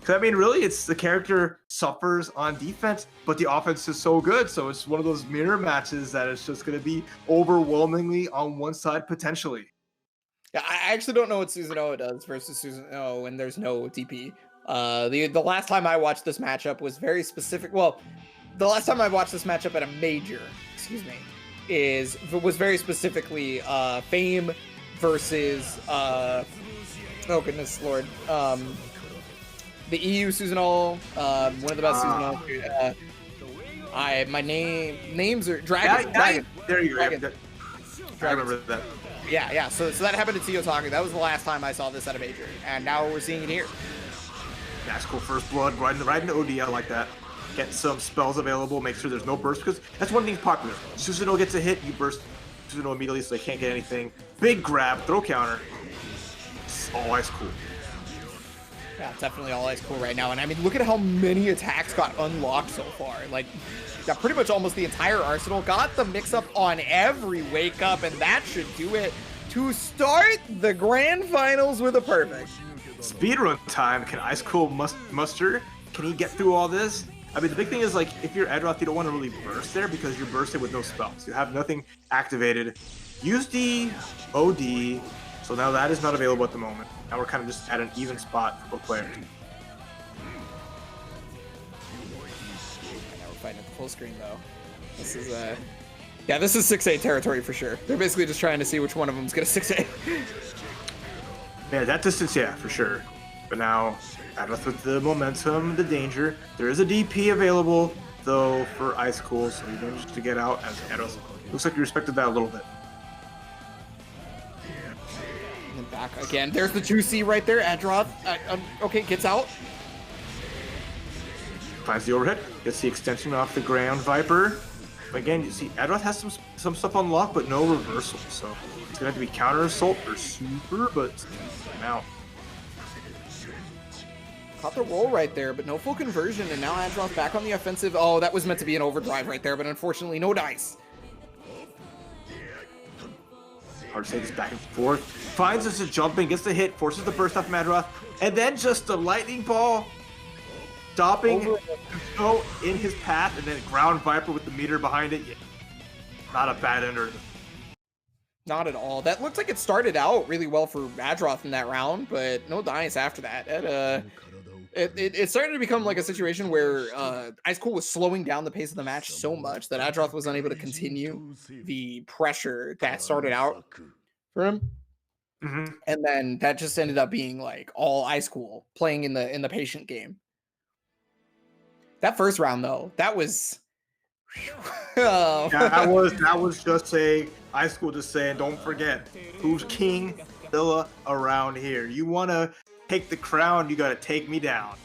Because, I mean, really, it's the character suffers on defense, but the offense is so good. So it's one of those mirror matches that it's just going to be overwhelmingly on one side potentially. Yeah, I actually don't know what Susan O does versus Susan O when there's no DP. The last time I watched this matchup was very specific. Well, the last time I watched this matchup at a major, was very specifically Fame versus oh goodness Lord, the EU Susan O, one of the best Susan O. My names are Dragon. There you go. Dragon. I remember that. Yeah. So that happened at Tiotaku. That was the last time I saw this at a major, and now we're seeing it here. That's cool. First blood, right in the OD. I like that. Get some spells available. Make sure there's no burst, because that's one thing popular. Susanoo gets a hit, you burst Susanoo immediately, so they can't get anything. Big grab, throw counter. It's all Ice Cool. Yeah, definitely all Ice Cool right now. And I mean, look at how many attacks got unlocked so far. Like, got pretty much almost the entire arsenal. Got the mix-up on every wake-up, and that should do it to start the grand finals with a perfect. Speedrun time. Can Ice Cool muster? Can he get through all this? I mean, the big thing is, like, if you're Adroth, you don't want to really burst there because you're bursting with no spells. You have nothing activated. Use the OD, so now that is not available at the moment. Now we're kind of just at an even spot for both players. Now we're fighting at the full screen, though. This is, yeah, this is 6A territory for sure. They're basically just trying to see which one of them is going to 6A. Yeah, that distance, yeah, for sure. But now, Adroth with the momentum, the danger. There is a DP available, though, for Ice Cool, so he managed to get out as Adroth. Looks like you respected that a little bit. And then back again. There's the juicy right there. Adroth, okay, gets out. Finds the overhead, gets the extension off the ground Viper. Again, you see, Adroth has some stuff unlocked, but no reversal, so it's gonna have to be counter assault or super, but now. Caught the roll right there, but no full conversion, and now Adroth back on the offensive. Oh, that was meant to be an overdrive right there, but unfortunately, no dice. Hard to say this back and forth. Finds us a jumping, gets the hit, forces the burst off Adroth, and then just a lightning ball, stopping go in his path, and then ground Viper with the meter behind it. Yeah. Not a bad ender. Not at all. That looked like it started out really well for Adroth in that round, but no dice after that. It started to become like a situation where Ice Cool was slowing down the pace of the match so much that Adroth was unable to continue the pressure that started out for him. And then that just ended up being like all Ice Cool playing in the patient game. That first round though, that was oh. that was just a Ice Cool just saying, don't forget who's King Zilla around here. You wanna take the crown, you gotta take me down.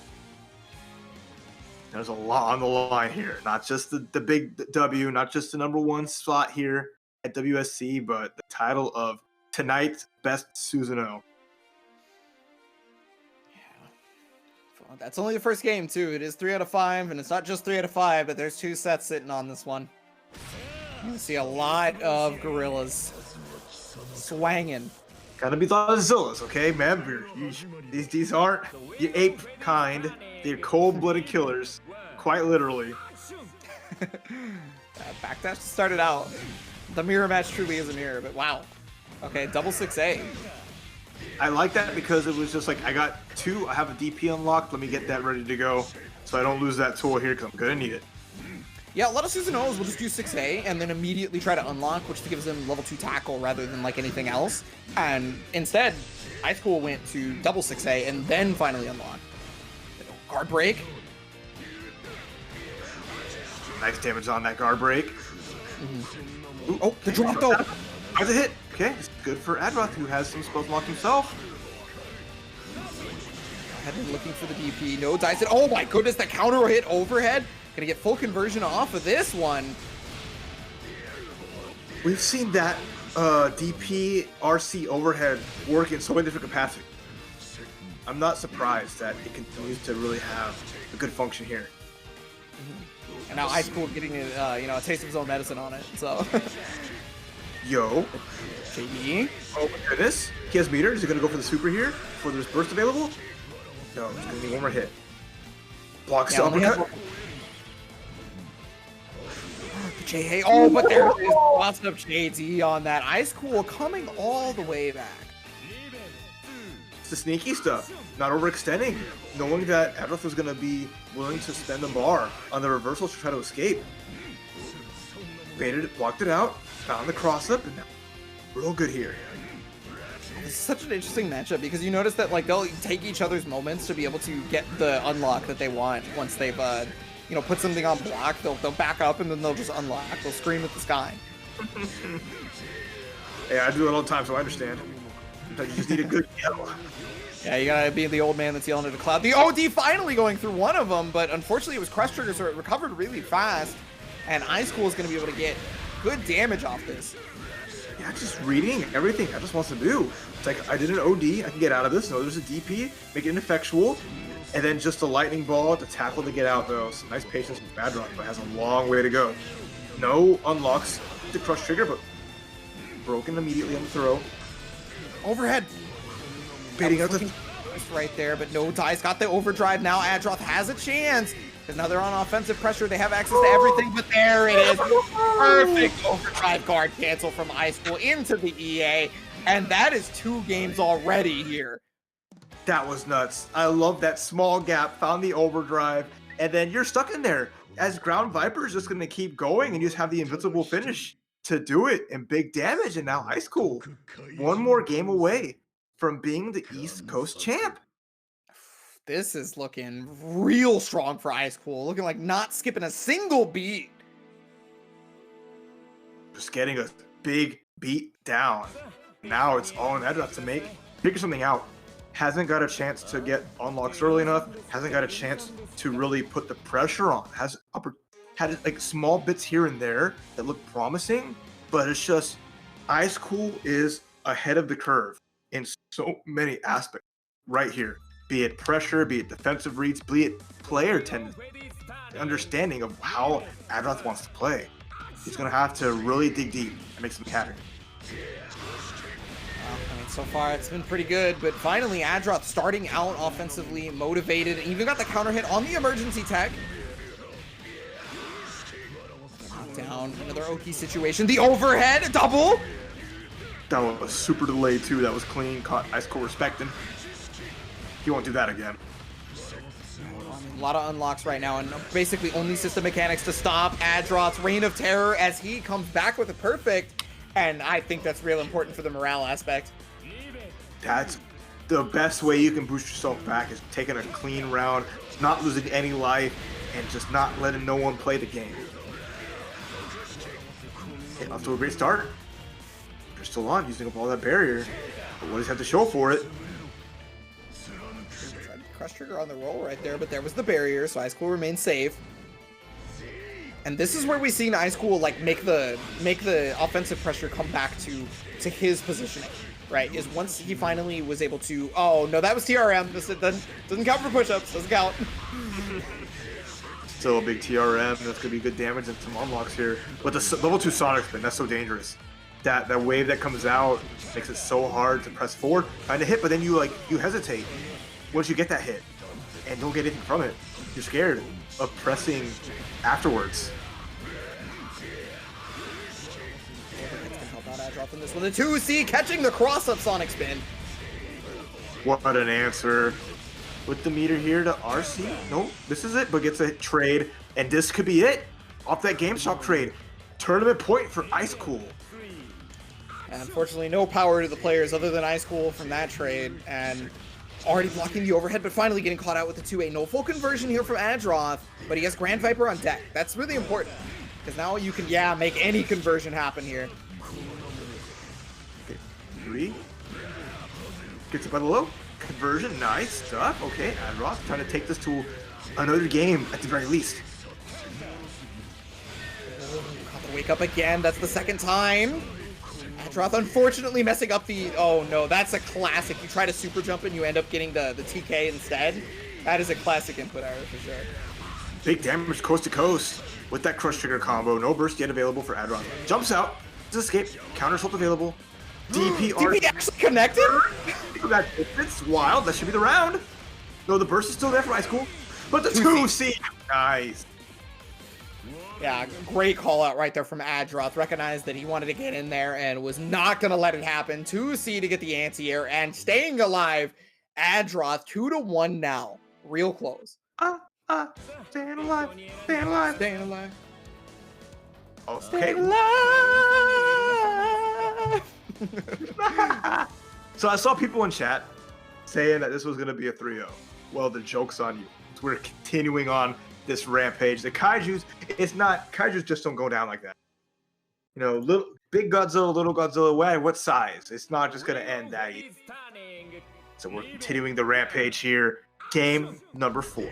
There's a lot on the line here. Not just the big W, not just the #1 slot here at WSC, but the title of tonight's best Susanoo. Yeah. That's only the first game, too. It is 3 out of 5, and it's not just 3 out of 5, but there's 2 sets sitting on this one. You see a lot of gorillas swanging. Gotta be a lot of Zillas, okay, man? These aren't the ape kind. They're cold-blooded killers, quite literally. Backdash started out. The mirror match truly is a mirror, but wow. Okay, double 6A. I like that because it was just like, I got 2, I have a DP unlocked, let me get that ready to go so I don't lose that tool here because I'm gonna need it. Yeah, a lot of Susanoo's will just do 6A and then immediately try to unlock, which gives them level 2 tackle rather than like anything else. And instead, Ice Cool went to double 6A and then finally unlocked. Guard break. Nice damage on that guard break. Ooh, oh, the drop though. How's a hit? Okay, it's good for Adroth, who has some spells unlocked himself. Had been looking for the DP. No dice. Oh my goodness, the counter hit overhead. Gonna get full conversion off of this one. We've seen that DP RC overhead work in so many different capacities. I'm not surprised that it continues to really have a good function here. And now Ice Cool getting a taste of his own medicine on it. So. Yo. JD. Oh my goodness. He has meter. Is he gonna go for the super here before there's burst available? No, it's gonna be one more hit. Blocks the uppercut. J. Oh, but there is lots of JD on that. Ice Cool coming all the way back. It's the sneaky stuff. Not overextending. Knowing that Adroth was going to be willing to spend the bar on the reversals to try to escape. Baited it, blocked it out, found the cross-up, and now real good here. It's such an interesting matchup because you notice that like they'll take each other's moments to be able to get the unlock that they want once they've put something on block. They'll back up and then they'll just unlock. They'll scream at the sky. Yeah, I do it all the time, so I understand. You just need a good yell. Yeah, you gotta be the old man that's yelling at the cloud. The OD finally going through one of them, but unfortunately it was Crush Trigger, so it recovered really fast. And Ice Cool is gonna be able to get good damage off this. Yeah, just reading everything I just wants to do. It's like, I did an OD, I can get out of this. No, there's a DP, make it ineffectual. And then just a lightning ball to tackle to get out, though. Some nice patience with Badrock, but has a long way to go. No unlocks the Crush Trigger, but broken immediately on the throw. Overhead. Baiting out the right there, but no dice. Got the overdrive now. Adroth has a chance. Because now they're on offensive pressure. They have access to everything, but there it is. Perfect overdrive guard cancel from Ice Cool into the EA. And that is 2 games already here. That was nuts. I love that small gap, found the overdrive, and then you're stuck in there. As Ground Viper is just going to keep going, and you just have the invincible finish to do it and big damage. And now Ice Cool, one more game away from being the East Coast champ. This is looking real strong for Ice Cool. Looking like not skipping a single beat. Just getting a big beat down. Now it's all in Adroth to figure something out. Hasn't got a chance to get unlocks early enough. Hasn't got a chance to really put the pressure on. Had like small bits here and there that look promising, but it's just Ice Cool is ahead of the curve in so many aspects right here. Be it pressure, be it defensive reads, be it player understanding of how Adroth wants to play. He's going to have to really dig deep and make some pattern. So far it's been pretty good, but finally Adroth starting out offensively motivated, and even got the counter hit on the emergency tech. Down, another OK situation. The overhead double. That was super delayed too. That was clean. Caught Ice Cool respecting. He won't do that again. A lot of unlocks right now, and basically only system mechanics to stop Adroth's reign of terror as he comes back with a perfect. And I think that's real important for the morale aspect. That's the best way you can boost yourself back is taking a clean round, not losing any life, and just not letting no one play the game. Okay, off to a great start. They're still on, using up all that barrier. But what does he have to show for it? Crush trigger on the roll right there, but there was the barrier, so Ice Cool remains safe. And this is where we seen Ice Cool like make the offensive pressure come back to his positioning, right? Is once he finally was able to. Oh no, that was TRM. This doesn't count for push-ups. Doesn't count. Still a big TRM. That's gonna be good damage and some unlocks here. But the level 2 Sonic Spin, that's so dangerous. That wave that comes out makes it so hard to press forward, trying to hit, but then you hesitate once you get that hit and don't get anything from it. You're scared of pressing afterwards. Help out Adroth in this one. The 2C catching the cross-up Sonic Spin. What an answer. With the meter here to RC. Nope, this is it, but gets a trade. And this could be it. Off that GameStop trade. Tournament point for Ice Cool. And unfortunately, no power to the players other than Ice Cool from that trade. And already blocking the overhead, but finally getting caught out with the 2A. No full conversion here from Adroth, but he has Grand Viper on deck. That's really important. Because now you can, make any conversion happen here. Okay, 3. Gets it by the low. Conversion, nice stuff. Okay, Adroth trying to take this to another game at the very least. Caught the wake up again. That's the second time. Adroth unfortunately messing up the. Oh no, that's a classic. You try to super jump and you end up getting the TK instead. That is a classic input error for sure. Big damage coast to coast with that crush trigger combo. No burst yet available for Adroth. Jumps out. Does escape. Counter assault available. DP actually connected? It's wild. That should be the round. No, the burst is still there from Ice Cool. But the 2C. Nice. Yeah, great call out right there from Adroth. Recognized that he wanted to get in there and was not going to let it happen. 2C to get the anti-air and staying alive. Adroth 2-1 now. Real close. Staying alive. Staying alive. Staying alive. Okay. Staying alive. So I saw people in chat saying that this was going to be a 3-0. Well, the joke's on you. We're continuing on this rampage. The Kaijus, Kaijus just don't go down like that. You know, big Godzilla, little Godzilla, what size? It's not just going to end that easy. So we're continuing the rampage here. Game number 4.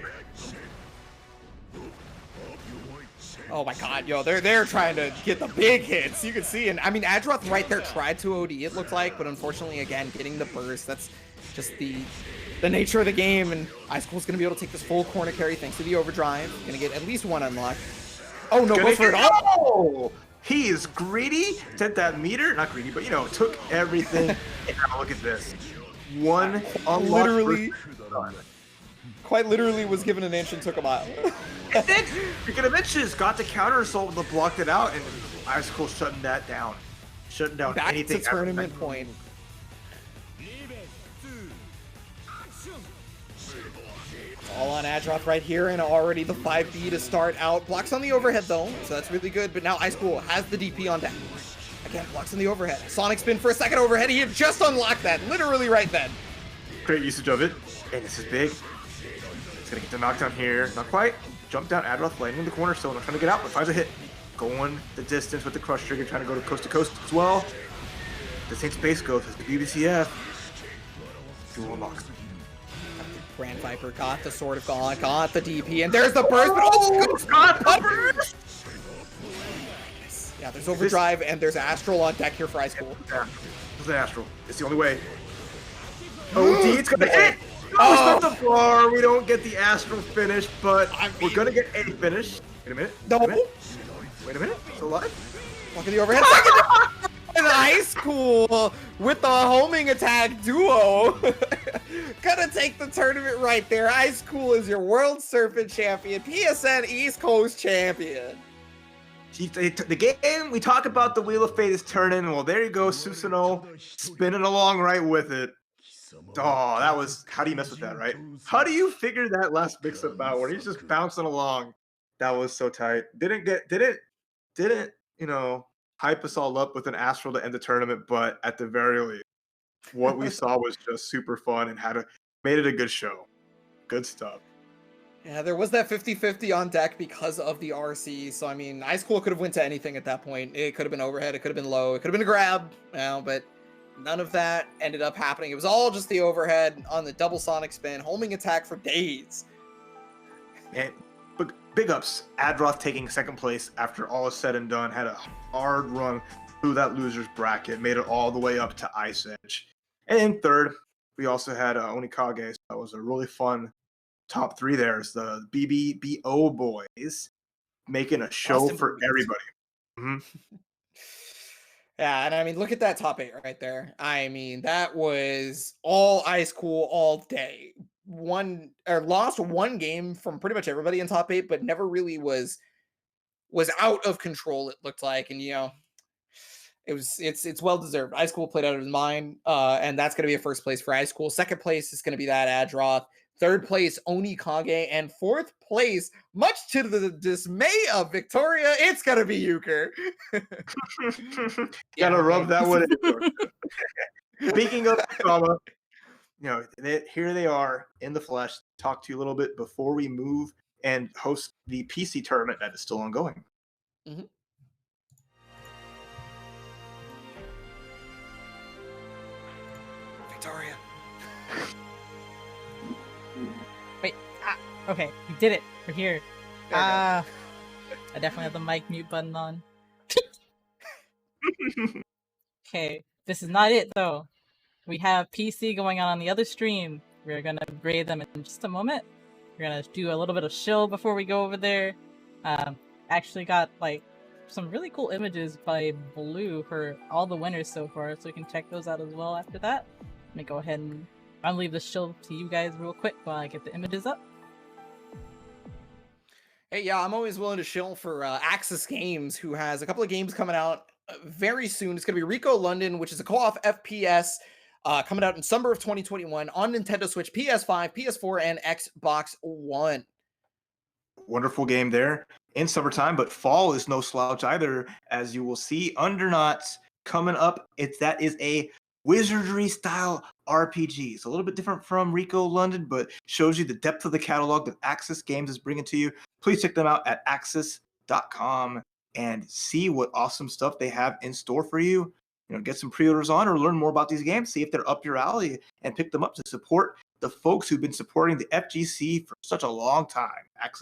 Oh my god, yo, they're trying to get the big hits. You can see, and I mean, Adroth right there tried to OD, it looked like, but unfortunately, again, getting the burst, that's just the nature of the game, and Ice Cool's gonna be able to take this full corner carry thanks to the overdrive. Gonna get at least one unlock. Oh no, go for it. Oh! He is greedy, sent that meter, not greedy, but you know, took everything. Now look at this. One unlock. Literally. Quite literally was given an inch and took a mile. And then freaking Avengers got the counter assault and blocked it out, and Ice Cool shutting that down. Shutting down Back anything. to tournament point. All on Adroth right here, and already the 5B to start out. Blocks on the overhead though, so that's really good. But now Ice Cool has the DP on deck. Again, blocks on the overhead. Sonic spin for a second overhead. He had just unlocked that, literally right then. Great usage of it. And this is big. He's gonna get the knockdown here. Not quite. Jump down, Adroth landing in the corner, still not trying to get out, but finds a hit. Going the distance with the crush trigger, trying to go to coast as well. The same space goes as the BBCF. Dual unlocks. Grand Viper got the Sword of God, got the DP, and there's the burst, but oh, God, the burst! Yeah, there's overdrive, and there's Astral on deck here for Ice Cool. Yeah, this is Astral. It's the only way. OD, it's gonna hit! Oh, it's not the bar. We don't get the Astral finish, but we're gonna get a finish. Wait a minute. No. Wait a minute. Still alive? Look at the overhead. And Ice Cool with the homing attack duo. Gonna take the tournament right there. Ice Cool is your World Serpent champion, PSN East Coast champion. The game, we talk about the Wheel of Fate is turning. Well, there you go, Susanoo spinning along right with it. Oh, that was, how do you mess with that, right? How do you figure that last mix-up out when he's just bouncing along? That was so tight. Didn't, you know, hype us all up with an Astral to end the tournament, but at the very least, what we saw was just super fun and made it a good show. Good stuff. Yeah, there was that 50-50 on deck because of the RC. So, I mean, Ice Cool could have went to anything at that point. It could have been overhead. It could have been low. It could have been a grab. But none of that ended up happening. It was all just the overhead on the double sonic spin, homing attack for days. And big ups. Adroth taking second place after all is said and done. Had a hard run through that loser's bracket. Made it all the way up to Ice Edge. And in third, we also had Onikage. So that was a really fun top three. There's the BBBO boys making a show Boston for Bruins. everybody. Mm-hmm. Yeah, and I mean, look at that top 8 right there. I mean, that was all Ice Cool all day. Lost one game from pretty much everybody in top 8, but never really was out of control, it looked like. And it's well deserved. Ice Cool played out of his mind, and that's gonna be a first place for Ice Cool. Second place is gonna be that Adroth. Third place, Onikage. And fourth place, much to the dismay of Victoria, it's going to be Euchre. Gotta rub that one in. Speaking of drama, here they are in the flesh. Talk to you a little bit before we move and host the PC tournament that is still ongoing. Mm-hmm. Victoria. Wait, okay, we did it. We're here. I definitely have the mic mute button on. Okay, this is not it though. We have PC going on the other stream. We're gonna grade them in just a moment. We're gonna do a little bit of shill before we go over there. Actually got like some really cool images by Blue for all the winners so far, so we can check those out as well after that. Let me go ahead and I'll leave the shill to you guys real quick while I get the images up. Hey, yeah, I'm always willing to shill for Axis Games, who has a couple of games coming out very soon. It's going to be Rico London, which is a co-op FPS coming out in summer of 2021 on Nintendo Switch, PS5, PS4, and Xbox One. Wonderful game there in summertime, but fall is no slouch either, as you will see. Undernauts coming up. That is a wizardry style RPG. It's a little bit different from Rico London, but shows you the depth of the catalog that Axis Games is bringing to you. Please check them out at axis.com and see what awesome stuff they have in store for you. Get some pre-orders on or learn more about these games, see if they're up your alley, and pick them up to support the folks who've been supporting the FGC for such a long time. Axis.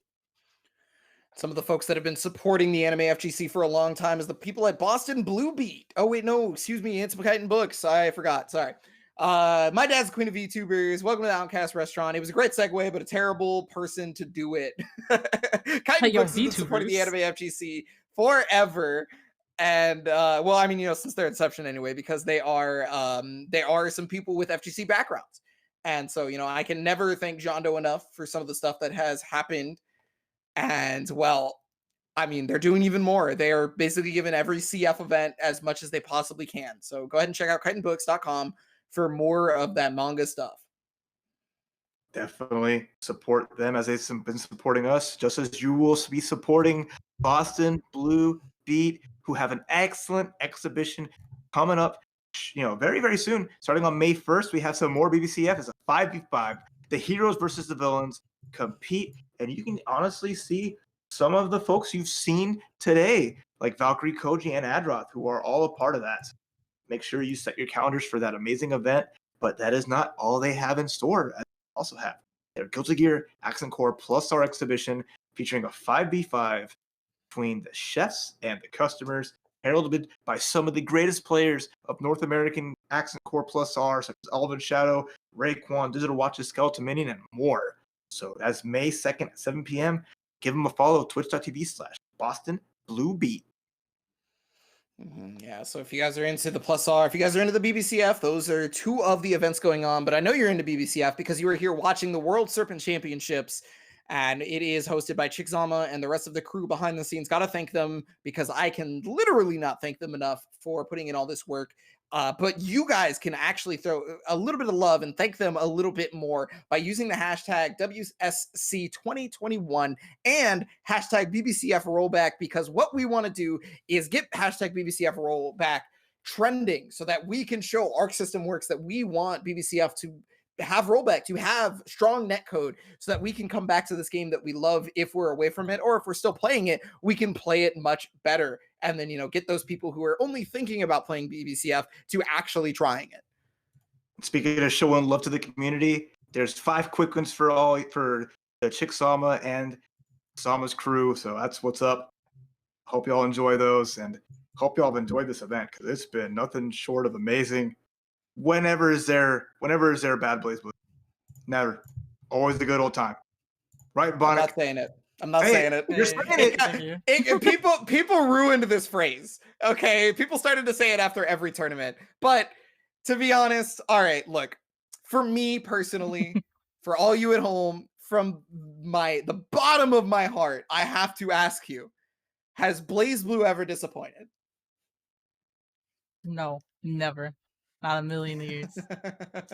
Some of the folks that have been supporting the Anime FGC for a long time is the people at Boston Blue Beat. Oh, wait, no, excuse me. Handsome Kite and Books. I forgot. Sorry. My dad's the queen of VTubers. Welcome to the Outcast Restaurant. It was a great segue, but a terrible person to do it. Kite and Books has been supporting the Anime FGC forever. And, well, I mean, since their inception anyway, because they are some people with FGC backgrounds. And so, I can never thank John Doe enough for some of the stuff that has happened. And, well, I mean, they're doing even more. They are basically giving every CF event as much as they possibly can. So go ahead and check out kitenbooks.com for more of that manga stuff. Definitely support them as they've been supporting us, just as you will be supporting Boston Blue Beat, who have an excellent exhibition coming up, very, very soon. Starting on May 1st, we have some more BBCF. It's a 5v5. The heroes versus the villains compete, and you can honestly see some of the folks you've seen today, like Valkyrie, Koji, and Adroth, who are all a part of that. Make sure you set your calendars for that amazing event, but that is not all they have in store. They also have their Guilty Gear Accent Core Plus R exhibition featuring a 5v5 between the chefs and the customers, heralded by some of the greatest players of North American Accent Core Plus R, such as Alvin Shadow, Raekwon, Digital Watches, Skeleton Minion, and more. So that's May 2nd at 7 p.m. Give them a follow, twitch.tv/Boston Blue Beat. Yeah, so if you guys are into the Plus R, if you guys are into the BBCF, those are two of the events going on. But I know you're into BBCF because you were here watching the World Serpent Championships, and it is hosted by Chickzama and the rest of the crew behind the scenes. Got to thank them because I can literally not thank them enough for putting in all this work. But you guys can actually throw a little bit of love and thank them a little bit more by using the hashtag WSC2021 and hashtag BBCF rollback, because what we want to do is get hashtag BBCF rollback trending so that we can show Arc System Works that we want BBCF to have rollback, to have strong netcode, so that we can come back to this game that we love if we're away from it, or if we're still playing it, we can play it much better. And then, get those people who are only thinking about playing BBCF to actually trying it. Speaking of showing love to the community, there's 5 quick wins for the Chickzama and Sama's crew. So that's what's up. Hope y'all enjoy those, and hope y'all have enjoyed this event, because it's been nothing short of amazing. Whenever is there a bad Blaze Blue? Never. Always the good old time. Right, Bonnie? I'm not saying it. I'm not saying it. You're saying it. People ruined this phrase. Okay, people started to say it after every tournament. But to be honest, all right, look, for me personally, for all you at home, from the bottom of my heart, I have to ask you: has Blaze Blue ever disappointed? No, never. Not a million years.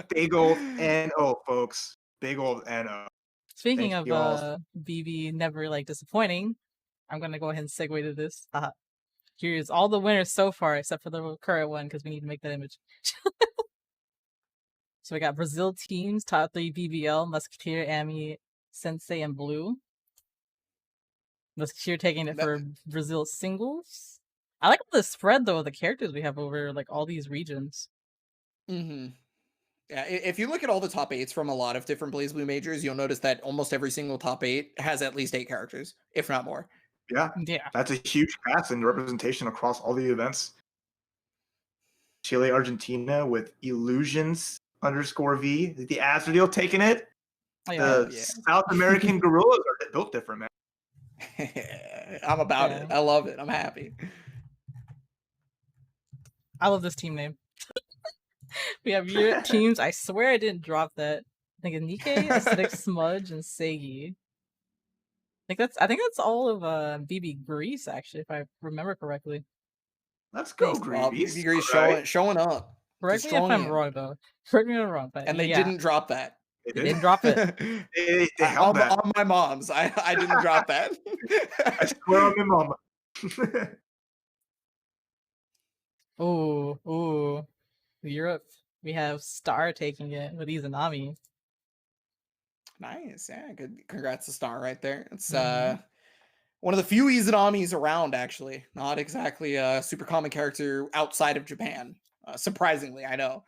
Big old NO, folks. Big old NO. Speaking of BB never disappointing, I'm gonna go ahead and segue to this. Here's all the winners so far, except for the current one, because we need to make that image. So we got Brazil teams, top 3 BBL, Musketeer, Ami, Sensei, and Blue. Musketeer taking it for Brazil singles. I like the spread though of the characters we have over all these regions. Mm-hmm. Yeah, if you look at all the top 8s from a lot of different Blaze Blue majors, you'll notice that almost every single top 8 has at least 8 characters, if not more. Yeah. That's a huge pass in representation across all the events. Chile, Argentina with Illusions_V. The Azrael taking it. South American Gorillas are built different, man. I'm about it. I love it. I'm happy. I love this team name. We have your teams. I swear I didn't drop that. I think Nike, Acidic Smudge, and Segi. I think that's all of BB Greece, actually, if I remember correctly. Let's go, Greece. BB Greece showing up. Correct me if I'm wrong, though. Correct me if I'm wrong, but and they didn't drop that. They didn't drop it. they held that. On my mom's. I didn't drop that. I swear on my mama. Ooh. Europe, we have Star taking it with Izanami. Nice, yeah, good. Congrats to Star right there. It's one of the few Izanamis around, actually. Not exactly a super common character outside of Japan. Surprisingly, I know.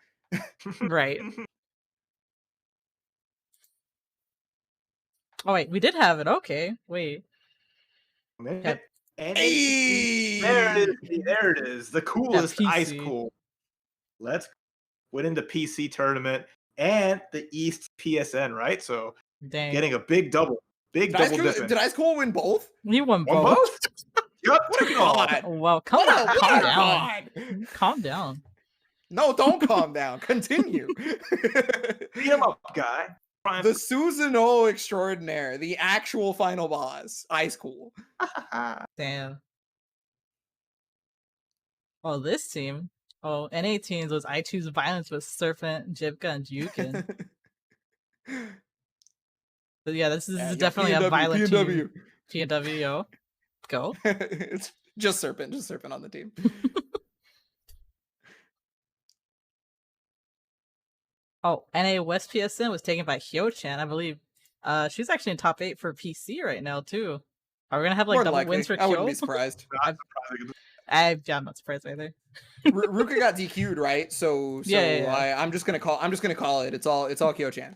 Right. Oh wait, we did have it. Okay, wait. Hey! There it is. The coolest ice cool. Let's win into PC tournament and the East PSN, right? So getting a big double. Did Ice Cool win both? You won both? Yep. Well, calm down. Calm down. No, don't calm down. Continue. Beat him up, guy. The Susanoo extraordinaire, the actual final boss, Ice Cool. Damn. Oh, this team. Oh, NA teams was I Choose Violence with Serpent, Jibka, and Jukin. But yeah, this is definitely a violent team. PNW, yo. Go. It's just Serpent on the team. Oh, NA West PSN was taken by Hyo-chan, I believe. She's actually in top 8 for PC right now, too. Are we gonna have double wins for Hyo? I wouldn't be surprised. I'm not surprised either. Ruka got DQ'd, right? So yeah. I'm just gonna call it. It's all Hyo-chan.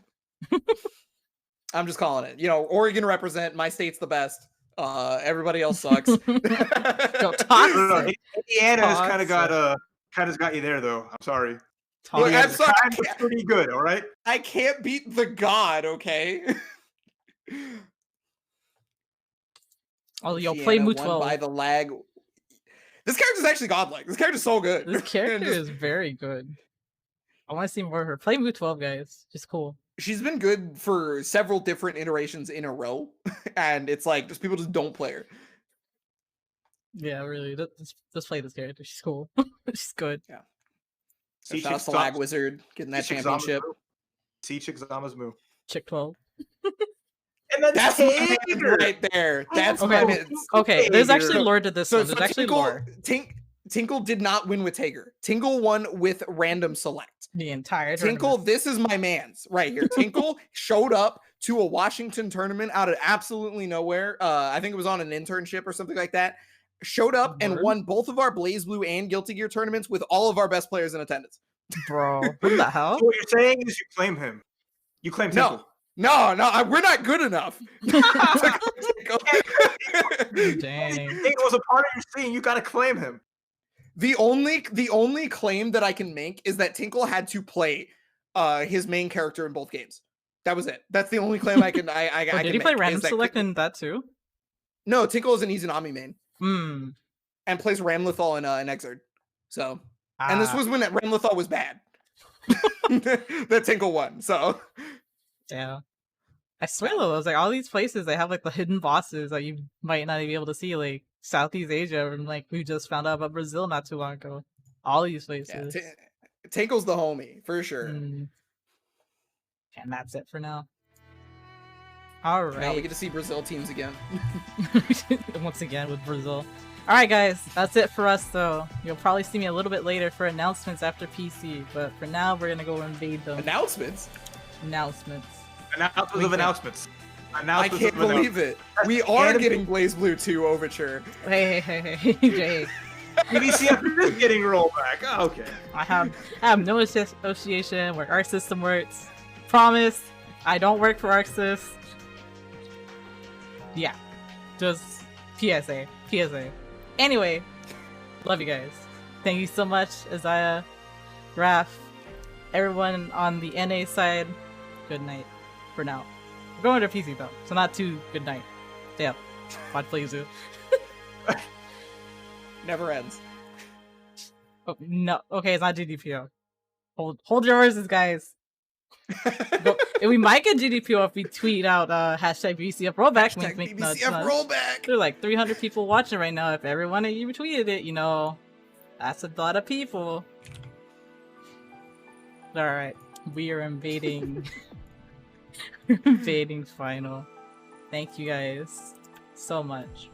I'm just calling it. Oregon represent. My state's the best. Everybody else sucks. Indiana has kind of got you there, though. I'm sorry. Look, I'm sorry. Pretty good, all right. I can't beat the god, okay? Oh, you'll play Mu 12 by the lag. This character's actually godlike. This character's so good. This character is very good. I want to see more of her. Play Mu 12, guys. Just cool. She's been good for several different iterations in a row, and it's just people just don't play her. Yeah, really. Let's play this character. She's cool. She's good. Yeah. Shout out to Lag Wizard getting that championship. See Chickzama's move. Chick 12. And that's right there. That's okay. There's actually lore to this one. There's actually lore. Tinkle did not win with Tager. Tinkle won with random select. The entire Tinkle, tournament. this is my man's right here. Tinkle showed up to a Washington tournament out of absolutely nowhere. I think it was on an internship or something like that. Showed up and won both of our Blaze Blue and Guilty Gear tournaments with all of our best players in attendance. Bro, what the hell? So what you're saying is you claim him. You claim Tinkle. No, we're not good enough. Dang. Tinkle was a part of your scene. You gotta claim him. The only claim that I can make is that Tinkle had to play his main character in both games. That was it. That's the only claim I can. Did he play random select in that too? No, Tinkle is an Izanami main. Hmm. And plays Ramlethal in Exerd. So, and this was when Ramlethal was bad. That Tinkle won. So, yeah. I swear though, it was like all these places they have like the hidden bosses that you might not even be able to see, like Southeast Asia, and like we just found out about Brazil not too long ago. All these places. Yeah, Tinkle's the homie for sure. And that's it for now. All right. Now we get to see Brazil teams again. Once again with Brazil. All right, guys, that's it for us. Though you'll probably see me a little bit later for announcements after PC, but for now we're gonna go invade them. Announcements. Announcements of announcements. I can't believe it. We are getting Blaze Blue 2 Overture. Hey, Jay. PDCF is getting rolled back. Oh, okay. I have no association where Arc System works. Promise, I don't work for ArcSys. Yeah, just PSA. Anyway, love you guys. Thank you so much, Isaiah, Raph, everyone on the NA side. Good night for now. We're going to PC though, so not too good night. Stay up. Watch Playzoo. Never ends. Oh, no, okay, it's not GDPO. Hold your horses, guys. And we might get GDPO if we tweet out hashtag BCF rollback. Hashtag BCF rollback. There are like 300 people watching right now. If every one of you retweeted it, you know, that's a lot of people. Alright, we are invading. Invading final. Thank you guys so much.